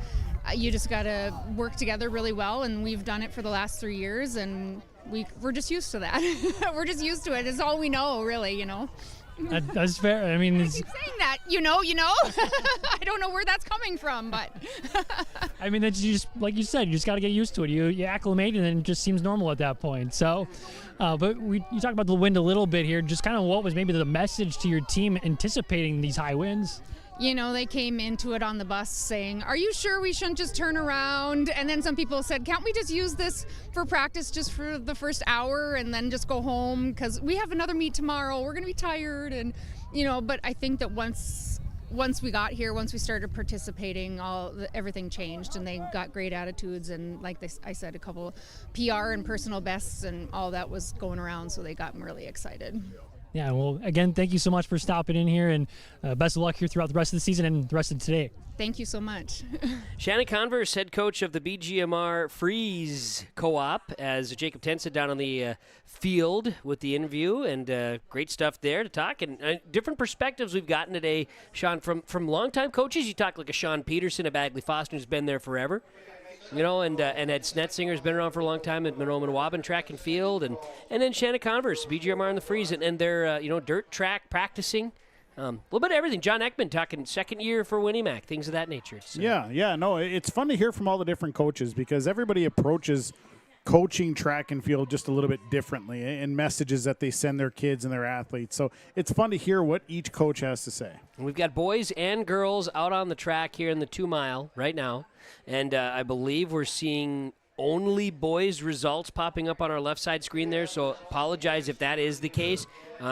you just got to work together really well. And we've done it for the last 3 years, and we're just used to that. We're just used to it. It's all we know, really. You know. That's fair. I mean, I keep saying that. You know. I don't know where that's coming from, but. I mean, that's just like you said. You just got to get used to it. You acclimate, and then it just seems normal at that point. So, but you talked about the wind a little bit here. Just kind of what was maybe the message to your team anticipating these high winds? You know, they came into it on the bus saying, "Are you sure we shouldn't just turn around?" And then some people said, "Can't we just use this for practice just for the first hour and then just go home? Because we have another meet tomorrow. We're going to be tired." And, you know, but I think that once we got here, once we started participating, everything changed, and they got great attitudes. And like I said, a couple PR and personal bests and all that was going around, so they got really excited. Yeah, well, again, thank you so much for stopping in here, and best of luck here throughout the rest of the season and the rest of today. Thank you so much. Shannon Converse, head coach of the BGMR Freeze Co-op, as Jacob Tensa down on the field with the interview, and great stuff there to talk. And different perspectives we've gotten today, Sean, from longtime coaches. You talk like a Sean Peterson, a Bagley Foster who's been there forever. You know, and Ed Snetzinger's been around for a long time at Monoma track and field, and then Shannon Converse, BGMR in the Freeze, and they're dirt track practicing, a little bit of everything. John Ekman talking second year for Winnie Mac, things of that nature. So. Yeah, no, it's fun to hear from all the different coaches because everybody approaches coaching track and field just a little bit differently in messages that they send their kids and their athletes. So it's fun to hear what each coach has to say. We've got boys and girls out on the track here in the 2 mile right now. And I believe we're seeing only boys results popping up on our left side screen there. So apologize if that is the case.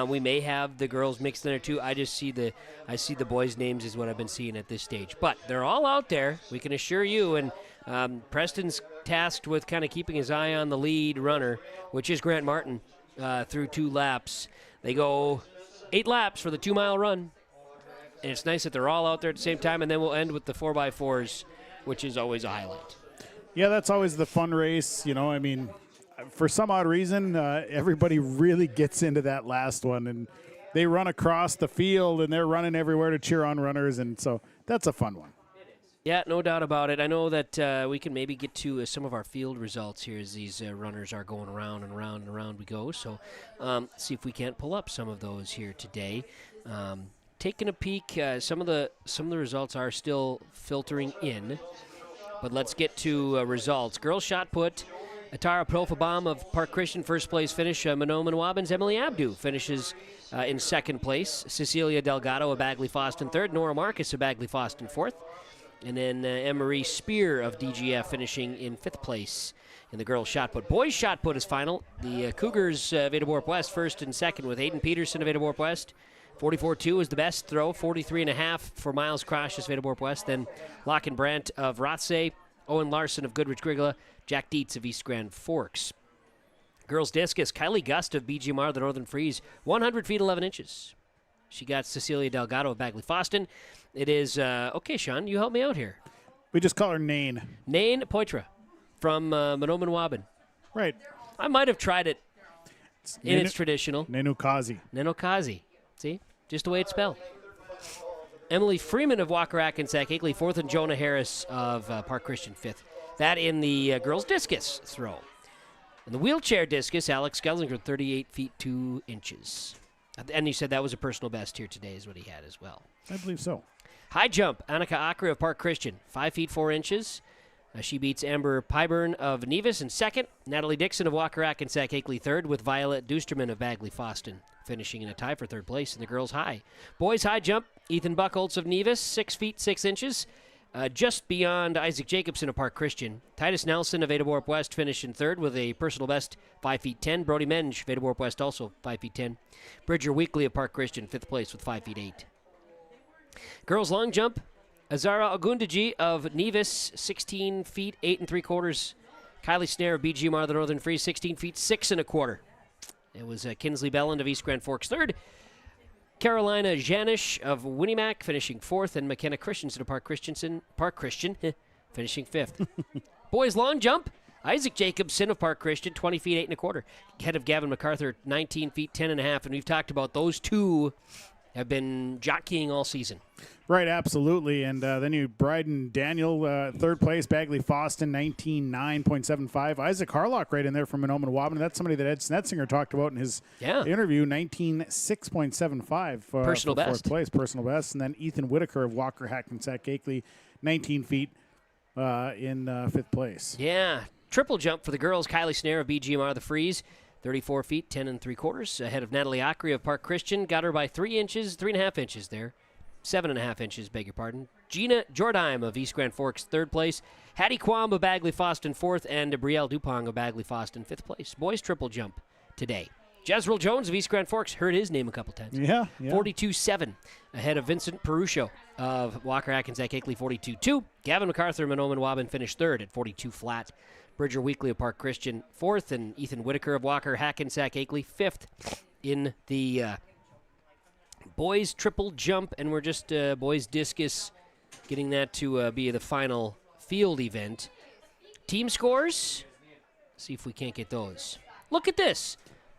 We may have the girls mixed in there too. I see the boys' names is what I've been seeing at this stage. But they're all out there, we can assure you. And Preston's tasked with kind of keeping his eye on the lead runner, which is Grant Martin, through 2 laps. They go 8 laps for the 2 mile run. And it's nice that they're all out there at the same time. And then we'll end with the 4x4s, which is always a highlight. Yeah, that's always the fun race. You know, I mean, for some odd reason, everybody really gets into that last one. And they run across the field, and they're running everywhere to cheer on runners. And so that's a fun one. Yeah, no doubt about it. I know that we can maybe get to some of our field results here as these runners are going around and around and around we go. So see if we can't pull up some of those here today. Taking a peek, some of the results are still filtering in, but let's get to results. Girls shot put, Atara Profabam of Park Christian first place finish. Monoma Wabin's Emily Abdu finishes in second place. Cecilia Delgado of Bagley Foston third. Nora Marcus of Bagley Foston fourth. And then Emery Spear of DGF finishing in fifth place in the girls shot put. Boys shot put is final. The Cougars of Ada-Borup-West first and second with Aiden Peterson of Ada-Borup-West. 44.2 is the best throw. 43.5 for Miles Croshes of Ada-Borup-West. Then Locken Brandt of Rothsay. Owen Larson of Goodrich Grigla. Jack Dietz of East Grand Forks. Girls discus, Kylie Gust of BGMR, the Northern Freeze. 100 feet 11 inches. She got Cecilia Delgado of Bagley Foston. It is, okay, Sean, you help me out here. We just call her Nain. Nain Poitra from Monoma Wabin. Right. I might have tried it in its traditional. Nenukazi. Nenukazi. See? Just the way it's spelled. Emily Freeman of Wakarak-Sac Higley, fourth, and Jonah Harris of Park Christian, fifth. That in the girls' discus throw. In the wheelchair discus, Alex Gellinger, 38 feet 2 inches. And you said that was a personal best here today is what he had as well. I believe so. High jump, Annika Akre of Park Christian, 5 feet 4 inches. She beats Amber Pyburn of Nevis in second. Natalie Dixon of Walker-Hackensack Akeley third, with Violet Dusterman of Bagley-Foston finishing in a tie for third place in the girls' high. Boys' high jump, Ethan Buchholz of Nevis, 6 feet 6 inches. Just beyond Isaac Jacobson of Park Christian. Titus Nelson of Ada-Borup-West finished in third with a personal best 5 feet 10. Brody Menge of Ada-Borup-West also 5 feet 10. Bridger Weekly of Park Christian, 5th place with 5 feet 8. Girls' long jump, Azara Ogundeji of Nevis, 16 feet 8 3/4. Kylie Snare of BGMR, the Northern Free, 16 feet 6 1/4. It was Kinsley Belland of East Grand Forks third. Carolina Janish of Winnimac finishing fourth, and McKenna Christensen of Park Christian finishing fifth. Boys long jump, Isaac Jacobson of Park Christian, 20 feet 8 1/4. Ahead of Gavin MacArthur, 19 feet 10 1/2. And we've talked about those two have been jockeying all season. Right, absolutely. And then you Bryden Daniel, third place, Bagley Foston, 19.975. Isaac Harlock right in there from Monoma Waban. That's somebody that Ed Snetzinger talked about in his interview, 19.675 personal for best. fourth place, personal best. And then Ethan Whitaker of Walker-Hackensack Akeley, 19 feet in fifth place. Yeah, triple jump for the girls, Kylie Snare of BGMR, the Freeze. 34 feet, 10 3/4, ahead of Natalie Akre of Park Christian. Got her by 3.5 inches there. 7.5 inches, beg your pardon. Gina Jordheim of East Grand Forks, third place. Hattie Quam of Bagley Foston, fourth, and Brielle Dupong of Bagley Foston, fifth place. Boys triple jump today. Jezreel Jones of East Grand Forks, heard his name a couple times. Yeah. 42.7, ahead of Vincent Perucho of Walker-Hackensack Akeley, 42.2. Gavin MacArthur of Monoma Waban finished third at 42 flat. Bridger Weekly of Park Christian, fourth, and Ethan Whitaker of Walker-Hackensack Akeley, fifth in the boys triple jump, and we're just boys discus, getting that to be the final field event. Team scores, see if we can't get those. Look at this.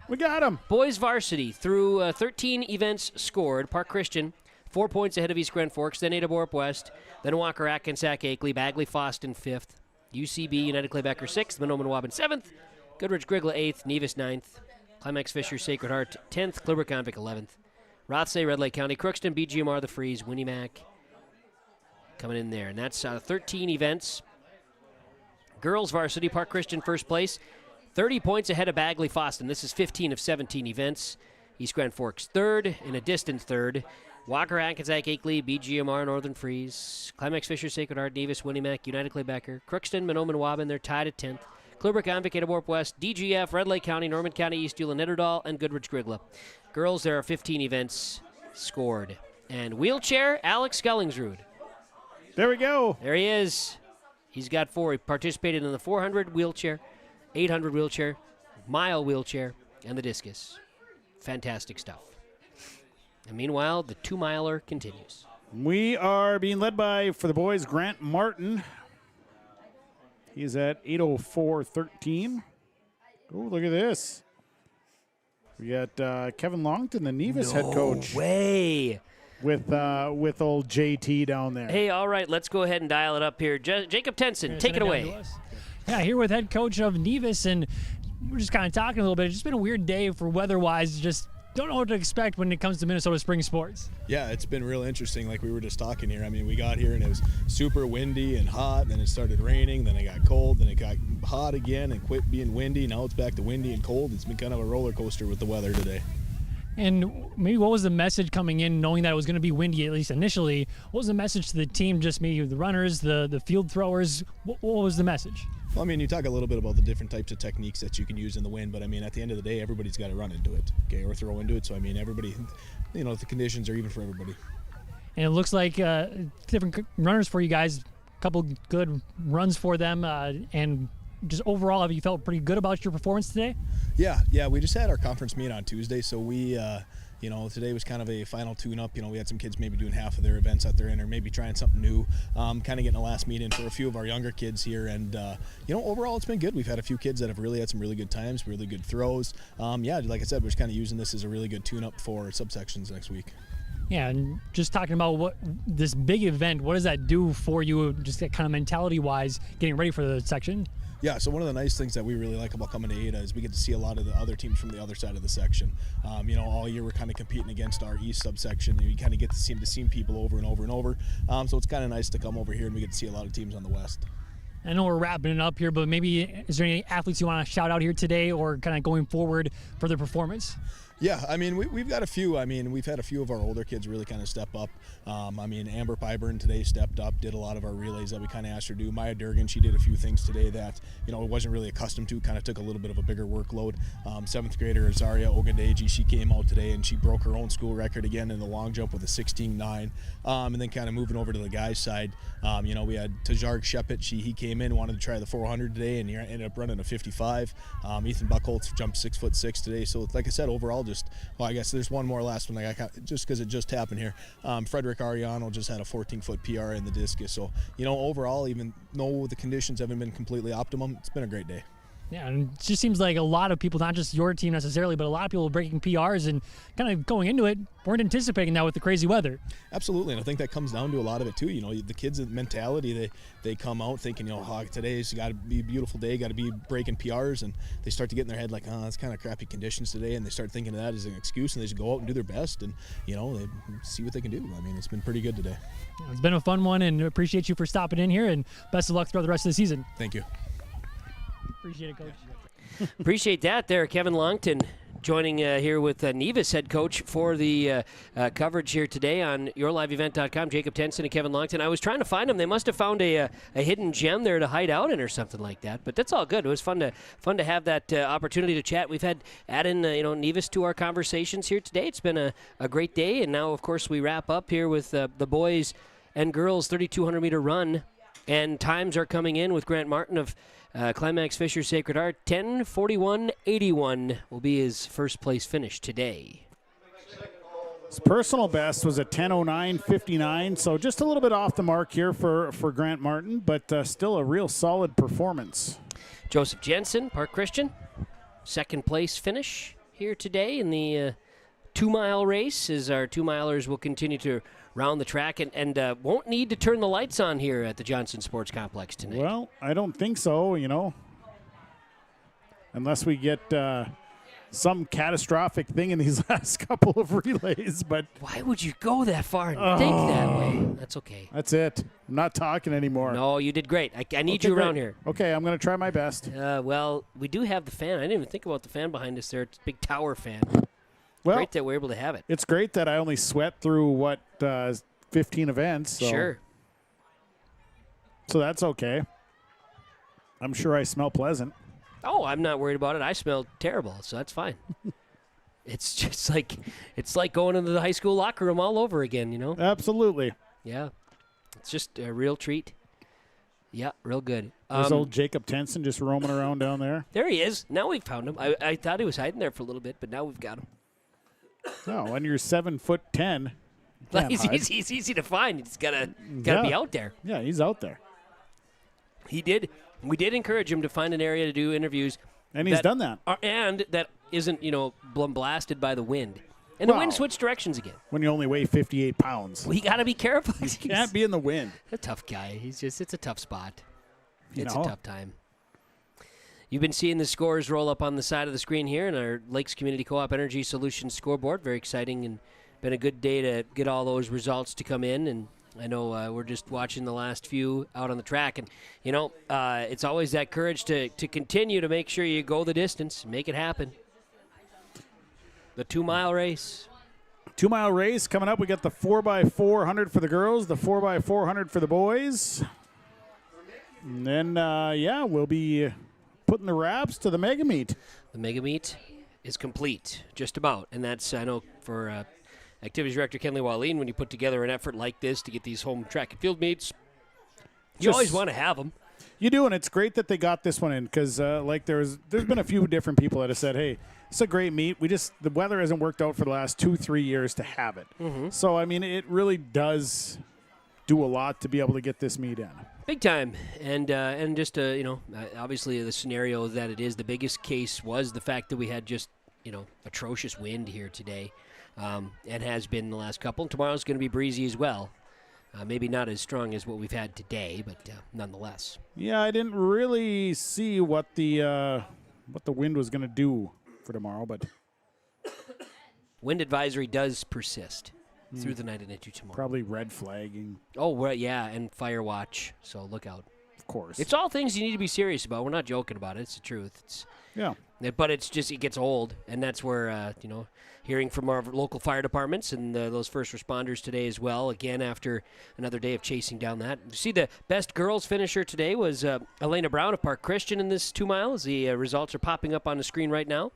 We got them. Boys varsity through 13 events scored. Park Christian, 4 points ahead of East Grand Forks, then Ada-Borup-West, then Walker-Hackensack Akeley, Bagley Foston, fifth. UCB, United Claybecker 6th, Monoma Waban 7th, Goodrich Grigla 8th, Nevis 9th, Climax Fisher Sacred Heart 10th, Clearbrook Convict 11th, Rothsay, Red Lake County, Crookston, BGMR, the Freeze, Winnimac coming in there. And that's 13 events. Girls varsity, Park Christian first place, 30 points ahead of Bagley Foston. This is 15 of 17 events. East Grand Forks third, in a distant third. Walker-Hackensack Akeley, BGMR, Northern Freeze, Climax Fisher, Sacred Heart, Nevis, Winnimac, United Claybecker, Crookston, Monoma Waban, they're tied at 10th. Clearbrook, Convict, Ada-Borup-West, DGF, Red Lake County, Norman County, East Euland, Nitterdal, and Goodrich Grigla. Girls, there are 15 events scored. And wheelchair, Alex Scullingsrud. There we go. There he is. He's got 4. He participated in the 400 wheelchair, 800 wheelchair, mile wheelchair, and the discus. Fantastic stuff. And meanwhile, the 2-miler continues. We are being led by, for the boys, Grant Martin. He's at 8:04.13. Oh, look at this. We got Kevin Longton, the Nevis head coach. No way. With old JT down there. Hey, all right, let's go ahead and dial it up here. Jacob Tenson, take it away. Yeah, here with head coach of Nevis, and we're just kind of talking a little bit. It's just been a weird day for weather-wise. Just don't know what to expect when it comes to Minnesota spring sports. Yeah, it's been real interesting. Like we were just talking here. I mean, we got here and it was super windy and hot. Then it started raining. Then it got cold. Then it got hot again and quit being windy. Now it's back to windy and cold. It's been kind of a roller coaster with the weather today. And maybe what was the message coming in, knowing that it was going to be windy, at least initially? What was the message to the team, just maybe the runners, the field throwers? What was the message? Well, I mean, you talk a little bit about the different types of techniques that you can use in the wind, but I mean, at the end of the day, everybody's got to run into it, okay, or throw into it. So, I mean, everybody, you know, the conditions are even for everybody. And it looks like different runners for you guys, a couple good runs for them, and just overall, have you felt pretty good about your performance today? Yeah, we just had our conference meet on Tuesday, so we, you know, today was kind of a final tune-up. You know, we had some kids maybe doing half of their events that they're in, or maybe trying something new, kind of getting a last meet in for a few of our younger kids here, and, you know, overall it's been good. We've had a few kids that have really had some really good times, really good throws. Yeah, like I said, we're just kind of using this as a really good tune-up for subsections next week. Yeah, and just talking about what this big event, what does that do for you, just kind of mentality-wise, getting ready for the section? Yeah, so one of the nice things that we really like about coming to Ada is we get to see a lot of the other teams from the other side of the section. All year we're kind of competing against our east subsection, and you kind of get to see people over and over and over. So it's kind of nice to come over here and we get to see a lot of teams on the west. I know we're wrapping it up here, but maybe is there any athletes you want to shout out here today or kind of going forward for their performance? Yeah, I mean, we've got a few. I mean, we've had a few of our older kids really kind of step up. Amber Pyburn today stepped up, did a lot of our relays that we kind of asked her to do. Maya Durgan, she did a few things today that, wasn't really accustomed to, kind of took a little bit of a bigger workload. 7th grader Azaria Ogundeji, she came out today and she broke her own school record again in the long jump with a 16.9. And then kind of moving over to the guys' side, we had Tajarg Shepit. He came in, wanted to try the 400 today, and he ended up running a 55. Ethan Buckholtz jumped 6'6" today. So, like I said, overall, I guess there's one more last one, just because it just happened here. Frederick Ariano just had a 14-foot PR in the discus. So, overall, even though the conditions haven't been completely optimum, it's been a great day. Yeah, and it just seems like a lot of people, not just your team necessarily, but a lot of people breaking PRs and kind of going into it, weren't anticipating that with the crazy weather. Absolutely, and I think that comes down to a lot of it too. The kids' mentality, they come out thinking, today's got to be a beautiful day, got to be breaking PRs, and they start to get in their head like, it's kind of crappy conditions today, and they start thinking of that as an excuse, and they just go out and do their best, and they see what they can do. I mean, it's been pretty good today. It's been a fun one, and appreciate you for stopping in here, and best of luck throughout the rest of the season. Thank you. Appreciate it, Coach. Appreciate that there. Kevin Longton joining here with Nevis head coach for the coverage here today on yourliveevent.com. Jacob Tenson and Kevin Longton. I was trying to find them. They must have found a hidden gem there to hide out in or something like that. But that's all good. It was fun to have that opportunity to chat. We've had add in Nevis to our conversations here today. It's been a great day. And now, of course, we wrap up here with the boys and girls 3,200 meter run. And times are coming in with Grant Martin of Climax Fisher Sacred Heart. 10:41.81 will be his first place finish today. His personal best was a 10:09.59, so just a little bit off the mark here for Grant Martin, but still a real solid performance. Joseph Jensen, Park Christian, second place finish here today in the 2-mile race, as our 2-milers will continue to round the track and won't need to turn the lights on here at the Johnson Sports Complex tonight. Well, I don't think so, unless we get some catastrophic thing in these last couple of relays. But why would you go that far and think that way? That's okay. That's it. I'm not talking anymore. No, you did great. I need you around here. Okay, I'm going to try my best. Well, we do have the fan. I didn't even think about the fan behind us there. It's a big tower fan. Well, great that we're able to have it. It's great that I only sweat through 15 events. So. Sure. So that's okay. I'm sure I smell pleasant. Oh, I'm not worried about it. I smell terrible, so that's fine. It's just like going into the high school locker room all over again, Absolutely. Yeah. It's just a real treat. Yeah, real good. There's old Jacob Tenson just roaming around down there. There he is. Now we've found him. I thought he was hiding there for a little bit, but now we've got him. No, when you're 7'10", he's easy to find. He's gotta be out there. Yeah, he's out there. He did. We did encourage him to find an area to do interviews, and he's done that. And that isn't blasted by the wind. And the wind switched directions again. When you only weigh 58 pounds, we got to be careful. You can't be in the wind. A tough guy. It's a tough spot. It's a tough time. You've been seeing the scores roll up on the side of the screen here in our Lakes Community Co-op Energy Solutions scoreboard. Very exciting and been a good day to get all those results to come in. And I know we're just watching the last few out on the track. And, it's always that courage to continue to make sure you go the distance, make it happen. The 2-mile race. 2-mile race coming up. We got the 4x400 for the girls, the 4x400 for the boys. And then, we'll be putting the wraps to the mega meet. The mega meet is complete, just about. And that's, I know, for Activities Director Kenley Wallin, when you put together an effort like this to get these home track and field meets, you always want to have them. You do, and it's great that they got this one in because, there's been a few different people that have said, hey, it's a great meet. The weather hasn't worked out for the last 2-3 years to have it. Mm-hmm. So, I mean, it really does do a lot to be able to get this meet in. Big time. And just, obviously the scenario that it is, the biggest case was the fact that we had just, atrocious wind here today and has been the last couple. And tomorrow's going to be breezy as well. Maybe not as strong as what we've had today, but nonetheless. Yeah, I didn't really see what the wind was going to do for tomorrow, but wind advisory does persist through the night and into tomorrow. Probably red flagging. Oh, well, yeah, and fire watch, so look out. Of course. It's all things you need to be serious about. We're not joking about it. It's the truth. But it's just, it gets old, and that's where, hearing from our local fire departments and those first responders today as well, again, after another day of chasing down that. You see, the best girls finisher today was Elena Brown of Park Christian in this 2 miles. The results are popping up on the screen right now.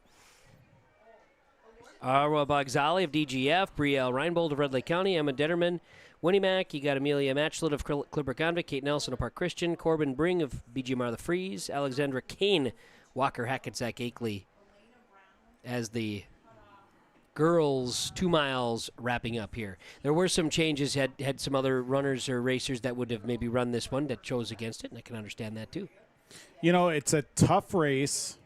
Arwa Bagzali of DGF, Brielle Reinbold of Red Lake County, Emma Detterman, Winnie Mac, you got Amelia Matchlet of Clipper-Convict, Kate Nelson of Park Christian, Corbin Bring of BGMR The Freeze, Alexandra Kane, Walker Hackensack Akeley, as the girls 2 miles wrapping up here. There were some changes, had some other runners or racers that would have maybe run this one that chose against it, and I can understand that too. It's a tough race.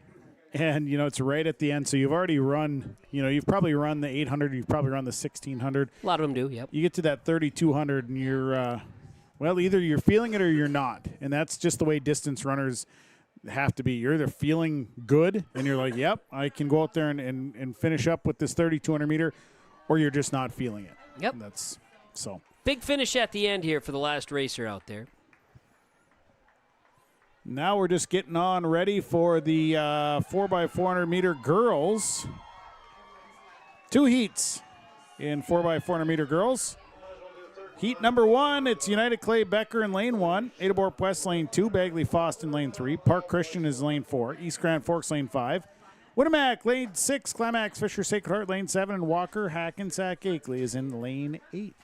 And, it's right at the end. So you've already run, you've probably run the 800. You've probably run the 1600. A lot of them do, yep. You get to that 3200 and you're, either you're feeling it or you're not. And that's just the way distance runners have to be. You're either feeling good and you're like, yep, I can go out there and finish up with this 3200 meter, or you're just not feeling it. Yep. And that's so. Big finish at the end here for the last racer out there. Now we're just getting on ready for the 4x400 meter girls. 2 heats in 4x400 meter girls. Heat number 1, it's United Clay Becker in lane 1, Ada-Borup-West lane 2, Bagley Foston lane 3, Park Christian is lane 4, East Grand Forks lane 5, Winnemac lane 6, Climax Fisher Sacred Heart lane 7, and Walker Hackensack Akeley is in lane 8.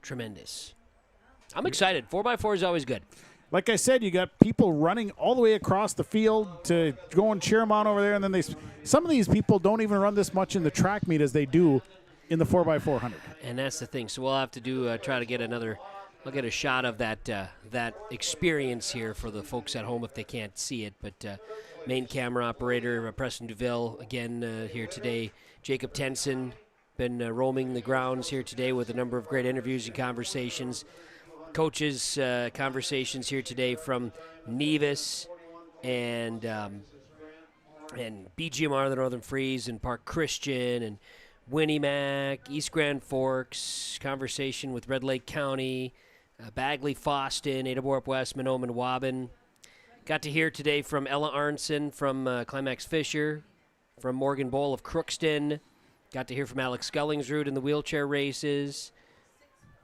Tremendous. I'm excited. 4x4 is always good. Like I said, you got people running all the way across the field to go and cheer them on over there, and then some of these people don't even run this much in the track meet as they do in the 4x400. And that's the thing. So we'll have to try to get look at a shot of that experience here for the folks at home if they can't see it. But main camera operator Preston Duville again here today. Jacob Tenson been roaming the grounds here today with a number of great interviews and conversations. Coaches' conversations here today from Nevis and BGMR, the Northern Freeze, and Park Christian, and Winnemac, East Grand Forks, conversation with Red Lake County, Bagley Foston, Ada-Borup-West, Mahnomen Waban. Got to hear today from Ella Arnson from Climax Fisher, from Morgan Bowl of Crookston. Got to hear from Alex Scullingsrud in the wheelchair races.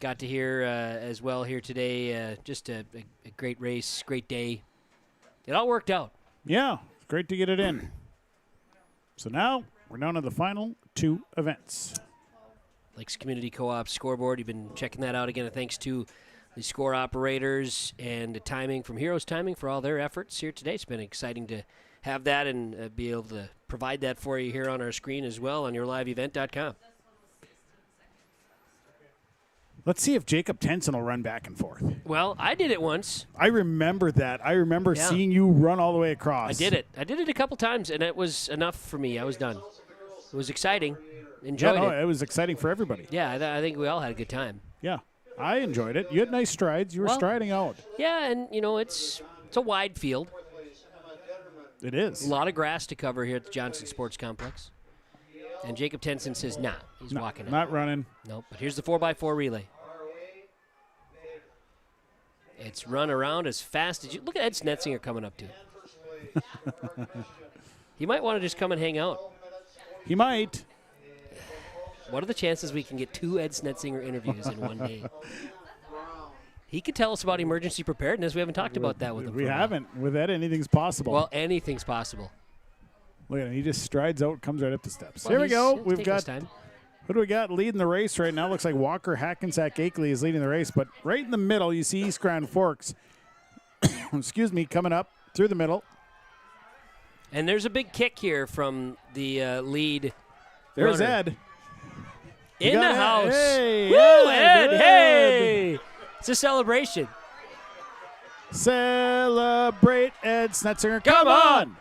Got to hear as well here today, just a great race, great day. It all worked out. Yeah, it's great to get it in. So now we're down to the final 2 events. Lakes Community Co-op scoreboard. You've been checking that out again. Thanks to the score operators and the timing from Heroes Timing for all their efforts here today. It's been exciting to have that and be able to provide that for you here on our screen as well on yourliveevent.com. Let's see if Jacob Tenson will run back and forth. Well, I did it once. I remember that. I remember seeing you run all the way across. I did it. I did it a couple times, and it was enough for me. I was done. It was exciting. Enjoyed it. It was exciting for everybody. Yeah, I think we all had a good time. Yeah, I enjoyed it. You had nice strides. You were striding out. Yeah, and, it's a wide field. It is. A lot of grass to cover here at the Johnson Sports Complex. And Jacob Tenson says, nah, he's walking it. Not running. Nope, but here's the 4x4 relay. It's run around as fast as you. Look at Ed Snetzinger coming up to it. He might want to just come and hang out. He might. What are the chances we can get 2 Ed Snetzinger interviews in one day? He could tell us about emergency preparedness. We haven't talked about that with him. We haven't. With Ed, anything's possible. Well, anything's possible. Look at him. He just strides out, comes right up the steps. Well, Here we go. We've got. Time. Who do we got leading the race right now? Looks like Walker Hackensack Akeley is leading the race, but right in the middle, you see East Grand Forks. Excuse me, coming up through the middle. And there's a big kick here from the lead. There's runner. Ed. In the house. Hey, woo, Ed, hey. It's a celebration. Celebrate, Ed Snetzinger. Come on.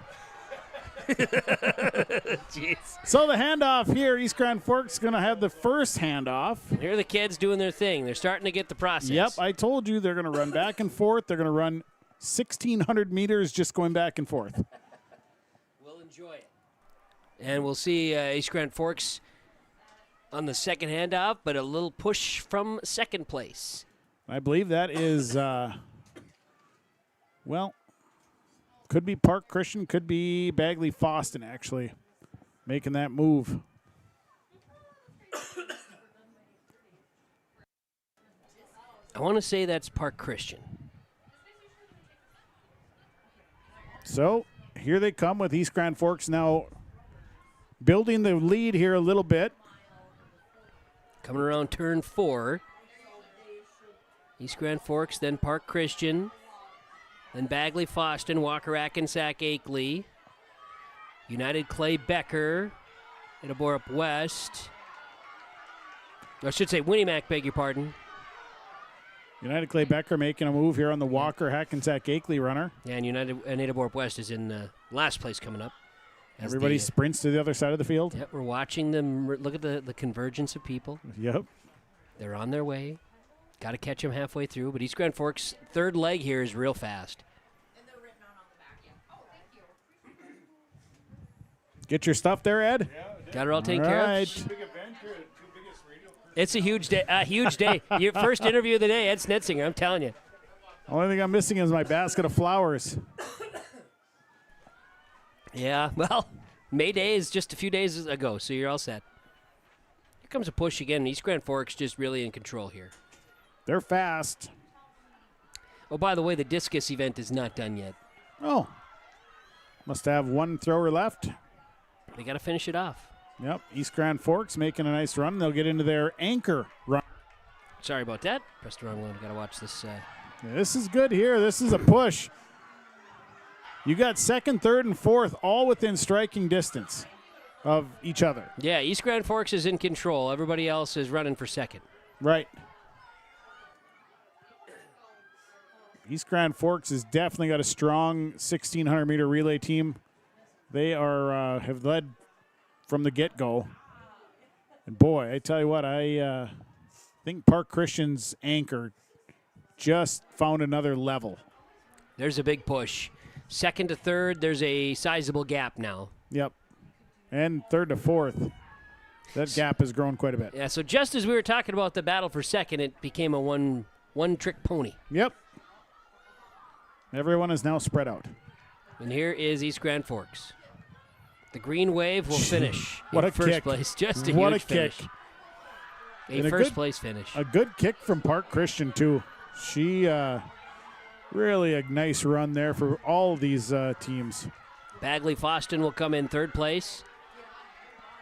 Jeez. So the handoff here, East Grand Forks going to have the first handoff. Here are the kids doing their thing. They're starting to get the process. Yep, I told you they're going to run back and forth. They're going to run 1,600 meters just going back and forth. We'll enjoy it. And we'll see East Grand Forks on the second handoff, but a little push from second place. I believe that is, could be Park Christian, could be Bagley Foston, actually, making that move. I want to say that's Park Christian. So here they come with East Grand Forks now building the lead here a little bit. Coming around turn 4. East Grand Forks, then Park Christian, then Bagley Foston, Walker Hackensack Akeley, United Clay Becker, Ada-Borup-West. I should say Winnie Mac, beg your pardon. United Clay Becker making a move here on the Walker Hackensack Akeley runner. Yeah, and Ada-Borup-West is in last place coming up. Everybody sprints to the other side of the field. Yep, we're watching them. Look at the convergence of people. Yep. They're on their way. Got to catch them halfway through. But East Grand Forks' third leg here is real fast. Get your stuff there, Ed. Got it all taken care of. It's a huge day. Huge day. Your first interview of the day, Ed Snetzinger. I'm telling you. Only thing I'm missing is my basket of flowers. Yeah, well, May Day is just a few days ago, so you're all set. Here comes a push again. East Grand Forks just really in control here. They're fast. Oh, by the way, the discus event is not done yet. Oh. Must have one thrower left. They got to finish it off. Yep, East Grand Forks making a nice run. They'll get into their anchor run. Sorry about that. Pressed the wrong one. Got to watch this. Yeah, this is good here. This is a push. You got second, third, and fourth all within striking distance of each other. Yeah, East Grand Forks is in control. Everybody else is running for second. Right. East Grand Forks has definitely got a strong 1,600-meter relay team. They are have led from the get-go. And, boy, I tell you what, I think Park Christian's anchor just found another level. There's a big push. Second to third, there's a sizable gap now. Yep. And third to fourth, that gap has grown quite a bit. Yeah, so just as we were talking about the battle for second, it became a one-trick pony. Yep. Everyone is now spread out. And here is East Grand Forks. The green wave will finish what in a first kick. place. Just a what huge a kick. finish. And A first-place finish. A good kick from Park Christian, too. She really a nice run there for all these teams. Bagley Foston will come in third place.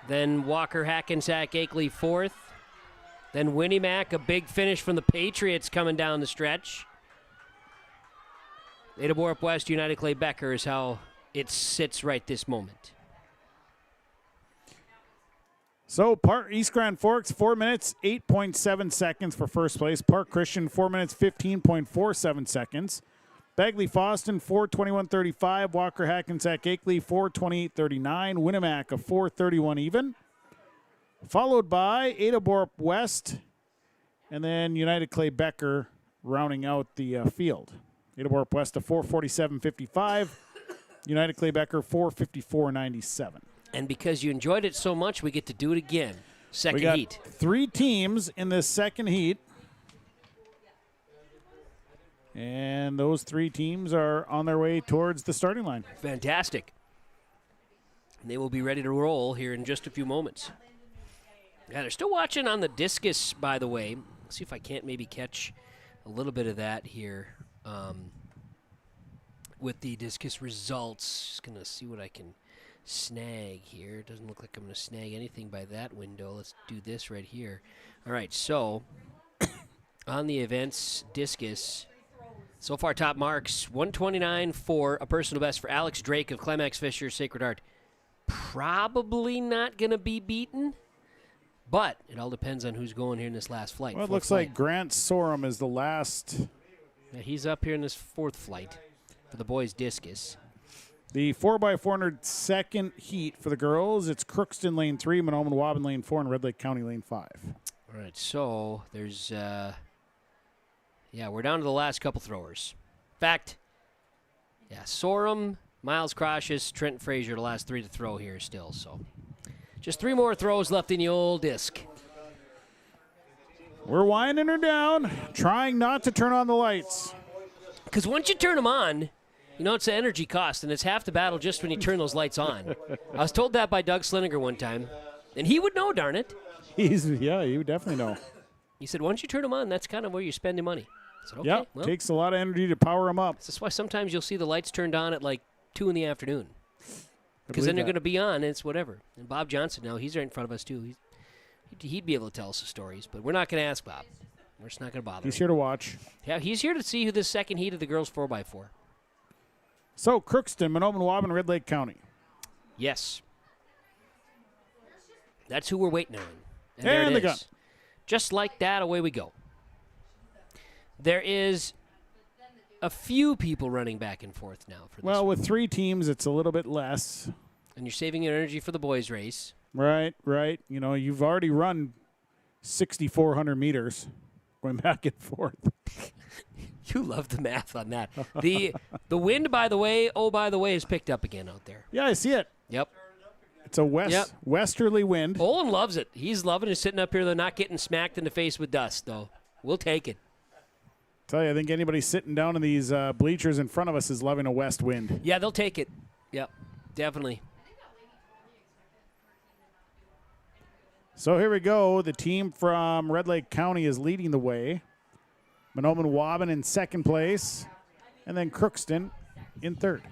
Then Walker Hackensack Akeley fourth. Then Winnie Mac, a big finish from the Patriots coming down the stretch. Ada-Borup-West, United Clay Becker is how it sits right this moment. So East Grand Forks, 4 minutes, 8.7 seconds for first place. Park Christian, 4 minutes, 15.47 seconds. Bagley Foston, 4:21.35. Walker Hackensack Akeley, 4:28.39. Winnemac, a 4:31 even. Followed by Ada-Borup-West, and then United Clay Becker rounding out the field. Ada-Borup-West, a 4:47.55. United Clay Becker, 4:54.97. And because you enjoyed it so much, we get to do it again. Second we got heat. 3 teams in this second heat. And those 3 teams are on their way towards the starting line. Fantastic. And they will be ready to roll here in just a few moments. Yeah, they're still watching on the discus, by the way. Let's see if I can't maybe catch a little bit of that here with the discus results. Just going to see what I can snag here. Doesn't look like I'm going to snag anything by that window. Let's do this right here. All right, so on the events discus, so far top marks 129.4, a personal best for Alex Drake of Climax Fisher Sacred Heart. Probably not going to be beaten, but it all depends on who's going here in this last flight. Well, it looks like Grant Sorum is the last. Yeah, he's up here in this fourth flight for the boys discus. The 4x400 second heat for the girls. It's Crookston lane 3, Mahnomen Waban lane 4, and Red Lake County lane 5. All right, so there's, we're down to the last couple throwers. In fact, Sorum, Miles Croshes, Trent Frazier, the last 3 to throw here still. So just 3 more throws left in the old disc. We're winding her down, trying not to turn on the lights. Because once you turn them on, it's an energy cost, and it's half the battle just when you turn those lights on. I was told that by Doug Sliniger one time, and he would know, darn it. He would definitely know. He said, once you turn them on, that's kind of where you're spending money. I said, okay, yep, well, takes a lot of energy to power them up. That's why sometimes you'll see the lights turned on at like 2 in the afternoon. Because then they're going to be on, and it's whatever. And Bob Johnson, now, he's right in front of us, too. He'd be able to tell us the stories, but we're not going to ask Bob. We're just not going to bother He's him. here to watch. Yeah, he's here to see who this second heat of the girls 4x4. So, Crookston, Mahnomen Waban, Red Lake County. Yes. That's who we're waiting on. And And there the it gun. is. Just like that, away we go. There is a few people running back and forth now. For this Well, one. with 3 teams, it's a little bit less. And you're saving your energy for the boys' race. Right. You've already run 6,400 meters going back and forth. You love the math on that. The wind, by the way, has picked up again out there. Yeah, I see it. Yep. It's a westerly wind. Olin loves it. He's loving it, sitting up here, though, not getting smacked in the face with dust, though. We'll take it. Tell you, I think anybody sitting down in these bleachers in front of us is loving a west wind. Yeah, they'll take it. Yep, definitely. So here we go. The team from Red Lake County is leading the way. Mahnomen Waban in second place, and then Crookston in third.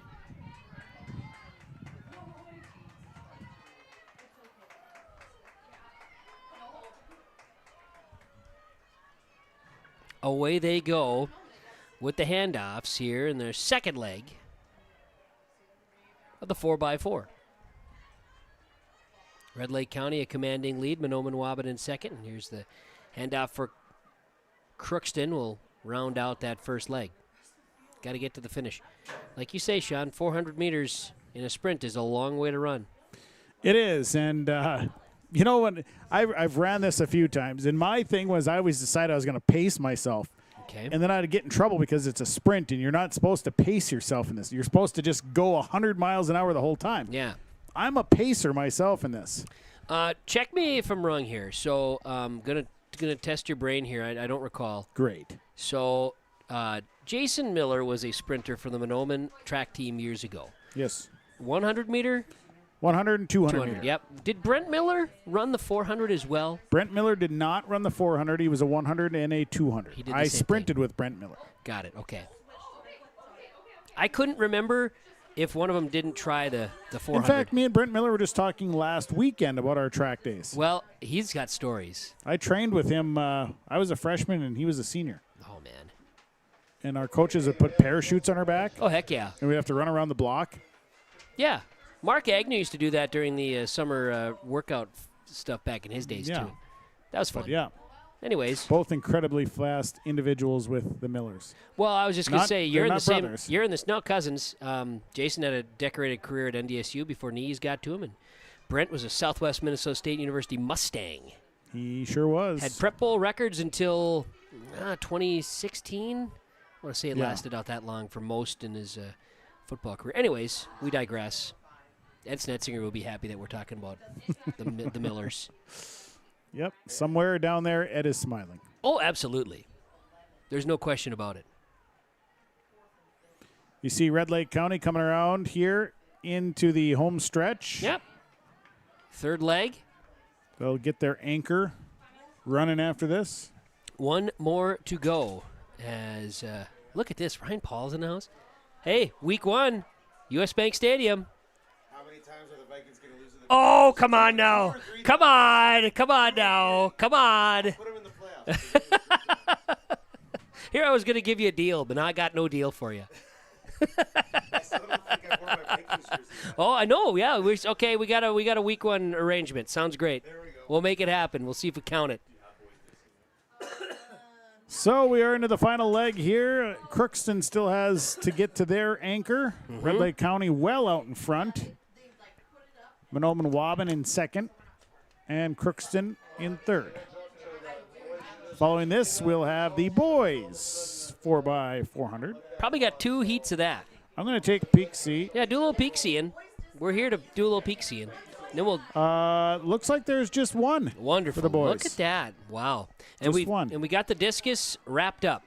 Away they go with the handoffs here in their second leg of the 4x4. Red Lake County a commanding lead, Mahnomen Waban in second. And here's the handoff for Crookston. Will round out that first leg. Got to get to the finish. Like you say, Sean, 400 meters in a sprint is a long way to run. It is, and when I've ran this a few times, and my thing was I always decided I was going to pace myself. Okay. And then I'd get in trouble because it's a sprint, and you're not supposed to pace yourself in this. You're supposed to just go 100 miles an hour the whole time. Yeah. I'm a pacer myself in this. Check me if I'm wrong here. So I'm gonna test your brain here. I don't recall. Great. So Jason Miller was a sprinter for the Mahnomen track team years ago. Yes. 100 meter? 100 and 200 meter. Yep. Did Brent Miller run the 400 as well? Brent Miller did not run the 400. He was a 100 and a 200. He did the I same sprinted with Brent Miller. Got it. Okay. I couldn't remember if one of them didn't try the 400. In fact, me and Brent Miller were just talking last weekend about our track days. Well, he's got stories. I trained with him. I was a freshman and he was a senior. Oh, man. And our coaches would put parachutes on our back. Oh, heck yeah. And we'd have to run around the block. Yeah. Mark Agnew used to do that during the summer workout stuff back in his days, too. That was fun. But yeah. Anyways. Both incredibly fast individuals with the Millers. Well, I was just going to say, they're not same. brothers. You're in this. No, cousins. Jason had a decorated career at NDSU before knees got to him, and Brent was a Southwest Minnesota State University Mustang. He sure was. Had Prep Bowl records until 2016. I want to say it lasted out that long for most in his football career. Anyways, we digress. Ed Snetzinger will be happy that we're talking about the Millers. Yep. Somewhere down there, Ed is smiling. Oh, absolutely. There's no question about it. You see Red Lake County coming around here into the home stretch. Yep. Third leg. They'll get their anchor running after this. One more to go. As look at this. Ryan Paul's in the house. Hey, week 1, U.S. Bank Stadium. How many times are the Vikings going to lose in the Oh, come on now. Come on. Come on now. Come on. Put them in the playoffs. Here I was going to give you a deal, but now I got no deal for you. I still don't think I've worn my Vikings jersey yet. Oh, I know. Yeah. Okay, we got a week 1 arrangement. Sounds great. There we go. We'll make it happen. We'll see if we count it. So we are into the final leg here. Crookston still has to get to their anchor. Red Lake County well out in front. Mahnomen Waubun in second, and Crookston in third. Following this, we'll have the boys 4x400. Probably got 2 heats of that. I'm going to take peek-see. Yeah, do a little peek-seeing. We're here to do a little peek-seeing. Then we'll. Looks like there's just one. Wonderful. For the boys. Look at that. Wow. And we got the discus wrapped up.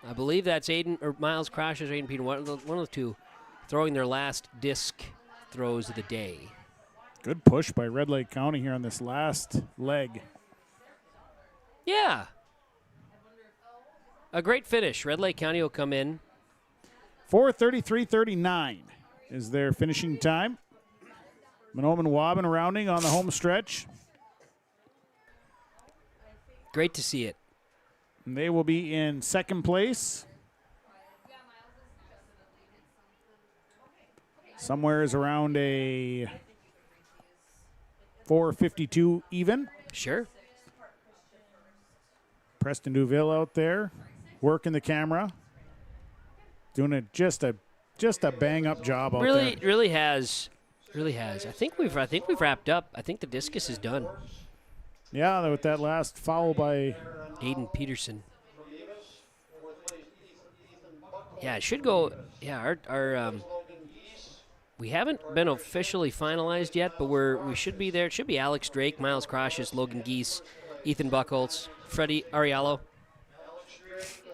I believe that's Aiden or Miles Crashes or Aiden Peter, one of the two, throwing their last disc throws of the day. Good push by Red Lake County here on this last leg. Yeah. A great finish. Red Lake County will come in. 4:33:39 is their finishing time. Mahnomen Waubun rounding on the home stretch. Great to see it. And they will be in second place. Somewhere is around a 4:52 even. Sure. Preston Duville out there working the camera. Doing just a bang up job out there. Really has. I think we've wrapped up. I think the discus is done. Yeah, with that last foul by Aiden Peterson. Yeah, it should go. Yeah, our we haven't been officially finalized yet, but we should be there. It should be Alex Drake, Miles Crashes, Logan Geese, Ethan Buchholz, Freddie Ariallo,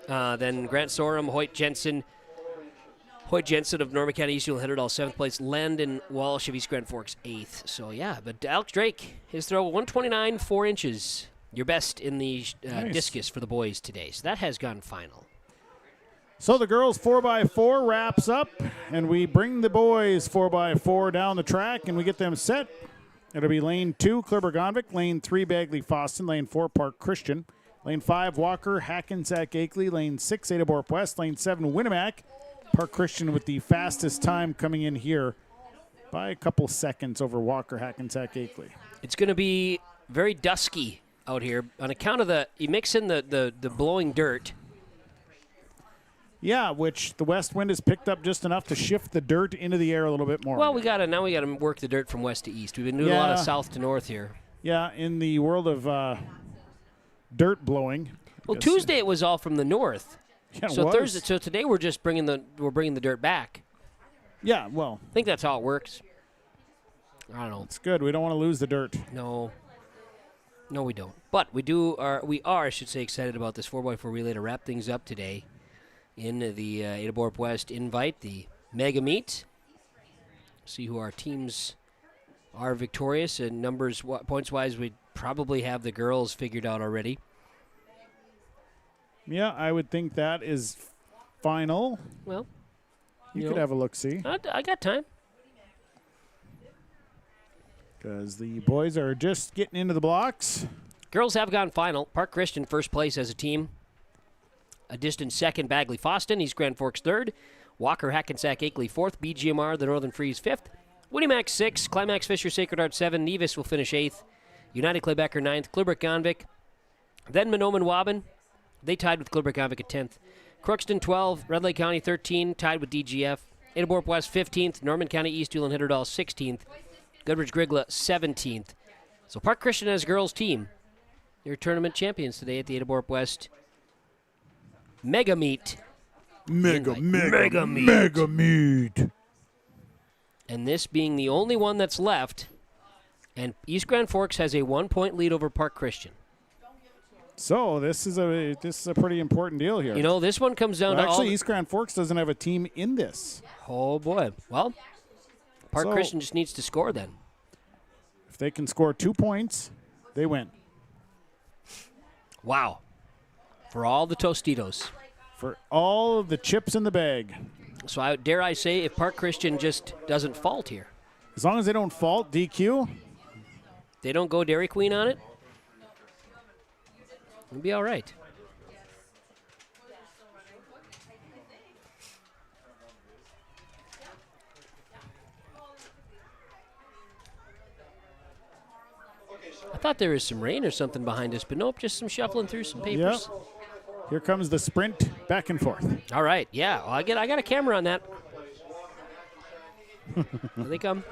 then Grant Sorum, Hoyt Jensen of Norman County East will hit it all 7th place. Landon Walsh of East Grand Forks 8th. So yeah, but Alex Drake, his throw 129 4 inches, your best in the Nice. discus for the boys today. So that has gone final. So the girls 4x4 wraps up, and we bring the boys 4x4 down the track, and we get them set. It'll be lane 2, Clearburg-Gonvick, lane 3, Bagley-Foston, lane 4, Park Christian, lane 5, Walker, Hackensack-Akeley, lane 6, Ada-Borup-West, lane 7, Winnemac. Park Christian with the fastest time coming in here by a couple seconds over Walker, Hackensack-Akeley. It's going to be very dusky out here on account of you mix in the blowing dirt. Yeah, which the west wind has picked up just enough to shift the dirt into the air a little bit more. Well, now we got to work the dirt from west to east. We've been doing a lot of south to north here. Yeah, in the world of dirt blowing. Well, Tuesday it was all from the north. Yeah, it so was. Thursday, so today we're just bringing the dirt back. Yeah, well, I think that's how it works. I don't know. It's good. We don't want to lose the dirt. No, we don't. But we are, I should say, excited about this 4x4 relay to wrap things up today in the Ada-Borup-West Invite, the Mega Meet. See who our teams are victorious. And points-wise, we probably have the girls figured out already. Yeah, I would think that is final. Well, you could have a look-see. I got time. Because the boys are just getting into the blocks. Girls have gone final. Park Christian first place as a team. A distant second, Bagley-Foston. East Grand Forks third. Walker, Hackensack-Akeley fourth. BGMR, the Northern Freeze fifth. Winnimac 6. Climax Fisher Sacred Heart 7. Nevis will finish 8th. United Claybecker 9th. Clearburg-Gonvick. Then Mahnomen Waubun. They tied with Clearburg-Gonvick at 10th. Crookston 12. Red Lake County 13. Tied with DGF. Ada-Borup-West 15th. Norman County East Hewlin Hitterdall 16th. Goodrich-Grigla 17th. So Park Christian as girls team. They're tournament champions today at the Ada-Borup-West Mega Meet. Mega Meet. And this being the only one that's left, and East Grand Forks has a 1-point lead over Park Christian. So this is a pretty important deal here. You know, this one comes down to actually, East Grand Forks doesn't have a team in this. Oh boy. Well, Park Christian just needs to score then. If they can score 2 points, they win. Wow. For all the Tostitos. For all of the chips in the bag. So dare I say, if Park Christian just doesn't fault here. As long as they don't fault DQ. They don't go Dairy Queen on it. It'll be all right. I thought there was some rain or something behind us, but nope, just some shuffling through some papers. Here comes the sprint back and forth. All right, yeah. Well, I got a camera on that. Here they come.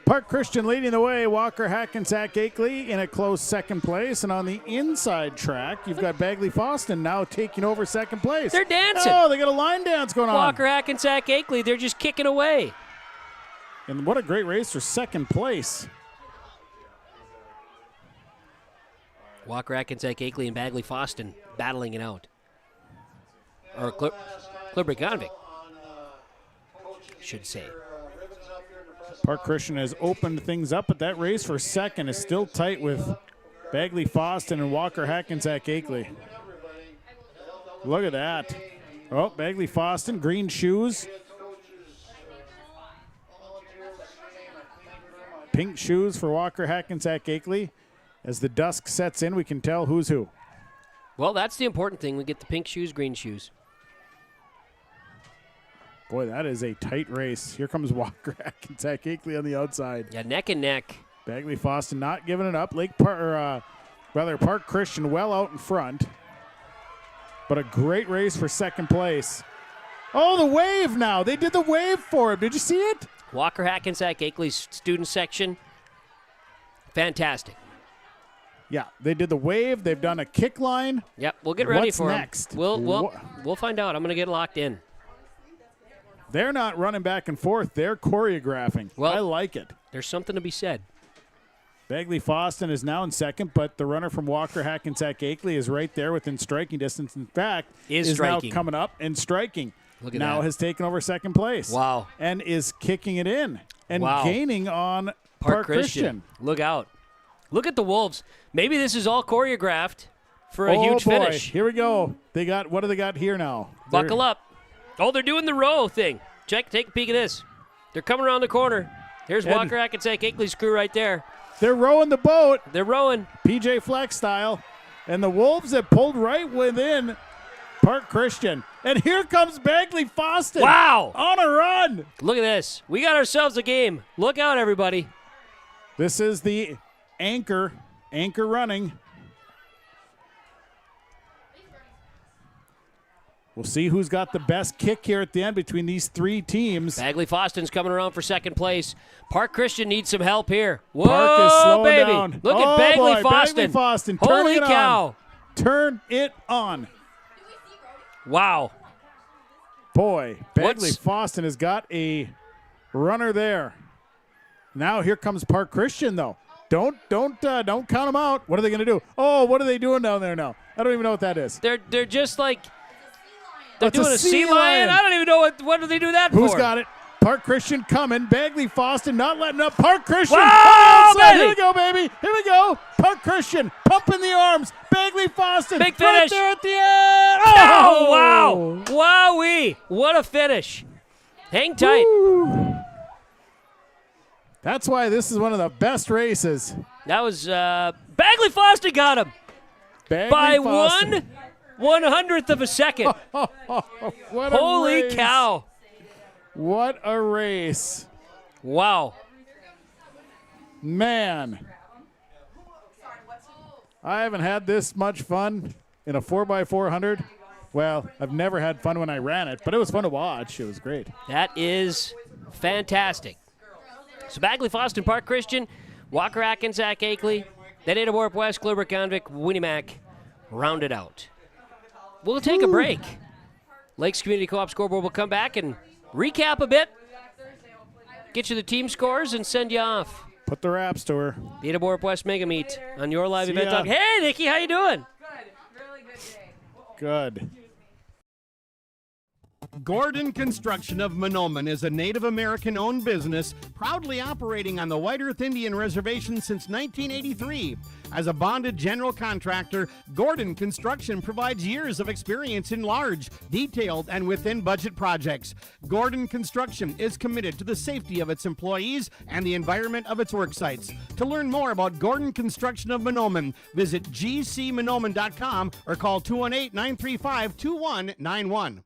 Park Christian leading the way. Walker Hackensack Akeley in a close second place. And on the inside track, you've got Bagley Foston now taking over second place. They're dancing. Oh, they got a line dance going on. Walker Hackensack Akeley, they're just kicking away. And what a great race for second place. Walker Hackensack Akeley and Bagley Foston battling it out. Or Clearbrook-Convict, should say. Park Christian has opened things up, but that race for second is still tight with Bagley Foston and Walker Hackensack Akeley. Look at that. Oh, Bagley Foston, green shoes. Pink shoes for Walker Hackensack Akeley. As the dusk sets in, we can tell who's who. Well, that's the important thing. We get the pink shoes, green shoes. Boy, that is a tight race. Here comes Walker Hackensack Akeley on the outside. Yeah, neck and neck. Bagley Foston not giving it up. Park Christian well out in front. But a great race for second place. Oh, the wave now. They did the wave for him. Did you see it? Walker Hackensack Akeley's student section. Fantastic. Yeah, they did the wave. They've done a kick line. Yep, we'll get ready What's for next? him. We'll find out. I'm going to get locked in. They're not running back and forth. They're choreographing. Well, I like it. There's something to be said. Bagley Foston is now in second, but the runner from Walker Hackensack Akeley is right there within striking distance. In fact, is now coming up and striking. Look at now that. Has taken over second place. Wow. And is kicking it in and Wow. gaining on Park Christian. Look out. Look at the Wolves. Maybe this is all choreographed for a huge boy. finish. Here we go. What do they got here now? Buckle up. Oh, they're doing the row thing. Take a peek at this. They're coming around the corner. Here's Walker Hackensack Akeley's crew right there. They're rowing the boat. They're rowing. PJ Fleck style. And the Wolves have pulled right within Park Christian. And here comes Bagley Foston. Wow. On a run. Look at this. We got ourselves a game. Look out, everybody. This is the anchor running. We'll see who's got the best kick here at the end between these three teams. Bagley Foston's coming around for second place. Park Christian needs some help here. Whoa, Park is slowing baby. down. Look at Bagley boy, Foston. Bagley Foston. Holy Turn it cow. On. Turn it on. Wow. Boy, Bagley Foston has got a runner there. Now here comes Park Christian, though. Don't count them out. What are they going to do? Oh, what are they doing down there now? I don't even know what that is. They're just like they're It's doing a sea lion. I don't even know what do they do that for. Who's got it? Park Christian coming. Bagley Foston not letting up. Park Christian. Whoa, baby. Here we go, baby. Here we go. Park Christian pumping the arms. Bagley Foston. Big right finish. there at the end. Oh, wow. Wowee. What a finish. Hang tight. Woo. That's why this is one of the best races. That was Bagley Foston got him. Bagley by Foston. 1/100th of a second. What a Holy race. cow. What a race. Wow. Man. I haven't had this much fun in a 4x400. Well, I've never had fun when I ran it, but it was fun to watch. It was great. That is fantastic. So Bagley Foston, Park Christian, Walker Hackensack Akeley, then Ada-Borup-West, Clearbrook-Convict, Winnie-Mac rounded out. We'll take a break. Lakes Community Co-op scoreboard will come back and recap a bit, get you the team scores, and send you off. Put the wraps to her. The Ada-Borup-West Mega Meet on your live See event ya. talk. Hey, Nikki, how you doing? Good. Gordon Construction of Mahnomen is a Native American-owned business proudly operating on the White Earth Indian Reservation since 1983. As a bonded general contractor, Gordon Construction provides years of experience in large, detailed, and within-budget projects. Gordon Construction is committed to the safety of its employees and the environment of its work sites. To learn more about Gordon Construction of Mahnomen, visit gcmahnomen.com or call 218-935-2191.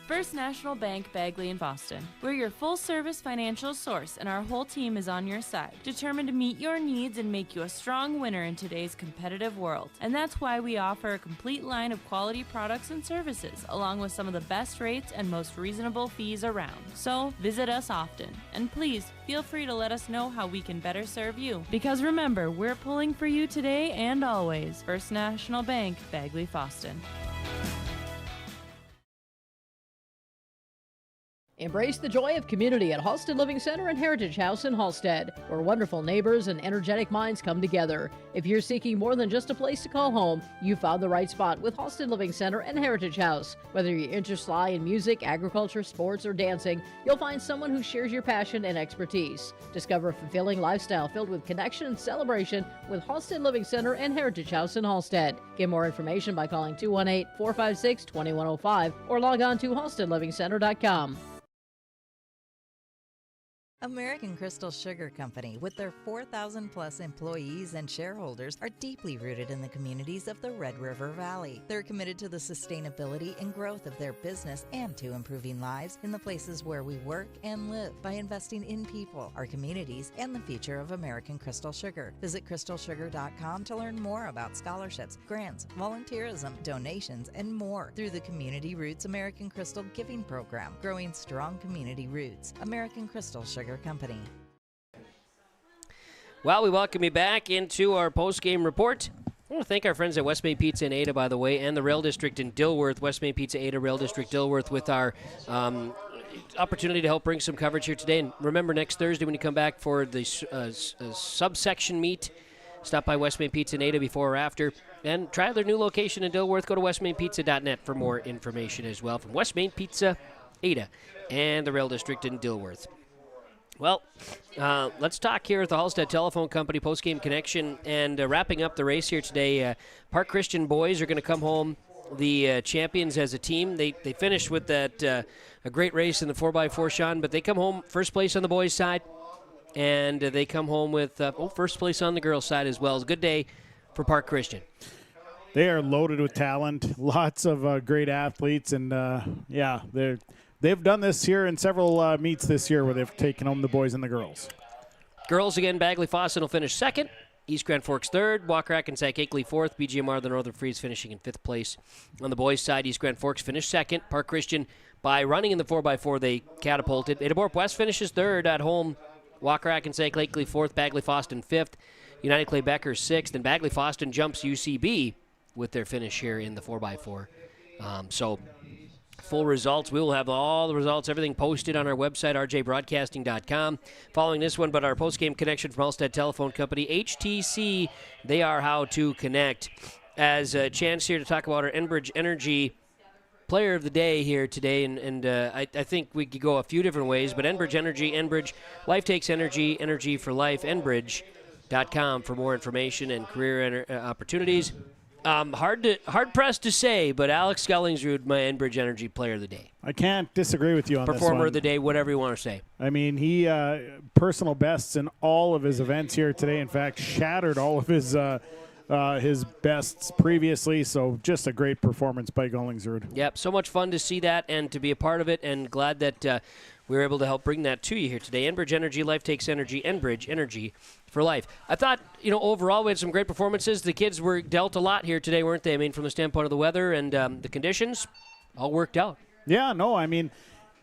First National Bank, Bagley and Boston. We're your full-service financial source, and our whole team is on your side, determined to meet your needs and make you a strong winner in today's competitive world. And that's why we offer a complete line of quality products and services, along with some of the best rates and most reasonable fees around. So visit us often, and please feel free to let us know how we can better serve you. Because remember, we're pulling for you today and always. First National Bank, Bagley, Boston. Embrace the joy of community at Halsted Living Center and Heritage House in Halsted, where wonderful neighbors and energetic minds come together. If you're seeking more than just a place to call home, you found the right spot with Halsted Living Center and Heritage House. Whether your interests lie in music, agriculture, sports, or dancing, you'll find someone who shares your passion and expertise. Discover a fulfilling lifestyle filled with connection and celebration with Halsted Living Center and Heritage House in Halsted. Get more information by calling 218-456-2105 or log on to halstedlivingcenter.com. American Crystal Sugar Company, with their 4,000-plus employees and shareholders, are deeply rooted in the communities of the Red River Valley. They're committed to the sustainability and growth of their business and to improving lives in the places where we work and live by investing in people, our communities, and the future of American Crystal Sugar. Visit crystalsugar.com to learn more about scholarships, grants, volunteerism, donations, and more through the Community Roots American Crystal Giving Program, growing strong community roots. American Crystal Sugar Company. Well, we welcome you back into our post-game report. I want to thank our friends at West Main Pizza in Ada, by the way, and the Rail District in Dilworth, West Main Pizza Ada, Rail District Dilworth, with our opportunity to help bring some coverage here today. And remember, next Thursday when you come back for the subsection meet, stop by West Main Pizza in Ada before or after, and try their new location in Dilworth. Go to westmainpizza.net for more information as well from West Main Pizza Ada and the Rail District in Dilworth. Well, let's talk here at the Halstead Telephone Company post-game connection, and wrapping up the race here today. Park Christian boys are going to come home the champions as a team. They finished with that a great race in the 4x4, Sean, but they come home first place on the boys' side, and they come home with first place on the girls' side as well. It's a good day for Park Christian. They are loaded with talent, lots of great athletes, and they've done this here in several meets this year where they've taken home the boys and the girls. Girls again, Bagley Fawcett will finish second. East Grand Forks third. Walker and Akeley fourth. BGMR, the Northern Freeze, finishing in fifth place. On the boys' side, East Grand Forks finished second. Park Christian, by running in the 4x4, they catapulted. Ada-Borup-West finishes third at home. Walker and Akeley fourth. Bagley Fawston fifth. United Clay Becker sixth. And Bagley Fawston jumps UCB with their finish here in the 4x4. Full results. We will have all the results, everything posted on our website, rjbroadcasting.com. Following this one, but our post-game connection from Halstead Telephone Company, HTC, they are how to connect. As a chance here to talk about our Enbridge Energy Player of the Day here today, and I think we could go a few different ways, but Enbridge Energy, Enbridge, Life Takes Energy, Energy for Life, Enbridge.com for more information and career opportunities. Hard-pressed to say, but Alex Skellingsrud, my Enbridge Energy Player of the Day. I can't disagree with you on this one. Performer of the Day, whatever you want to say. I mean, he personal bests in all of his events here today. In fact, shattered all of his bests previously, so just a great performance by Skellingsrud. Yep, so much fun to see that and to be a part of it, and glad that we were able to help bring that to you here today. Enbridge Energy, Life Takes Energy, Enbridge Energy for Life. I thought, overall we had some great performances. The kids were dealt a lot here today, weren't they? I mean, from the standpoint of the weather and the conditions, all worked out. Yeah, no, I mean,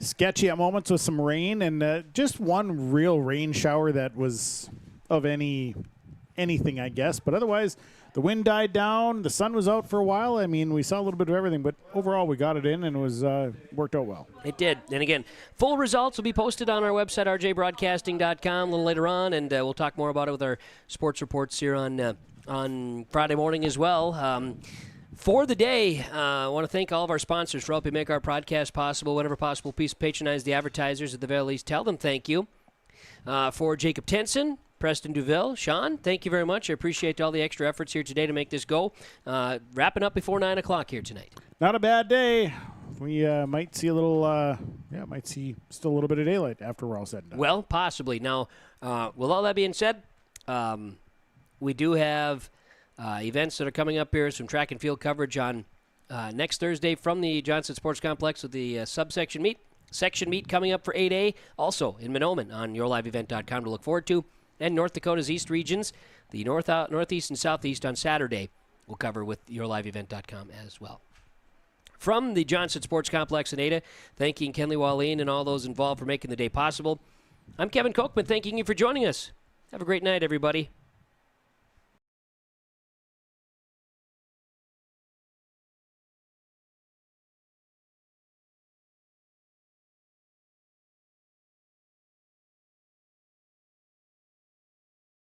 sketchy at moments with some rain, and just one real rain shower that was of anything, I guess. But otherwise, the wind died down. The sun was out for a while. I mean, we saw a little bit of everything, but overall we got it in, and it was worked out well. It did. And again, full results will be posted on our website, rjbroadcasting.com, a little later on, and we'll talk more about it with our sports reports here on Friday morning as well. For the day, I want to thank all of our sponsors for helping make our podcast possible. Whenever possible, please patronize the advertisers at the very least. Tell them thank you. For Jacob Tenson, Preston Duville, Sean, thank you very much. I appreciate all the extra efforts here today to make this go. Wrapping up before 9 o'clock here tonight. Not a bad day. We might see still a little bit of daylight after we're all said and done. Well, possibly. Now, with all that being said, we do have events that are coming up here, some track and field coverage on next Thursday from the Johnson Sports Complex with the subsection meet. Section meet coming up for 8A, also in Mahnomen on yourliveevent.com to look forward to. And North Dakota's East regions, the Northeast and Southeast on Saturday, we'll cover with yourliveevent.com as well. From the Johnson Sports Complex in Ada, thanking Kenley Wallin and all those involved for making the day possible. I'm Kevin Kochman, thanking you for joining us. Have a great night, everybody.